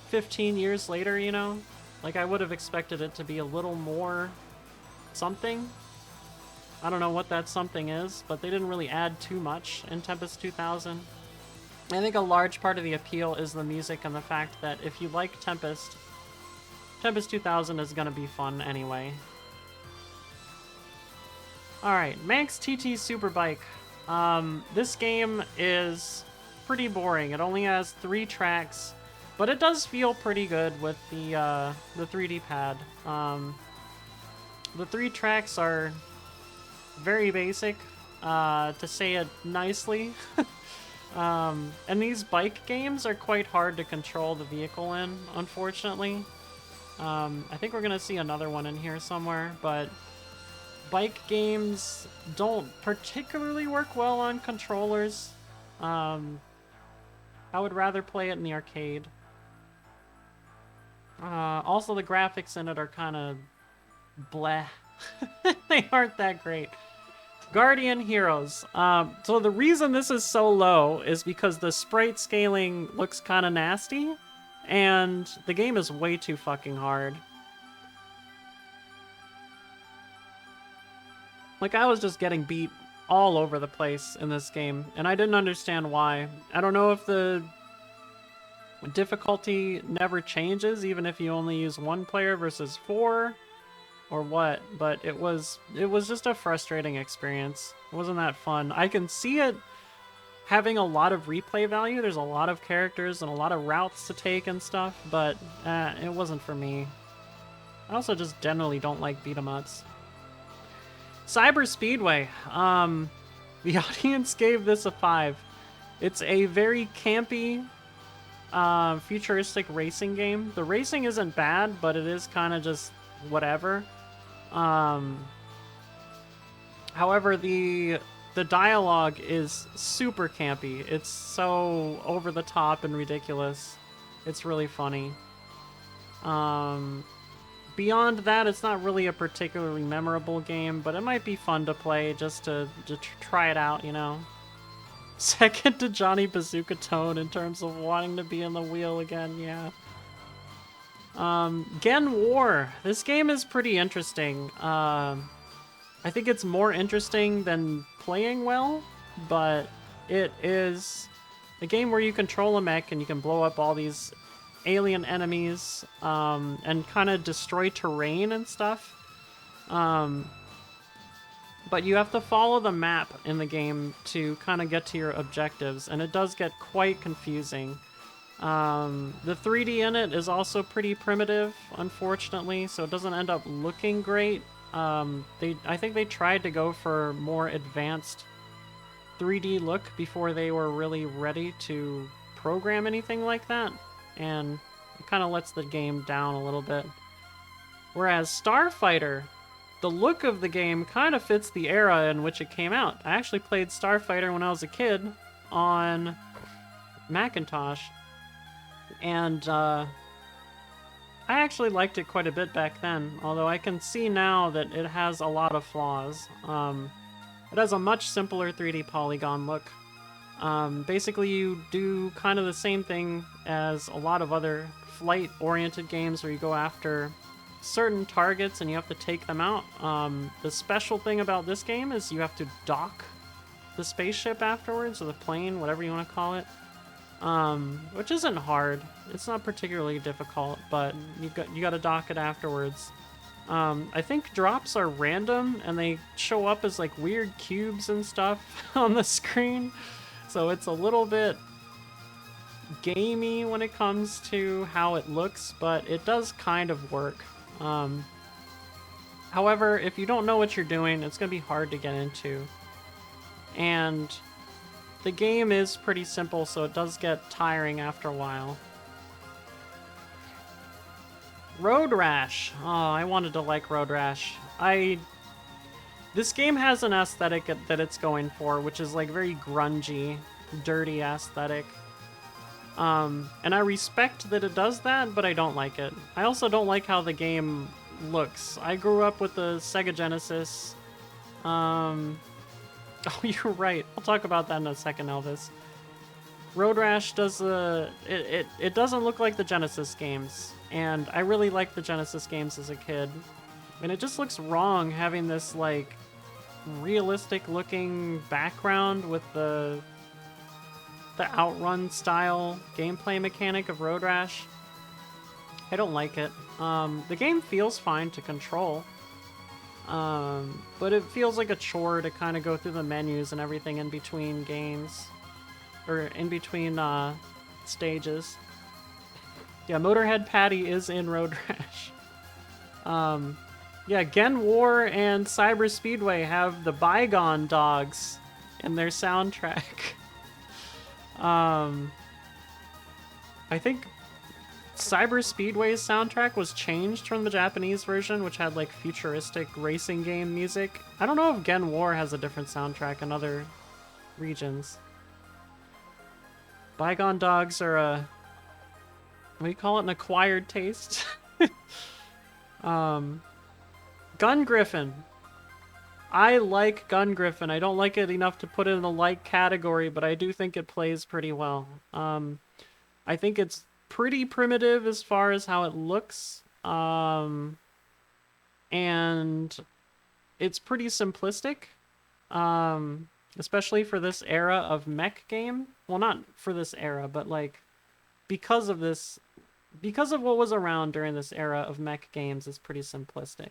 15 years later, you know? Like, I would have expected it to be a little more something. I don't know what that something is, but they didn't really add too much in Tempest 2000. I think a large part of the appeal is the music and the fact that if you like Tempest, Tempest 2000 is going to be fun anyway. Alright, Manx TT Superbike. This game is pretty boring. It only has 3 tracks, but it does feel pretty good with the 3D pad. The 3 tracks are very basic, to say it nicely. And these bike games are quite hard to control the vehicle in, unfortunately. I think we're gonna see another one in here somewhere, but bike games don't particularly work well on controllers. I would rather play it in the arcade. Also, the graphics in it are kind of bleh. They aren't that great. Guardian Heroes. So the reason this is so low is because the sprite scaling looks kind of nasty, and the game is way too fucking hard. Like, I was just getting beat all over the place in this game, and I didn't understand why. I don't know if the difficulty never changes, even if you only use 1 player versus 4, or what, but it was just a frustrating experience. It wasn't that fun. I can see it having a lot of replay value. There's a lot of characters and a lot of routes to take and stuff, but it wasn't for me. I also just generally don't like beat-em-ups. Cyber Speedway. The audience gave this a 5. It's a very campy, futuristic racing game. The racing isn't bad, but it is kind of just whatever. However, the dialogue is super campy. It's so over the top and ridiculous. It's really funny. Beyond that, it's not really a particularly memorable game, but it might be fun to play just to try it out, you know? Second to Johnny Bazooka Tone in terms of wanting to be in the wheel again, yeah. Gen War. This game is pretty interesting. I think it's more interesting than playing well, but it is a game where you control a mech and you can blow up all these alien enemies, and kind of destroy terrain and stuff. But you have to follow the map in the game to kind of get to your objectives, and it does get quite confusing. The 3D in it is also pretty primitive, unfortunately, so it doesn't end up looking great. I think they tried to go for more advanced 3D look before they were really ready to program anything like that, and it kind of lets the game down a little bit. Whereas Starfighter, the look of the game kind of fits the era in which it came out. I actually played Starfighter when I was a kid on Macintosh, and I actually liked it quite a bit back then, although I can see now that it has a lot of flaws. It has a much simpler 3D polygon look. Basically, you do kind of the same thing as a lot of other flight-oriented games where you go after certain targets and you have to take them out. The special thing about this game is you have to dock the spaceship afterwards, or the plane, whatever you want to call it. Which isn't hard. It's not particularly difficult, but you got to dock it afterwards. I think drops are random, and they show up as like weird cubes and stuff on the screen. So it's a little bit gamey when it comes to how it looks, but it does kind of work. However, if you don't know what you're doing, it's going to be hard to get into. And the game is pretty simple, so it does get tiring after a while. Road Rash. Oh, I wanted to like Road Rash. This game has an aesthetic that it's going for, which is like very grungy, dirty aesthetic. And I respect that it does that, but I don't like it. I also don't like how the game looks. I grew up with the Sega Genesis. Oh, you're right. I'll talk about that in a second, Elvis. Road Rash does it doesn't look like the Genesis games, and I really liked the Genesis games as a kid. And it just looks wrong having this like realistic looking background with the outrun style gameplay mechanic of Road Rash. I don't like it. The game feels fine to control. But it feels like a chore to kind of go through the menus and everything in between games. Or in between stages. Yeah, Motorhead Patty is in Road Rash. Yeah, Gen War and Cyber Speedway have the Bygone Dogs in their soundtrack. I think Cyber Speedway's soundtrack was changed from the Japanese version, which had like futuristic racing game music. I don't know if Gen War has a different soundtrack in other regions. Bygone Dogs are what do you call it, an acquired taste? Gun Griffin. I like Gun Griffin. I don't like it enough to put it in the like category, but I do think it plays pretty well. I think it's pretty primitive as far as how it looks. And it's pretty simplistic. Especially for this era of mech game. Well, not for this era, but like because of what was around during this era of mech games, it's pretty simplistic.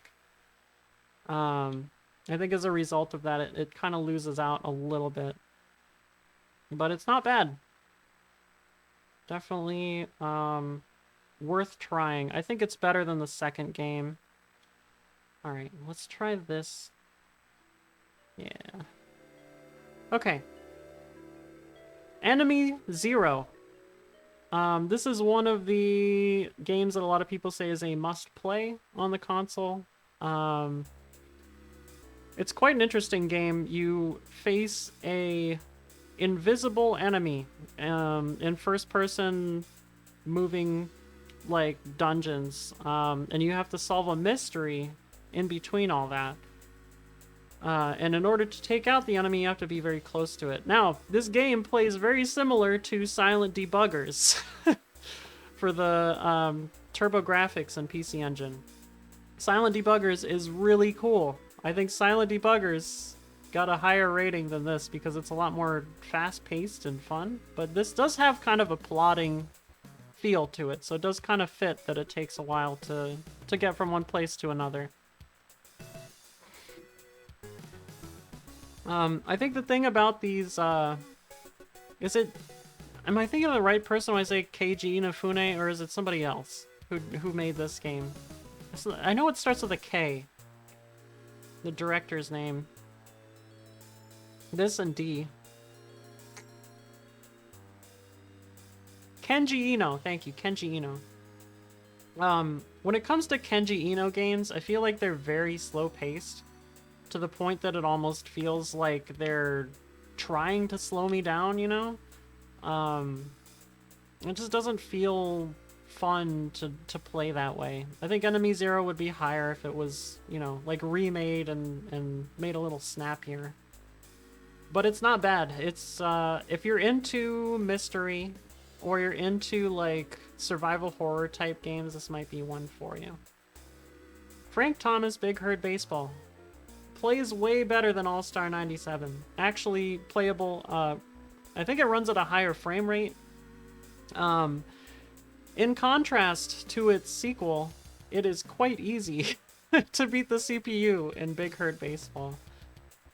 I think as a result of that, it kind of loses out a little bit. But it's not bad. Definitely worth trying. I think it's better than the second game. Alright, let's try this. Yeah. Okay. Enemy Zero. This is one of the games that a lot of people say is a must-play on the console. It's quite an interesting game. You face a invisible enemy in first-person moving like dungeons, and you have to solve a mystery in between all that. And in order to take out the enemy, you have to be very close to it. Now, this game plays very similar to Silent Debuggers for the TurboGrafx and PC Engine. Silent Debuggers is really cool. I think Silent Debuggers got a higher rating than this because it's a lot more fast-paced and fun. But this does have kind of a plodding feel to it, so it does kind of fit that it takes a while to get from one place to another. I think the thing about these, am I thinking of the right person when I say Keiji Inafune, or is it somebody else who made this game? I know it starts with a K. The director's name. This and D. Kenji Ino, thank you, Kenji Ino. When it comes to Kenji Ino games, I feel like they're very slow-paced, to the point that it almost feels like they're trying to slow me down, you know? It just doesn't feel fun to play that way. I think Enemy Zero would be higher if it was, you know, like remade and made a little snappier. But it's not bad. It's if you're into mystery or you're into like survival horror type games, this might be one for you. Frank Thomas Big Herd Baseball plays way better than All-Star 97. Actually playable, I think it runs at a higher frame rate. In contrast to its sequel, it is quite easy to beat the CPU in Big Herd Baseball.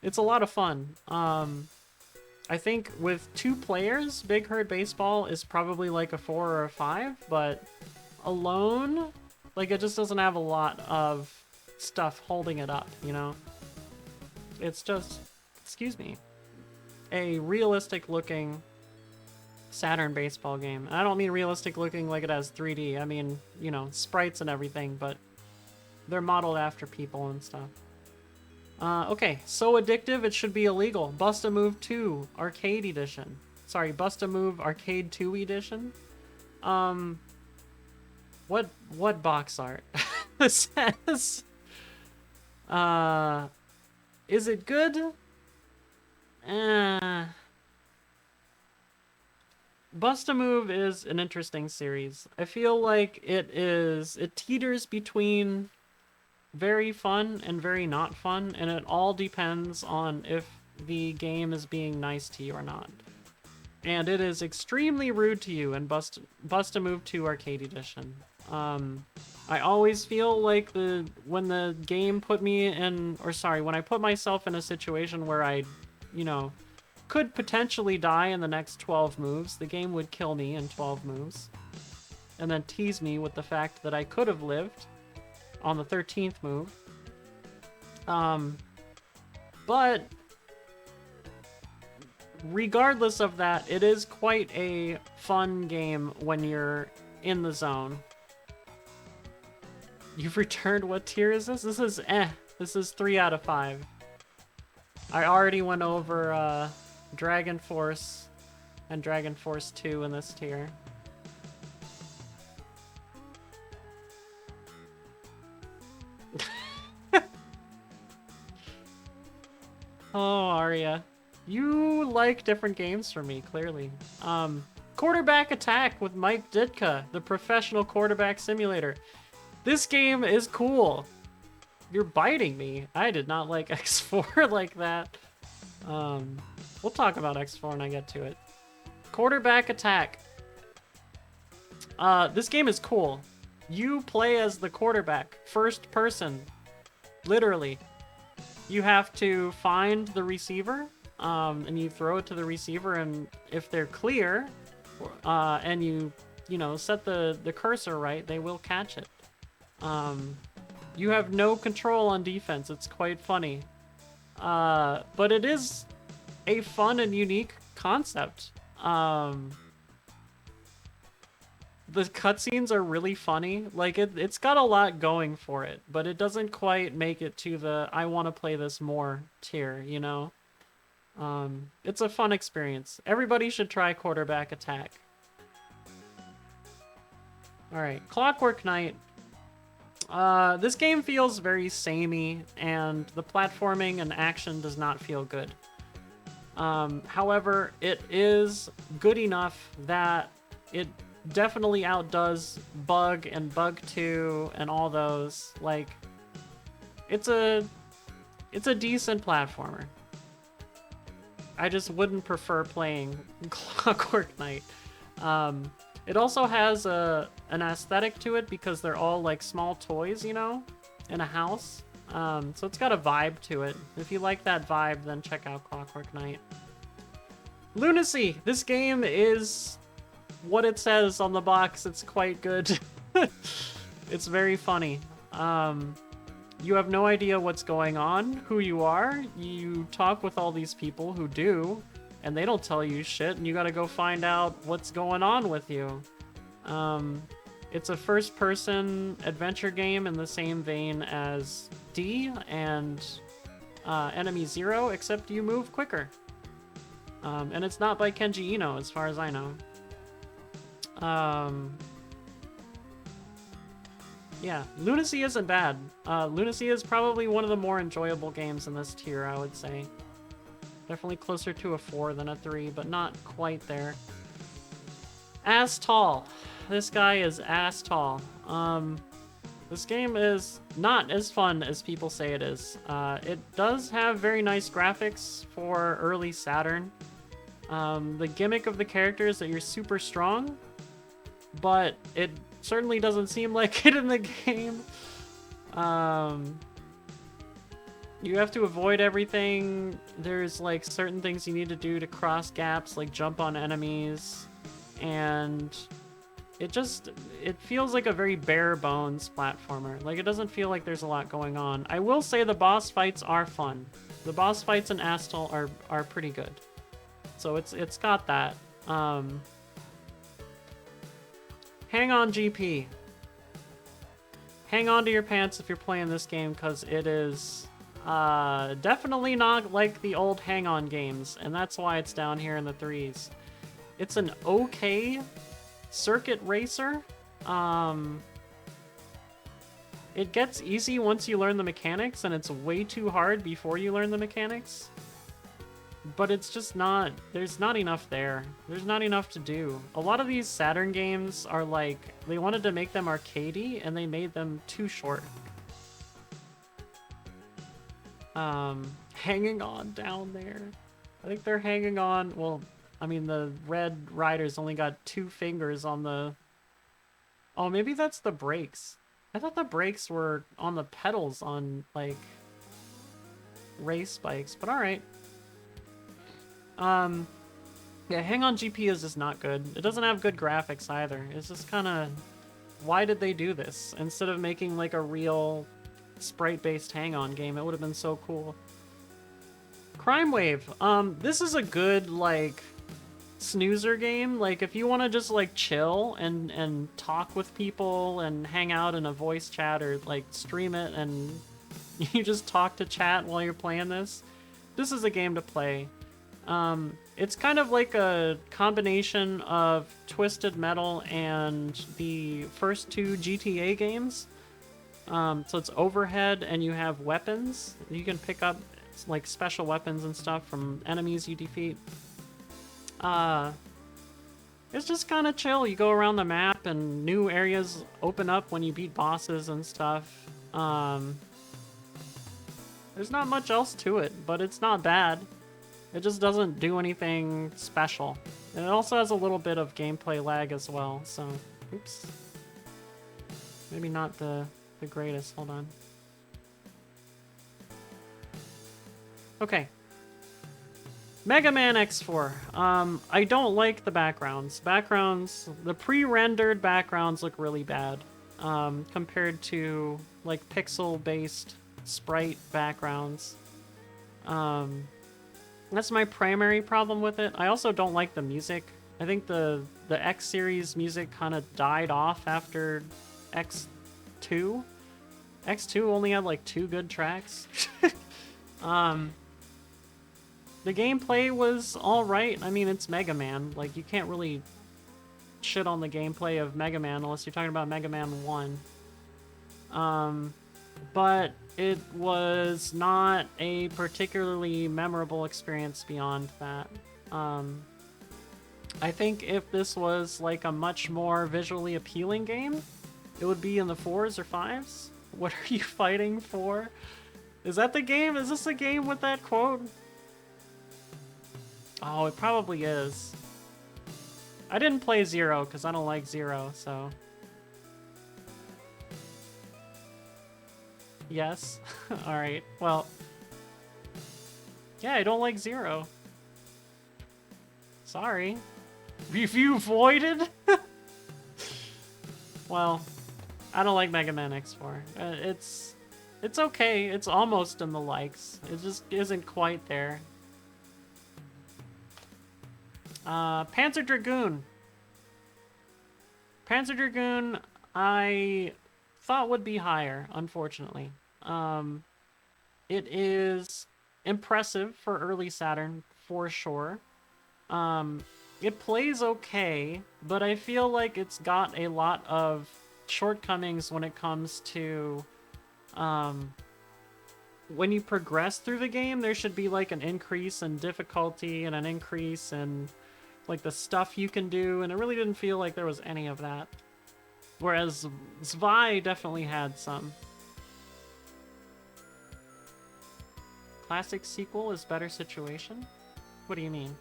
It's a lot of fun. I think with 2 players, Big Herd Baseball is probably like a 4 or a 5, but alone, like it just doesn't have a lot of stuff holding it up, you know? It's just, excuse me, a realistic looking Saturn baseball game. I don't mean realistic looking like it has 3D. I mean, you know, sprites and everything, but they're modeled after people and stuff. Okay, so addictive it should be illegal. Bust-A-Move 2 Arcade Edition. Sorry, Bust-A-Move Arcade 2 Edition. What box art says? Is it good? Bust-A-Move is an interesting series. I feel like it teeters between very fun and very not fun, and it all depends on if the game is being nice to you or not. And it is extremely rude to you in Bust-A-Move 2 Arcade Edition. I always feel like when the game put me in, or sorry, when I put myself in a situation where I, you know, could potentially die in the next 12 moves, the game would kill me in 12 moves, and then tease me with the fact that I could have lived on the 13th move. But regardless of that, it is quite a fun game when you're in the zone. You've returned. What tier is this? This is This is 3 out of 5. I already went over Dragon Force and Dragon Force 2 in this tier. Oh, Arya. You like different games from me, clearly. Quarterback Attack with Mike Ditka, the professional quarterback simulator. This game is cool. You're biting me. I did not like X4 like that. We'll talk about X4 when I get to it. Quarterback Attack. This game is cool. You play as the quarterback, first person, literally. You have to find the receiver, and you throw it to the receiver, and if they're clear, and you know, set the cursor right, they will catch it. You have no control on defense. It's quite funny. But it is a fun and unique concept. The cutscenes are really funny. Like, it's got a lot going for it, but it doesn't quite make it to the I want to play this more tier, you know? It's a fun experience. Everybody should try Quarterback Attack. Alright, Clockwork Knight. This game feels very samey, and the platforming and action does not feel good. However, it is good enough that it definitely outdoes Bug and Bug 2 and all those. Like, it's a decent platformer. I just wouldn't prefer playing Clockwork Knight. It also has an aesthetic to it because they're all like small toys, you know, in a house. So it's got a vibe to it. If you like that vibe, then check out Clockwork Knight. Lunacy! This game is what it says on the box. It's quite good. It's very funny. You have no idea what's going on, who you are. You talk with all these people who do, and they don't tell you shit, and you gotta go find out what's going on with you. It's a first-person adventure game in the same vein as D and Enemy Zero, except you move quicker. And it's not by Kenji Ino, as far as I know. Yeah, Lunacy isn't bad. Lunacy is probably one of the more enjoyable games in this tier, I would say. Definitely closer to a 4 than a 3, but not quite there. Ass tall. This guy is ass tall. This game is not as fun as people say it is. It does have very nice graphics for early Saturn. The gimmick of the character is that you're super strong, but it certainly doesn't seem like it in the game. You have to avoid everything. There's like certain things you need to do to cross gaps, like jump on enemies, and it feels like a very bare bones platformer. Like, it doesn't feel like there's a lot going on. I will say the boss fights are fun. The boss fights in Astal are pretty good. So it's got that. Hang on, GP. Hang on to your pants if you're playing this game, because it is definitely not like the old Hang On games, and that's why it's down here in the 3s. It's an okay circuit racer. It gets easy once you learn the mechanics, and it's way too hard before you learn the mechanics. But it's just not, there's not enough there. There's not enough to do. A lot of these Saturn games are like, they wanted to make them arcadey, and they made them too short. Hanging on down there. I think they're hanging on, well, I mean, the red rider's only got 2 fingers on the... Oh, maybe that's the brakes. I thought the brakes were on the pedals on, like, race bikes, but alright. Yeah, Hang On GP is just not good. It doesn't have good graphics either. It's just kind of... Why did they do this? Instead of making, like, a real sprite-based Hang On game, it would have been so cool. Crime Wave. This is a good, like, snoozer game. Like, if you want to just, like, chill and talk with people and hang out in a voice chat, or, like, stream it and you just talk to chat while you're playing this, this is a game to play. It's kind of like a combination of Twisted Metal and the first 2 GTA games. So it's overhead, and you have weapons. You can pick up, like, special weapons and stuff from enemies you defeat. It's just kind of chill. You go around the map, and new areas open up when you beat bosses and stuff. There's not much else to it, but it's not bad. It just doesn't do anything special. And it also has a little bit of gameplay lag as well, so... Oops. Maybe not the greatest. Hold on. Okay. Mega Man X4. I don't like the backgrounds. The pre-rendered backgrounds look really bad. Compared to, like, pixel-based sprite backgrounds. That's my primary problem with it. I also don't like the music. I think the X series music kind of died off after X2. X2 only had like 2 good tracks. The gameplay was alright. I mean, it's Mega Man. Like, you can't really shit on the gameplay of Mega Man unless you're talking about Mega Man 1. But it was not a particularly memorable experience beyond that. I think if this was like a much more visually appealing game, it would be in the 4s or 5s. What are you fighting for? Is that the game? Is this the game with that quote? Oh, it probably is. I didn't play Zero because I don't like Zero, so... Yes. Alright, well... Yeah, I don't like Zero. Sorry. If you voided? Well, I don't like Mega Man X4. It's okay. It's almost in the likes. It just isn't quite there. Panzer Dragoon. Panzer Dragoon, I thought would be higher, unfortunately. It is impressive for early Saturn, for sure. It plays okay, but I feel like it's got a lot of shortcomings when it comes to when you progress through the game. There should be like an increase in difficulty and an increase in like the stuff you can do, and it really didn't feel like there was any of that. Whereas Zwei definitely had some. Classic sequel is better situation? What do you mean?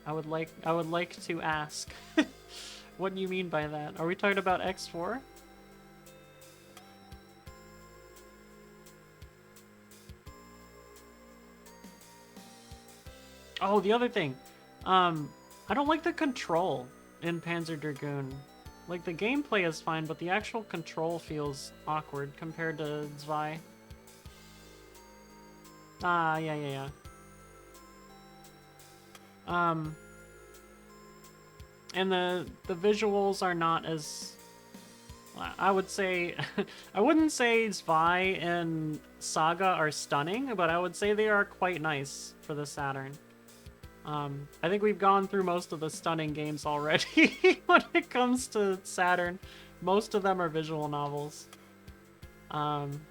I would like to ask. What do you mean by that? Are we talking about X4? Oh, the other thing. I don't like the control in Panzer Dragoon. Like, the gameplay is fine, but the actual control feels awkward compared to Zwei. Ah, yeah. And the visuals are not as... I would say... I wouldn't say Zwei and Saga are stunning, but I would say they are quite nice for the Saturn. I think we've gone through most of the stunning games already when it comes to Saturn. Most of them are visual novels.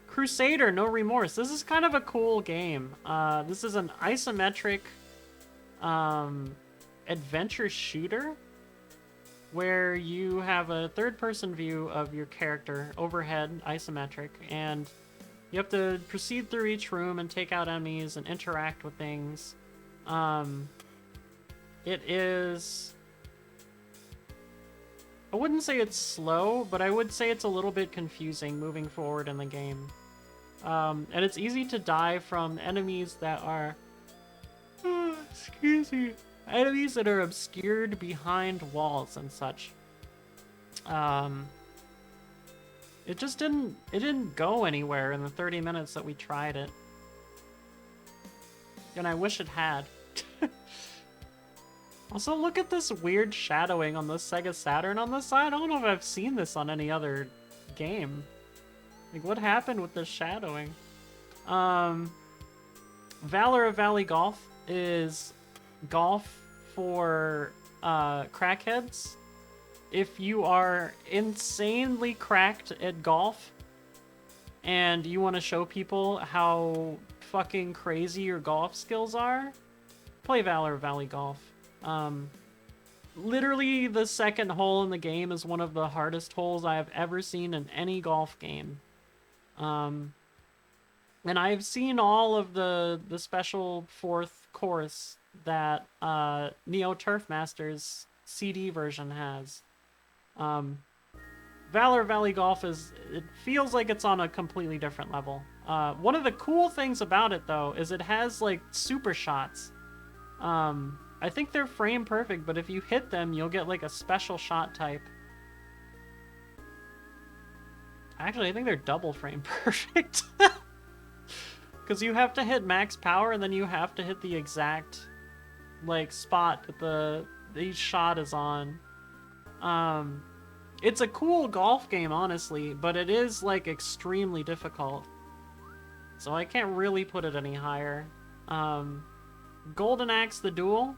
Crusader, No Remorse. This is kind of a cool game. This is an isometric adventure shooter where you have a third-person view of your character, overhead, isometric, and you have to proceed through each room and take out enemies and interact with things. It is... I wouldn't say it's slow, but I would say it's a little bit confusing moving forward in the game. And it's easy to die from enemies that are... excuse me. Enemies that are obscured behind walls and such. It just didn't go anywhere in the 30 minutes that we tried it. And I wish it had. Also, look at this weird shadowing on the Sega Saturn on the side. I don't know if I've seen this on any other game. Like, what happened with this shadowing? Valor of Valley Golf is golf for crackheads. If you are insanely cracked at golf and you want to show people how fucking crazy your golf skills are, play Valor of Valley Golf. Literally the second hole in the game is one of the hardest holes I have ever seen in any golf game. And I've seen all of the special fourth course that Neo Turf Masters CD version has. Valor Valley Golf it feels like it's on a completely different level. One of the cool things about it, though, is it has, like, super shots. I think they're frame perfect, but if you hit them, you'll get, like, a special shot type. Actually, I think they're double frame perfect. Because you have to hit max power, and then you have to hit the exact, like, spot that each shot is on. It's a cool golf game, honestly, but it is, like, extremely difficult. So I can't really put it any higher. Golden Axe the Duel.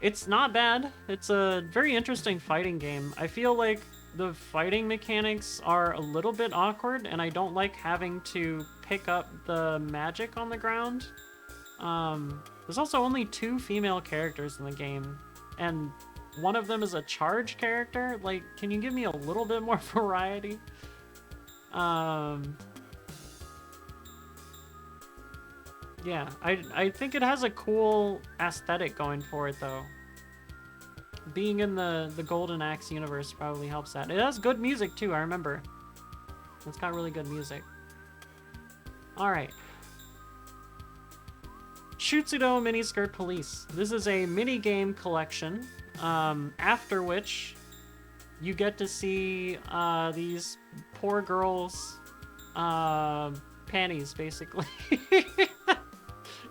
It's not bad. It's a very interesting fighting game. I feel like the fighting mechanics are a little bit awkward, and I don't like having to pick up the magic on the ground. There's also only 2 female characters in the game, and one of them is a charge character. Like, can you give me a little bit more variety? Yeah, I think it has a cool aesthetic going for it, though. Being in the Golden Axe universe probably helps that. It has good music, too, I remember. It's got really good music. Alright. Shutsudo Miniskirt Police. This is a mini-game collection, after which you get to see these poor girls' panties, basically.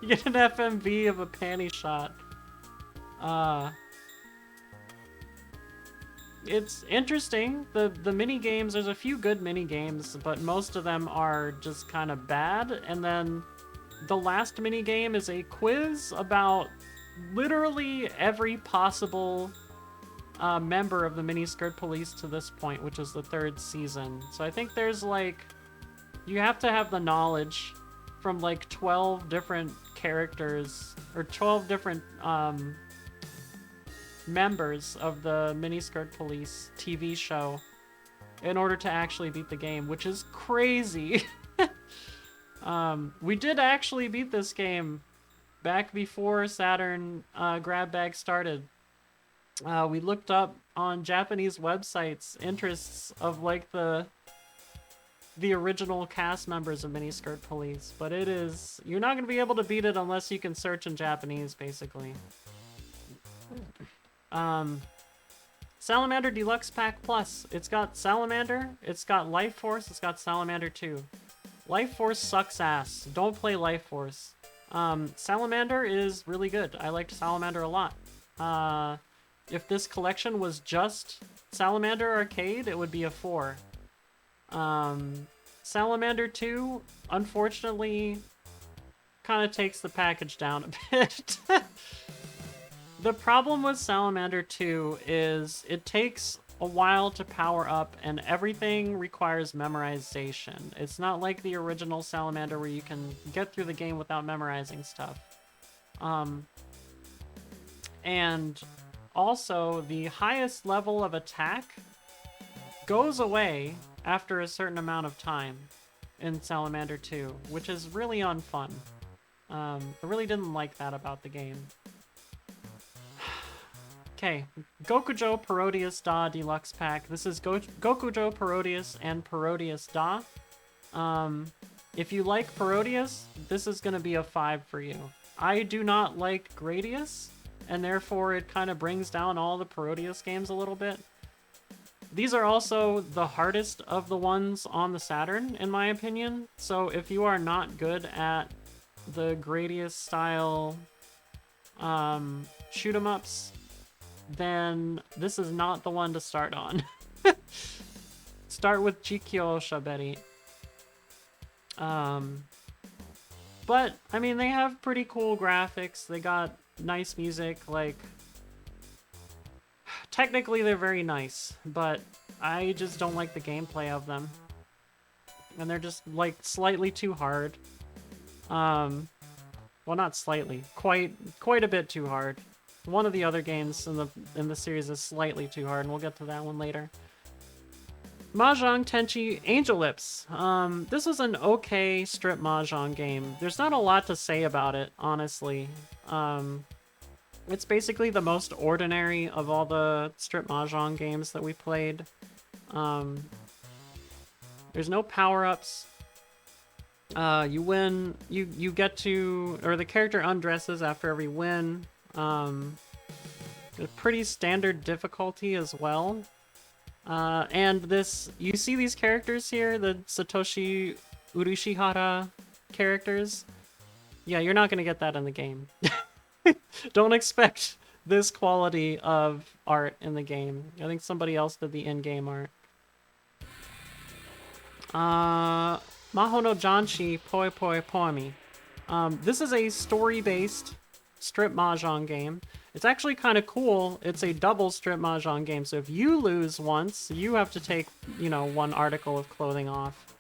You get an FMV of a panty shot. It's interesting. The mini games, there's a few good mini games, but most of them are just kind of bad. And then the last mini game is a quiz about literally every possible member of the Mini Skirt Police to this point, which is the 3rd season. So I think there's like, you have to have the knowledge from like 12 different characters or 12 different members of the Mini Skirt Police TV show in order to actually beat the game, which is crazy. We did actually beat this game back before Saturn grab bag started. We looked up on Japanese websites interests of like the original cast members of Mini Skirt Police, but it is, you're not going to be able to beat it unless you can search in Japanese, basically. Salamander Deluxe Pack Plus. It's got Salamander, it's got Life Force, it's got Salamander 2. Life Force sucks ass. Don't play Life Force. Salamander is really good. I liked Salamander a lot. If this collection was just Salamander Arcade, it would be a 4. Salamander 2, unfortunately, kind of takes the package down a bit. The problem with Salamander 2 is it takes a while to power up and everything requires memorization. It's not like the original Salamander where you can get through the game without memorizing stuff. And also, the highest level of attack goes away after a certain amount of time in Salamander 2, which is really unfun. I really didn't like that about the game. Okay, Gokujo Parodius Da Deluxe Pack. This is Gokujo Parodius and Parodius Da. If you like Parodius, this is going to be a 5 for you. I do not like Gradius, and therefore it kind of brings down all the Parodius games a little bit. These are also the hardest of the ones on the Saturn, in my opinion. So if you are not good at the Gradius style shoot 'em ups, then this is not the one to start on. Start with Chikyo Shaberi. But, I mean, they have pretty cool graphics. They got nice music, like... Technically, they're very nice, but I just don't like the gameplay of them. And they're just, like, slightly too hard. Well, not slightly. Quite a bit too hard. One of the other games in the series is slightly too hard, and we'll get to that one later. Mahjong Tenchi Angel Lips. This is an okay strip Mahjong game. There's not a lot to say about it, honestly. It's basically the most ordinary of all the strip Mahjong games that we played. There's no power-ups. You win, you get to, or the character undresses after every win. A pretty standard difficulty as well. And this, you see these characters here, the Satoshi Urushihara characters? Yeah, you're not gonna get that in the game. Don't expect this quality of art in the game. I think somebody else did the in-game art. Maho no Janshi Poi Poi Poemi. This is a story-based strip Mahjong game. It's actually kind of cool. It's a double strip Mahjong game, so if you lose once, you have to take, you know, one article of clothing off.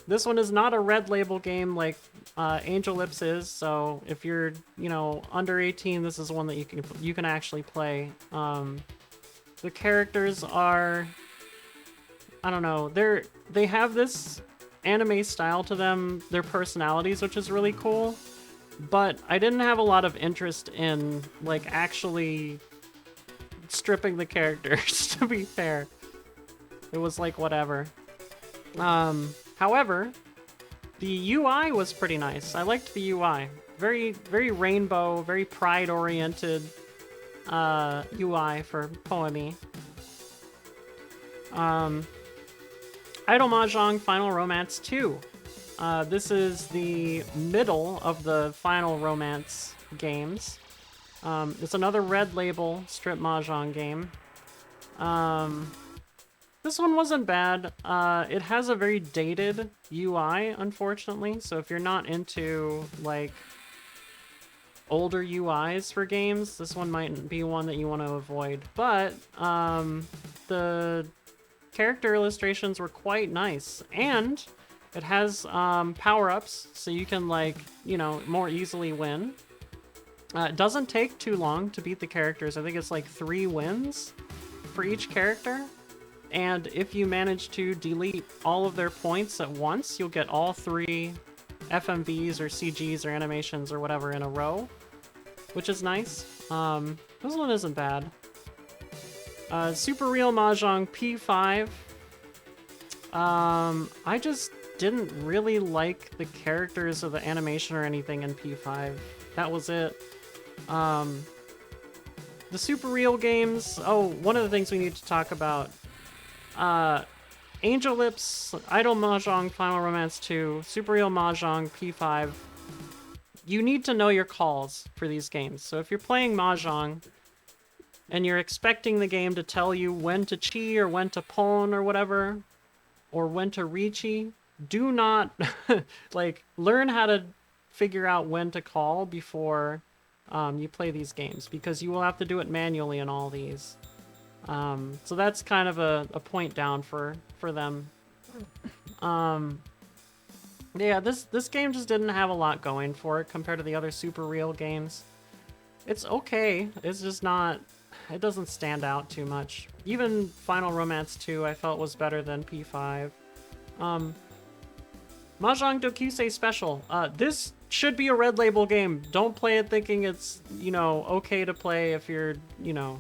This one is not a red label game like Angel Lips is, so if you're, you know, under 18, this is one that you can actually play. The characters are, I don't know, they have this anime style to them, their personalities, which is really cool. But I didn't have a lot of interest in, like, actually stripping the characters, to be fair. It was like, whatever. However, the UI was pretty nice. I liked the UI. Very, very rainbow, very pride-oriented UI for Poemi. Idol Mahjong Final Romance 2. This is the middle of the Final Romance games. It's another red label strip Mahjong game. This one wasn't bad. It has a very dated UI, unfortunately, so if you're not into, like, older UIs for games, this one might be one that you want to avoid. But the character illustrations were quite nice, and it has power-ups, so you can, like, you know, more easily win. It doesn't take too long to beat the characters. I think it's like 3 wins for each character. And if you manage to delete all of their points at once, you'll get all 3 FMVs or CGs or animations or whatever in a row, which is nice. This one isn't bad. Super Real Mahjong P5. I just didn't really like the characters or the animation or anything in P5. That was it. The Super Real games... Oh, one of the things we need to talk about. Angel Lips, Idle Mahjong, Final Romance 2, Super Real Mahjong, P5. You need to know your calls for these games. So if you're playing Mahjong and you're expecting the game to tell you when to chi or when to pon or whatever, or when to re-chi, do not like learn how to figure out when to call before you play these games, because you will have to do it manually in all these. So that's kind of a point down for them. Yeah, this game just didn't have a lot going for it compared to the other Super Real games. It's okay. It's just not... It doesn't stand out too much. Even Final Romance 2 I felt was better than P5. Mahjong Dokusei Special. This should be a red label game. Don't play it thinking it's, you know, okay to play if you're, you know...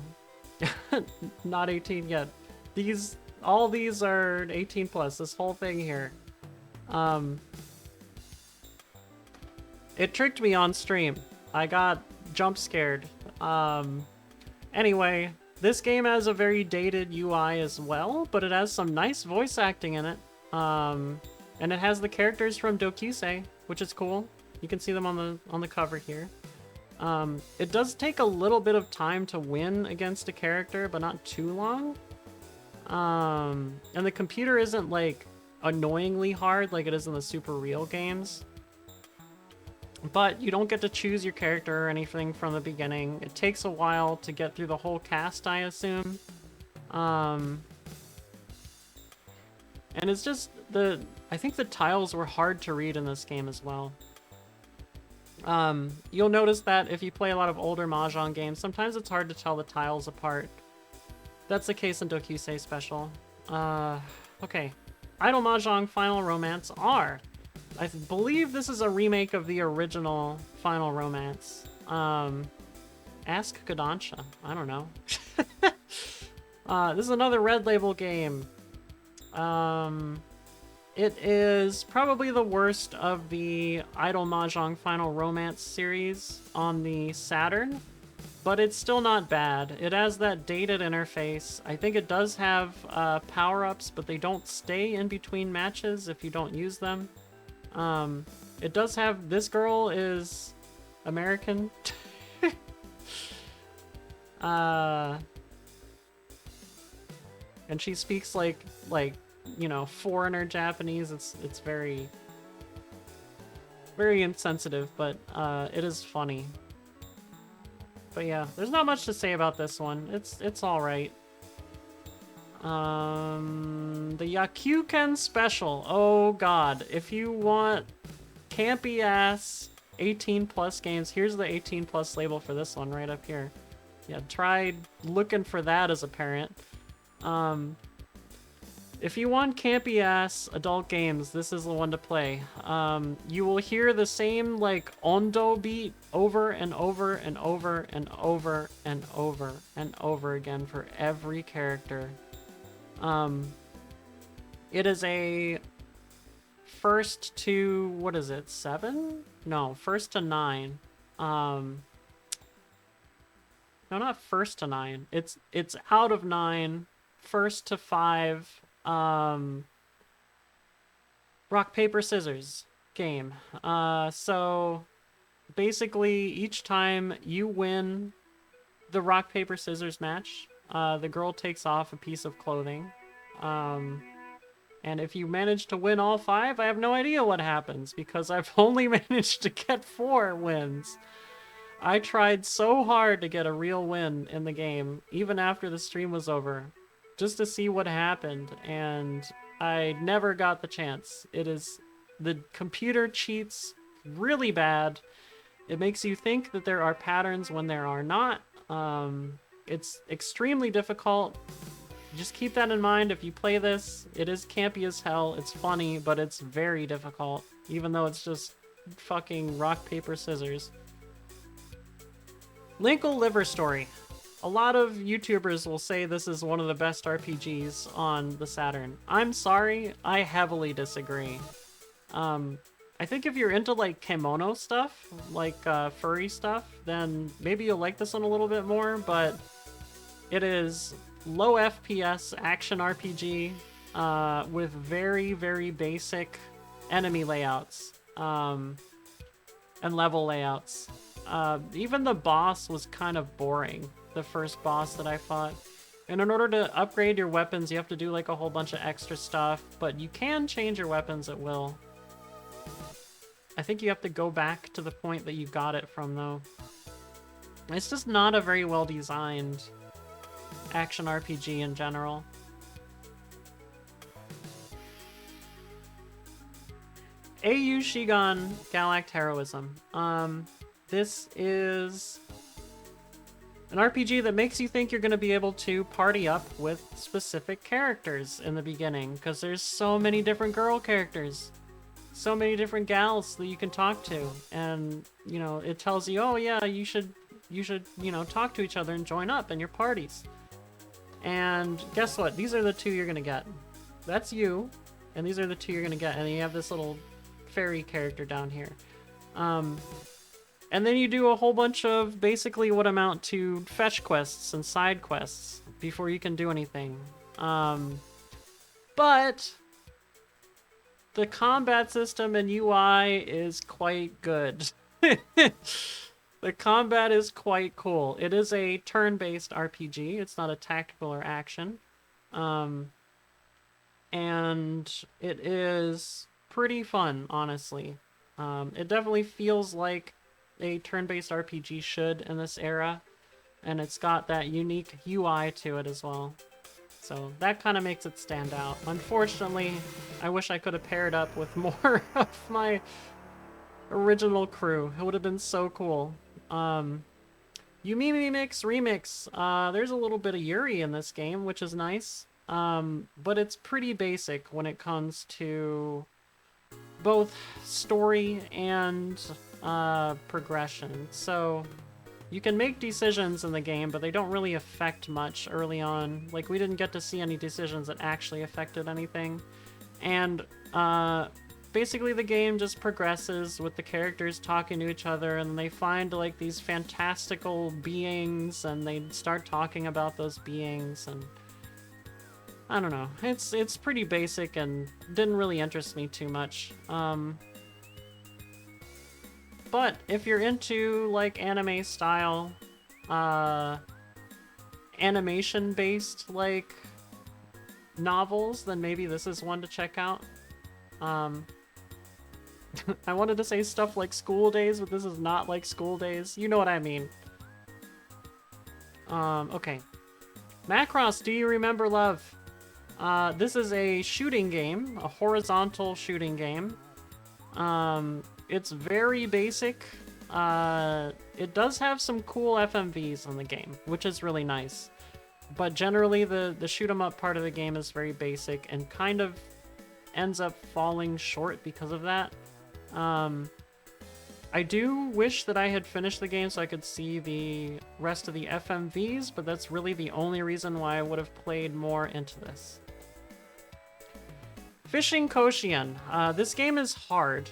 not 18 yet. All these are 18 plus, this whole thing here. It tricked me on stream. I got jump scared. Anyway, this game has a very dated UI as well, but it has some nice voice acting in it. And it has the characters from Dokusei, which is cool. You can see them on the cover here. It does take a little bit of time to win against a character, but not too long. And the computer isn't, like, annoyingly hard like it is in the Super Real games. But you don't get to choose your character or anything from the beginning. It takes a while to get through the whole cast, I assume. And it's just I think the tiles were hard to read in this game as well. You'll notice that if you play a lot of older Mahjong games, sometimes it's hard to tell the tiles apart. That's the case in Dokusei Special. Okay. Idle Mahjong Final Romance R. I believe this is a remake of the original Final Romance. Ask Kodansha. I don't know. This is another red label game. It is probably the worst of the Idle Mahjong Final Romance series on the Saturn, but it's still not bad. It has that dated interface. I think it does have power-ups, but they don't stay in between matches if you don't use them. It does have... This girl is American. And she speaks like, you know, foreigner Japanese. It's very, very insensitive, but it is funny. But yeah, there's not much to say about this one. It's all right. The Yakuken Special. Oh god, if you want campy ass 18 plus games, here's the 18 plus label for this one right up here. Yeah, try looking for that as a parent. If you want campy ass adult games, this is the one to play. You will hear the same like ondo beat over and over and over and over and over and over again for every character. It is a first to, what is it, 7? No, first to 9. No, not first to 9. It's out of 9, first to 5. Rock, paper, scissors game. So basically each time you win the rock, paper, scissors match, the girl takes off a piece of clothing. And if you manage to win all 5, I have no idea what happens, because I've only managed to get 4 wins. I tried so hard to get a real win in the game, even after the stream was over, just to see what happened, and I never got the chance. The computer cheats really bad. It makes you think that there are patterns when there are not. It's extremely difficult. Just keep that in mind if you play this. It is campy as hell, it's funny, but it's very difficult, even though it's just fucking rock, paper, scissors. Linkle Liver Story. A lot of YouTubers will say this is one of the best RPGs on the Saturn. I'm sorry, I heavily disagree. I think if you're into like kimono stuff, like furry stuff, then maybe you'll like this one a little bit more, but it is low FPS action RPG with very, very basic enemy layouts and level layouts. Even the boss was kind of boring, the first boss that I fought. And in order to upgrade your weapons, you have to do like a whole bunch of extra stuff, but you can change your weapons at will. I think you have to go back to the point that you got it from, though. It's just not a very well designed action RPG in general. AU Shigan Galact Heroism. This is an RPG that makes you think you're going to be able to party up with specific characters in the beginning, because there's so many different girl characters. So many different gals that you can talk to, and you know, it tells you, oh yeah, you should you know, talk to each other and join up in your parties. And guess what, these are the two you're gonna get. That's you, and these are the two you're gonna get, and then you have this little fairy character down here. And then you do a whole bunch of basically what amount to fetch quests and side quests before you can do anything. But the combat system and UI is quite good. The combat is quite cool. It is a turn-based RPG. It's not a tactical or action. And it is pretty fun, honestly. It definitely feels like a turn-based RPG should in this era. And it's got that unique UI to it as well. So that kind of makes it stand out. Unfortunately, I wish I could have paired up with more of my original crew. It would have been so cool. Yumi Mix Remix. There's a little bit of Yuri in this game, which is nice. But it's pretty basic when it comes to both story and progression. So you can make decisions in the game, but they don't really affect much early on. Like, we didn't get to see any decisions that actually affected anything. And basically the game just progresses with the characters talking to each other, and they find like these fantastical beings, and they start talking about those beings, and I don't know. It's pretty basic and didn't really interest me too much. But if you're into like anime style, animation-based like novels, then maybe this is one to check out. I wanted to say stuff like School Days, but this is not like School Days. You know what I mean. Okay. Macross, Do You Remember Love? This is a shooting game, a horizontal shooting game. It's very basic. It does have some cool FMVs in the game, which is really nice. But generally, the shoot 'em up part of the game is very basic and kind of ends up falling short because of that. I do wish that I had finished the game so I could see the rest of the FMVs, but that's really the only reason why I would have played more into this. Fishing Koshien. This game is hard.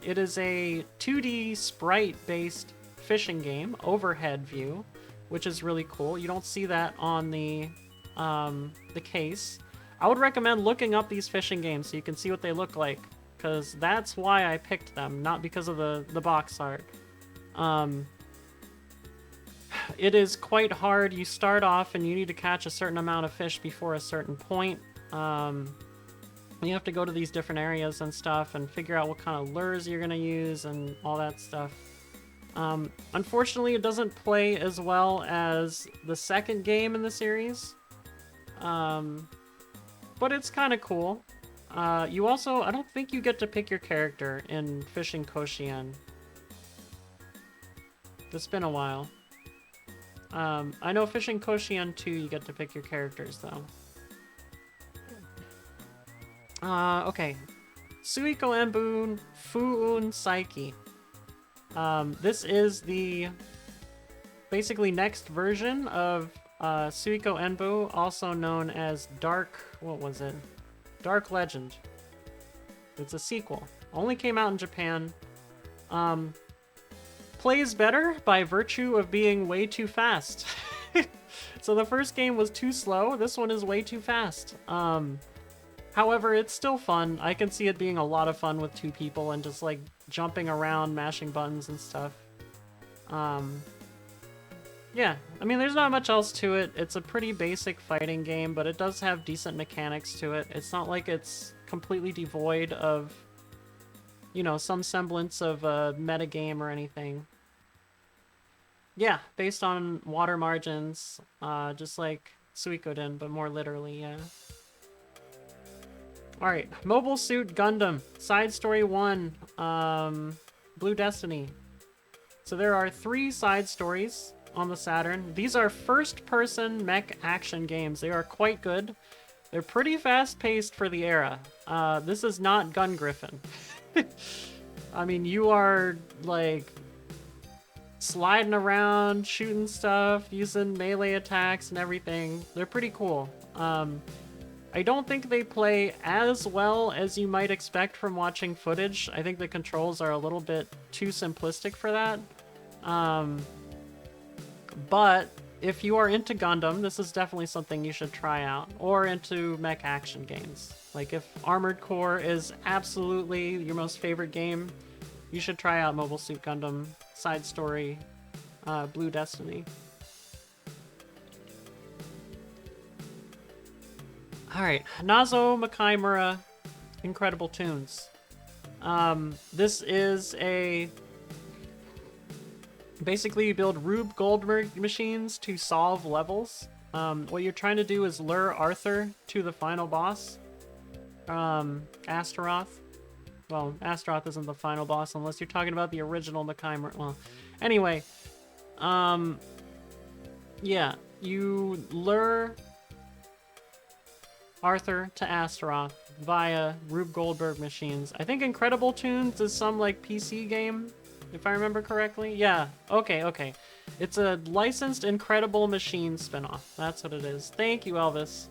It is a 2D sprite-based fishing game, overhead view, which is really cool. You don't see that on the case. I would recommend looking up these fishing games so you can see what they look like, because that's why I picked them, not because of the box art. It is quite hard. You start off and you need to catch a certain amount of fish before a certain point. You have to go to these different areas and stuff and figure out what kind of lures you're going to use and all that stuff. Unfortunately, it doesn't play as well as the second game in the series. But it's kind of cool. You also, I don't think you get to pick your character in Fishing Koshien. It's been a while. I know Fishing Koshien 2, you get to pick your characters, though. Okay. Suiko Enbu Fuun Saiki. This is the basically next version of Suiko Enbu, also known as Dark... what was it? Dark Legend. It's a sequel. Only came out in Japan. Plays better by virtue of being way too fast. So the first game was too slow. This one is way too fast. However, it's still fun. I can see it being a lot of fun with two people and just like jumping around, mashing buttons and stuff. Yeah, I mean, there's not much else to it. It's a pretty basic fighting game, but it does have decent mechanics to it. It's not like it's completely devoid of, you know, some semblance of a metagame or anything. Yeah, based on water margins, just like Suikoden, but more literally, yeah. Alright, Mobile Suit Gundam, Side Story 1, Blue Destiny. So there are 3 side stories on the Saturn. These are first-person mech action games. They are quite good. They're pretty fast-paced for the era. This is not Gun Griffin. I mean, you are, like, sliding around, shooting stuff, using melee attacks and everything. They're pretty cool. I don't think they play as well as you might expect from watching footage. I think the controls are a little bit too simplistic for that. But if you are into Gundam, this is definitely something you should try out. Or into mech action games. Like if Armored Core is absolutely your most favorite game, you should try out Mobile Suit Gundam Side Story Blue Destiny. Alright, Nazo Makaimura Incredible Tunes. This is a... basically, you build Rube Goldberg machines to solve levels. What you're trying to do is lure Arthur to the final boss. Astaroth. Well, Astaroth isn't the final boss unless you're talking about the original Makaimura. Well, anyway. Yeah, you lure Arthur to Astaroth via Rube Goldberg machines. I think Incredible Tunes is some, like, PC game, if I remember correctly. Yeah, okay. It's a licensed Incredible Machine spinoff. That's what it is. Thank you, Elvis.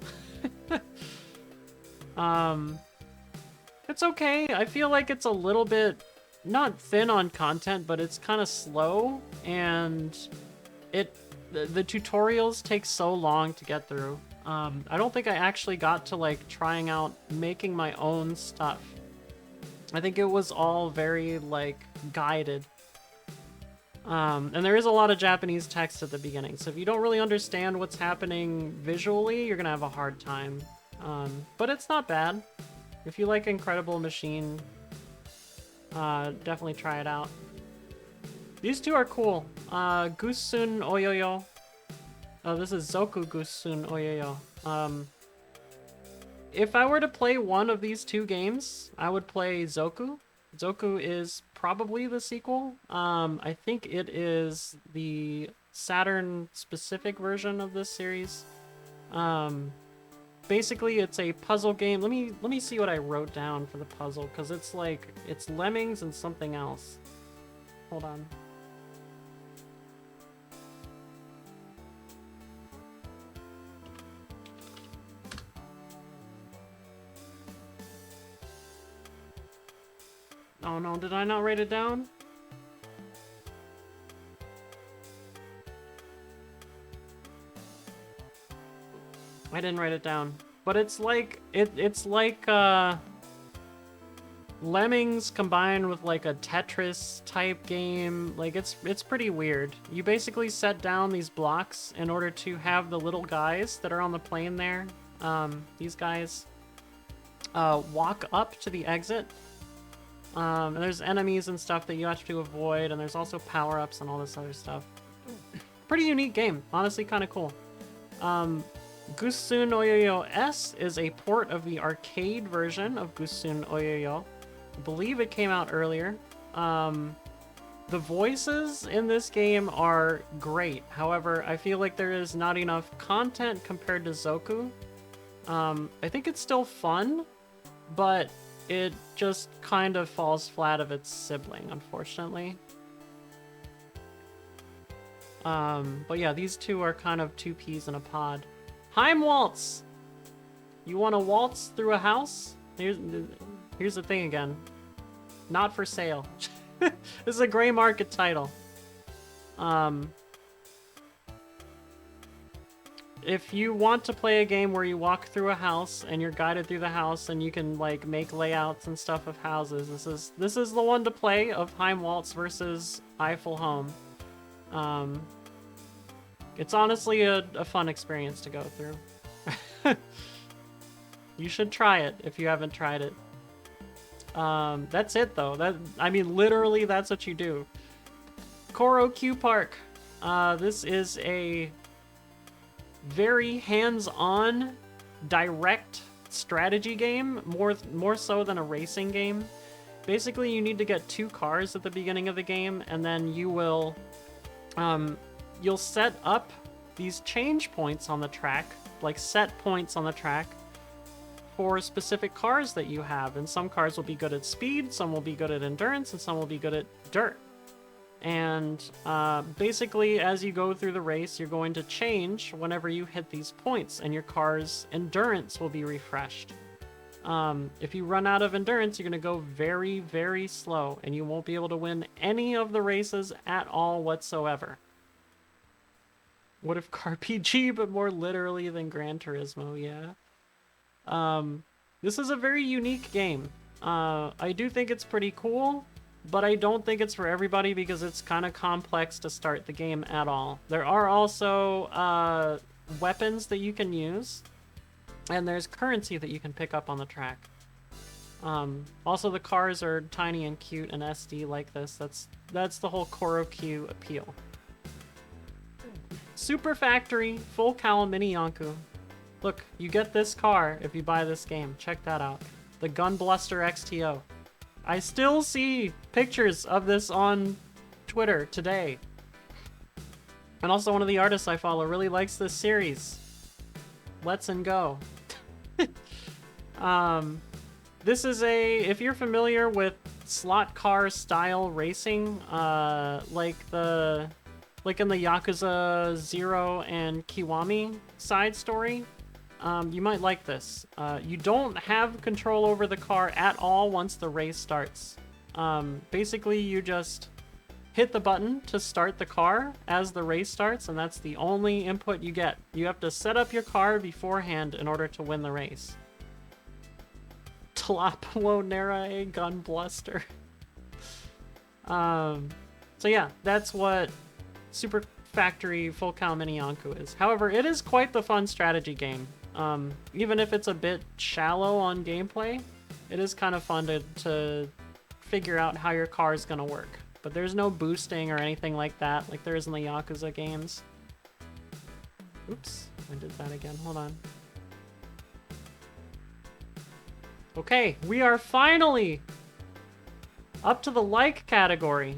It's okay. I feel like it's a little bit, not thin on content, but it's kind of slow, and the tutorials take so long to get through. I don't think I actually got to, like, trying out making my own stuff. I think it was all very, like, guided. And there is a lot of Japanese text at the beginning, so if you don't really understand what's happening visually, you're gonna have a hard time. But it's not bad. If you like Incredible Machine, definitely try it out. These two are cool. Gusun Oyoyo. Oh, this is Zoku Gusun Oyoyo. If I were to play one of these two games, I would play Zoku. Zoku is probably the sequel. I think it is the Saturn-specific version of this series. Basically, it's a puzzle game. Let me see what I wrote down for the puzzle, because it's like, it's Lemmings and something else. Hold on. Oh no, did I not write it down? I didn't write it down. But it's like, it's like, Lemmings combined with like a Tetris type game. Like, it's pretty weird. You basically set down these blocks in order to have the little guys that are on the plane there. These guys, walk up to the exit. And there's enemies and stuff that you have to avoid, and there's also power-ups and all this other stuff. Pretty unique game. Honestly, kind of cool. Gusun Oyoyo S is a port of the arcade version of Gusun Oyoyo. I believe it came out earlier. The voices in this game are great. However, I feel like there is not enough content compared to Zoku. I think it's still fun, but it just kind of falls flat of its sibling, unfortunately. But yeah, these two are kind of two peas in a pod. Heim waltz! You want to waltz through a house? Here's the thing again. Not for sale. This is a gray market title. If you want to play a game where you walk through a house and you're guided through the house and you can like make layouts and stuff of houses, this is the one to play of Heim Waltz versus Eiffel Home. It's honestly a fun experience to go through. You should try it if you haven't tried it. That's it though. I mean, literally, that's what you do. Koro Q Park. This is a very hands-on, direct strategy game, more so than a racing game. Basically, you need to get 2 cars at the beginning of the game, and then you will, you'll set up these change points on the track, like set points on the track, for specific cars that you have. And some cars will be good at speed, some will be good at endurance, and some will be good at dirt. And basically, as you go through the race, you're going to change whenever you hit these points, and your car's endurance will be refreshed. If you run out of endurance, you're going to go very, very slow, and you won't be able to win any of the races at all whatsoever. What if CarPG, but more literally than Gran Turismo? Yeah. This is a very unique game. I do think it's pretty cool, but I don't think it's for everybody because it's kind of complex to start the game at all. There are also weapons that you can use, and there's currency that you can pick up on the track. Also, the cars are tiny and cute and SD like this. That's the whole Koro Q appeal. Super Factory Full Cowl Mini Yonku. Look, you get this car if you buy this game. Check that out. The Gunbluster XTO. I still see pictures of this on Twitter today. And also one of the artists I follow really likes this series. Let's and go. This is if you're familiar with slot car style racing, like in the Yakuza 0 and Kiwami side story, you might like this. You don't have control over the car at all once the race starts. Basically, you just hit the button to start the car as the race starts, and that's the only input you get. You have to set up your car beforehand in order to win the race. Tlaplo Nerae Gunbluster. So yeah, that's what Super Factory Full Cow Mini Yonku is. However, it is quite the fun strategy game. Even if it's a bit shallow on gameplay, it is kind of fun to figure out how your car is going to work. But there's no boosting or anything like that, like there is in the Yakuza games. Oops, I did that again. Hold on. Okay, we are finally up to the like category.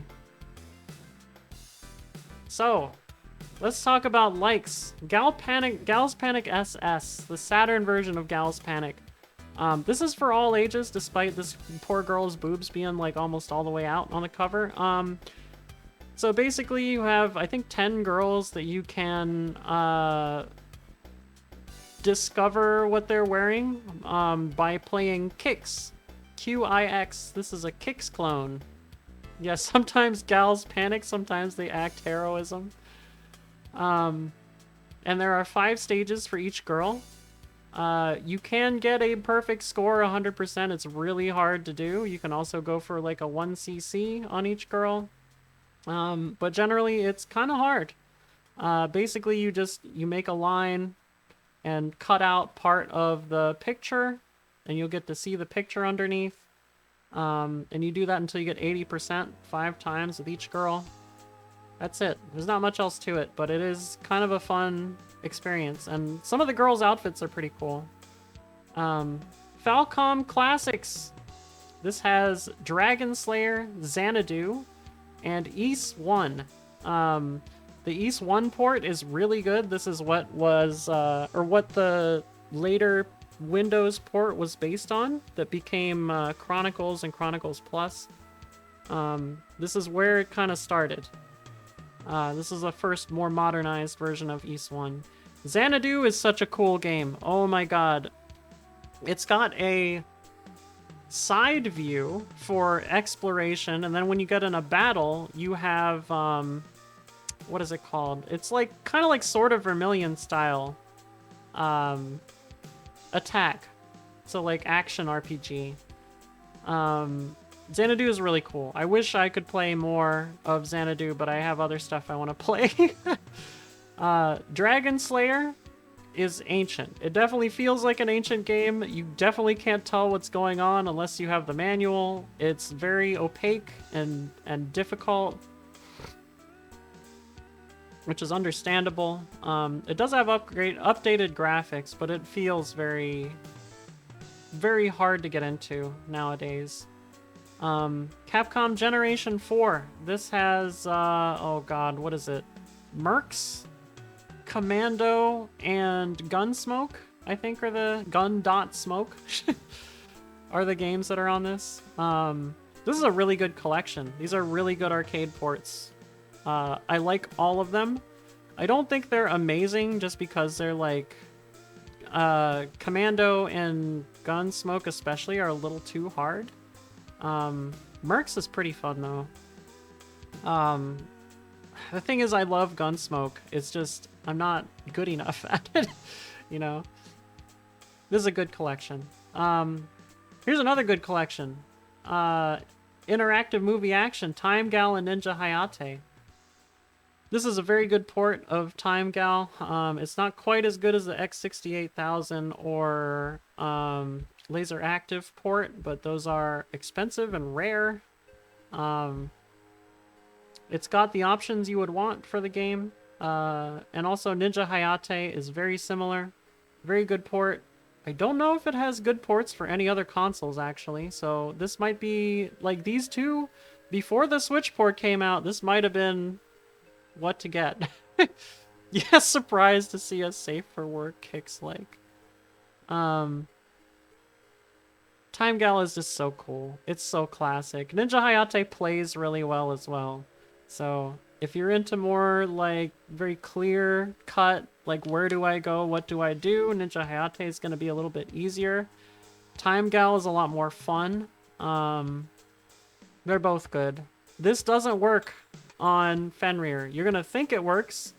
So, let's talk about likes. Gals Panic SS, the Saturn version of Gals Panic. This is for all ages, despite this poor girl's boobs being like almost all the way out on the cover. So basically you have, I think, 10 girls that you can discover what they're wearing by playing Kix. Qix. This is a Kix clone. Yeah, sometimes gals panic, sometimes they act heroism. And there are 5 stages for each girl. You can get a perfect score 100%. It's really hard to do. You can also go for like a 1cc on each girl. But generally it's kind of hard. Basically you make a line and cut out part of the picture, and you'll get to see the picture underneath. And you do that until you get 80%, 5 times with each girl. That's it. There's not much else to it, but it is kind of a fun experience. And some of the girls' outfits are pretty cool. Falcom Classics. This has Dragon Slayer, Xanadu, and East 1. The East 1 port is really good. This is what was, or what the later Windows port was based on that became Chronicles and Chronicles Plus. This is where it kind of started. This is the first more modernized version of East 1. Xanadu is such a cool game. Oh my god. It's got a side view for exploration, and then when you get in a battle, you have, what is it called? It's like, kind of like Sword of Vermilion style, attack. So like action RPG. Xanadu is really cool. I wish I could play more of Xanadu, but I have other stuff I want to play. Dragon Slayer is ancient. It definitely feels like an ancient game. You definitely can't tell what's going on unless you have the manual. It's very opaque and difficult, which is understandable. It does have updated graphics, but it feels very, very hard to get into nowadays. Capcom Generation 4. This has, oh god, what is it? Mercs, Commando, and Gunsmoke, I think, are the Gun.Smoke are the games that are on this. This is a really good collection. These are really good arcade ports. I like all of them. I don't think they're amazing just because they're like, Commando and Gunsmoke especially are a little too hard. Mercs is pretty fun though. The thing is, I love Gunsmoke. It's just, I'm not good enough at it, you know? This is a good collection. Here's another good collection. Interactive movie action, Time Gal and Ninja Hayate. This is a very good port of Time Gal. It's not quite as good as the X68000 or Laser Active port, but those are expensive and rare. It's got the options you would want for the game. And also Ninja Hayate is very similar. Very good port. I don't know if it has good ports for any other consoles, actually. So this might be, like, these two, before the Switch port came out, this might have been what to get. Yeah, surprised to see a safe for work kicks like. Time Gal is just so cool. It's so classic. Ninja Hayate plays really well as well. So if you're into more like very clear cut, like where do I go, what do I do, Ninja Hayate is going to be a little bit easier. Time Gal is a lot more fun. They're both good. This doesn't work on Fenrir. You're going to think it works,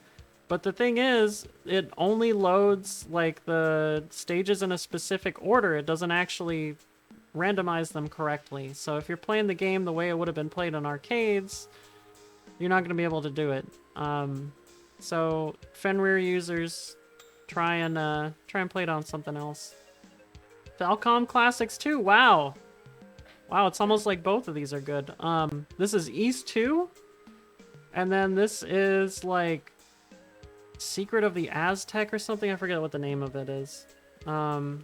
but the thing is, it only loads like the stages in a specific order. It doesn't actually randomize them correctly. So if you're playing the game the way it would have been played in arcades, you're not going to be able to do it. So Fenrir users, try and play it on something else. Falcom Classics 2. Wow, it's almost like both of these are good. This is East 2, and then this is like Secret of the Aztec or something. I forget what the name of it is. Tayo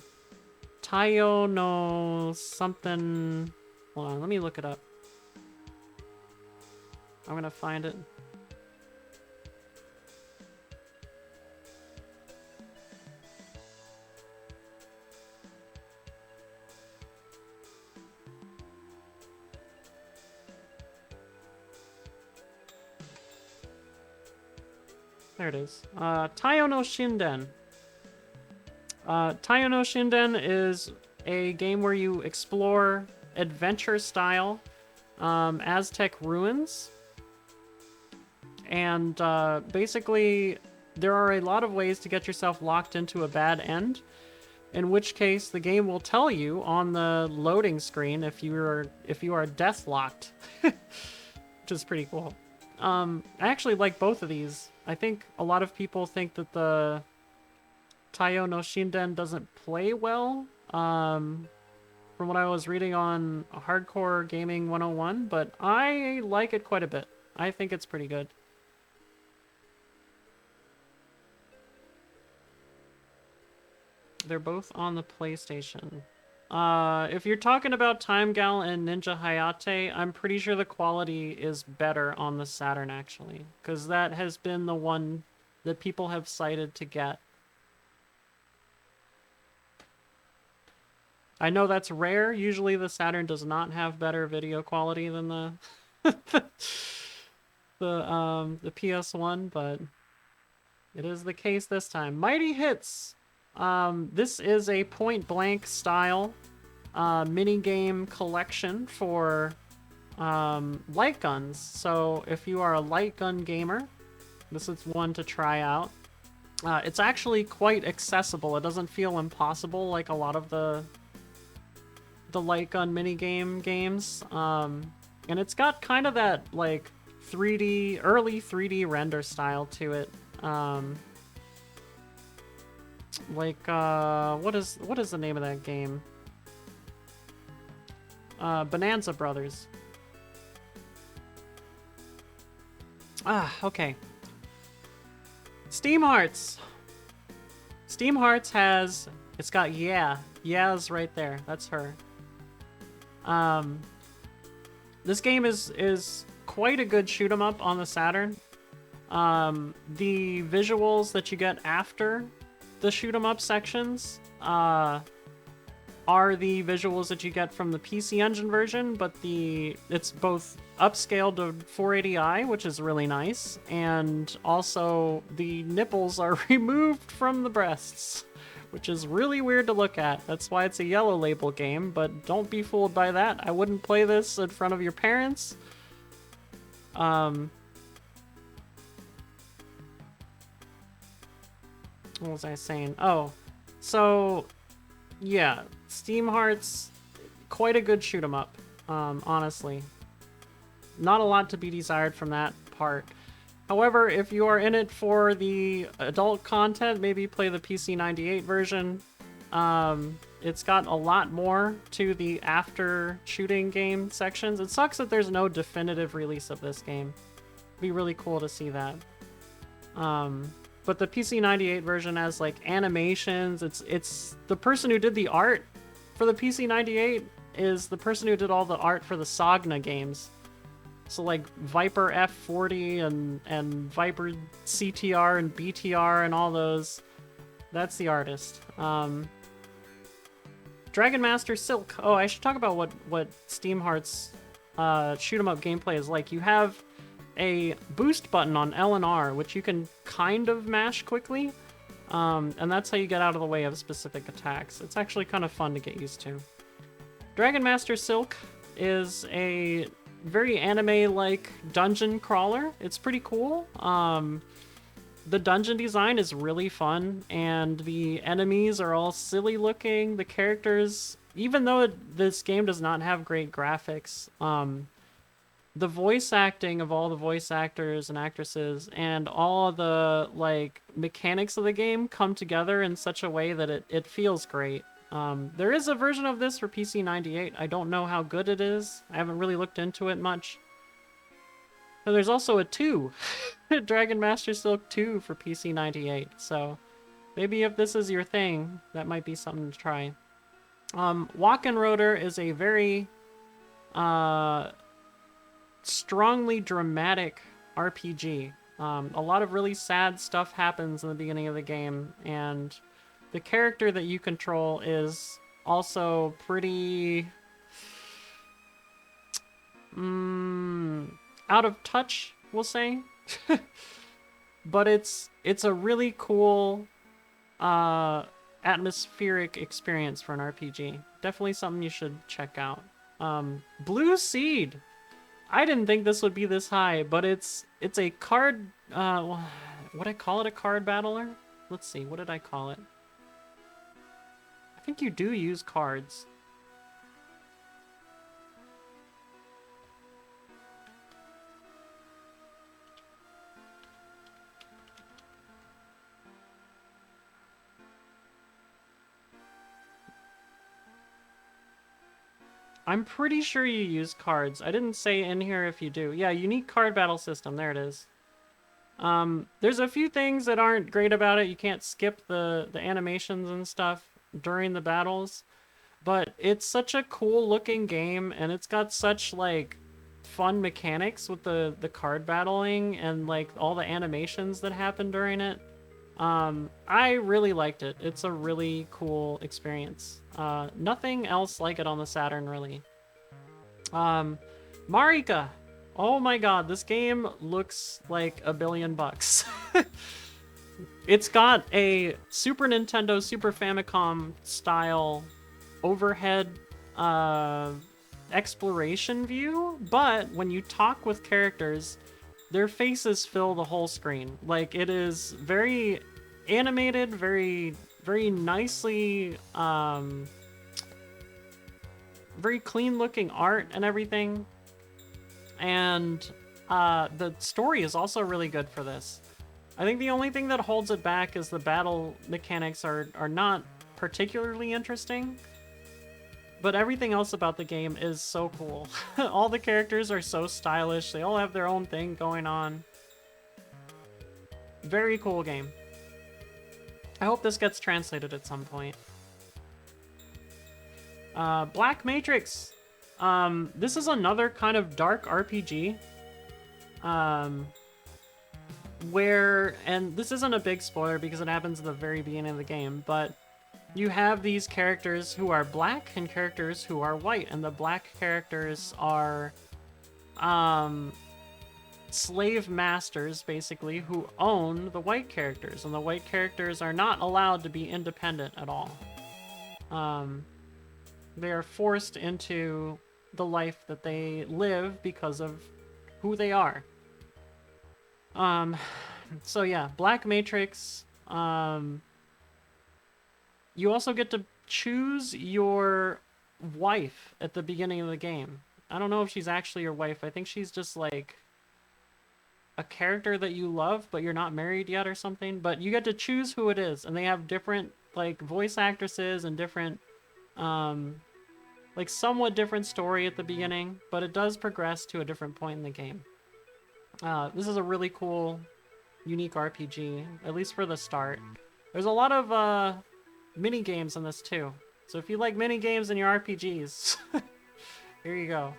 no something. Hold on, let me look it up. I'm gonna find it. There it is. Tayo no Shinden. Tayo no Shinden is a game where you explore adventure-style Aztec ruins. And basically, there are a lot of ways to get yourself locked into a bad end, in which case the game will tell you on the loading screen if you are death locked, which is pretty cool. I actually like both of these. I think a lot of people think that the Tayo no Shinden doesn't play well from from what I was reading on Hardcore Gaming 101, but I like it quite a bit. I think it's pretty good. They're both on the PlayStation. If you're talking about Time Gal and Ninja Hayate, I'm pretty sure the quality is better on the Saturn, actually. Because that has been the one that people have cited to get. I know that's rare. Usually the Saturn does not have better video quality than the the PS1, but it is the case this time. Mighty Hits. This is a point-blank style mini-game collection for light guns. So if you are a light gun gamer, this is one to try out. It's actually quite accessible. It doesn't feel impossible like a lot of the light gun minigame games. And it's got kind of that like 3D, early 3D render style to it. What is the name of that game? Bonanza Brothers. Okay. Steam Hearts. Steam Hearts has, it's got Yeah's right there. That's her. This game is quite a good shoot 'em up on the Saturn. The visuals that you get after the shoot 'em up sections are the visuals that you get from the PC Engine version, but it's both upscaled to 480i, which is really nice, and also the nipples are removed from the breasts, which is really weird to look at. That's why it's a yellow label game, but don't be fooled by that. I wouldn't play this in front of your parents. What was I saying? Oh, so yeah, Steam Hearts, quite a good shoot 'em up, honestly. Not a lot to be desired from that part. However, if you are in it for the adult content, maybe play the PC98 version. It's got a lot more to the after shooting game sections. It sucks that there's no definitive release of this game. It'd be really cool to see that. But the PC98 version has like animations. It's the person who did the art for the PC98 is the person who did all the art for the Sagna games. So like Viper F40 and Viper CTR and BTR and all those. That's the artist. Dragon Master Silk. Oh, I should talk about what Steam Hearts shoot 'em up gameplay is like. You have a boost button on L and R, which you can kind of mash quickly, and that's how you get out of the way of specific attacks. It's actually kind of fun to get used to. Dragon Master Silk is a very anime-like dungeon crawler. It's pretty cool. The dungeon design is really fun, and the enemies are all silly looking. The characters, even though this game does not have great graphics, the voice acting of all the voice actors and actresses and all the like mechanics of the game come together in such a way that it feels great. There is a version of this for PC98. I don't know how good it is. I haven't really looked into it much. But there's also a 2. Dragon Master Silk 2 for PC98. So maybe if this is your thing, that might be something to try. Walken Rotor is a very strongly dramatic RPG. A lot of really sad stuff happens in the beginning of the game, and the character that you control is also pretty out of touch, we'll say. But it's a really cool atmospheric experience for an RPG. Definitely something you should check out. Blue Seed. I didn't think this would be this high, but it's a card, would I call it a card battler? Let's see, what did I call it? I think you do use cards. I'm pretty sure you use cards. I didn't say in here if you do. Yeah, unique card battle system. There it is. There's a few things that aren't great about it. You can't skip the animations and stuff during the battles. But it's such a cool looking game, and it's got such, like, fun mechanics with the card battling and, like, all the animations that happen during it. I really liked it. It's a really cool experience. Nothing else like it on the Saturn, really. Marika! Oh my god, this game looks like $1 billion. It's got a Super Nintendo, Super Famicom style overhead exploration view, but when you talk with characters, their faces fill the whole screen. Like, it is very animated, very nicely, very clean looking art and everything. And the story is also really good for this. I think the only thing that holds it back is the battle mechanics are not particularly interesting. But everything else about the game is so cool. All the characters are so stylish. They all have their own thing going on. Very cool game. I hope this gets translated at some point. Black Matrix. This is another kind of dark RPG. Where, and this isn't a big spoiler because it happens at the very beginning of the game, but you have these characters who are black and characters who are white, and the black characters are slave masters, basically, who own the white characters, and the white characters are not allowed to be independent at all. They are forced into the life that they live because of who they are. So yeah, Black Matrix. You also get to choose your wife at the beginning of the game. I don't know if she's actually your wife. I think she's just like a character that you love, but you're not married yet or something. But you get to choose who it is, and they have different like voice actresses and different, like somewhat different story at the beginning, but it does progress to a different point in the game. This is a really cool, unique RPG, at least for the start. There's a lot of mini games in this too. So if you like mini games in your RPGs, here you go.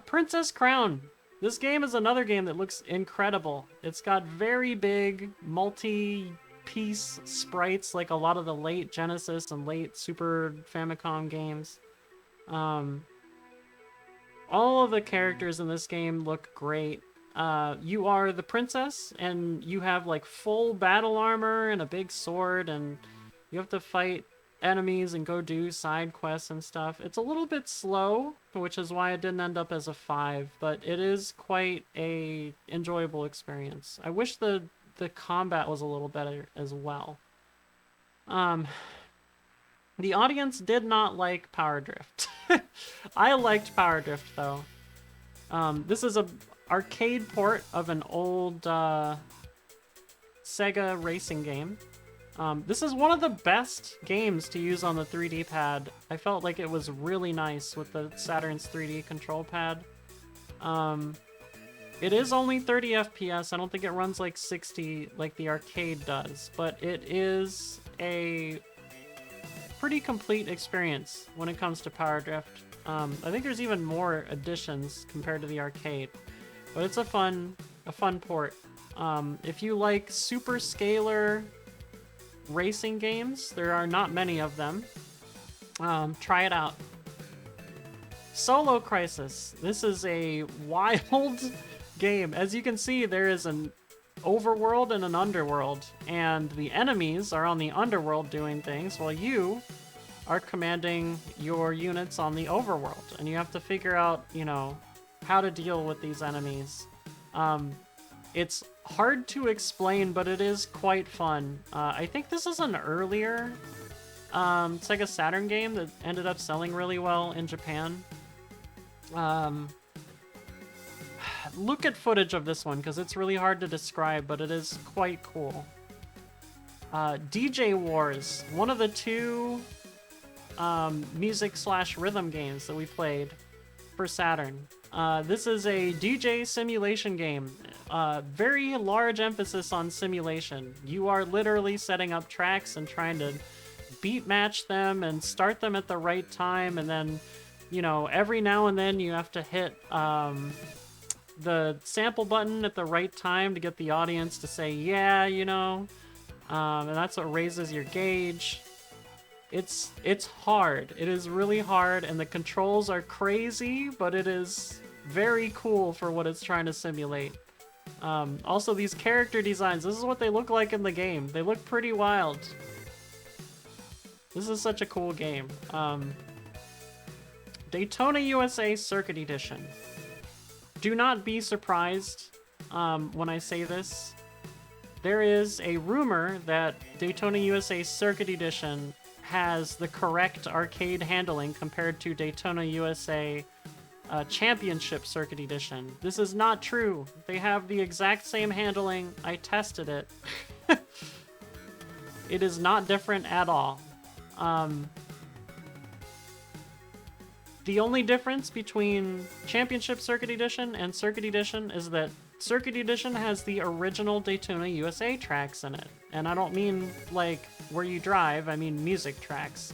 Princess Crown. This game is another game that looks incredible. It's got very big multi-piece sprites like a lot of the late Genesis and late Super Famicom games. All of the characters in this game look great. You are the princess, and you have like full battle armor and a big sword, and you have to fight enemies and go do side quests and stuff. It's a little bit slow, which is why it didn't end up as a 5, but it is quite a enjoyable experience. I wish the combat was a little better as well. The audience did not like Power Drift. I liked Power Drift though. This is a arcade port of an old Sega racing game. This is one of the best games to use on the 3D pad. I felt like it was really nice with the Saturn's 3D control pad. It is only 30 FPS. I don't think it runs like 60 like the arcade does, but it is a pretty complete experience when it comes to Power Drift. I think there's even more additions compared to the arcade, but it's a fun port. If you like super scalar racing games, there are not many of them. Try it out. Solo Crisis. This is a wild game. As you can see, there is an overworld and an underworld, and the enemies are on the underworld doing things while you are commanding your units on the overworld, and you have to figure out, you know, how to deal with these enemies. It's hard to explain, but it is quite fun. I think this is an earlier Sega Saturn game that ended up selling really well in Japan. Look at footage of this one, because it's really hard to describe, but it is quite cool. DJ Wars, one of the two music slash rhythm games that we played for Saturn. This is a DJ simulation game. Very large emphasis on simulation. You are literally setting up tracks and trying to beat match them and start them at the right time, and then, you know, every now and then you have to hit the sample button at the right time to get the audience to say, yeah, you know, and that's what raises your gauge. It's hard. It is really hard, and the controls are crazy, but it is very cool for what it's trying to simulate. Also, these character designs, this is what they look like in the game. They look pretty wild. This is such a cool game. Daytona USA Circuit Edition. Do not be surprised when I say this. There is a rumor that Daytona USA Circuit Edition has the correct arcade handling compared to Daytona USA Championship Circuit Edition. This is not true. They have the exact same handling. I tested it. It is not different at all. The only difference between Championship Circuit Edition and Circuit Edition is that Circuit Edition has the original Daytona USA tracks in it. And I don't mean like where you drive, I mean music tracks.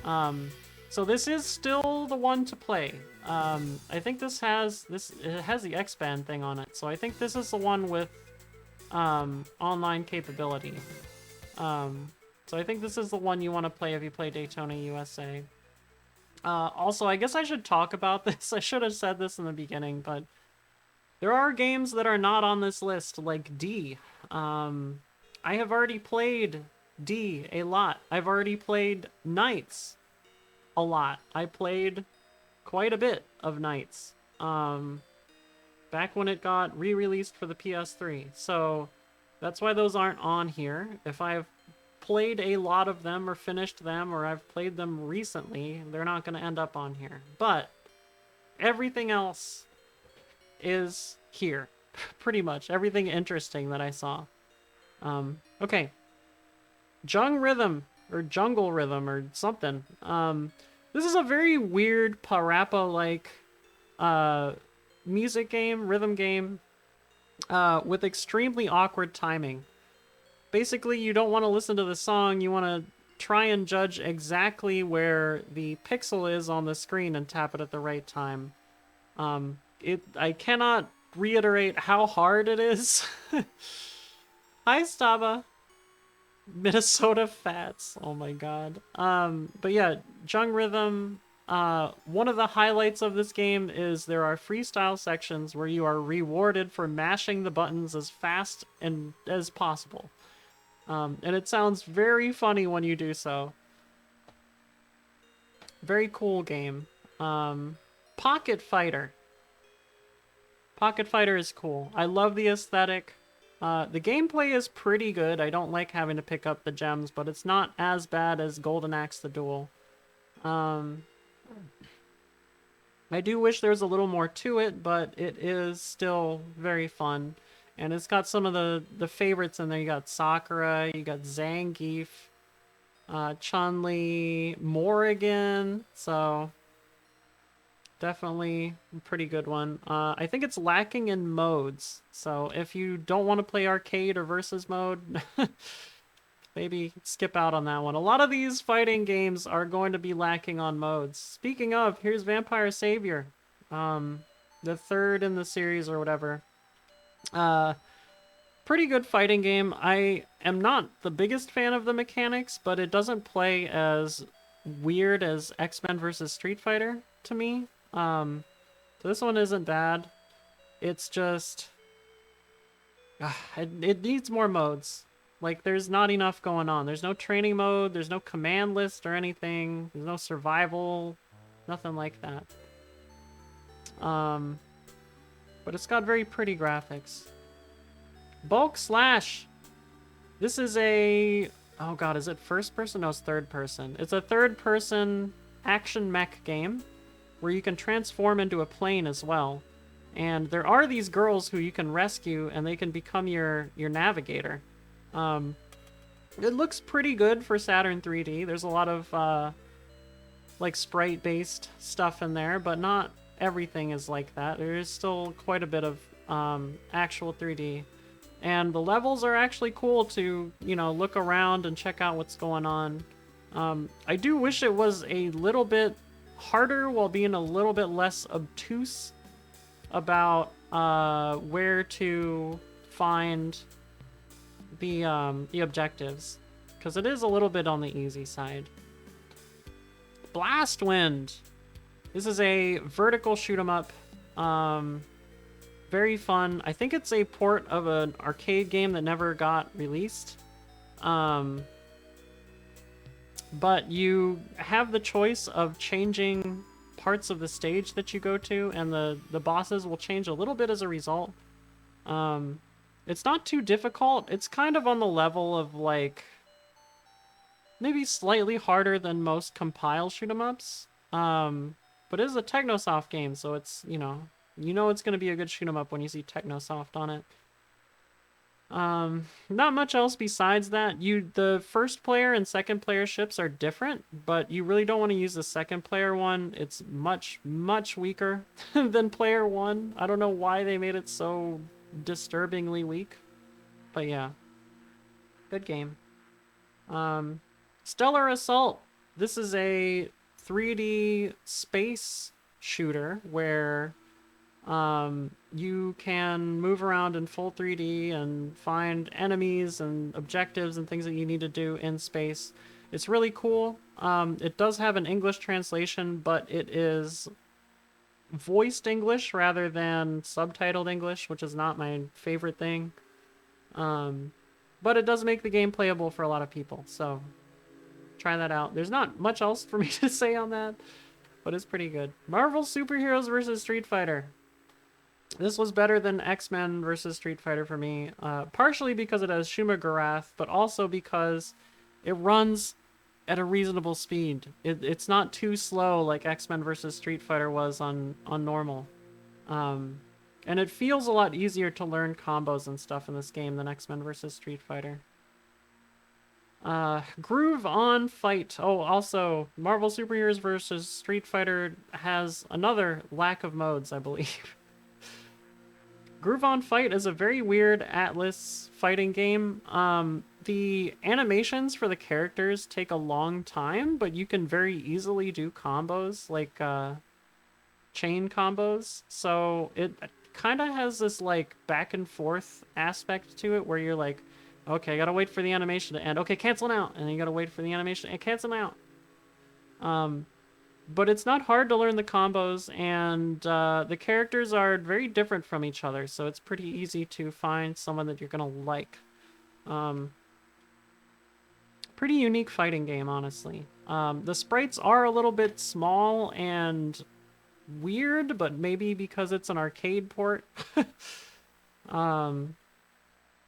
So this is still the one to play. I think it has the X-Band thing on it, so I think this is the one with online capability. So I think this is the one you want to play if you play Daytona USA. Also, I guess I should talk about this. I should have said this in the beginning, but there are games that are not on this list, like D. I have already played D a lot. I've already played Knights a lot. I played quite a bit of Knights back when it got re-released for the PS3. So that's why those aren't on here. If I've played a lot of them or finished them, or I've played them recently, they're not going to end up on here. But everything else is here. Pretty much everything interesting that I saw. Okay. Jungle Rhythm or something. This is a very weird Parappa-like music game, rhythm game, with extremely awkward timing. Basically, you don't want to listen to the song, you want to try and judge exactly where the pixel is on the screen and tap it at the right time. I cannot reiterate how hard it is. Hi, Stava. Minnesota Fats. Oh my god. But yeah, Jung Rhythm. One of the highlights of this game is there are freestyle sections where you are rewarded for mashing the buttons as fast and as possible. And it sounds very funny when you do so. Very cool game. Pocket Fighter. Pocket Fighter is cool. I love the aesthetic. The gameplay is pretty good. I don't like having to pick up the gems, but it's not as bad as Golden Axe the Duel. I do wish there was a little more to it, but it is still very fun. And it's got some of the favorites in there. You got Sakura, you got Zangief, Chun-Li, Morrigan, so definitely a pretty good one. I think it's lacking in modes, so if you don't want to play arcade or versus mode, maybe skip out on that one. A lot of these fighting games are going to be lacking on modes. Speaking of, here's Vampire Savior, the third in the series or whatever. Pretty good fighting game. I am not the biggest fan of the mechanics, but it doesn't play as weird as X-Men vs. Street Fighter to me. So this one isn't bad. It's just it needs more modes. Like, there's not enough going on. There's no training mode, there's no command list or anything, there's no survival, nothing like that. But it's got very pretty graphics. Bulk Slash. This is a... oh god, is it first person? No, it's third person. It's a third person action mech game where you can transform into a plane as well. And there are these girls who you can rescue and they can become your navigator. It looks pretty good for Saturn 3D. There's a lot of like sprite-based stuff in there, but not everything is like that. There is still quite a bit of actual 3D. And the levels are actually cool to, you know, look around and check out what's going on. I do wish it was a little bit harder while being a little bit less obtuse about where to find the objectives, because it is a little bit on the easy side. Blast Wind. This is a vertical shoot 'em up. Very fun. I think it's a port of an arcade game that never got released. But you have the choice of changing parts of the stage that you go to, and the bosses will change a little bit as a result. It's not too difficult. It's kind of on the level of, like, maybe slightly harder than most compile shoot 'em ups. But it is a Technosoft game, so it's, you know it's going to be a good shoot 'em up when you see Technosoft on it. Not much else besides that. The first player and second player ships are different, but you really don't want to use the second player one. It's much, much weaker than player one. I don't know why they made it so disturbingly weak, but yeah. Good game. Stellar Assault. This is a 3D space shooter where you can move around in full 3D and find enemies and objectives and things that you need to do in space. It's really cool. It does have an English translation, but it is voiced English rather than subtitled English, which is not my favorite thing. But it does make the game playable for a lot of people, so try that out. There's not much else for me to say on that, but it's pretty good. Marvel Superheroes versus Street Fighter. This was better than X-Men versus Street Fighter for me, partially because it has Shuma Gorath, but also because it runs at a reasonable speed. It's not too slow like X-Men versus Street Fighter was on normal. And it feels a lot easier to learn combos and stuff in this game than X-Men versus Street Fighter. Groove on Fight. Oh, also, Marvel Superheroes versus Street Fighter has another lack of modes, I believe. Groove on Fight is a very weird Atlas fighting game. The animations for the characters take a long time, but you can very easily do combos, like chain combos. So it kind of has this like back and forth aspect to it where you're like, okay, I gotta wait for the animation to end. Okay, cancel out. And then you gotta wait for the animation and cancel out. But it's not hard to learn the combos, and the characters are very different from each other, so it's pretty easy to find someone that you're gonna like. Pretty unique fighting game, honestly. The sprites are a little bit small and weird, but maybe because it's an arcade port.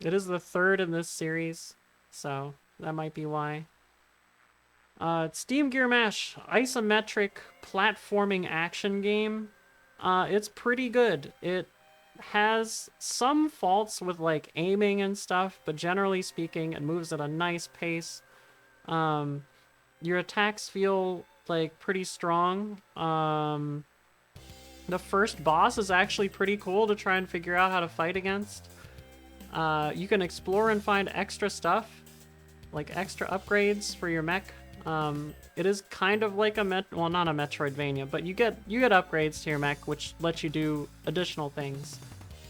It is the third in this series, so that might be why. Steam Gear Mash, isometric platforming action game. It's pretty good. It has some faults with like aiming and stuff, but generally speaking, it moves at a nice pace. Your attacks feel like pretty strong. The first boss is actually pretty cool to try and figure out how to fight against. You can explore and find extra stuff, like extra upgrades for your mech. It is kind of like well, not a Metroidvania, but you get upgrades to your mech, which lets you do additional things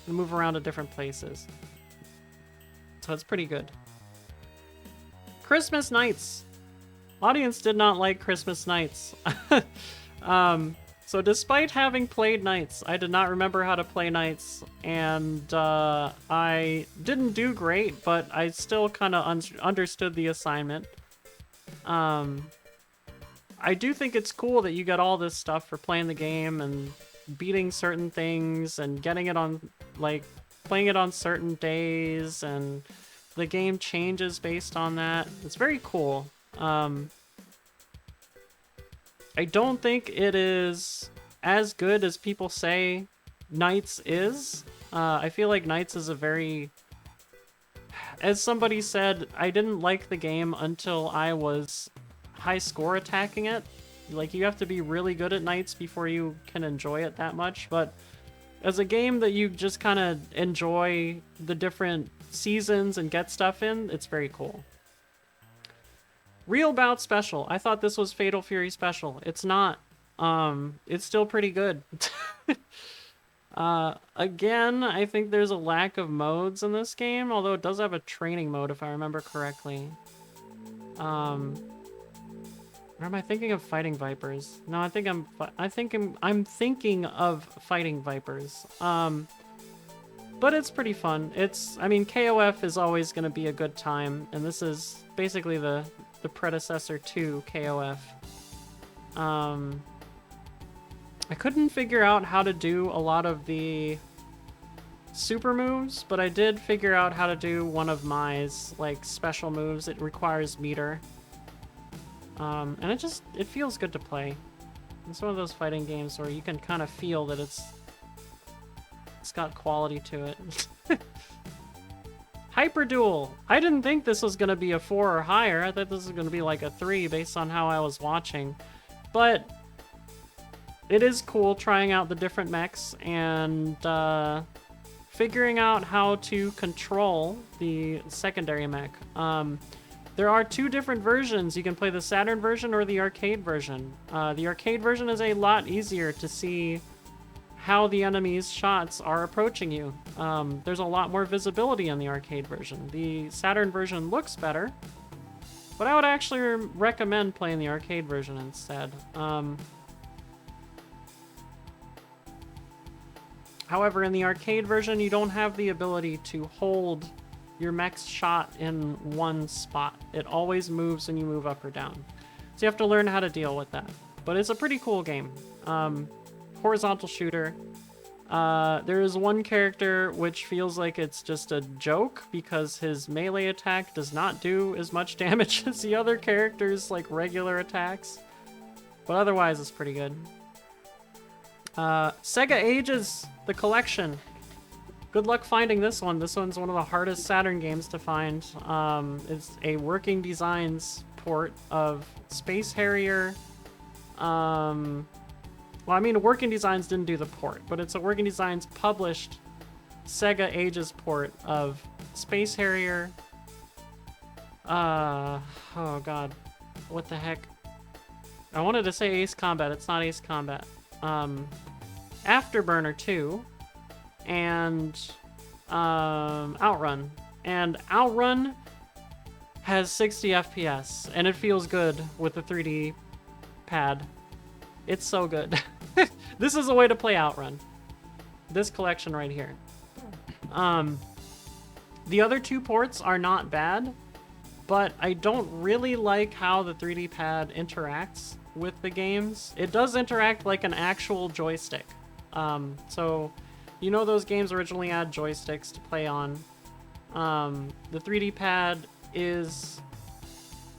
and move around to different places. So it's pretty good. Christmas Nights. Audience did not like Christmas Nights. So despite having played Nights, I did not remember how to play Nights, and I didn't do great, but I still kind of understood the assignment. I do think it's cool that you get all this stuff for playing the game and beating certain things and getting it on, like, playing it on certain days, and the game changes based on that. It's very cool. I don't think it is as good as people say Nights is. I feel like Nights is a very... As somebody said, I didn't like the game until I was high score attacking it. Like, you have to be really good at knights before you can enjoy it that much, but as a game that you just kind of enjoy the different seasons and get stuff in, it's very cool. Real Bout Special. I thought this was Fatal Fury Special. It's not. It's still pretty good. Again, I think there's a lack of modes in this game, although it does have a training mode if I remember correctly. Or am I thinking of Fighting Vipers? No, I'm thinking of Fighting Vipers. But it's pretty fun. I mean, KOF is always going to be a good time, and this is basically the predecessor to KOF. I couldn't figure out how to do a lot of the super moves, but I did figure out how to do one of Mai's, like, special moves. It requires meter. And it feels good to play. It's one of those fighting games where you can kind of feel that it's got quality to it. Hyper Duel. I didn't think this was going to be a 4 or higher. I thought this was going to be like a 3 based on how I was watching. But it is cool trying out the different mechs and figuring out how to control the secondary mech. There are 2 different versions. You can play the Saturn version or the arcade version. The arcade version is a lot easier to see how the enemy's shots are approaching you. There's a lot more visibility in the arcade version. The Saturn version looks better, but I would actually recommend playing the arcade version instead. However, in the arcade version, you don't have the ability to hold your mech's shot in one spot. It always moves when you move up or down. So you have to learn how to deal with that. But it's a pretty cool game. Horizontal shooter. There is one character which feels like it's just a joke because his melee attack does not do as much damage as the other characters' like regular attacks. But otherwise, it's pretty good. Sega Ages, the collection. Good luck finding this one. This one's one of the hardest Saturn games to find. It's a Working Designs port of Space Harrier. Well, I mean, Working Designs didn't do the port, but it's a Working Designs published Sega Ages port of Space Harrier. Oh god. What the heck? I wanted to say Ace Combat. It's not Ace Combat. Afterburner 2 and Outrun. And Outrun has 60 FPS, and it feels good with the 3D pad. It's so good. This is a way to play Outrun. This collection right here. The other 2 ports are not bad, but I don't really like how the 3D pad interacts with the games. It does interact like an actual joystick. So, you know those games originally had joysticks to play on. The 3D pad is...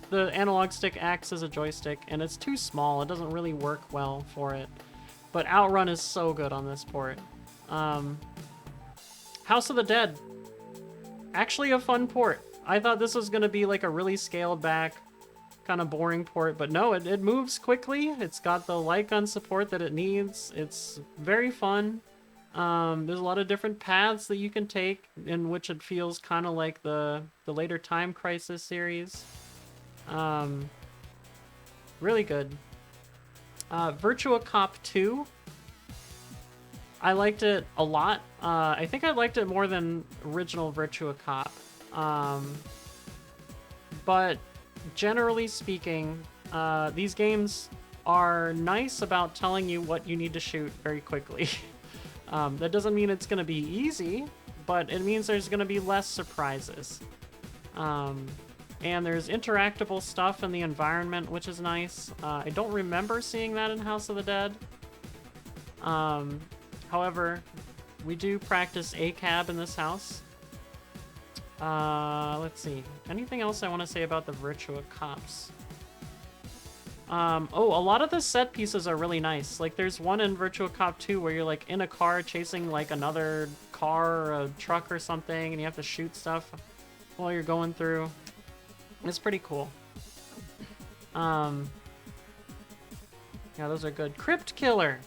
The analog stick acts as a joystick, and it's too small. It doesn't really work well for it. But Outrun is so good on this port. House of the Dead. Actually a fun port. I thought this was going to be like a really scaled back, kind of boring port, but no, it moves quickly. It's got the light gun support that it needs. It's very fun. There's a lot of different paths that you can take, in which it feels kind of like the later Time Crisis series. Really good. Virtua Cop 2. I liked it a lot. I think I liked it more than original Virtua Cop. But generally speaking, these games are nice about telling you what you need to shoot very quickly. That doesn't mean it's going to be easy, but it means there's going to be less surprises. And there's interactable stuff in the environment, which is nice. I don't remember seeing that in House of the Dead. However, we do practice ACAB in this house. Let's see. Anything else I want to say about the Virtua Cops? Oh, a lot of the set pieces are really nice. Like, there's one in Virtua Cop 2 where you're, like, in a car chasing, like, another car or a truck or something, and you have to shoot stuff while you're going through. It's pretty cool. Yeah, those are good. Crypt Killer.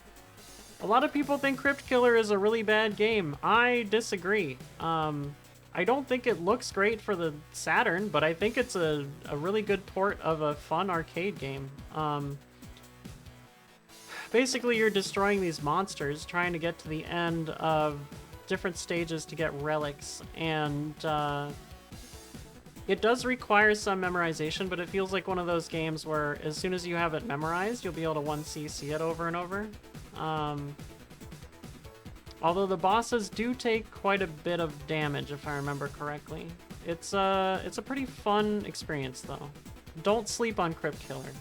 A lot of people think Crypt Killer is a really bad game. I disagree. I don't think it looks great for the Saturn, but I think it's a really good port of a fun arcade game. Basically, you're destroying these monsters, trying to get to the end of different stages to get relics, and it does require some memorization, but it feels like one of those games where as soon as you have it memorized, you'll be able to 1cc it over and over. Although the bosses do take quite a bit of damage, if I remember correctly. It's a pretty fun experience, though. Don't sleep on Crypt Killer.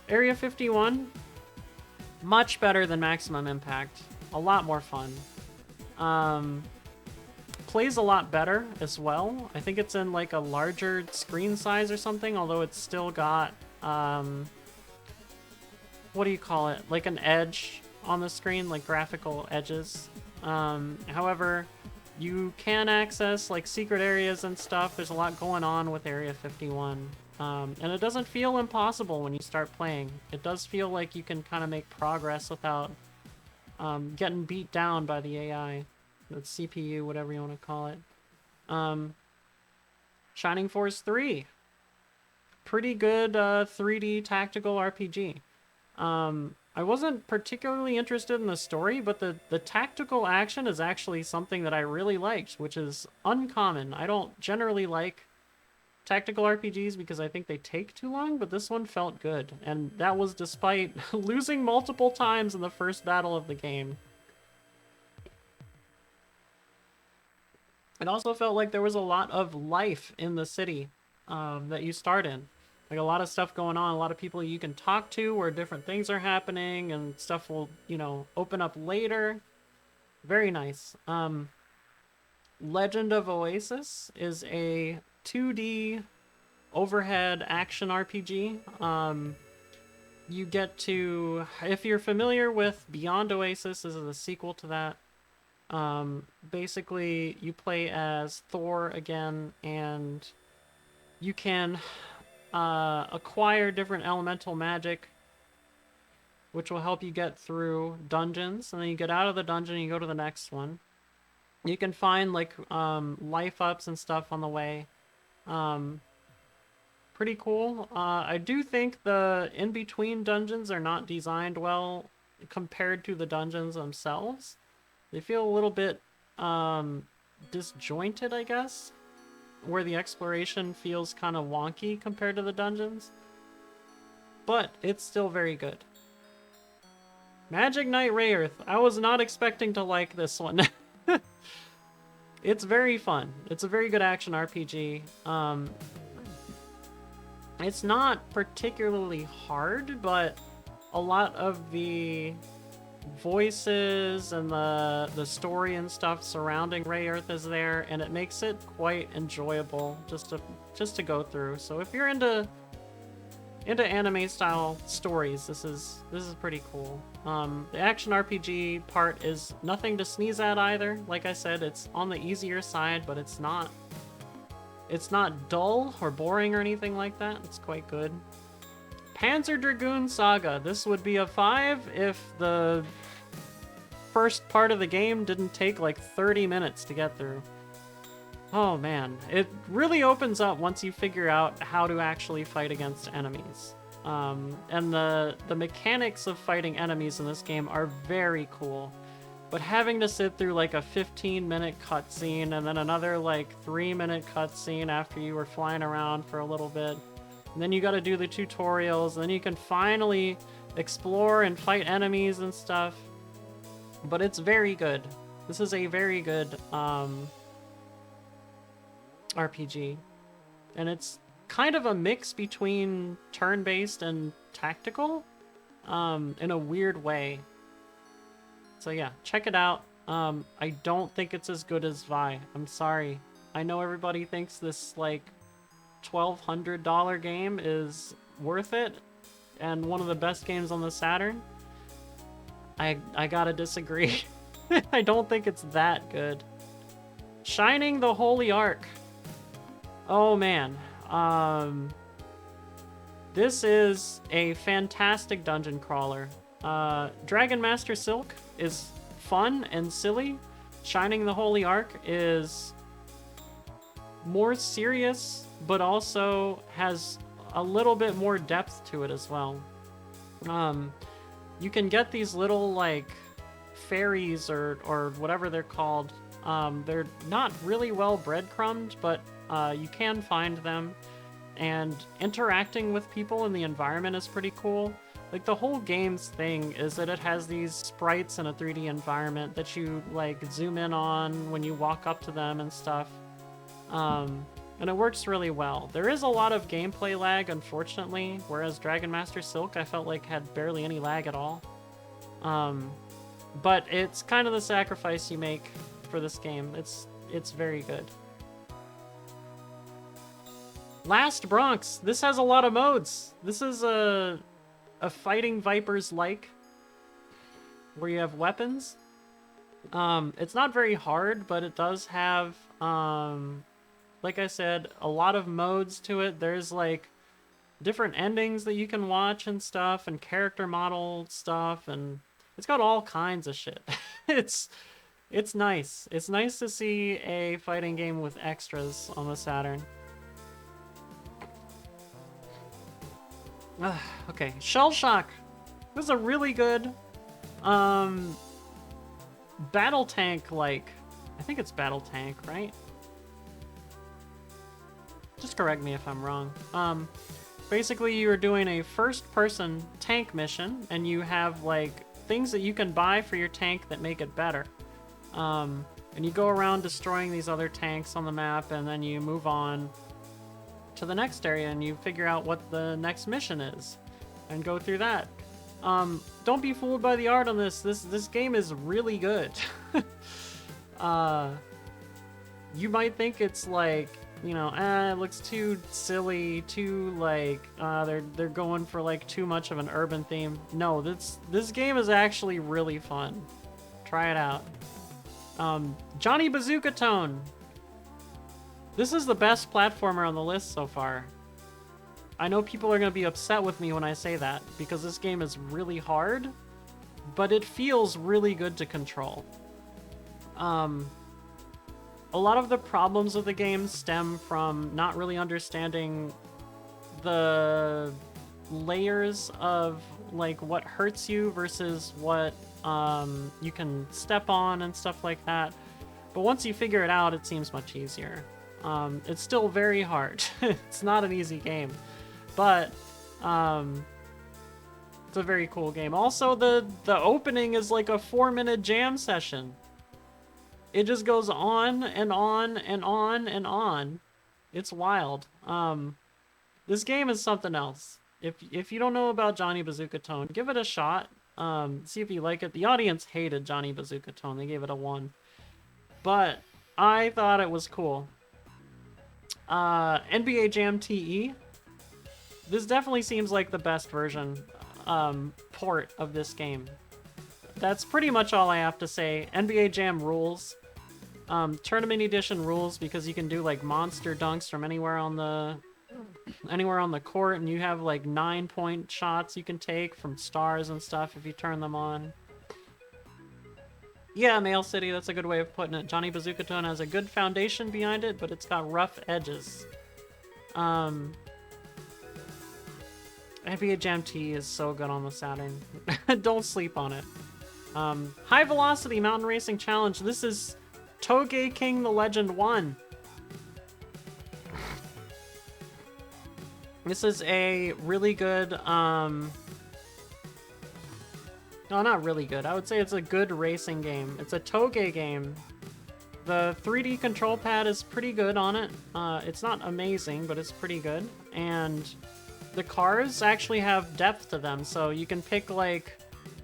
Area 51, much better than Maximum Impact. A lot more fun. Plays a lot better as well. I think it's in like a larger screen size or something, although it's still got, what do you call it? Like an edge on the screen, like graphical edges. However, you can access like secret areas and stuff. There's a lot going on with Area 51. And it doesn't feel impossible when you start playing. It does feel like you can kind of make progress without getting beat down by the AI. The CPU, whatever you want to call it. Shining Force 3. Pretty good 3D tactical RPG. I wasn't particularly interested in the story, but the tactical action is actually something that I really liked, which is uncommon. I don't generally like tactical RPGs because I think they take too long, but this one felt good. And that was despite losing multiple times in the first battle of the game. It also felt like there was a lot of life in the city that you start in. Like a lot of stuff going on, a lot of people you can talk to where different things are happening and stuff will, you know, open up later. Very nice. Legend of Oasis is a 2D overhead action RPG. You get to, if you're familiar with Beyond Oasis, this is a sequel to that. Basically, you play as Thor again, and you can acquire different elemental magic, which will help you get through dungeons, and then you get out of the dungeon and you go to the next one. You can find like life ups and stuff on the way. Pretty cool. I do think the in-between dungeons are not designed well compared to the dungeons themselves. They feel a little bit disjointed, I guess, where the exploration feels kind of wonky compared to the dungeons. But it's still very good. Magic Knight Rayearth. I was not expecting to like this one. It's very fun. It's a very good action RPG. It's not particularly hard, but a lot of the voices and the story and stuff surrounding Rayearth is there, and it makes it quite enjoyable just to go through. So if you're into anime style stories, this is pretty cool. The action RPG part is nothing to sneeze at either. Like I said, it's on the easier side, but it's not dull or boring or anything like that. It's quite good. Panzer Dragoon Saga. This would be a 5 if the first part of the game didn't take like 30 minutes to get through. Oh man, it really opens up once you figure out how to actually fight against enemies. And the mechanics of fighting enemies in this game are very cool. But having to sit through like a 15-minute cutscene and then another like 3-minute cutscene after you were flying around for a little bit, and then you got to do the tutorials, and then you can finally explore and fight enemies and stuff. But it's very good. This is a very good RPG. And it's kind of a mix between turn-based and tactical in a weird way. So yeah, check it out. I don't think it's as good as Vi. I'm sorry. I know everybody thinks this like $1,200 game is worth it and one of the best games on the Saturn. I gotta disagree. I don't think it's that good. Shining the Holy Ark. Oh man. This is a fantastic dungeon crawler. Dragon Master Silk is fun and silly. Shining the Holy Ark is more serious, but also has a little bit more depth to it as well. You can get these little, like, fairies or whatever they're called. They're not really well breadcrumbed, but you can find them. And interacting with people in the environment is pretty cool. Like, the whole game's thing is that it has these sprites in a 3D environment that you, like, zoom in on when you walk up to them and stuff. And it works really well. There is a lot of gameplay lag, unfortunately, whereas Dragon Master Silk, I felt like, had barely any lag at all. But it's kind of the sacrifice you make for this game. It's very good. Last Bronx. This has a lot of modes. This is a Fighting Vipers-like, where you have weapons. It's not very hard, but it does have, like I said, a lot of modes to it. There's, like, different endings that you can watch and stuff, and character model stuff, and it's got all kinds of shit. It's nice. It's nice to see a fighting game with extras on the Saturn. Okay, Shell Shock. This is a really good battle tank, like, I think it's battle tank, right? Just correct me if I'm wrong. Basically you're doing a first-person tank mission, and you have, like, things that you can buy for your tank that make it better. And you go around destroying these other tanks on the map, and then you move on to the next area and you figure out what the next mission is and go through that. Don't be fooled by the art on this. This game is really good. You might think it's like, you know, it looks too silly, too like they're going for like too much of an urban theme. No, this game is actually really fun. Try it out. Johnny Bazooka Tone. This is the best platformer on the list so far. I know people are going to be upset with me when I say that, because this game is really hard, but it feels really good to control. A lot of the problems with the game stem from not really understanding the layers of, like, what hurts you versus what you can step on and stuff like that. But once you figure it out, it seems much easier. It's still very hard. It's not an easy game, but it's a very cool game. Also, the opening is like a 4-minute jam session. It just goes on and on and on and on. It's wild. This game is something else. If you don't know about Johnny Bazooka Tone, give it a shot. See if you like it. The audience hated Johnny Bazooka Tone. They gave it a 1. But I thought it was cool. NBA Jam TE. This definitely seems like the best version, port of this game. That's pretty much all I have to say. NBA Jam rules. Tournament Edition rules because you can do, like, monster dunks from anywhere on the court, and you have, like, 9-point shots you can take from stars and stuff if you turn them on. Yeah, Mail City, that's a good way of putting it. Johnny Bazooka Tone has a good foundation behind it, but it's got rough edges. NBA Jam T is so good on the Saturn. Don't sleep on it. High Velocity Mountain Racing Challenge. This is Toge King the Legend 1. This is a really good, no, not really good. I would say it's a good racing game. It's a Toge game. The 3D control pad is pretty good on it. It's not amazing, but it's pretty good. And the cars actually have depth to them, so you can pick, like,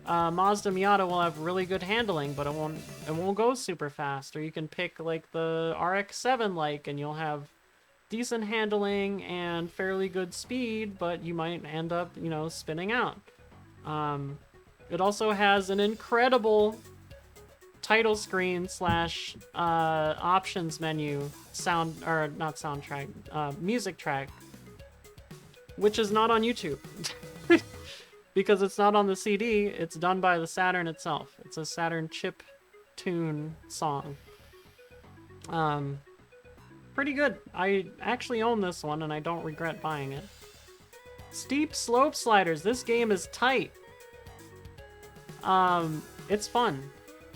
Mazda Miata will have really good handling, but it won't go super fast. Or you can pick, like, the RX-7, like, and you'll have decent handling and fairly good speed, but you might end up, you know, spinning out. It also has an incredible title screen slash options menu music track. which is not on YouTube. Because it's not on the CD, it's done by the Saturn itself. It's a Saturn chip tune song. Pretty good. I actually own this one and I don't regret buying it. Steep slope sliders. This game is tight. It's fun.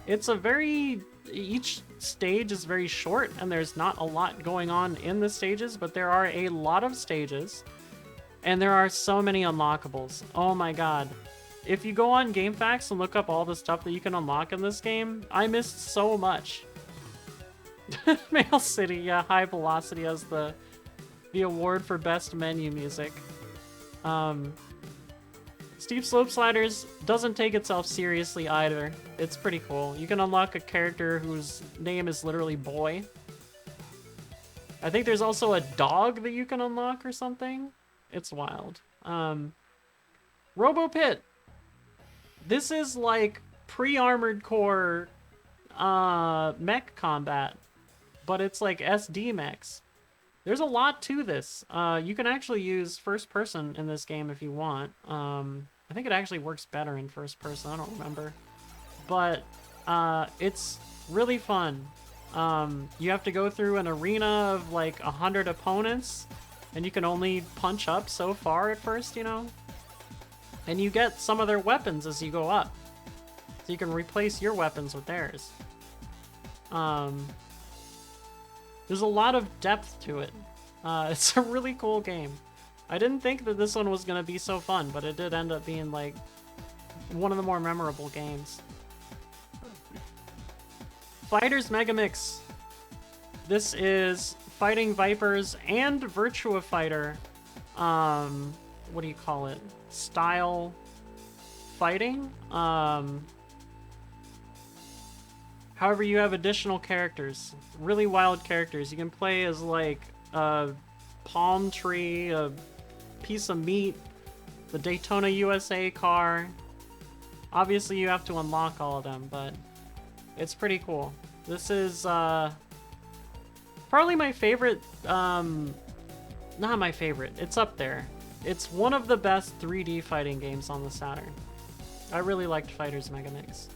It's a very... Each stage is very short and there's not a lot going on in the stages, but there are a lot of stages. And there are so many unlockables. Oh my god. If you go on GameFAQs and look up all the stuff that you can unlock in this game, I missed so much. Mail City, yeah, High Velocity has the award for best menu music. Steep Slope Sliders doesn't take itself seriously either. It's pretty cool. You can unlock a character whose name is literally Boy. I think there's also a dog that you can unlock or something. It's wild. Robo Pit. This is like pre-Armored Core mech combat, but it's like SD mechs. There's a lot to this. You can actually use first person in this game if you want. I think it actually works better in first person. I don't remember. But it's really fun. You have to go through an arena of like 100 opponents, and you can only punch up so far at first, you know? And you get some of their weapons as you go up. So you can replace your weapons with theirs. There's a lot of depth to it. It's a really cool game. I didn't think that this one was going to be so fun, but it did end up being like one of the more memorable games. Fighters Megamix. This is Fighting Vipers and Virtua Fighter. What do you call it? Style fighting? However, you have additional characters. Really wild characters. You can play as like a palm tree, a piece of meat, the Daytona USA car. Obviously, you have to unlock all of them, but it's pretty cool. This is probably my favorite, not my favorite, it's up there. It's one of the best 3D fighting games on the Saturn. I really liked Fighters Megamix.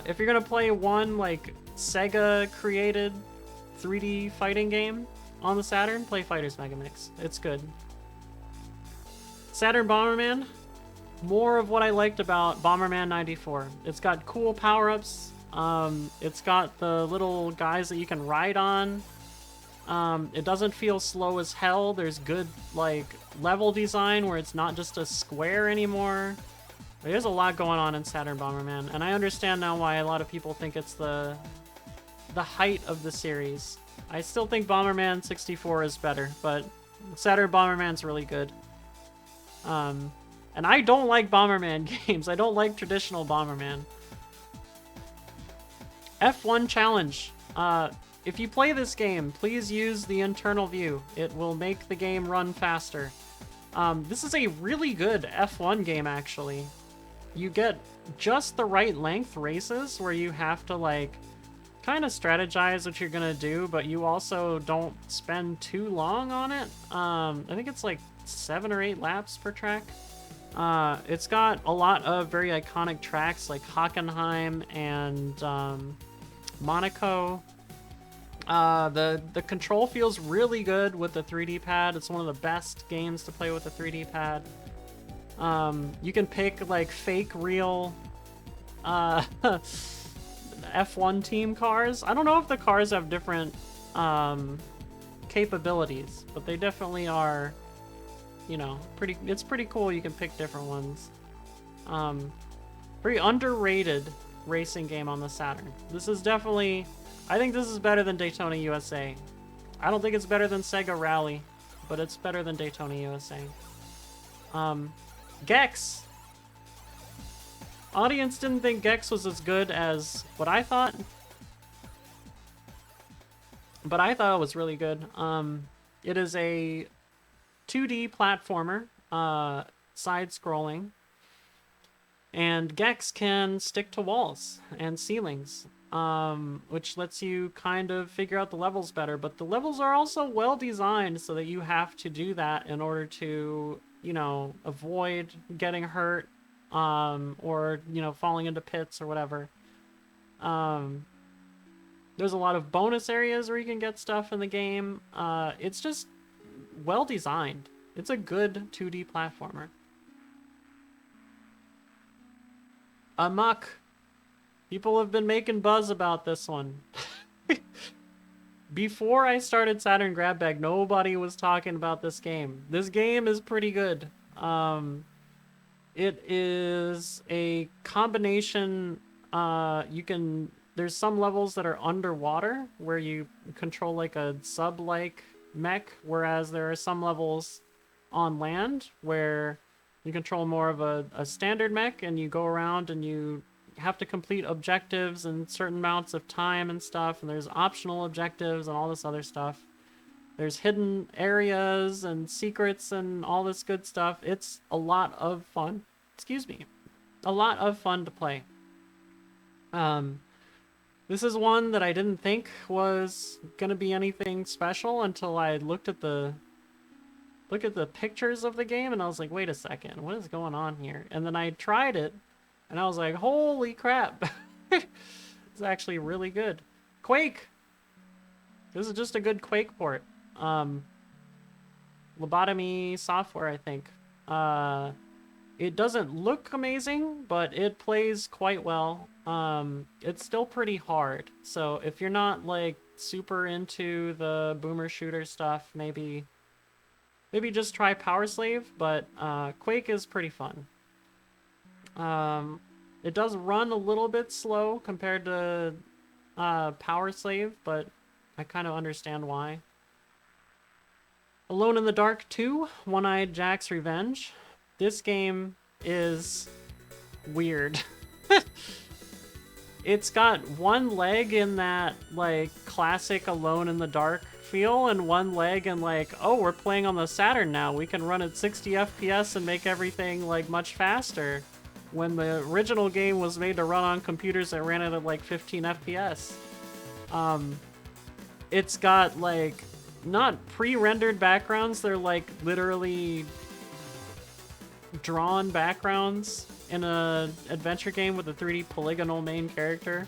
If you're gonna play one like Sega created 3D fighting game on the Saturn, play Fighters Megamix. It's good. Saturn Bomberman. More of what I liked about Bomberman 94. It's got cool power-ups. It's got the little guys that you can ride on. It doesn't feel slow as hell. There's good like level design where it's not just a square anymore. There's a lot going on in Saturn Bomberman, and I understand now why a lot of people think it's the height of the series. I still think Bomberman 64 is better, but Saturn Bomberman's really good. And I don't like Bomberman games. I don't like traditional Bomberman. F1 Challenge. If you play this game, please use the internal view. It will make the game run faster. This is a really good F1 game, actually. You get just the right length races where you have to, like, kind of strategize what you're gonna do, but you also don't spend too long on it. I think it's like 7 or 8 laps per track. It's got a lot of very iconic tracks like Hockenheim and Monaco. The control feels really good with the 3D pad. It's one of the best games to play with the 3D pad. You can pick like fake real F1 team cars. I don't know if the cars have different capabilities, but they definitely are, you know, it's pretty cool. You can pick different ones. Very underrated racing game on the Saturn. This is definitely, I think this is better than Daytona USA. I don't think it's better than Sega Rally, but it's better than Daytona USA. Gex. Audience didn't think Gex was as good as what I thought, but I thought it was really good. It is a 2D platformer, side-scrolling, and Gex can stick to walls and ceilings. which lets you kind of figure out the levels better. But the levels are also well designed so that you have to do that in order to, you know, avoid getting hurt, or, you know, falling into pits or whatever. There's a lot of bonus areas where you can get stuff in the game. It's just well designed. It's a good 2D platformer. Amok. People have been making buzz about this one. Before I started Saturn Grab Bag, nobody was talking about this game. This game is pretty good. It is a combination. There's some levels that are underwater where you control like a sub-like mech, whereas there are some levels on land where you control more of a standard mech, and you go around and you have to complete objectives in certain amounts of time and stuff, and there's optional objectives and all this other stuff. There's hidden areas and secrets and all this good stuff. It's a lot of fun. Excuse me. A lot of fun to play. This is one that I didn't think was gonna be anything special until I looked at the pictures of the game, and I was like, wait a second, what is going on here? And then I tried it, and I was like, holy crap. It's actually really good. Quake! This is just a good Quake port. Lobotomy software, I think. It doesn't look amazing, but it plays quite well. It's still pretty hard, so if you're not, like, super into the boomer shooter stuff, maybe just try Power Slave, but Quake is pretty fun. It does run a little bit slow compared to Power Slave, but I kind of understand why. Alone in the Dark 2, One-Eyed Jack's Revenge. This game is weird. It's got one leg in that, like, classic Alone in the Dark feel, and one leg in, like, oh, we're playing on the Saturn now, we can run at 60 FPS and make everything, like, much faster, when the original game was made to run on computers that ran it at, like, 15 FPS. It's got, like, not pre-rendered backgrounds, they're, like, literally drawn backgrounds in a adventure game with a 3D polygonal main character.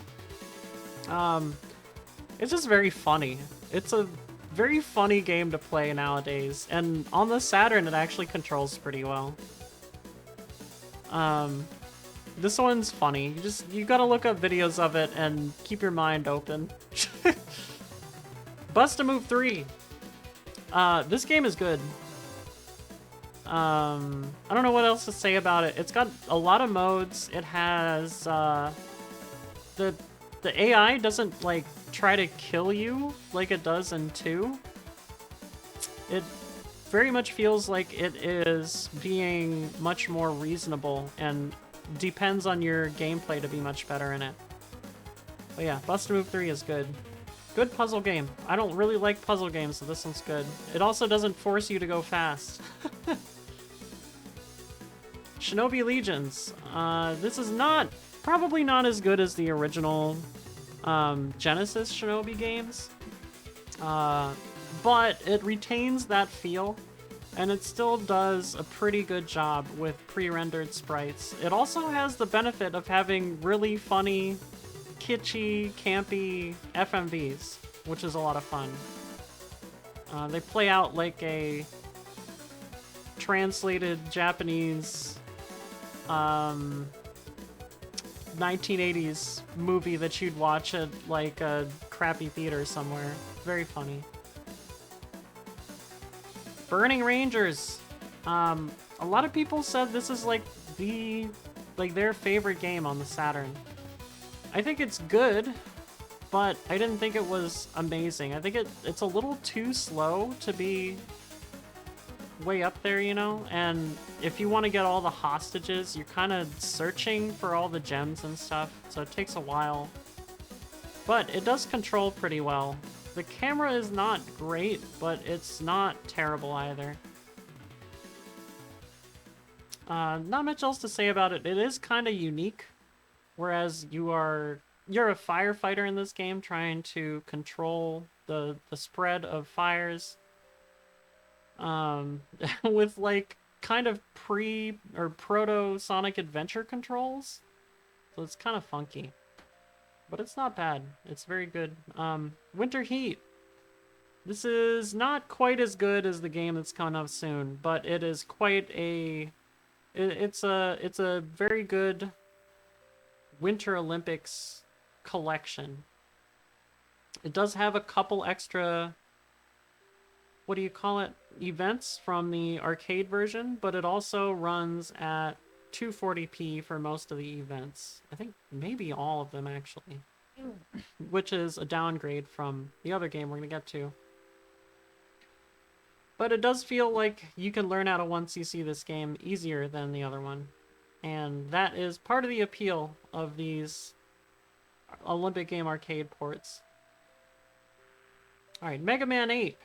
It's just very funny. It's a very funny game to play nowadays, and on the Saturn it actually controls pretty well. This one's funny. You gotta look up videos of it and keep your mind open. Bust-a-Move 3. This game is good. I don't know what else to say about it. It's got a lot of modes. It has, the AI doesn't, like, try to kill you like it does in 2. It very much feels like it is being much more reasonable and depends on your gameplay to be much better in it. But yeah, Bust-a-Move 3 is good. Good puzzle game. I don't really like puzzle games, so this one's good. It also doesn't force you to go fast. Shinobi Legions. This is probably not as good as the original Genesis Shinobi games. But it retains that feel, and it still does a pretty good job with pre-rendered sprites. It also has the benefit of having really funny, kitschy, campy FMVs, which is a lot of fun. They play out like a translated Japanese 1980s movie that you'd watch at, like, a crappy theater somewhere. Very funny. Burning Rangers. A lot of people said this is, like, their favorite game on the Saturn. I think it's good, but I didn't think it was amazing. I think it's a little too slow to be way up there, you know? And if you want to get all the hostages, you're kind of searching for all the gems and stuff, so it takes a while. But it does control pretty well. The camera is not great, but it's not terrible either. Not much else to say about it. It is kind of unique, whereas you are you're a firefighter in this game trying to control the spread of fires with like kind of pre or proto Sonic Adventure controls. So it's kind of funky. But it's not bad. It's very good. Winter Heat. This is not quite as good as the game that's coming up soon, but it is quite a it's a very good Winter Olympics collection. It does have a couple extra, what do you call it, events from the arcade version, but it also runs at 240p for most of the events. I think maybe all of them actually, which is a downgrade from the other game we're going to get to. But it does feel like you can learn how to 1cc this game easier than the other one. And that is part of the appeal of these Olympic Game arcade ports. Alright, Mega Man 8.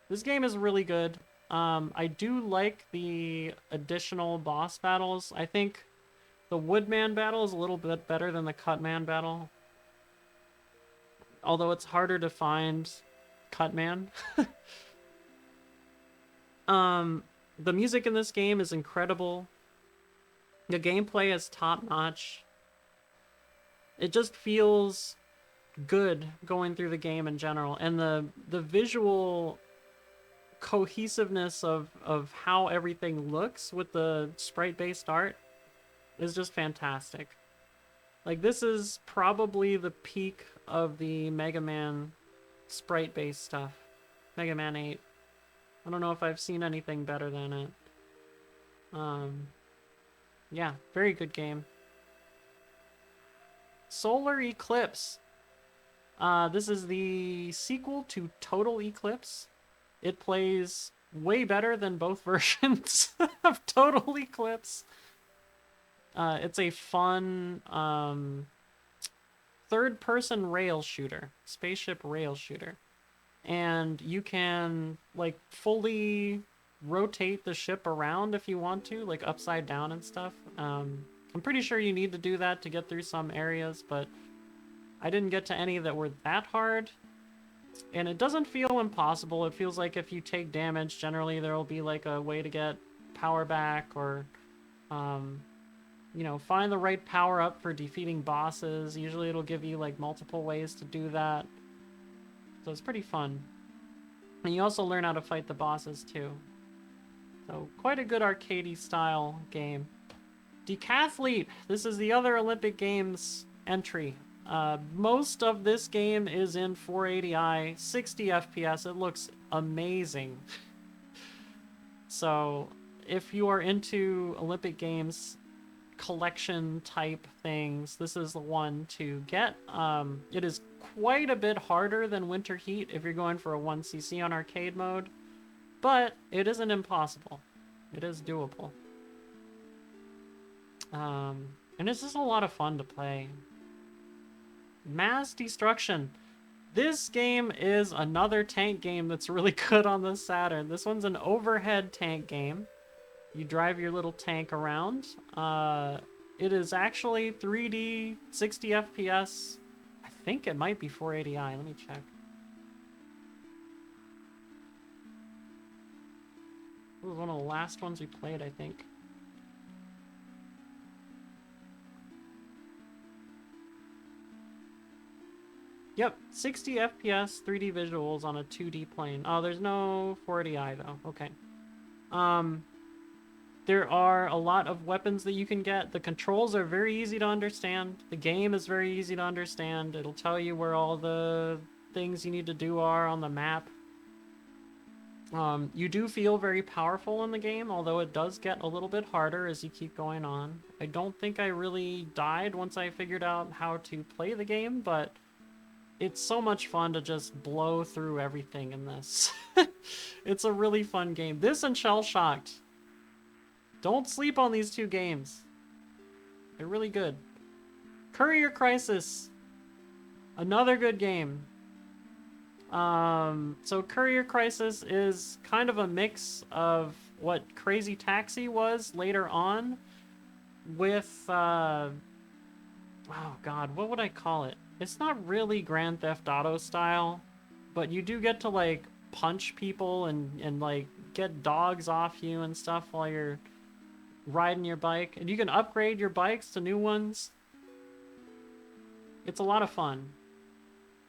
This game is really good. I do like the additional boss battles. I think the Woodman battle is a little bit better than the Cutman battle. Although it's harder to find Cutman. The music in this game is incredible. The gameplay is top-notch. It just feels good going through the game in general. And the visual cohesiveness of how everything looks with the sprite-based art is just fantastic. Like, this is probably the peak of the Mega Man sprite-based stuff. Mega Man 8. I don't know if I've seen anything better than it. Yeah, very good game. Solar Eclipse. This is the sequel to Total Eclipse. It plays way better than both versions of Total Eclipse. It's a fun third-person rail shooter, spaceship rail shooter. And you can like fully rotate the ship around if you want to, like upside down and stuff. I'm pretty sure you need to do that to get through some areas, but I didn't get to any that were that hard. And it doesn't feel impossible. It feels like if you take damage, generally there will be like a way to get power back, or you know, find the right power up for defeating bosses. Usually it'll give you like multiple ways to do that. So it's pretty fun. And you also learn how to fight the bosses too. So quite a good arcadey style game. Decathlete. This is the other Olympic Games entry. Most of this game is in 480i, 60 FPS. It looks amazing. So if you are into Olympic Games collection type things, this is the one to get. It is quite a bit harder than Winter Heat if you're going for a 1cc on arcade mode, but it isn't impossible. It is doable. And it's just a lot of fun to play. Mass Destruction. This game is another tank game that's really good on the Saturn. This one's an overhead tank game. You drive your little tank around. It is actually 3D, 60 FPS. I think it might be 480i. Let me check. It was one of the last ones we played, I think. Yep, 60 FPS, 3D visuals on a 2D plane. Oh, there's no 480i though. Okay. There are a lot of weapons that you can get. The controls are very easy to understand. The game is very easy to understand. It'll tell you where all the things you need to do are on the map. You do feel very powerful in the game, although it does get a little bit harder as you keep going on. I don't think I really died once I figured out how to play the game, but it's so much fun to just blow through everything in this. It's a really fun game. This and Shell Shocked. Don't sleep on these two games. They're really good. Courier Crisis. Another good game. So Courier Crisis is kind of a mix of what Crazy Taxi was later on with, Oh god, what would I call it? It's not really Grand Theft Auto style, but you do get to like punch people and like get dogs off you and stuff while you're riding your bike. And you can upgrade your bikes to new ones. It's a lot of fun.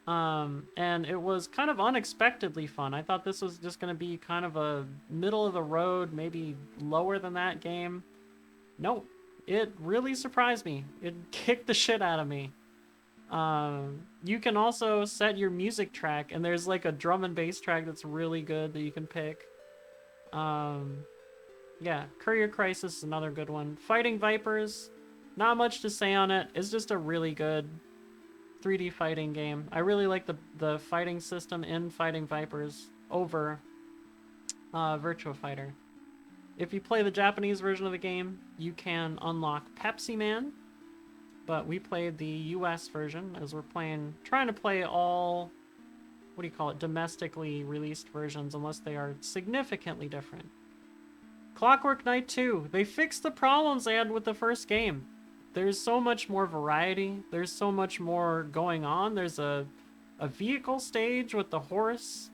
And it was kind of unexpectedly fun. I thought this was just going to be kind of a middle of the road, maybe lower than that game. Nope. It really surprised me. It kicked the shit out of me. You can also set your music track, and there's like a drum and bass track that's really good that you can pick. Yeah, Courier Crisis is another good one. Fighting Vipers, not much to say on it. It's just a really good 3D fighting game. I really like the fighting system in Fighting Vipers over Virtua Fighter. If you play the Japanese version of the game, you can unlock Pepsi Man, but we played the US version as we're trying to play all, what do you call it, domestically released versions unless they are significantly different. Clockwork Knight 2, they fixed the problems they had with the first game. There's so much more variety. There's so much more going on. There's a vehicle stage with the horse.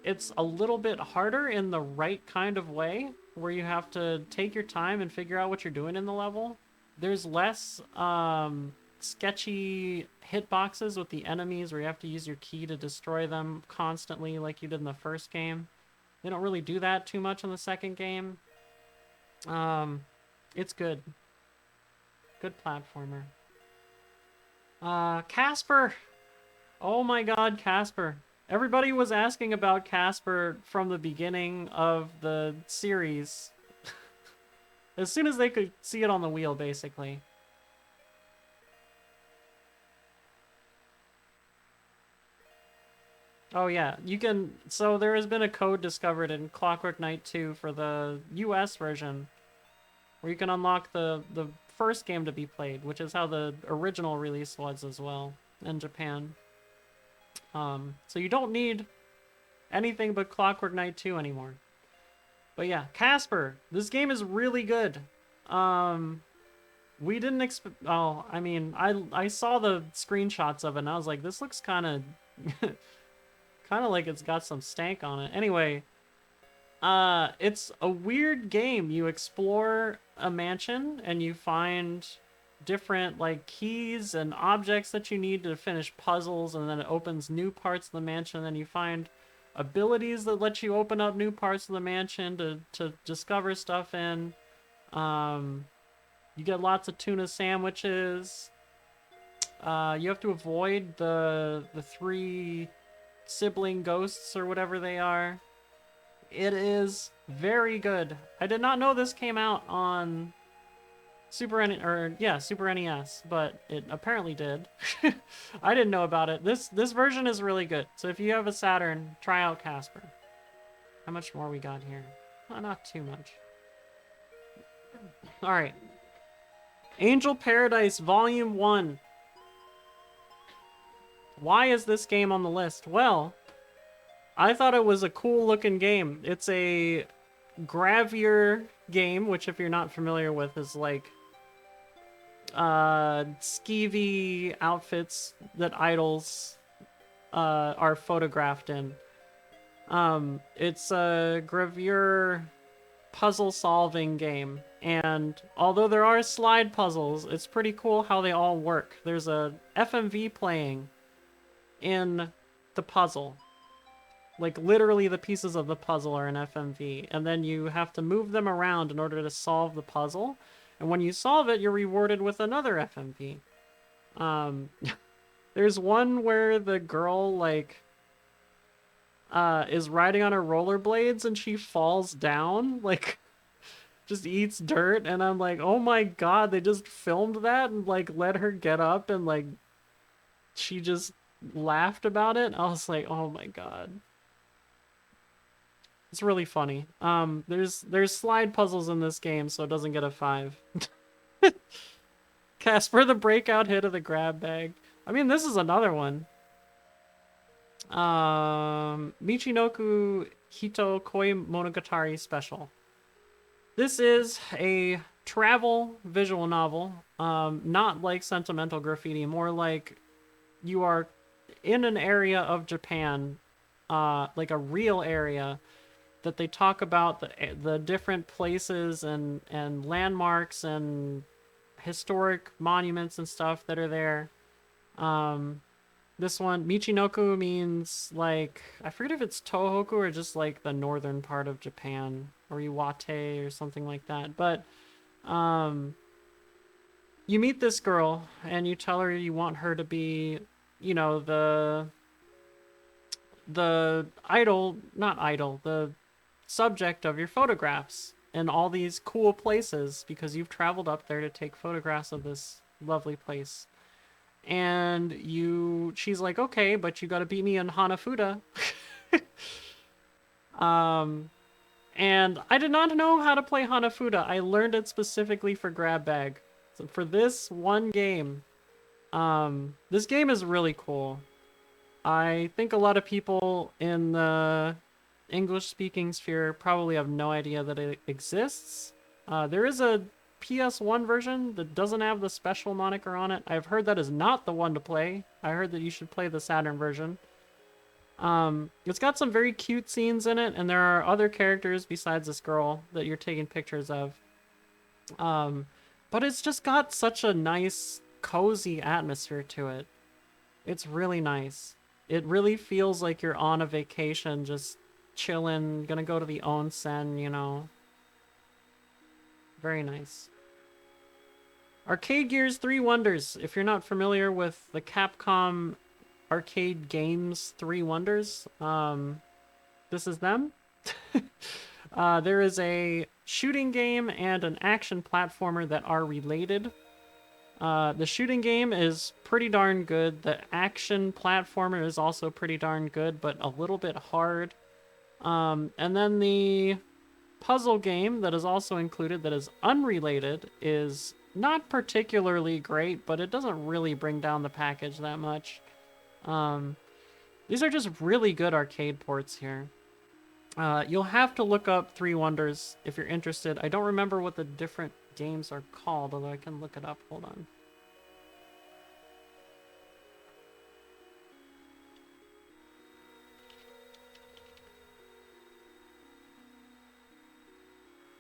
It's a little bit harder in the right kind of way, where you have to take your time and figure out what you're doing in the level. There's less sketchy hitboxes with the enemies where you have to use your key to destroy them constantly like you did in the first game. They don't really do that too much in the second game. It's good. Good platformer. Casper! Oh my god, Casper. Everybody was asking about Casper from the beginning of the series. As soon as they could see it on the wheel, basically. Oh yeah, you can... So there has been a code discovered in Clockwork Knight 2 for the US version, where you can unlock the first game to be played, which is how the original release was as well in Japan. So you don't need anything but Clockwork Knight 2 anymore. But yeah, Casper, this game is really good. We didn't expect... Oh, I mean, I saw the screenshots of it and I was like, this looks kind of... kind of like it's got some stank on it. Anyway, it's a weird game. You explore a mansion and you find different like keys and objects that you need to finish puzzles, and then it opens new parts of the mansion, and then you find abilities that let you open up new parts of the mansion to discover stuff in. You get lots of tuna sandwiches. You have to avoid the 3 sibling ghosts or whatever they are. It is very good. I did not know this came out on Super NES, but it apparently did. I didn't know about it. This version is really good. So if you have a Saturn, try out Casper. How much more we got here? Oh, not too much. All right. Angel Paradise Volume 1. Why is this game on the list? Well, I thought it was a cool looking game. It's a Gravure game, which if you're not familiar with is like skeevy outfits that idols are photographed in. It's a Gravure puzzle solving game, and although there are slide puzzles, it's pretty cool how they all work. There's a FMV playing in the puzzle. Like, literally the pieces of the puzzle are an FMV, and then you have to move them around in order to solve the puzzle. And when you solve it, you're rewarded with another FMV. There's one where the girl, like, is riding on her rollerblades and she falls down, like, just eats dirt, and I'm like, oh my god, they just filmed that and, like, let her get up, and, like, she just laughed about it. I was like, oh my god. It's really funny. There's slide puzzles in this game, so it doesn't get a 5. Casper the breakout hit of the grab bag. I mean, this is another one. Michinoku Hito Koi Monogatari Special. This is a travel visual novel, not like Sentimental Graffiti, more like you are in an area of Japan, like a real area that they talk about the different places and landmarks and historic monuments and stuff that are there. This one, Michinoku, means like, I forget if it's Tohoku or just like the northern part of Japan, or Iwate or something like that. But you meet this girl and you tell her you want her to be, you know, the idol, not idol, the subject of your photographs in all these cool places because you've traveled up there to take photographs of this lovely place. And she's like, okay, but you gotta beat me in Hanafuda. And I did not know how to play Hanafuda. I learned it specifically for grab bag. So for this one game, this game is really cool. I think a lot of people in the English-speaking sphere probably have no idea that it exists. There is a PS1 version that doesn't have the special moniker on it. I've heard that is not the one to play. I heard that you should play the Saturn version. It's got some very cute scenes in it, and there are other characters besides this girl that you're taking pictures of. But it's just got such a nice, cozy atmosphere to it. It's really nice. It really feels like you're on a vacation, just chilling, gonna go to the onsen, you know. Very nice. Arcade Gears 3 Wonders. If you're not familiar with the Capcom arcade games 3 Wonders, this is them. There is a shooting game and an action platformer that are related. The shooting game is pretty darn good. The action platformer is also pretty darn good, but a little bit hard. And then the puzzle game that is also included that is unrelated is not particularly great, but it doesn't really bring down the package that much. These are just really good arcade ports here. You'll have to look up 3 Wonders if you're interested. I don't remember what the different games are called, although I can look it up. Hold on.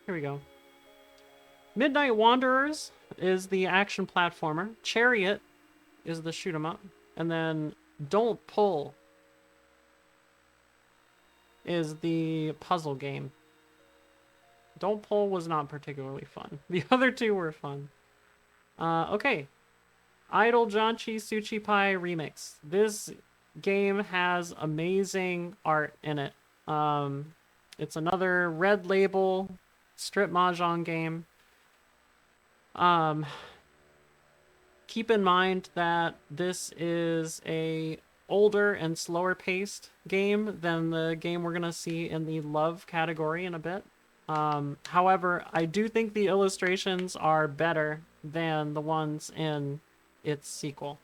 Here we go. Midnight Wanderers is the action platformer. Chariot is the shoot 'em up. And then Don't Pull is the puzzle game. Don't Pull was not particularly fun. The other two were fun. Okay. Idol Janchi Suchi Pai Remix. This game has amazing art in it. It's another red label strip mahjong game. Keep in mind that this is a older and slower paced game than the game we're gonna see in the love category in a bit. However, I do think the illustrations are better than the ones in its sequel.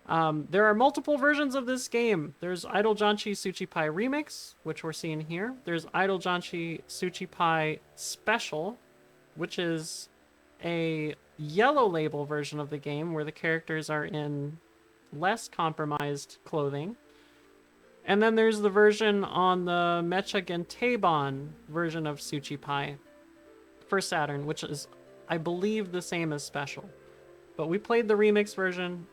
There are multiple versions of this game. There's Idol Janchi Suchi Pai Remix, which we're seeing here. There's Idol Janchi Suchi Pai Special, which is a yellow label version of the game where the characters are in less compromised clothing. And then there's the version on the Mecha Genteiban version of Suchi Pai for Saturn, which is, I believe, the same as Special. But we played the remix version.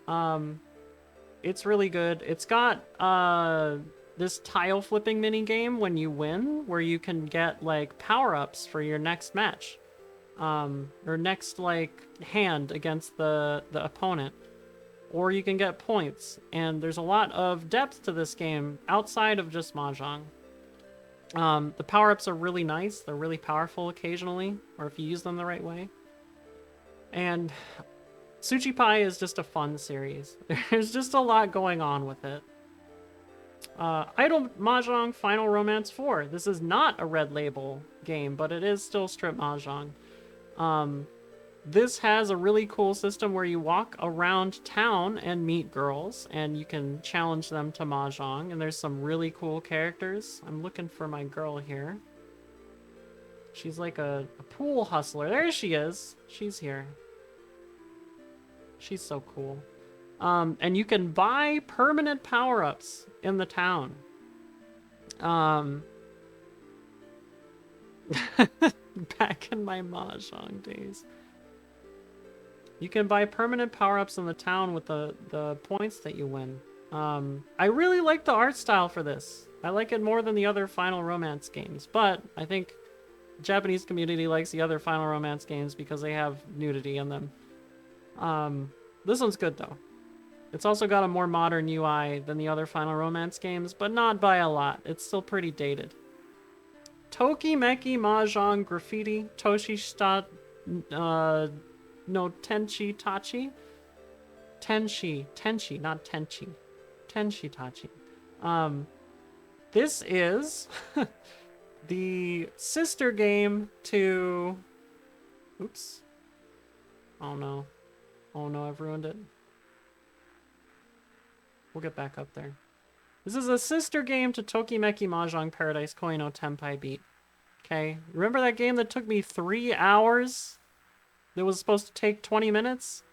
It's really good. It's got this tile flipping mini game when you win, where you can get like power-ups for your next match. Or next like hand against the opponent. Or you can get points. And there's a lot of depth to this game outside of just Mahjong. The power-ups are really nice. They're really powerful occasionally, or if you use them the right way. And Suchi Pai is just a fun series. There's just a lot going on with it. Idol Mahjong Final Romance 4. This is not a red label game, but it is still strip Mahjong. This has a really cool system where you walk around town and meet girls, and you can challenge them to Mahjong, and there's some really cool characters. I'm looking for my girl here. She's like a pool hustler. There she is. She's here. She's so cool. And you can buy permanent power-ups in the town. Back in my Mahjong days. You can buy permanent power-ups in the town with the points that you win. I really like the art style for this. I like it more than the other Final Romance games, but I think the Japanese community likes the other Final Romance games because they have nudity in them. This one's good though. It's also got a more modern UI than the other Final Romance games, but not by a lot. It's still pretty dated. Tokimeki Mahjong Graffiti Toshishita no Tenchi Tachi? Tenchi, not Tenchi. Tenchi Tachi. This is the sister game to... Oops. Oh no. Oh no, I've ruined it. We'll get back up there. This is a sister game to Tokimeki Mahjong Paradise Koi no Tenpai Beat. Okay, remember that game that took me 3 hours? That was supposed to take 20 minutes?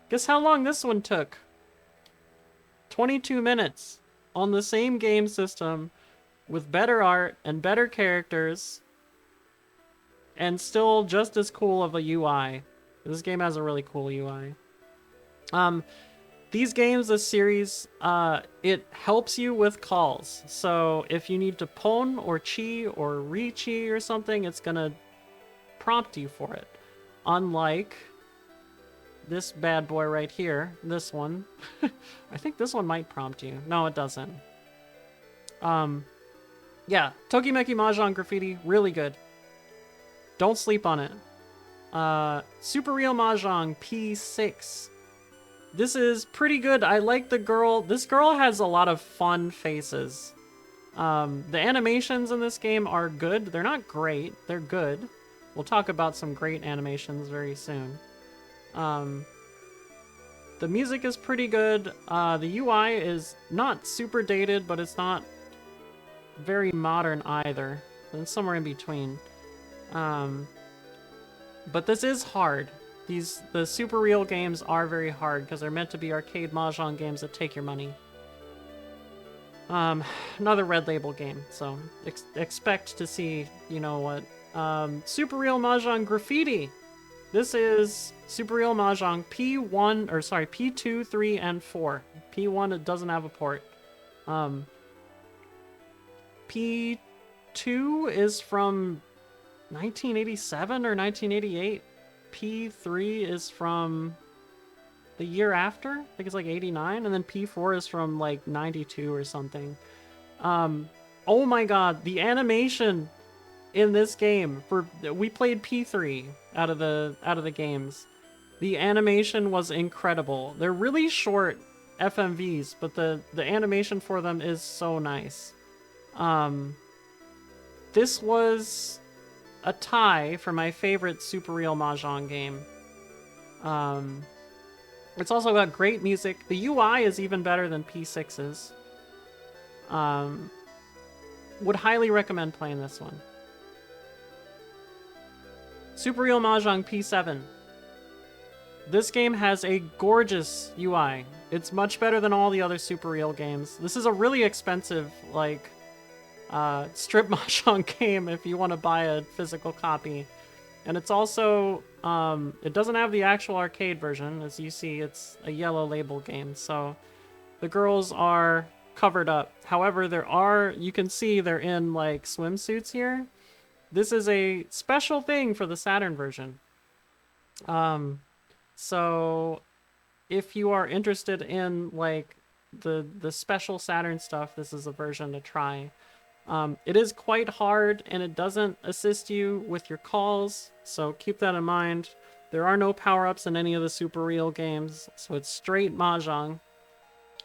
Guess how long this one took? 22 minutes. On the same game system, with better art and better characters, and still just as cool of a UI. This game has a really cool UI. These games, this series, it helps you with calls. So if you need to pon or chi or re-chi or something, it's gonna prompt you for it. Unlike this bad boy right here, this one. I think this one might prompt you. No, it doesn't. Yeah, Tokimeki Mahjong Graffiti, really good. Don't sleep on it. Super Real Mahjong P6. This is pretty good. I like the girl. This girl has a lot of fun faces. The animations in this game are good. They're not great. They're good. We'll talk about some great animations very soon. The music is pretty good. The UI is not super dated, but it's not very modern either. It's somewhere in between. But this is hard. The Super Real games are very hard because they're meant to be arcade Mahjong games that take your money. Another Red Label game, so expect to see, you know what. Super Real Mahjong Graffiti. This is Super Real Mahjong P1, or sorry, P2, 3, and 4. P1, it doesn't have a port. P2 is from 1987 or 1988. P3 is from the year after. I think it's like 89. And then P4 is from like 92 or something. Oh my god, the animation in this game we played P3 out of the games. The animation was incredible. They're really short FMVs, but the animation for them is so nice. This was a tie for my favorite Super Real Mahjong game. It's also got great music. The UI is even better than P6's. Would highly recommend playing this one. Super Real Mahjong P7. This game has a gorgeous UI. It's much better than all the other Super Real games. This is a really expensive, like, strip Mahjong game if you want to buy a physical copy. And it's also, it doesn't have the actual arcade version. As you see, it's a yellow label game, so the girls are covered up. However, you can see they're in, like, swimsuits here. This is a special thing for the Saturn version. So if you are interested in, like, the special Saturn stuff, this is a version to try. It is quite hard, and it doesn't assist you with your calls, so keep that in mind. There are no power-ups in any of the Super Real games, so it's straight Mahjong.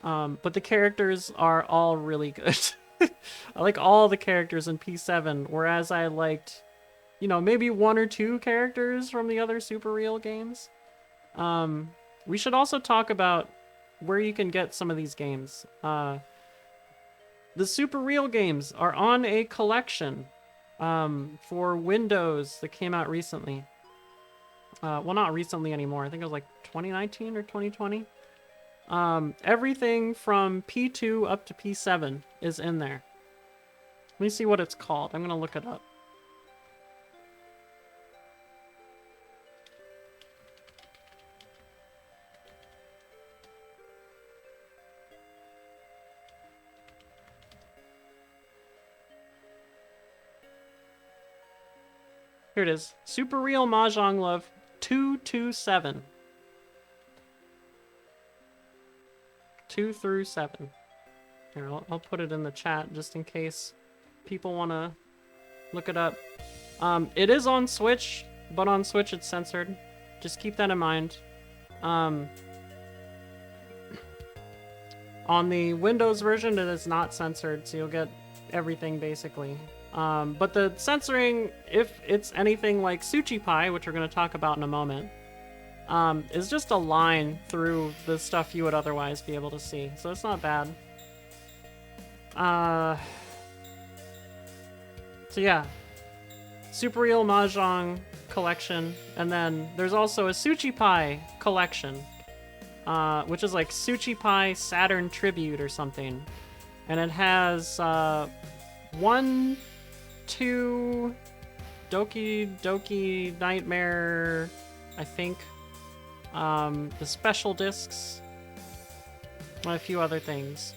But the characters are all really good. I like all the characters in P7, whereas I liked, you know, maybe 1 or 2 characters from the other Super Real games. We should also talk about where you can get some of these games. The Super Real games are on a collection for Windows that came out recently. Well, not recently anymore. I think it was like 2019 or 2020. Everything from P2 up to P7 is in there. Let me see what it's called. I'm gonna look it up. Here it is. Super Real Mahjong Love 227. 2 through 7. Here, I'll put it in the chat just in case people want to look it up. It is on Switch, but on Switch it's censored. Just keep that in mind. On the Windows version, it is not censored, so you'll get everything basically. But the censoring, if it's anything like Suchi Pai, which we're going to talk about in a moment, is just a line through the stuff you would otherwise be able to see. So it's not bad. So yeah, Super Real Mahjong collection, and then there's also a Suchi Pai collection, which is like Suchi Pai Saturn Tribute or something, and it has 1, 2 Doki Doki Nightmare, I think, the special discs, and a few other things.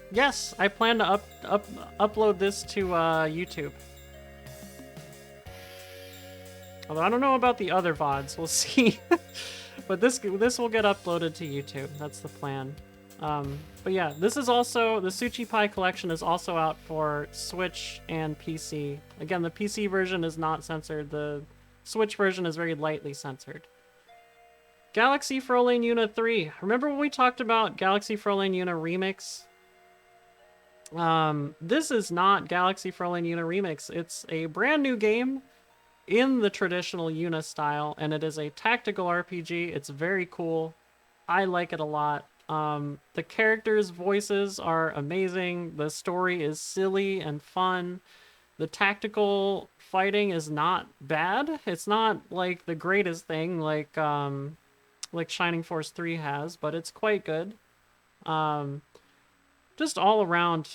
Yes, I plan to upload this to YouTube. Although I don't know about the other VODs, we'll see. But this will get uploaded to YouTube. That's the plan. But yeah, this is also, the Suchi Pai collection is also out for Switch and PC. Again, the PC version is not censored. The Switch version is very lightly censored. Galaxy Frolane Una 3. Remember when we talked about Galaxy Frolane Una Remix? This is not Galaxy Frolane Una Remix. It's a brand new game in the traditional Una style, and it is a tactical RPG. It's very cool. I like it a lot. The characters' voices are amazing. The story is silly and fun. The tactical fighting is not bad. It's not like the greatest thing like Shining Force 3 has, but it's quite good. Just all around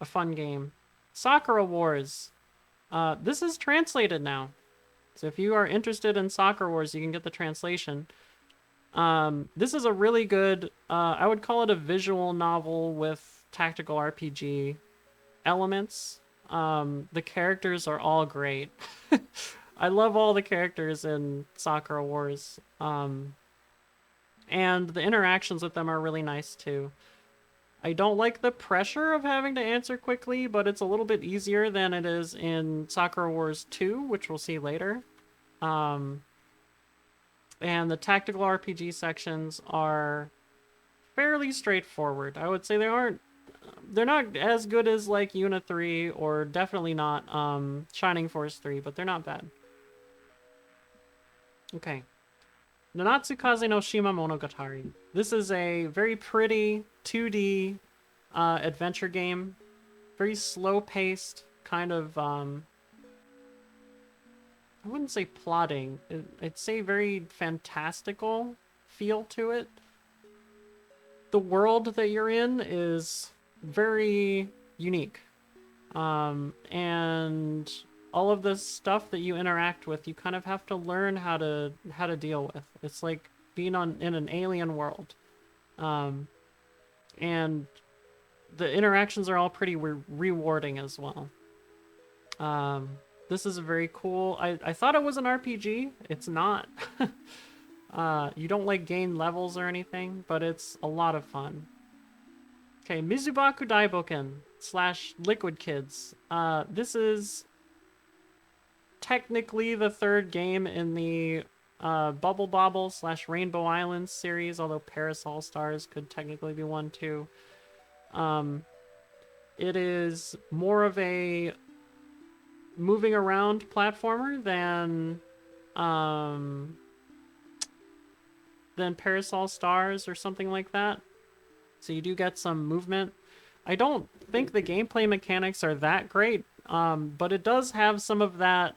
a fun game. Sakura Wars. This is translated now. So if you are interested in Sakura Wars, you can get the translation. This is a really good, I would call it a visual novel with tactical RPG elements. The characters are all great. I love all the characters in Sakura Wars. And the interactions with them are really nice too. I don't like the pressure of having to answer quickly, but it's a little bit easier than it is in Sakura Wars 2, which we'll see later. And the tactical RPG sections are fairly straightforward. I would say they're not as good as like Una 3, or definitely not Shining Force 3, but they're not bad. Okay. Nanatsukaze no Shima Monogatari. This is a very pretty 2D adventure game. Very slow-paced, kind of, I wouldn't say plotting. I'd say very fantastical feel to it. The world that you're in is very unique. And all of the stuff that you interact with, you kind of have to learn how to deal with. It's like being in an alien world. And the interactions are all pretty rewarding as well. This is a very cool... I thought it was an RPG. It's not. You don't like gain levels or anything, but it's a lot of fun. Okay, Mizubaku Daiboken / Liquid Kids. This is technically the third game in the Bubble Bobble / Rainbow Islands series, although Parasol Stars could technically be one too. It is more of a moving around platformer than Parasol Stars or something like that. So you do get some movement, I don't think the gameplay mechanics are that great, but it does have some of that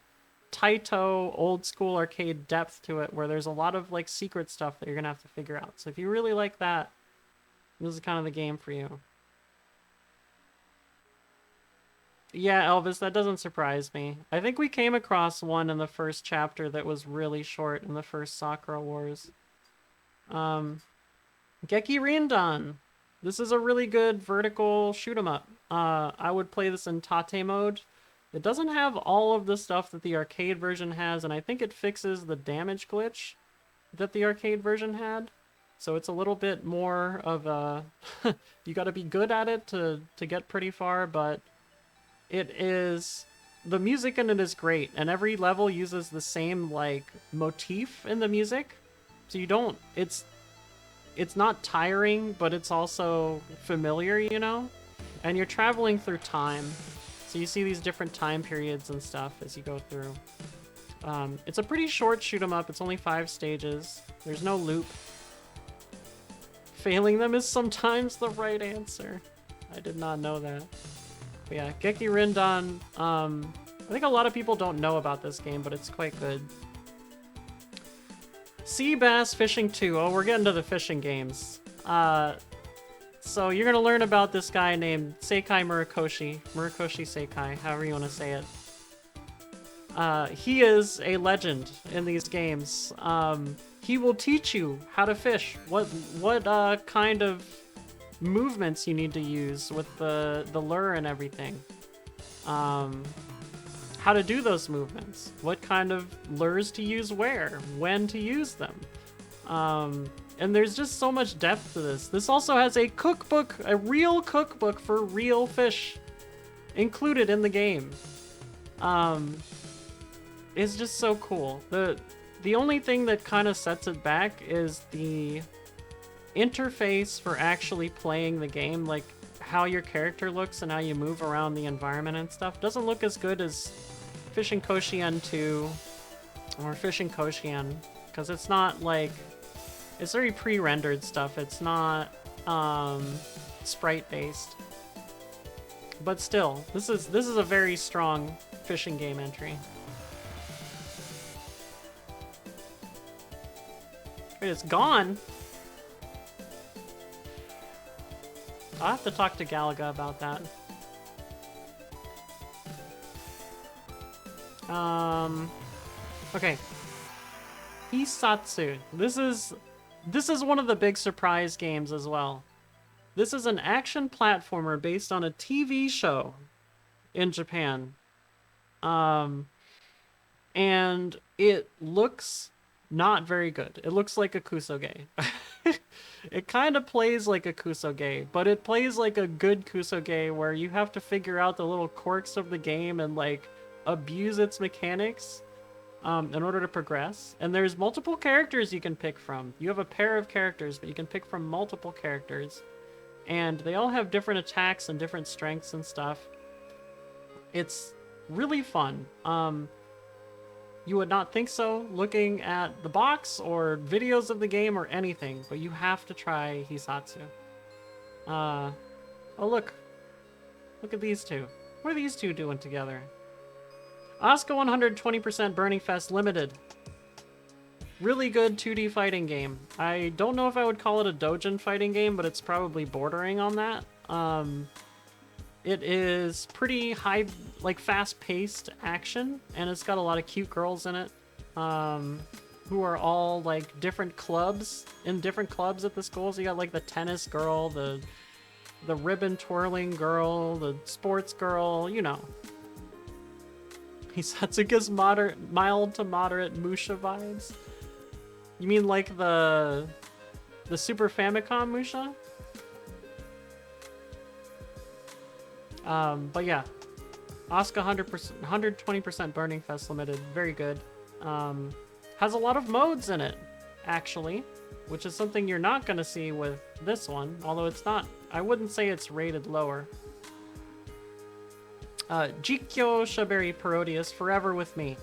Taito old school arcade depth to it, where there's a lot of like secret stuff that you're gonna have to figure out. So if you really like that, this is kind of the game for you. Yeah, Elvis, that doesn't surprise me. I think we came across one in the first chapter that was really short in the first Sakura Wars. Geki Rindan. This is a really good vertical shoot 'em up. I would play this in Tate mode. It doesn't have all of the stuff that the arcade version has, and I think it fixes the damage glitch that the arcade version had. So it's a little bit more of a... you gotta be good at it to get pretty far, but it is... the music in it is great, and every level uses the same, like, motif in the music. So you don't... It's not tiring, but it's also familiar, you know? And you're traveling through time. So you see these different time periods and stuff as you go through. It's a pretty short shoot 'em up. It's only 5 stages. There's no loop. Failing them is sometimes the right answer. I did not know that. But yeah, Geki Rindan. I think a lot of people don't know about this game, but it's quite good. Sea Bass Fishing 2. Oh, we're getting to the fishing games. So you're gonna learn about this guy named Seikai Murakoshi. Murakoshi Seikai, however you want to say it. He is a legend in these games. He will teach you how to fish, what kind of movements you need to use with the lure and everything. How to do those movements, what kind of lures to use where, when to use them. And there's just so much depth to this. This also has a cookbook, a real cookbook for real fish included in the game. It's just so cool. The only thing that kind of sets it back is the interface for actually playing the game, like how your character looks and how you move around the environment and stuff. Doesn't look as good as Fishing Koshien 2 or Fishing Koshien, because it's not like... it's very pre-rendered stuff. It's not sprite-based. But still, this is a very strong fishing game entry. Wait, it's gone? I'll have to talk to Galaga about that. Okay. Hisatsu. This is one of the big surprise games as well. This is an action platformer based on a TV show in Japan. And it looks not very good. It looks like a kusoge. It kind of plays like a kusoge, but it plays like a good kusoge where you have to figure out the little quirks of the game and like abuse its mechanics in order to progress. And there's multiple characters you can pick from. You have a pair of characters, but you can pick from multiple characters. And they all have different attacks and different strengths and stuff. It's really fun. You would not think so looking at the box or videos of the game or anything, but you have to try Hisatsu. Oh look. Look at these two. What are these two doing together? Asuka 120% Burning Fest Limited. Really good 2D fighting game. I don't know if I would call it a doujin fighting game, but it's probably bordering on that. It is pretty high, like fast-paced action, and it's got a lot of cute girls in it, who are all like different clubs, in different clubs at the school. So you got like the tennis girl, the ribbon twirling girl, the sports girl, you know. Hisatsuka's mild to moderate Musha vibes. You mean like the Super Famicom Musha? But yeah, Asuka 120% Burning Fest Limited, very good. Has a lot of modes in it, actually, which is something you're not gonna see with this one, although it's not, I wouldn't say it's rated lower. Jikyo Shaberi Parodius, Forever With Me.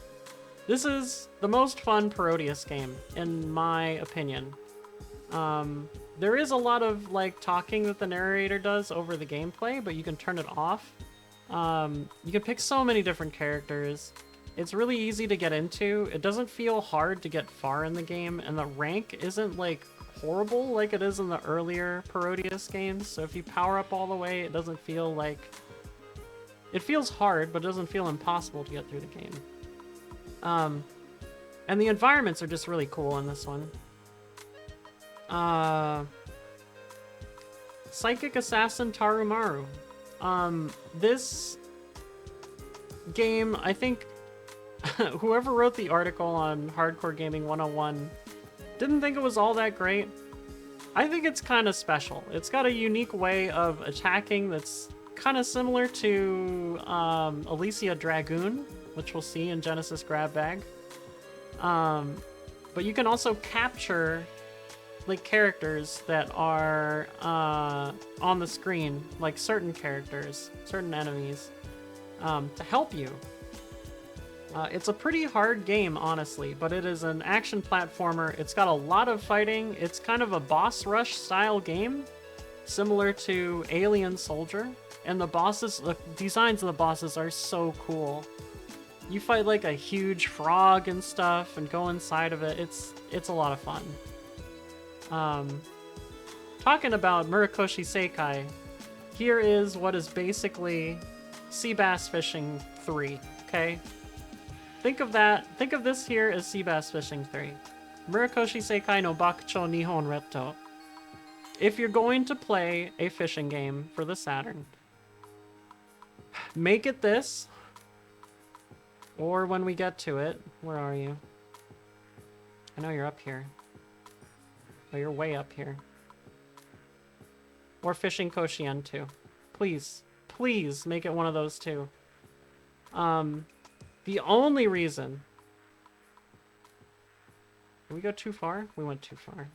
This is the most fun Parodius game, in my opinion. There is a lot of like talking that the narrator does over the gameplay, but you can turn it off. You can pick so many different characters. It's really easy to get into. It doesn't feel hard to get far in the game, and the rank isn't like horrible like it is in the earlier Parodius games. So if you power up all the way, it doesn't feel like... It feels hard, but it doesn't feel impossible to get through the game. And the environments are just really cool in this one. Psychic Assassin Tarumaru. This game, I think whoever wrote the article on Hardcore Gaming 101 didn't think it was all that great. I think it's kind of special. It's got a unique way of attacking that's kind of similar to Alicia Dragoon, which we'll see in Genesis Grab Bag. But you can also capture like characters that are on the screen, like certain characters, certain enemies, to help you. It's a pretty hard game, honestly, but it is an action platformer. It's got a lot of fighting. It's kind of a boss rush style game, similar to Alien Soldier. And the bosses, the designs of the bosses are so cool. You fight like a huge frog and stuff and go inside of it. It's a lot of fun. Talking about Murakoshi Seikai, here is what is basically Sea Bass Fishing 3, okay? Think of this here as Sea Bass Fishing 3. Murakoshi Seikai no Bakucho Nihon Retto. If you're going to play a fishing game for the Saturn, make it this, or when we get to it, where are you? I know you're up here. Oh, you're way up here. Or Fishing Koshien 2. Please, please make it one of those two. The only reason... Did we go too far? We went too far.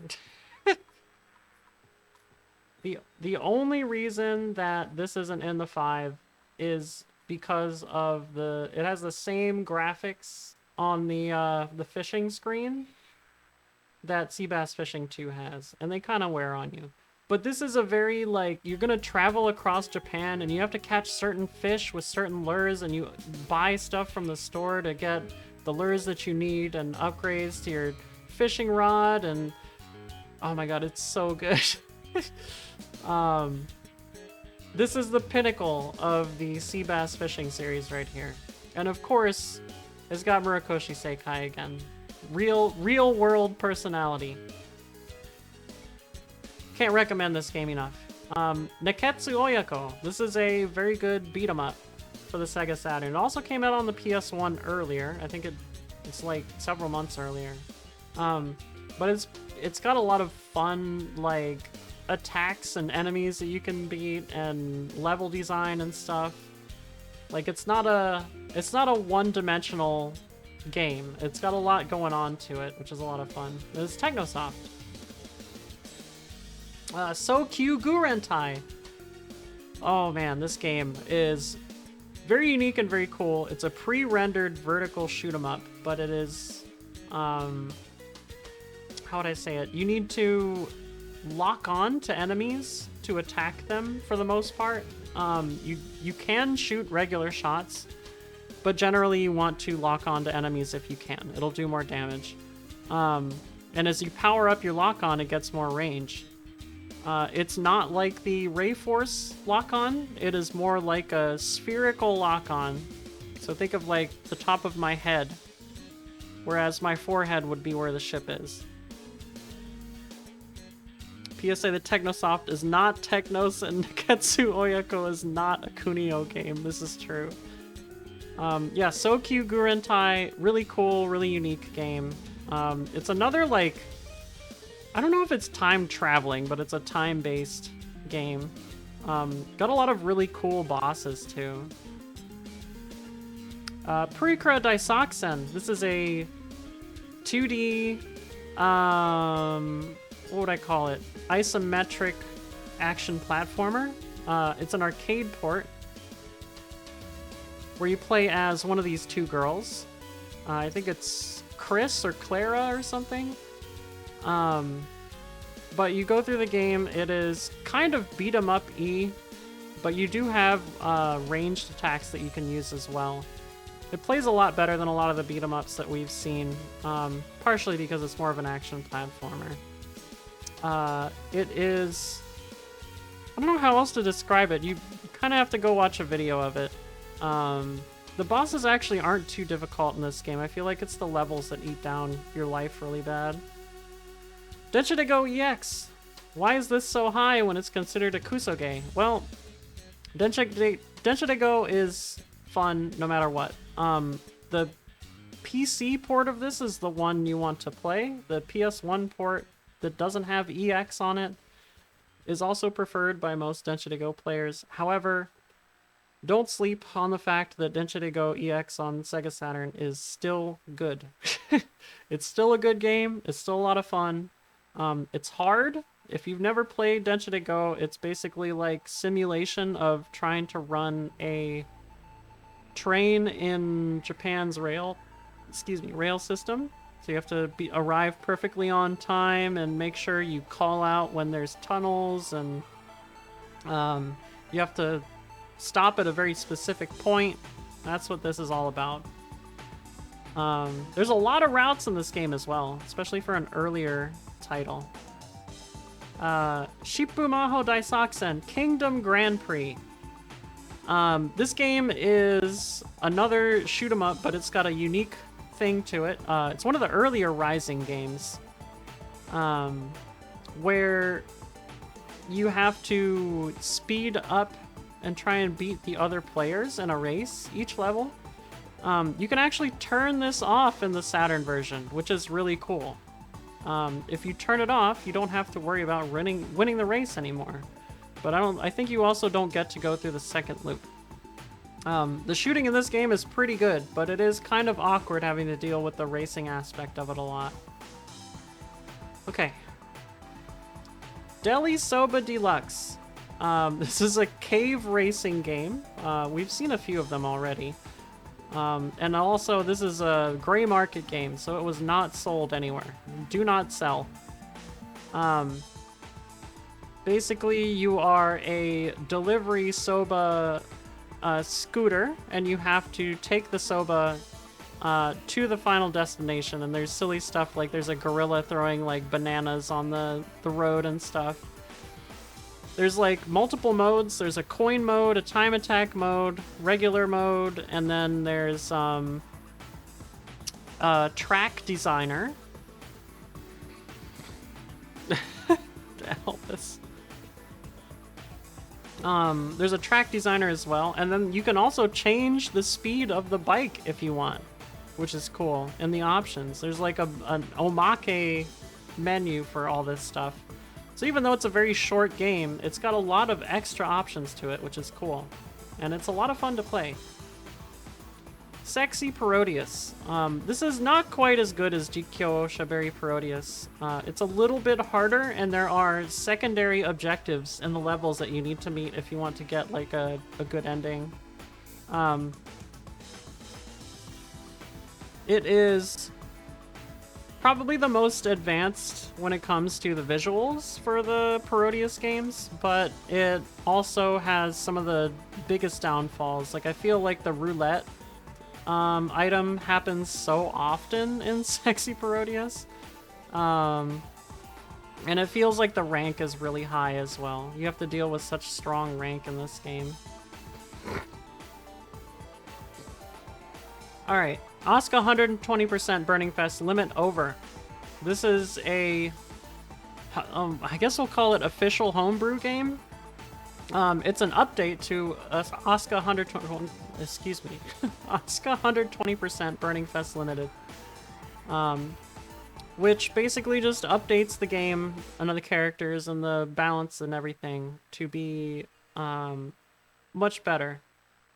The only reason that this isn't in the 5 is because of it has the same graphics on the fishing screen that Sea Bass Fishing 2 has, and they kind of wear on you. But this is a very, like, you're gonna travel across Japan and you have to catch certain fish with certain lures, and you buy stuff from the store to get the lures that you need and upgrades to your fishing rod, and oh my god, it's so good. This is the pinnacle of the Sea Bass Fishing series right here. And of course, it's got Murakoshi Seikai again. Real world personality. Can't recommend this game enough. Neketsu Oyako. This is a very good beat 'em up for the Sega Saturn. It also came out on the PS1 earlier. I think it's like several months earlier. But it's got a lot of fun, like, attacks and enemies that you can beat, and level design and stuff. Like, it's not a one-dimensional game. It's got a lot going on to it, which is a lot of fun. It's Technosoft. Sokyu Gurentai. Oh man, this game is very unique and very cool. It's a pre-rendered vertical shoot 'em up, but it is, how would I say it? You need to lock on to enemies to attack them for the most part. You can shoot regular shots, but generally you want to lock on to enemies if you can. It'll do more damage. And as you power up your lock on, it gets more range. It's not like the Ray Force lock-on. It is more like a spherical lock-on. So think of like the top of my head, whereas my forehead would be where the ship is. PSA, the Technosoft is not Technos, and Neketsu Oyako is not a Kunio game. This is true. Yeah, Sokyu Gurentai, really cool, really unique game. It's another, like, I don't know if it's time traveling, but it's a time-based game. Got a lot of really cool bosses, too. Purikura Daisakusen. This is a 2D, what would I call it? Isometric action platformer. It's an arcade port where you play as one of these two girls. I think it's Chris or Clara or something. but you go through the game. It is kind of beat 'em up but you do have ranged attacks that you can use as well. It plays a lot better than a lot of the beat 'em ups that we've seen, partially because it's more of an action platformer. It is... I don't know how else to describe it. You kind of have to go watch a video of it. The bosses actually aren't too difficult in this game. I feel like it's the levels that eat down your life really bad. Denshide Go EX! Why is this so high when it's considered a kusoge? Well, Denshide Go is fun no matter what. The PC port of this is the one you want to play. The PS1 port that doesn't have EX on it is also preferred by most Denshide Go players. However, don't sleep on the fact that Denshide Go EX on Sega Saturn is still good. It's still a good game. It's still a lot of fun. It's hard. If you've never played Denshide Go, it's basically like simulation of trying to run a train in Japan's rail system. So you have to arrive perfectly on time and make sure you call out when there's tunnels, and you have to stop at a very specific point. That's what this is all about. There's a lot of routes in this game as well, especially for an earlier title. Shippu Maho Daisakusen Kingdom Grand Prix. This game is another shoot 'em up, but it's got a unique thing to it. It's one of the earlier Rising games, where you have to speed up and try and beat the other players in a race each level. You can actually turn this off in the Saturn version, which is really cool. If you turn it off, you don't have to worry about winning the race anymore. But I think you also don't get to go through the second loop. The shooting in this game is pretty good, but it is kind of awkward having to deal with the racing aspect of it a lot. Okay. Deli Soba Deluxe. This is a cave racing game. We've seen a few of them already. And also, this is a gray market game, so it was not sold anywhere. Do not sell. Basically, you are a delivery soba scooter, and you have to take the soba to the final destination, and there's silly stuff like there's a gorilla throwing like bananas on the road and stuff. There's like multiple modes. There's a coin mode, a time attack mode, regular mode, and then there's track designer. To help us. There's a track designer as well, and then you can also change the speed of the bike if you want, which is cool. In the options, there's like an omake menu for all this stuff. So even though it's a very short game, it's got a lot of extra options to it, which is cool. And it's a lot of fun to play. Sexy Parodius. This is not quite as good as Jikyo Shaberi Parodius. It's a little bit harder, and there are secondary objectives in the levels that you need to meet if you want to get like a good ending. It is probably the most advanced when it comes to the visuals for the Parodius games, but it also has some of the biggest downfalls. Like, I feel like the roulette item happens so often in Sexy Parodius. And it feels like the rank is really high as well. You have to deal with such strong rank in this game. Alright, Asuka 120% Burning Fest limit over. This is a, I guess we'll call it official homebrew game. It's an update to Asuka 120, excuse me, Asuka 120% Burning Fest Limited, which basically just updates the game and the characters and the balance and everything to be much better,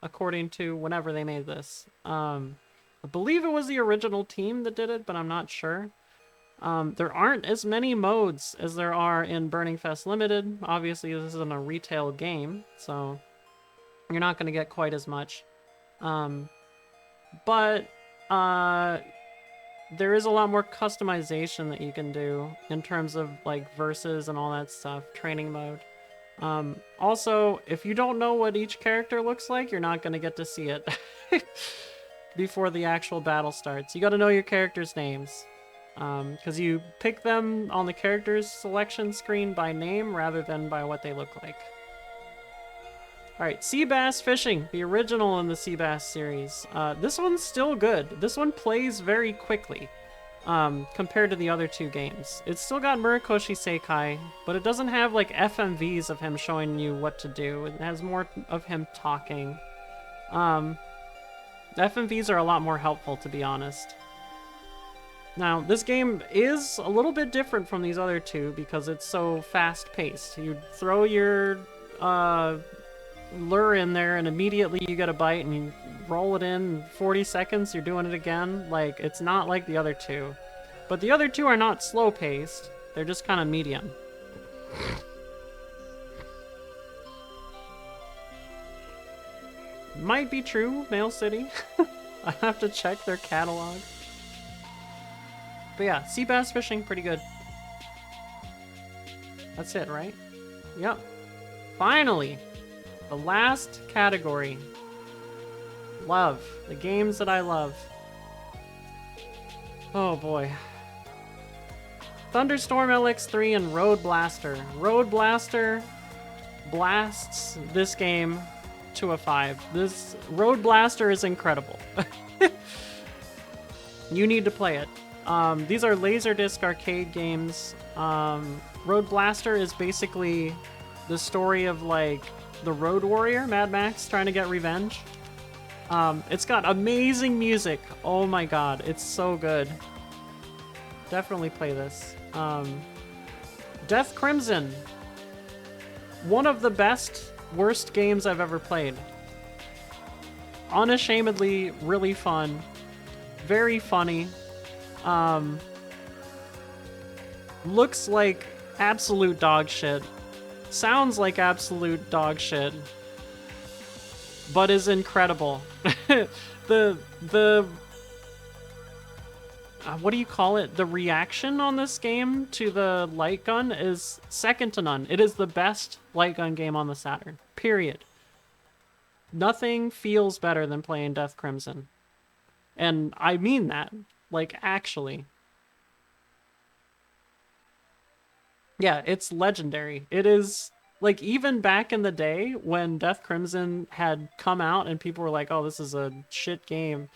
according to whenever they made this. I believe it was the original team that did it, but I'm not sure. There aren't as many modes as there are in Burning Fest Limited. Obviously, this isn't a retail game, so you're not going to get quite as much. But there is a lot more customization that you can do in terms of like verses and all that stuff, training mode. Also, if you don't know what each character looks like, you're not going to get to see it before the actual battle starts. You got to know your characters' names, because you pick them on the characters selection screen by name rather than by what they look like. Alright, Sea Bass Fishing, the original in the Sea Bass series. This one's still good. This one plays very quickly compared to the other two games. It's still got Murakoshi Seikai, but it doesn't have like FMVs of him showing you what to do. It has more of him talking. FMVs are a lot more helpful, to be honest. Now, this game is a little bit different from these other two because it's so fast-paced. You throw your lure in there and immediately you get a bite and you roll it in 40 seconds, you're doing it again. Like, it's not like the other two. But the other two are not slow-paced. They're just kind of medium. Might be true, Mail City. I have to check their catalog. But yeah, sea bass fishing, pretty good. That's it, right? Yep. Finally! The last category. Love. The games that I love. Oh boy. Thunderstorm LX3 and Road Blaster. Road Blaster blasts this game to a 5. This Road Blaster is incredible. You need to play it. These are Laserdisc arcade games. Road Blaster is basically the story of like the Road Warrior, Mad Max, trying to get revenge. It's got amazing music. Oh my god, it's so good. Definitely play this. Death Crimson. One of the best, worst games I've ever played. Unashamedly really fun. Very funny. Looks like absolute dog shit. Sounds like absolute dog shit. But is incredible. What do you call it? The reaction on this game to the light gun is second to none. It is the best light gun game on the Saturn. Period. Nothing feels better than playing Death Crimson. And I mean that. Like, actually. Yeah, it's legendary. It is, like, even back in the day when Death Crimson had come out and people were like, oh, this is a shit game,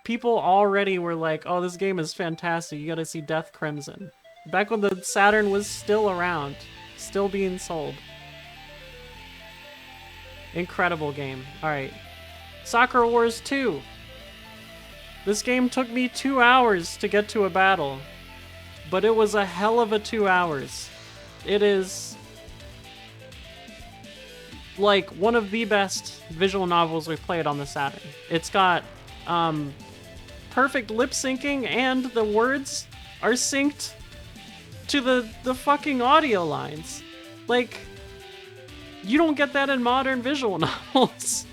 people already were like, oh, this game is fantastic, you gotta see Death Crimson. Back when the Saturn was still around, still being sold. Incredible game. Alright. Soccer Wars 2. This game took me 2 hours to get to a battle, but it was a hell of a 2 hours. It is like one of the best visual novels we've played on the Saturn. It's got perfect lip syncing, and the words are synced to the fucking audio lines. Like, you don't get that in modern visual novels.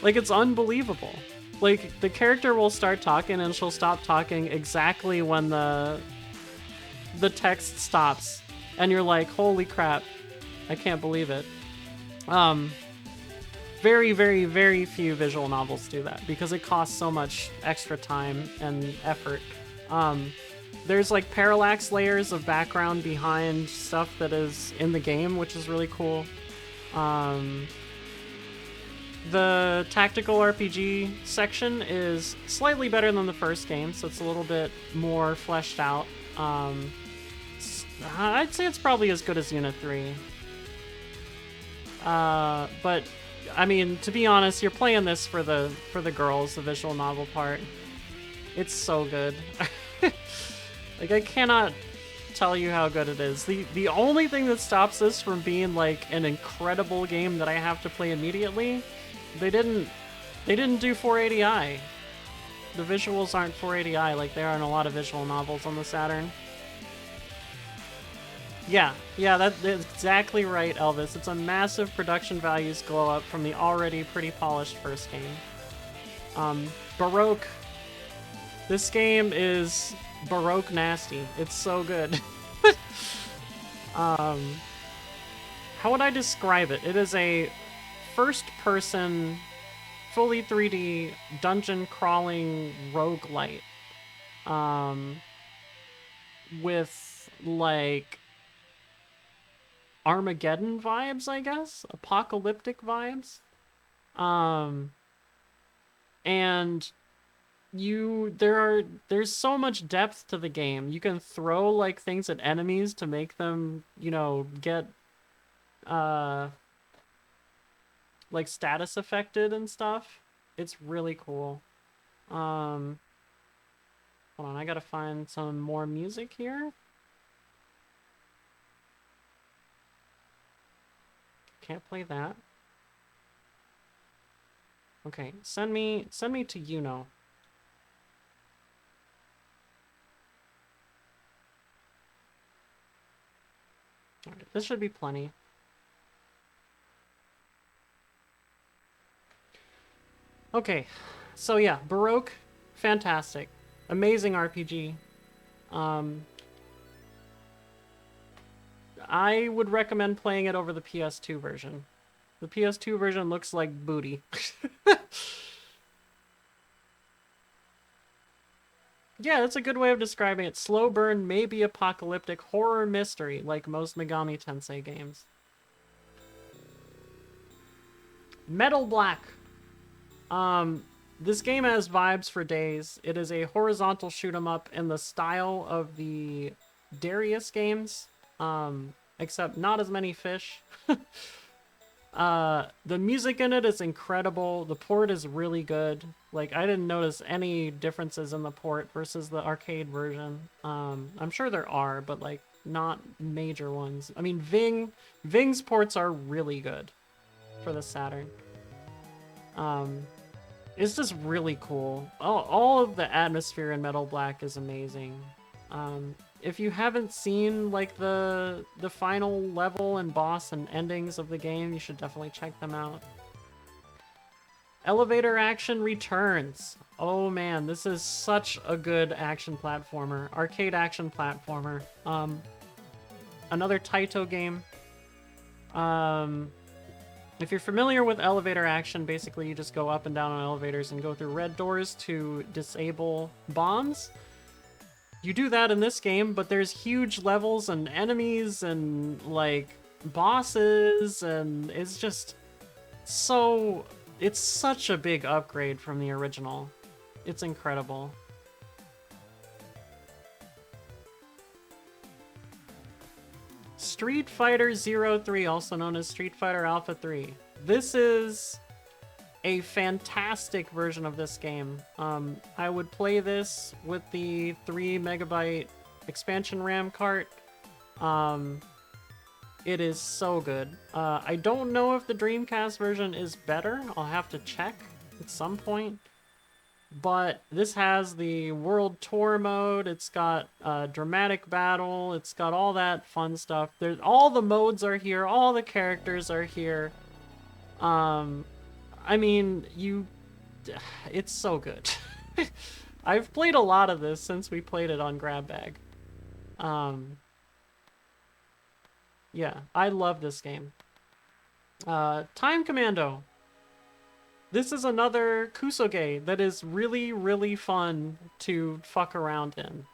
Like, it's unbelievable. Like, the character will start talking and she'll stop talking exactly when the text stops. And you're like, holy crap, I can't believe it. Very, very, very few visual novels do that because it costs so much extra time and effort. There's like parallax layers of background behind stuff that is in the game, which is really cool. The tactical RPG section is slightly better than the first game, so it's a little bit more fleshed out. I'd say it's probably as good as Unit 3. But, I mean, to be honest, you're playing this for the girls, the visual novel part. It's so good. Like, I cannot tell you how good it is. The only thing that stops this from being, like, an incredible game that I have to play immediately, they didn't do 480i. The visuals aren't 480i like they are in a lot of visual novels on the Saturn. Yeah, that's exactly right, Elvis. It's a massive production values glow up from the already pretty polished first game. Baroque This game is Baroque nasty. It's so good. How would I describe it? It is a first-person, fully 3D dungeon crawling roguelite. With like Armageddon vibes, I guess, apocalyptic vibes. And there's so much depth to the game. You can throw like things at enemies to make them, you know, get like status affected and stuff. It's really cool. Hold on, I gotta find some more music here. Can't play that. Okay, send me to Uno. Alright, this should be plenty. Okay, so yeah, Baroque, fantastic. Amazing RPG. I would recommend playing it over the PS2 version. The PS2 version looks like booty. Yeah, that's a good way of describing it. Slow burn, maybe apocalyptic horror mystery, like most Megami Tensei games. Metal Black. This game has vibes for days. It is a horizontal shoot 'em up in the style of the Darius games, except not as many fish. The music in it is incredible. The port is really good. Like, I didn't notice any differences in the port versus the arcade version. I'm sure there are, but like not major ones. I mean, Ving's ports are really good for the Saturn. It's just really cool. All of the atmosphere in Metal Black is amazing. If you haven't seen like the final level and boss and endings of the game, you should definitely check them out. Elevator Action returns. Oh man, this is such a good action platformer, arcade action platformer. Another Taito game. If you're familiar with elevator action, basically you just go up and down on elevators and go through red doors to disable bombs. You do that in this game, but there's huge levels and enemies and like bosses, and it's just so... It's such a big upgrade from the original. It's incredible. Street Fighter 03, also known as Street Fighter Alpha 3. This is a fantastic version of this game. I would play this with the 3 megabyte expansion RAM cart. It is so good. I don't know if the Dreamcast version is better. I'll have to check at some point. But this has the World Tour mode, it's got dramatic battle, it's got all that fun stuff. All the modes are here, all the characters are here. I mean, it's so good. I've played a lot of this since we played it on Grab Bag. Yeah, I love this game. Time Commando. This is another kusoge that is really, really fun to fuck around in.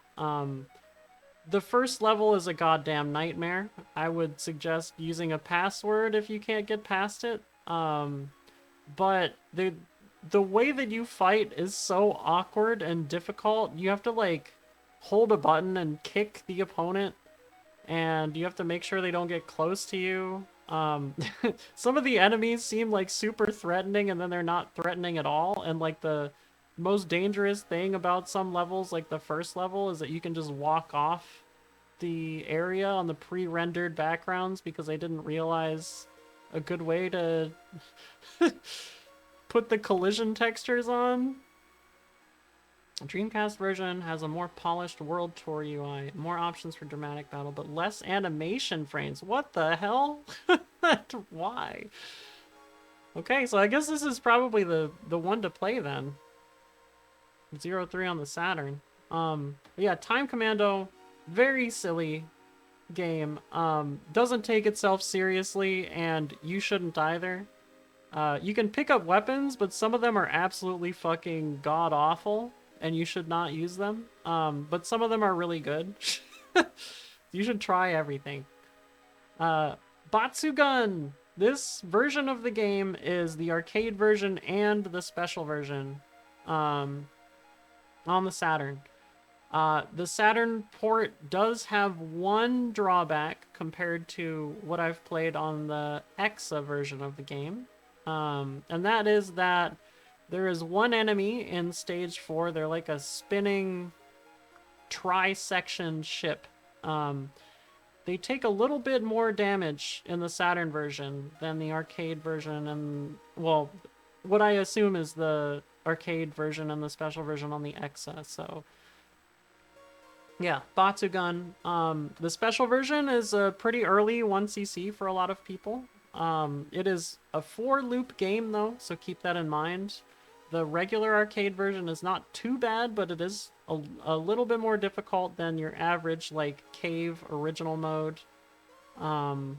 The first level is a goddamn nightmare. I would suggest using a password if you can't get past it. But the way that you fight is so awkward and difficult. You have to like hold a button and kick the opponent, and you have to make sure they don't get close to you. Some of the enemies seem like super threatening, and then they're not threatening at all. And like the most dangerous thing about some levels, like the first level, is that you can just walk off the area on the pre-rendered backgrounds because they didn't realize a good way to put the collision textures on. Dreamcast version has a more polished World Tour UI, more options for dramatic battle, but less animation frames. What the hell? Why? Okay, so I guess this is probably the one to play then. 03 on the Saturn. Yeah, Time Commando, very silly game. Doesn't take itself seriously, and you shouldn't either. You can pick up weapons, but some of them are absolutely fucking god-awful, and you should not use them. But some of them are really good. You should try everything. Batsugun! This version of the game is the arcade version and the special version on the Saturn. The Saturn port does have one drawback compared to what I've played on the EXA version of the game. And that is that there is one enemy in stage 4. They're like a spinning tri-section ship. They take a little bit more damage in the Saturn version than the arcade version, and, well, what I assume is the arcade version and the special version on the EXA, so... Yeah, Batsugun. The special version is a pretty early 1cc for a lot of people. It is a 4-loop game, though, so keep that in mind. The regular arcade version is not too bad, but it is a little bit more difficult than your average, like, cave original mode. But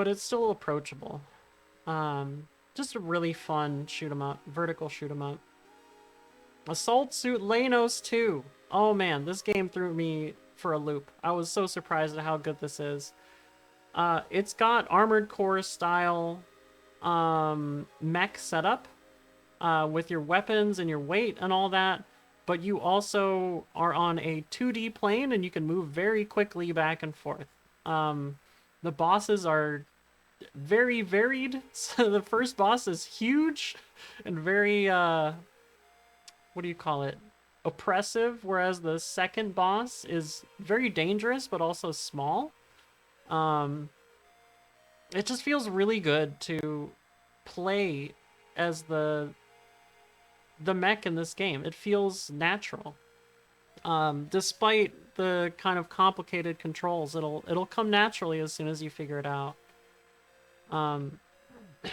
it's still approachable. Just a really fun shoot-'em-up, vertical shoot-'em-up. Assault Suit Lanos 2. Oh man, this game threw me for a loop. I was so surprised at how good this is. It's got Armored Core style mech setup with your weapons and your weight and all that, but you also are on a 2D plane and you can move very quickly back and forth. The bosses are very varied. So the first boss is huge and very, what do you call it? Oppressive, whereas the second boss is very dangerous but also small. It just feels really good to play as the mech in this game. It feels natural. Despite the kind of complicated controls, it'll come naturally as soon as you figure it out.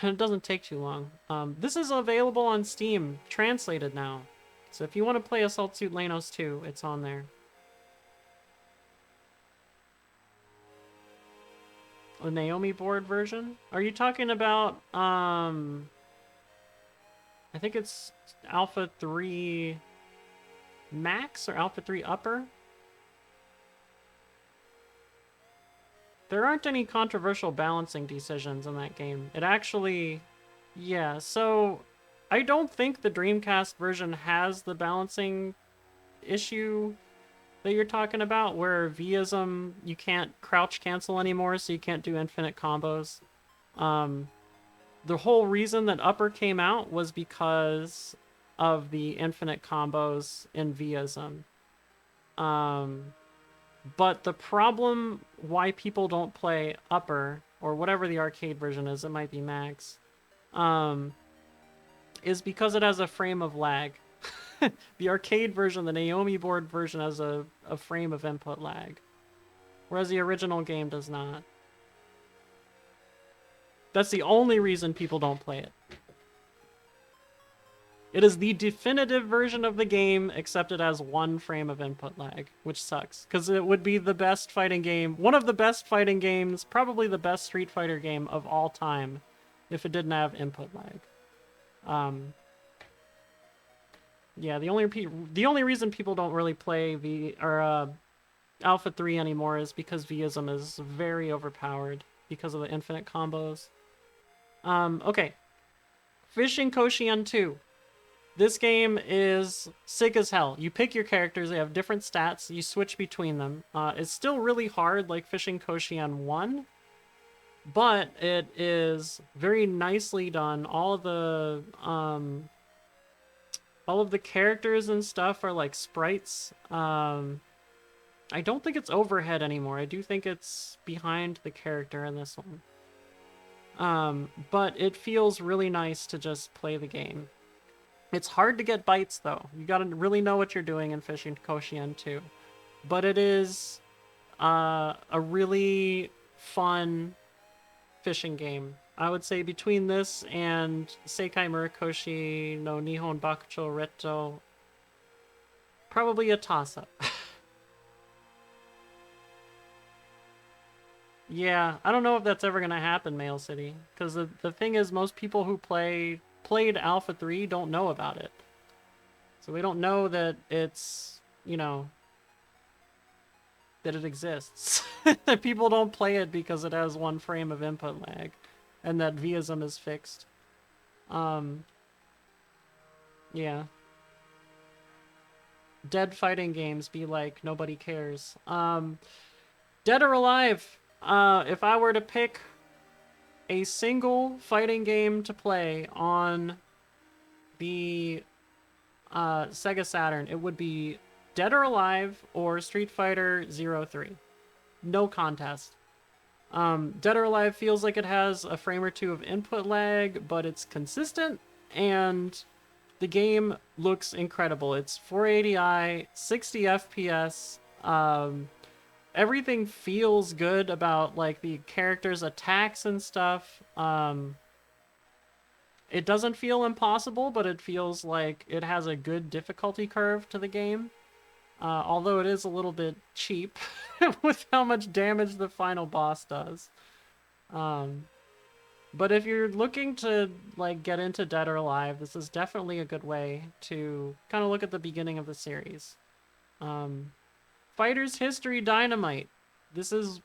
It doesn't take too long. This is available on Steam, translated now. So if you want to play Assault Suit Lanos 2, it's on there. The Naomi board version? Are you talking about, I think it's Alpha 3 Max or Alpha 3 Upper? There aren't any controversial balancing decisions in that game. It actually... Yeah, so... I don't think the Dreamcast version has the balancing issue that you're talking about, where Vism, you can't crouch cancel anymore, so you can't do infinite combos. The whole reason that Upper came out was because of the infinite combos in Vism. But the problem why people don't play Upper, or whatever the arcade version is, it might be Max, is because it has a frame of lag. The arcade version, the Naomi board version, has a frame of input lag, whereas the original game does not. That's the only reason people don't play it. It is the definitive version of the game, except it has one frame of input lag, which sucks, because it would be the best fighting game, one of the best fighting games, probably the best Street Fighter game of all time, if it didn't have input lag. Yeah, the only reason people don't really play Alpha 3 anymore is because Vism is very overpowered because of the infinite combos. Okay. Fishing Koshien 2. This game is sick as hell. You pick your characters, they have different stats, you switch between them. It's still really hard, like Fishing Koshien 1, but it is very nicely done. All of the characters and stuff are like sprites. I don't think it's overhead anymore. I do think it's behind the character in this one. But it feels really nice to just play the game. It's hard to get bites, though. You gotta really know what you're doing in Fishing Koshien 2. But it is a really fun fishing game. I would say between this and Seikai Murakoshi no Nihon Bakucho Retto, probably a toss-up. Yeah, I don't know if that's ever going to happen, Mail City. Because the thing is, most people who played Alpha 3 don't know about it. So we don't know that it's, you know, that it exists. People don't play it because it has 1 frame of input lag. And that Vism is fixed. Yeah. Dead fighting games be like, nobody cares. Dead or Alive, if I were to pick a single fighting game to play on the Sega Saturn, it would be Dead or Alive or Street Fighter 03. No contest. Dead or Alive feels like it has a frame or 2 of input lag, but it's consistent, and the game looks incredible. It's 480i, 60 FPS. Everything feels good about like the characters' attacks and stuff. It doesn't feel impossible, but it feels like it has a good difficulty curve to the game. Although it is a little bit cheap with how much damage the final boss does. But if you're looking to like get into Dead or Alive, this is definitely a good way to kind of look at the beginning of the series. Fighter's History Dynamite. This is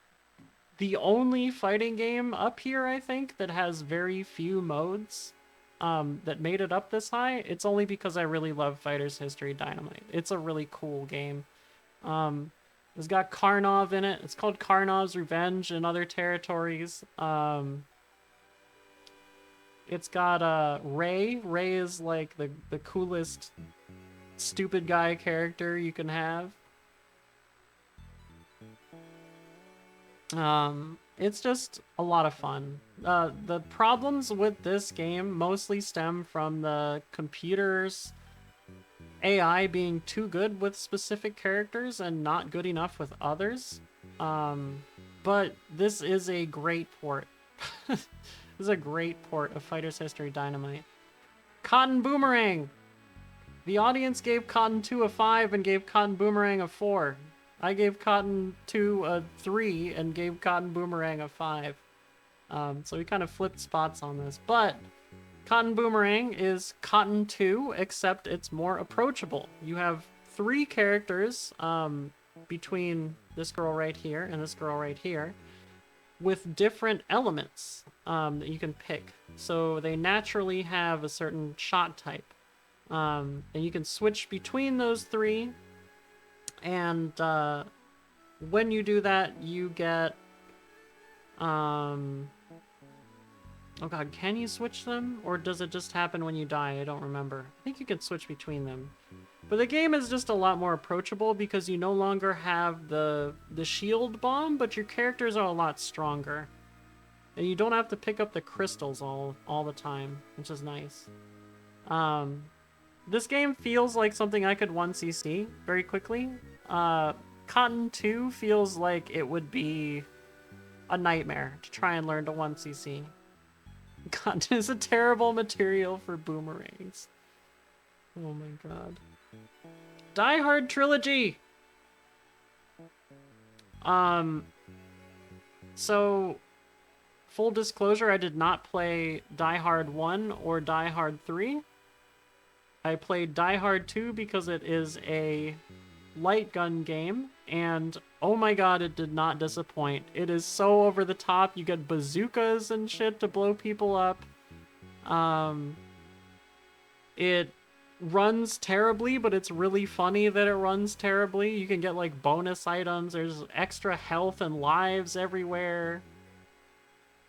the only fighting game up here, I think, that has very few modes that made it up this high. It's only because I really love Fighter's History Dynamite. It's a really cool game. It's got Karnov in it. It's called Karnov's Revenge in other territories. It's got Ray. Ray is like the coolest stupid guy character you can have. It's just a lot of fun. The problems with this game mostly stem from the computer's AI being too good with specific characters and not good enough with others. But this is a great port. This is a great port of Fighter's History Dynamite. Cotton Boomerang! The audience gave Cotton 2 a 5 and gave Cotton Boomerang a 4. I gave Cotton 2 a 3 and gave Cotton Boomerang a 5. So we kind of flipped spots on this. But Cotton Boomerang is Cotton 2, except it's more approachable. You have 3 characters between this girl right here and this girl right here with different elements that you can pick. So they naturally have a certain shot type. And you can switch between those 3. And when you do that, you get... oh god, can you switch them? Or does it just happen when you die? I don't remember. I think you can switch between them. But the game is just a lot more approachable because you no longer have the shield bomb, but your characters are a lot stronger. And you don't have to pick up the crystals all the time, which is nice. This game feels like something I could 1cc very quickly. Cotton 2 feels like it would be a nightmare to try and learn to 1cc. Cotton is a terrible material for boomerangs. Oh my god. Die Hard Trilogy! So, full disclosure, I did not play Die Hard 1 or Die Hard 3. I played Die Hard 2 because it is a light gun game, and oh my god, it did not disappoint. It is so over the top. You get bazookas and shit to blow people up. It runs terribly, but it's really funny that it runs terribly. You can get like bonus items. There's extra health and lives everywhere.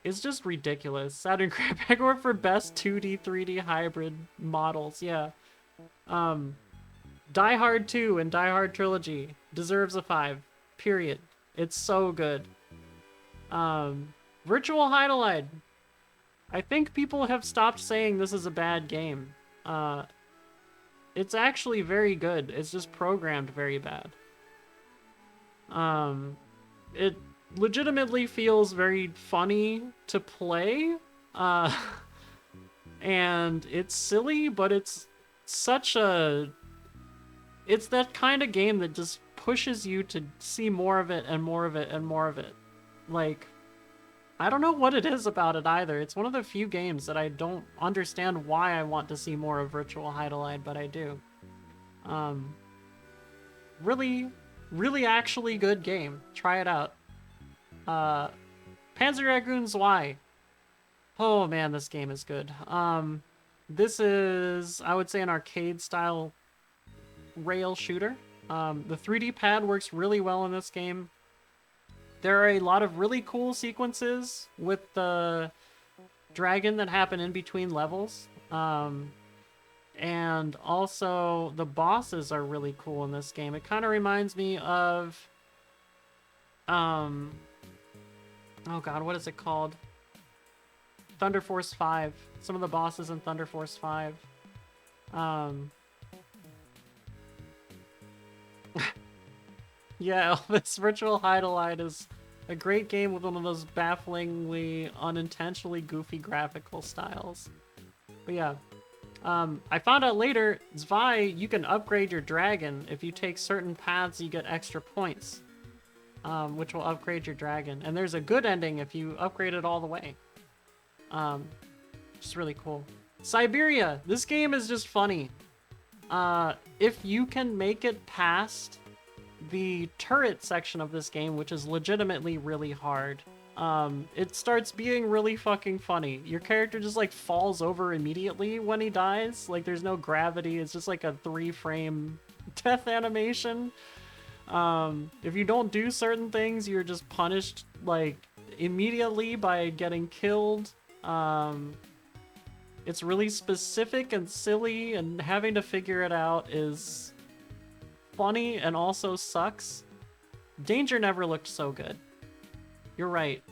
It's just ridiculous. Saturn Crab Award for best 2D 3D hybrid models. Yeah. Die Hard 2 and Die Hard Trilogy deserves a 5. Period. It's so good. Virtual Hydolide. I think people have stopped saying this is a bad game. It's actually very good. It's just programmed very bad. It legitimately feels very funny to play, Uh, and it's silly, but it's such a... It's that kind of game that just pushes you to see more of it and more of it and more of it. Like, I don't know what it is about it either. It's one of the few games that I don't understand why I want to see more of Virtual Heidelide, but I do. Really, really actually good game. Try it out. Panzer Dragoon Y. Oh man, this game is good. This is, I would say, an arcade-style rail shooter. The 3D pad works really well in this game. There are a lot of really cool sequences with the dragon that happen in between levels. And also, the bosses are really cool in this game. It kind of reminds me of... oh god, what is it called? Thunder Force 5. Some of the bosses in Thunder Force 5. Yeah, Elvis Virtual Heidelide is a great game with one of those bafflingly, unintentionally goofy graphical styles. But yeah, I found out later, Zwei, you can upgrade your dragon. If you take certain paths, you get extra points, which will upgrade your dragon. And there's a good ending if you upgrade it all the way. Just really cool. Siberia, this game is just funny. If you can make it past the turret section of this game, which is legitimately really hard, it starts being really fucking funny. Your character just like falls over immediately when he dies. Like there's no gravity. It's just like a 3-frame death animation. If you don't do certain things, you're just punished like immediately by getting killed. It's really specific and silly, and having to figure it out is funny and also sucks. Danger never looked so good. You're right.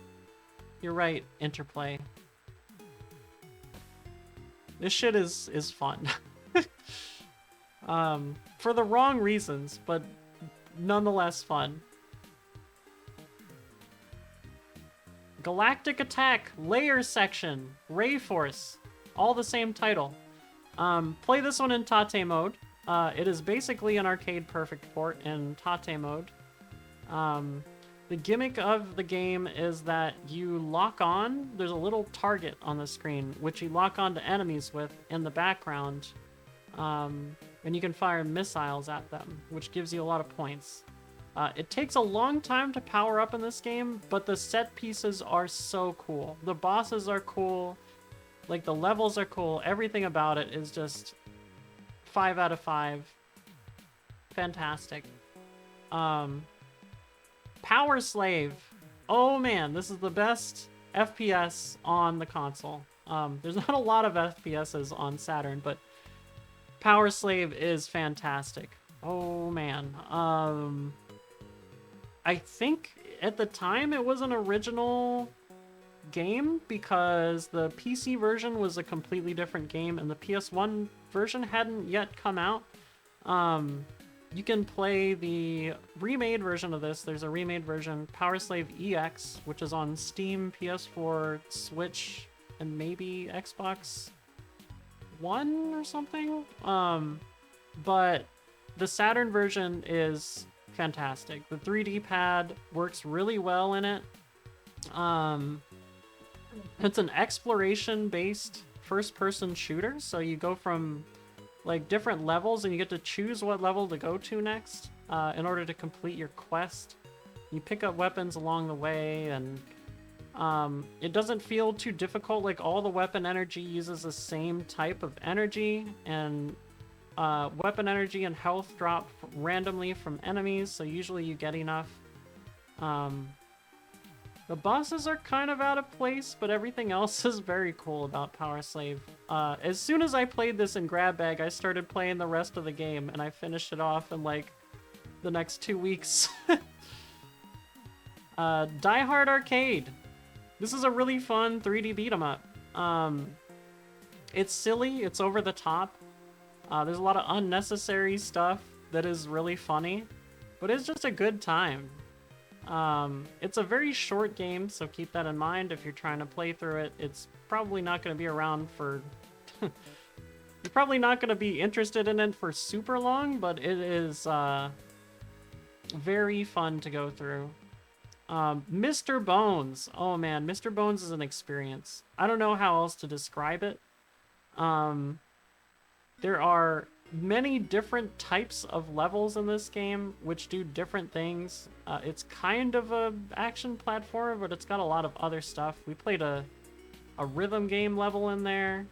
You're right, Interplay. This shit is fun. For the wrong reasons, but nonetheless fun. Galactic Attack, Layer Section, Ray Force, all the same title. Play this one in Tate mode. It is basically an arcade perfect port in Tate mode. The gimmick of the game is that you lock on, there's a little target on the screen, which you lock on to enemies with in the background, and you can fire missiles at them, which gives you a lot of points. It takes a long time to power up in this game, but the set pieces are so cool. The bosses are cool, like the levels are cool, everything about it is just 5 out of 5. Fantastic. Power Slave. Oh man, this is the best FPS on the console. There's not a lot of FPSs on Saturn, but Power Slave is fantastic. Oh man. I think at the time it was an original game because the PC version was a completely different game and the PS1 version hadn't yet come out. You can play the remade version of this. There's a remade version, Power Slave EX, which is on Steam, PS4, Switch, and maybe Xbox One or something. But the Saturn version is fantastic. The 3D pad works really well in it. It's an exploration-based first-person shooter, so you go from like different levels and you get to choose what level to go to next in order to complete your quest. You pick up weapons along the way, and it doesn't feel too difficult. Like all the weapon energy uses the same type of energy, and weapon energy and health drop randomly from enemies, so usually you get enough. The bosses are kind of out of place, but everything else is very cool about Power Slave. As soon as I played this in Grab Bag, I started playing the rest of the game, and I finished it off in like the next 2 weeks. Die Hard Arcade. This is a really fun 3D beat 'em up. It's silly, it's over the top. There's a lot of unnecessary stuff that is really funny, but it's just a good time. It's a very short game, so keep that in mind if you're trying to play through it. It's probably not going to be around for... You're probably not going to be interested in it for super long, but it is very fun to go through. Mr. Bones. Oh man, Mr. Bones is an experience. I don't know how else to describe it. There are many different types of levels in this game, which do different things. It's kind of a action platformer, but it's got a lot of other stuff. We played a rhythm game level in there.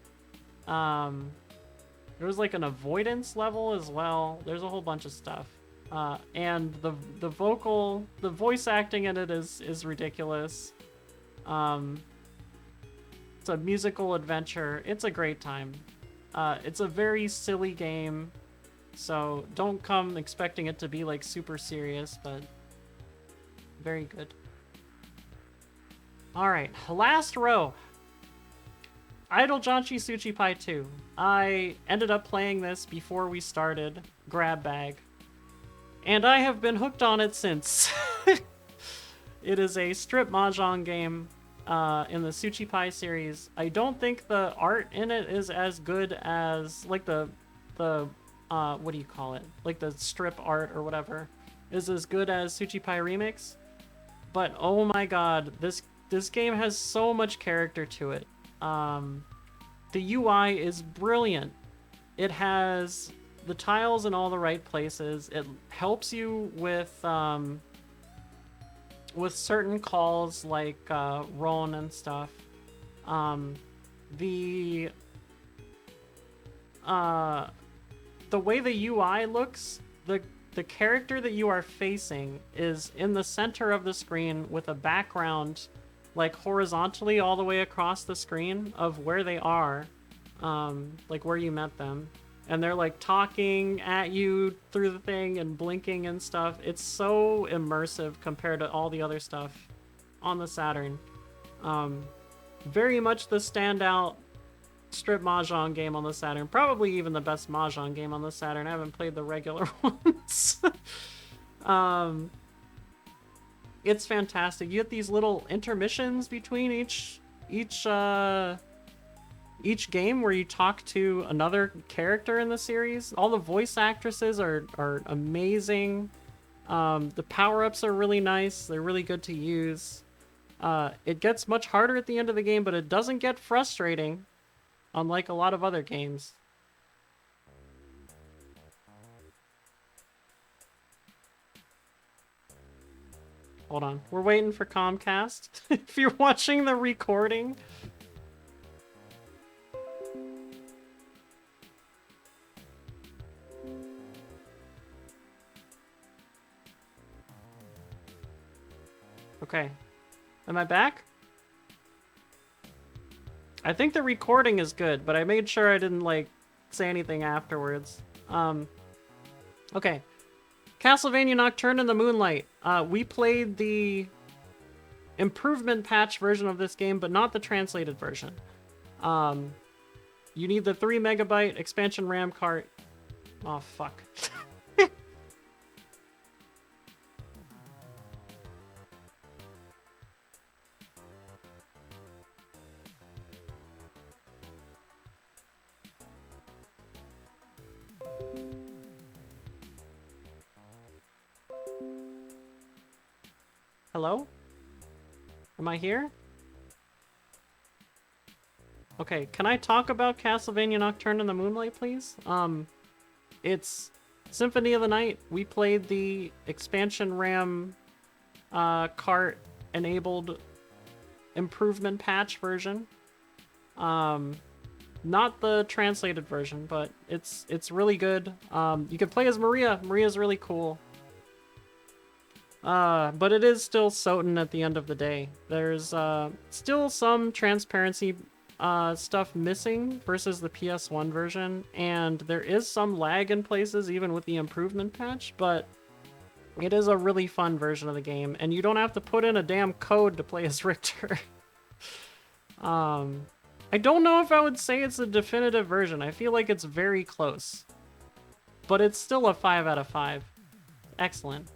There was like an avoidance level as well. There's a whole bunch of stuff. And the voice acting in it is ridiculous. It's a musical adventure. It's a great time. It's a very silly game, so don't come expecting it to be like super serious, but very good. All right, last row. Idle Janchi Suchi Pai 2. I ended up playing this before we started Grab Bag, and I have been hooked on it since. It is a strip mahjong game in the Suchi Pai series. I don't think the art in it is as good as like the what do you call it? Like the strip art or whatever is as good as Suchi Pai Remix. But oh my god, this game has so much character to it. The UI is brilliant. It has the tiles in all the right places. It helps you with certain calls like Ron and stuff. The way the UI looks, the character that you are facing is in the center of the screen with a background like horizontally all the way across the screen of where they are, like where you met them. And they're like talking at you through the thing and blinking and stuff. It's so immersive compared to all the other stuff on the Saturn. Very much the standout strip mahjong game on the Saturn. Probably even the best mahjong game on the Saturn. I haven't played the regular ones. It's fantastic. You get these little intermissions between each game where you talk to another character in the series. All the voice actresses are amazing. The power-ups are really nice. They're really good to use. It gets much harder at the end of the game, but it doesn't get frustrating, unlike a lot of other games. Hold on. We're waiting for Comcast. If you're watching the recording... Okay. Am I back? I think the recording is good, but I made sure I didn't, like, say anything afterwards. Okay. Castlevania Nocturne in the Moonlight. We played the improvement patch version of this game, but not the translated version. You need the 3 megabyte expansion RAM cart. Oh, fuck. Hello? Am I here? Okay, can I talk about Castlevania Nocturne in the Moonlight, please? It's Symphony of the Night. We played the expansion RAM cart enabled improvement patch version. Not the translated version, but it's really good. You can play as Maria. Maria's really cool. But it is still Soten at the end of the day. There's still some transparency stuff missing versus the PS1 version, and there is some lag in places even with the improvement patch, but it is a really fun version of the game, and you don't have to put in a damn code to play as Richter. I don't know if I would say it's a definitive version. I feel like it's very close, but it's still a 5 out of 5. Excellent.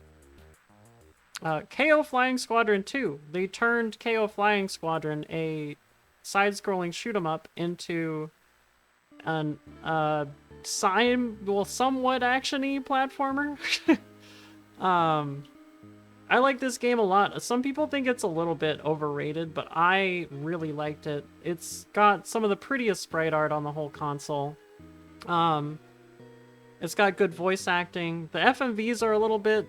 KO Flying Squadron 2. They turned KO Flying Squadron a side-scrolling shoot 'em up into an somewhat action-y platformer. I like this game a lot. Some people think it's a little bit overrated, but I really liked it. It's got some of the prettiest sprite art on the whole console. It's got good voice acting. The FMVs are a little bit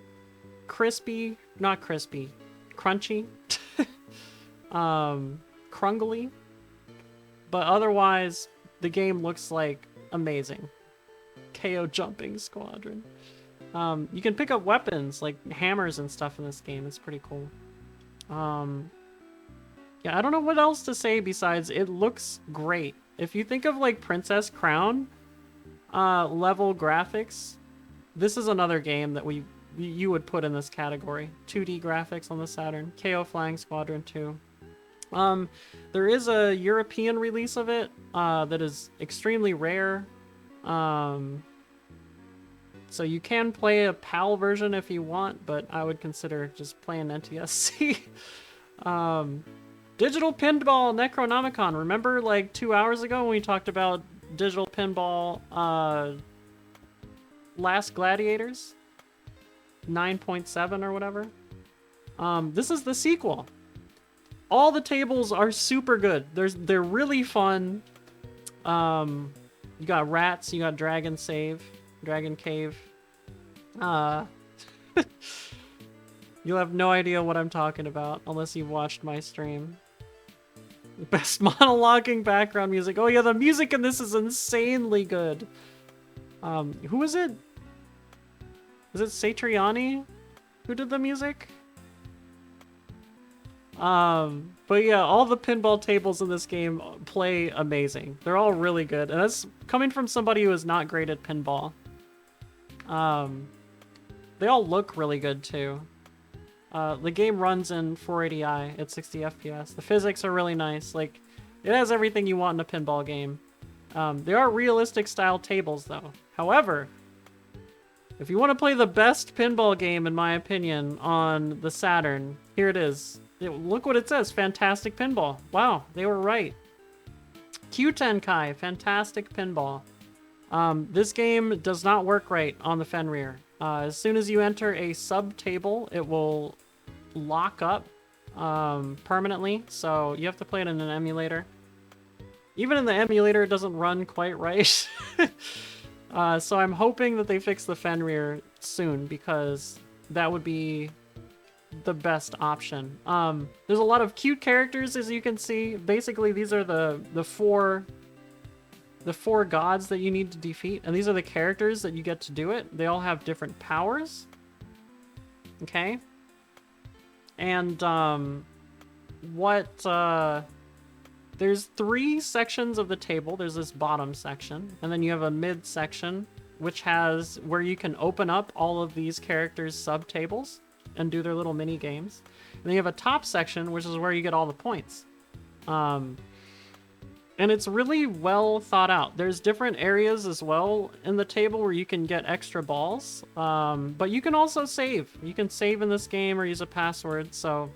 crispy, not crispy, crunchy, crungly, but otherwise the game looks like amazing. KO Jumping Squadron. You can pick up weapons like hammers and stuff in this game. It's pretty cool. Yeah, I don't know what else to say besides it looks great. If you think of like Princess Crown level graphics, this is another game that you would put in this category. 2D graphics on the Saturn. KO Flying Squadron 2. There is a European release of it that is extremely rare. So you can play a PAL version if you want, but I would consider just playing NTSC. Digital Pinball Necronomicon. Remember like 2 hours ago when we talked about Digital Pinball Last Gladiators? 9.7 or whatever. This is the sequel. All the tables are super good. They're really fun. You got rats, you got Dragon Cave. You'll have no idea what I'm talking about unless you've watched my stream. Best monologuing background music. Oh yeah, the music in this is insanely good. Who is it? Is it Satriani who did the music? But yeah, all the pinball tables in this game play amazing. They're all really good, and that's coming from somebody who is not great at pinball. They all look really good too. The game runs in 480i at 60 FPS. The physics are really nice. Like, it has everything you want in a pinball game. They are realistic style tables though. However, if you want to play the best pinball game, in my opinion, on the Saturn, here it is. Look what it says, Fantastic Pinball. Wow, they were right. Q-Tenkai, Fantastic Pinball. This game does not work right on the Fenrir. As soon as you enter a sub-table, it will lock up permanently, so you have to play it in an emulator. Even in the emulator, it doesn't run quite right. So I'm hoping that they fix the Fenrir soon, because that would be the best option. There's a lot of cute characters, as you can see. Basically, these are the four gods that you need to defeat, and these are the characters that you get to do it. They all have different powers. Okay? And there's 3 sections of the table. There's this bottom section, and then you have a mid section, which has where you can open up all of these characters' sub-tables and do their little mini games. And then you have a top section, which is where you get all the points. And it's really well thought out. There's different areas as well in the table where you can get extra balls. But you can also save. You can save in this game or use a password. So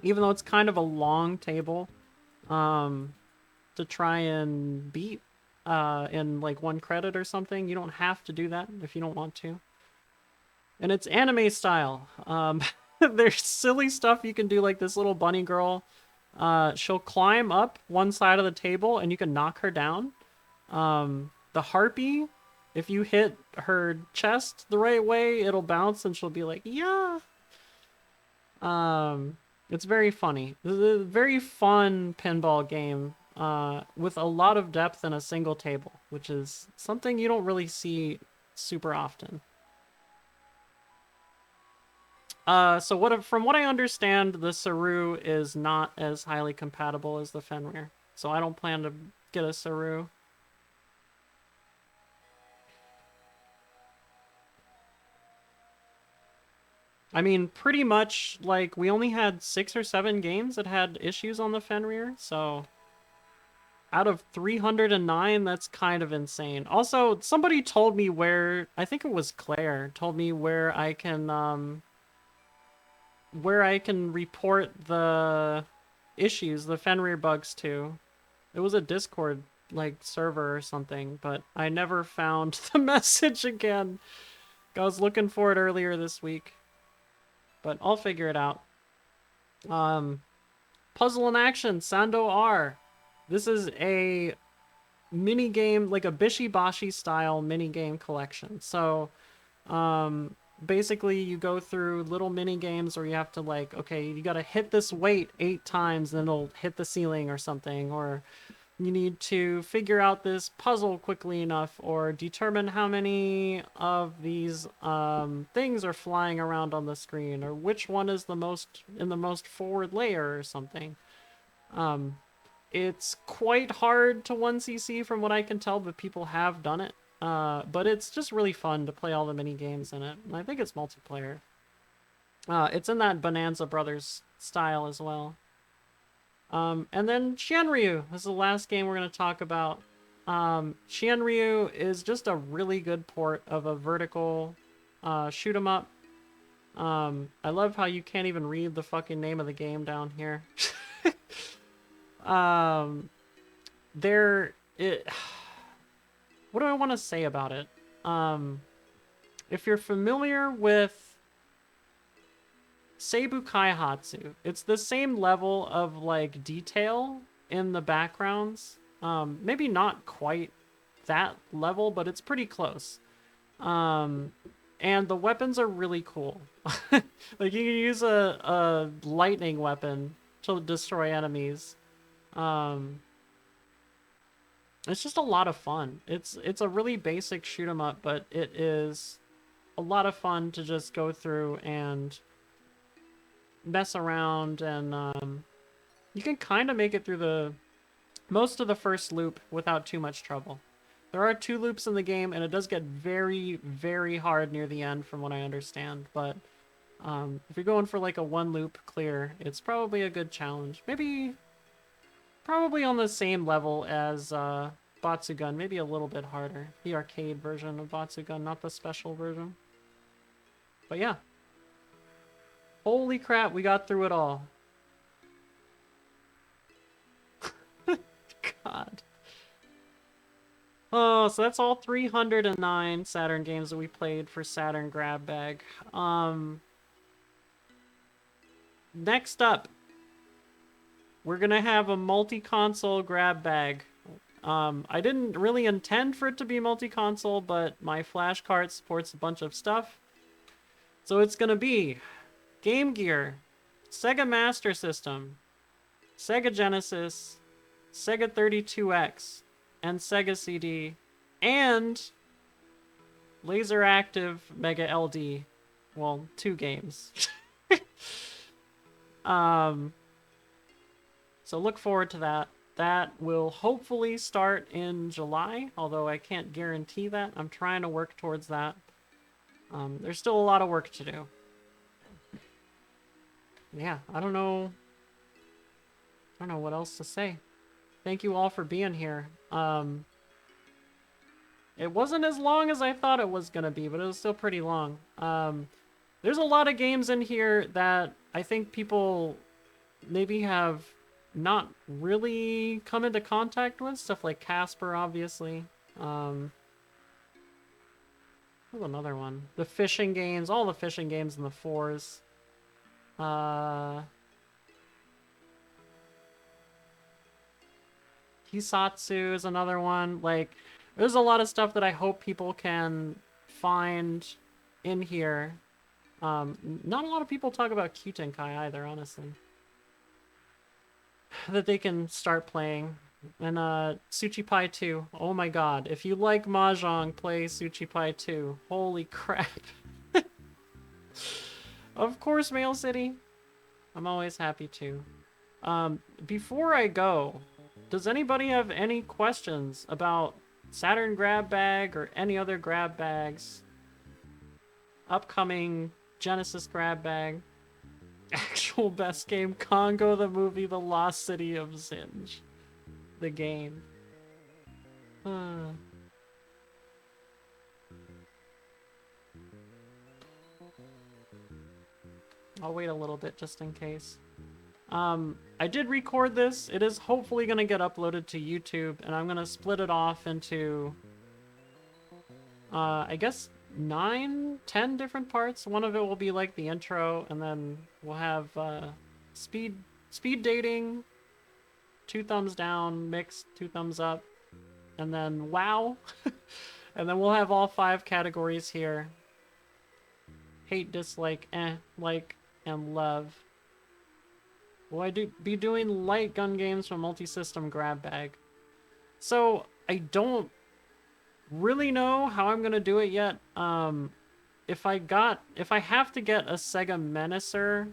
even though it's kind of a long table to try and beat in like 1 credit or something, you don't have to do that if you don't want to. And it's anime style. There's silly stuff you can do, like this little bunny girl. She'll climb up one side of the table and you can knock her down. The harpy, if you hit her chest the right way, it'll bounce and she'll be like, yeah. It's very funny. This is a very fun pinball game with a lot of depth in a single table, which is something you don't really see super often. So from what I understand, the Saru is not as highly compatible as the Fenrir. So I don't plan to get a Saru. I mean, pretty much, like, we only had 6 or 7 games that had issues on the Fenrir, so out of 309, that's kind of insane. Also, somebody told me where, I think it was Claire, told me where I can report the issues, the Fenrir bugs too. It was a Discord like server or something, but I never found the message again. I was looking for it earlier this week, but I'll figure it out. Puzzle in Action, Sando R. This is a mini game, like a Bishi-Bashi style mini game collection. So, basically you go through little mini games where you have to like, okay, you gotta hit this weight 8 times, then it'll hit the ceiling or something, or you need to figure out this puzzle quickly enough, or determine how many of these things are flying around on the screen, or which one is the most in the most forward layer or something. It's quite hard to 1cc from what I can tell, but people have done it. But it's just really fun to play all the mini games in it. And I think it's multiplayer. It's in that Bonanza Brothers style as well. And then Xianryu. This is the last game we're going to talk about. Xianryu is just a really good port of a vertical shoot 'em up. I love how you can't even read the fucking name of the game down here. What do I want to say about it? If you're familiar with Seibu Kaihatsu, it's the same level of like detail in the backgrounds. Maybe not quite that level, but it's pretty close. And the weapons are really cool. Like you can use a lightning weapon to destroy enemies. It's just a lot of fun. It's a really basic shoot 'em up, but it is a lot of fun to just go through and mess around, and you can kind of make it through the most of the first loop without too much trouble. There are 2 loops in the game, and it does get very, very hard near the end from what I understand, but if you're going for like a 1 loop clear, it's probably a good challenge. Probably on the same level as Batsugun, maybe a little bit harder. The arcade version of Batsugun, not the special version. But yeah. Holy crap, we got through it all. God. Oh, so that's all 309 Saturn games that we played for Saturn Grab Bag. Next up, we're gonna have a multi-console grab bag. I didn't really intend for it to be multi-console, but my flash cart supports a bunch of stuff. So it's gonna be Game Gear, Sega Master System, Sega Genesis, Sega 32X, and Sega CD, and Laser Active Mega LD. Well, 2 games. So look forward to that. That will hopefully start in July, although I can't guarantee that. I'm trying to work towards that. There's still a lot of work to do. Yeah, I don't know what else to say. Thank you all for being here. It wasn't as long as I thought it was gonna be, but it was still pretty long. There's a lot of games in here that I think people maybe have not really come into contact with. Stuff like Casper, obviously. What's another one? The fishing games, all the fishing games in the 4s. Hisatsu is another one. Like, there's a lot of stuff that I hope people can find in here. Not a lot of people talk about Kyutenkai either, honestly. That they can start playing. And Tsuchipai 2. Oh my god. If you like Mahjong, play Tsuchipai 2. Holy crap. Of course, Mail City. I'm always happy to. Before I go, does anybody have any questions about Saturn Grab Bag or any other grab bags? Upcoming Genesis Grab Bag? Actual best game, Congo the movie, The Lost City of Zinj. The game. I'll wait a little bit just in case. I did record this. It is hopefully going to get uploaded to YouTube, and I'm going to split it off into, I guess, 9, 10 different parts. One of it will be like the intro, and then we'll have speed dating, 2 thumbs down, mixed, 2 thumbs up, and then wow. And then we'll have all 5 categories here. Hate, dislike, like, and love. Will I be doing light gun games from multi-system grab bag? So, I don't really know how I'm gonna do it yet. If I have to get a Sega Menacer,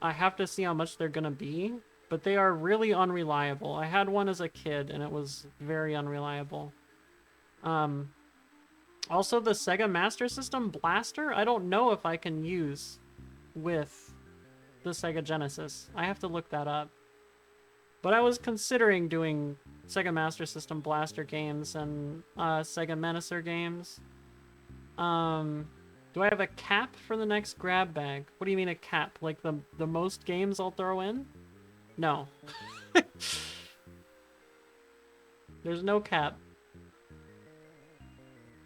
I have to see how much they're gonna be. But they are really unreliable. I had one as a kid, and it was very unreliable. Also, the Sega Master System Blaster, I don't know if I can use with the Sega Genesis. I have to look that up. But I was considering doing Sega Master System Blaster games and Sega Menacer games. Do I have a cap for the next grab bag? What do you mean a cap? Like the most games I'll throw in? No. There's no cap.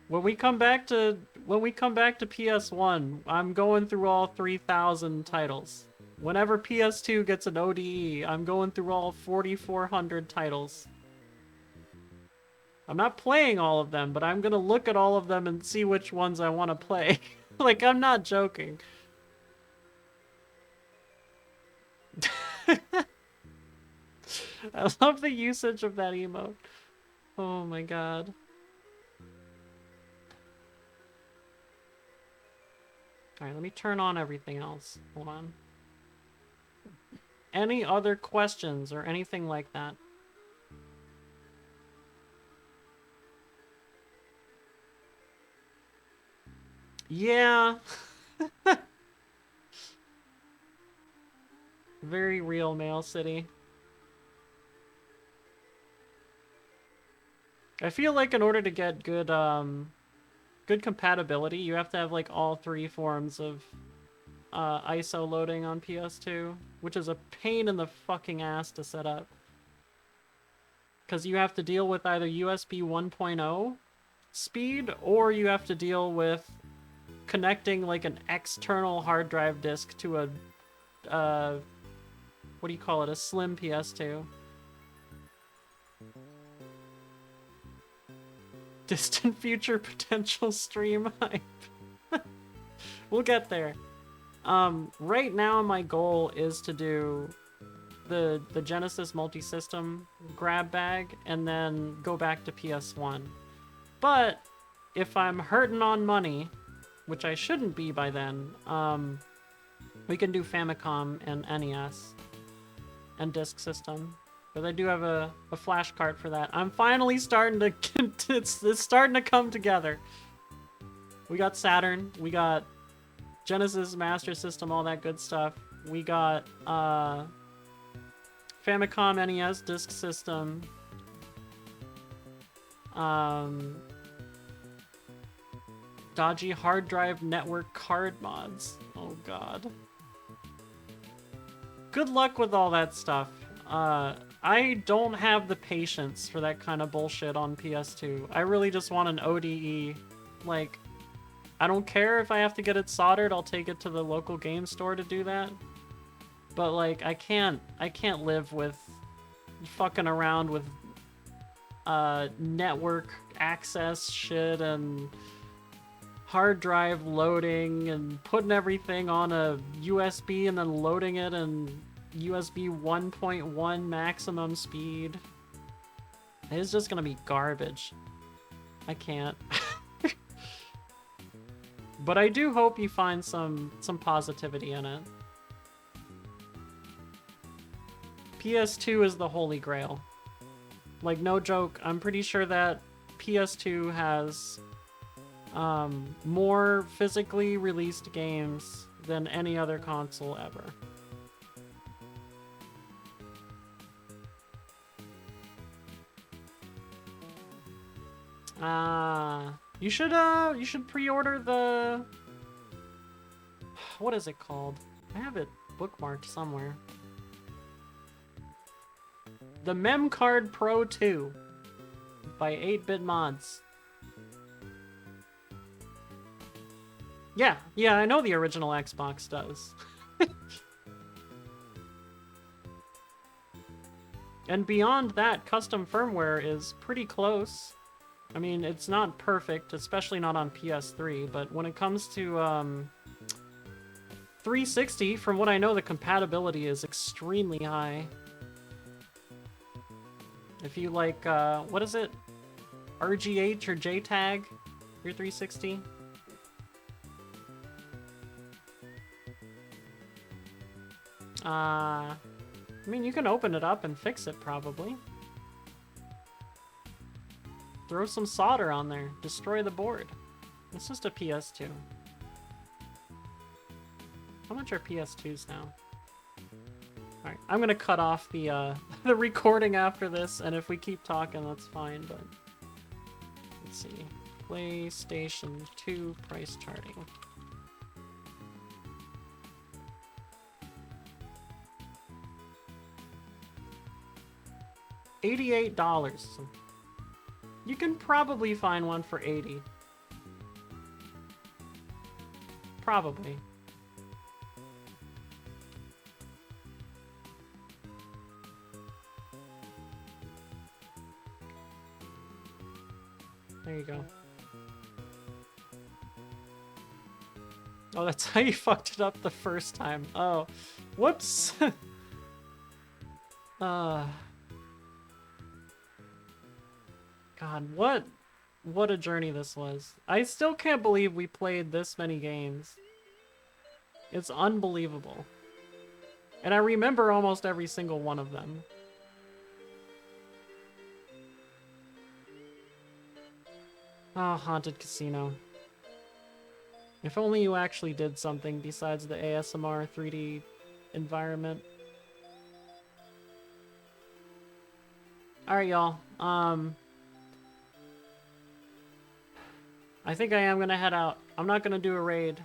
When we come back to PS1, I'm going through all 3,000 titles. Whenever PS2 gets an ODE, I'm going through all 4,400 titles. I'm not playing all of them, but I'm gonna look at all of them and see which ones I want to play. Like, I'm not joking. I love the usage of that emote. Oh my god. Alright, let me turn on everything else. Hold on. Any other questions or anything like that? Yeah. Very real, Mail City. I feel like in order to get good, good compatibility, you have to have, like, all 3 forms of ISO loading on PS2, which is a pain in the fucking ass to set up. Because you have to deal with either USB 1.0 speed, or you have to deal with connecting, like, an external hard drive disk to a, what do you call it, a slim PS2. Distant future potential stream hype. We'll get there. Right now my goal is to do the Genesis multi-system grab bag and then go back to PS1. But if I'm hurting on money, which I shouldn't be by then, we can do Famicom and NES and Disk System. But I do have a flash cart for that. I'm finally starting to... it's starting to come together. We got Saturn. We got Genesis, Master System, all that good stuff. We got Famicom, NES, Disk System. Dodgy hard drive network card mods. Oh god. Good luck with all that stuff. I don't have the patience for that kind of bullshit on PS2. I really just want an ODE. Like, I don't care if I have to get it soldered, I'll take it to the local game store to do that. But, like, I can't live with fucking around with network access shit and hard drive loading and putting everything on a USB and then loading it and USB 1.1 maximum speed. It's just gonna be garbage. I can't. But I do hope you find some positivity in it. PS2 is the holy grail. Like, no joke, I'm pretty sure that PS2 has more physically released games than any other console ever. You should pre-order the... What is it called? I have it bookmarked somewhere. The Mem Card Pro 2 by 8-Bit Mods. Yeah, I know the original Xbox does. And beyond that, custom firmware is pretty close. I mean, it's not perfect, especially not on PS3, but when it comes to 360, from what I know, the compatibility is extremely high. If you like, what is it? RGH or JTAG, your 360? I mean, you can open it up and fix it, probably. Throw some solder on there. Destroy the board. It's just a PS2. How much are PS2s now? Alright, I'm gonna cut off the the recording after this, and if we keep talking, that's fine, but... Let's see. PlayStation 2 price charting. $88. You can probably find one for $80. Probably. There you go. Oh, that's how you fucked it up the first time. Oh, whoops. God, what a journey this was. I still can't believe we played this many games. It's unbelievable. And I remember almost every single one of them. Oh, Haunted Casino. If only you actually did something besides the ASMR 3D environment. Alright, y'all. I think I am gonna head out. I'm not gonna do a raid.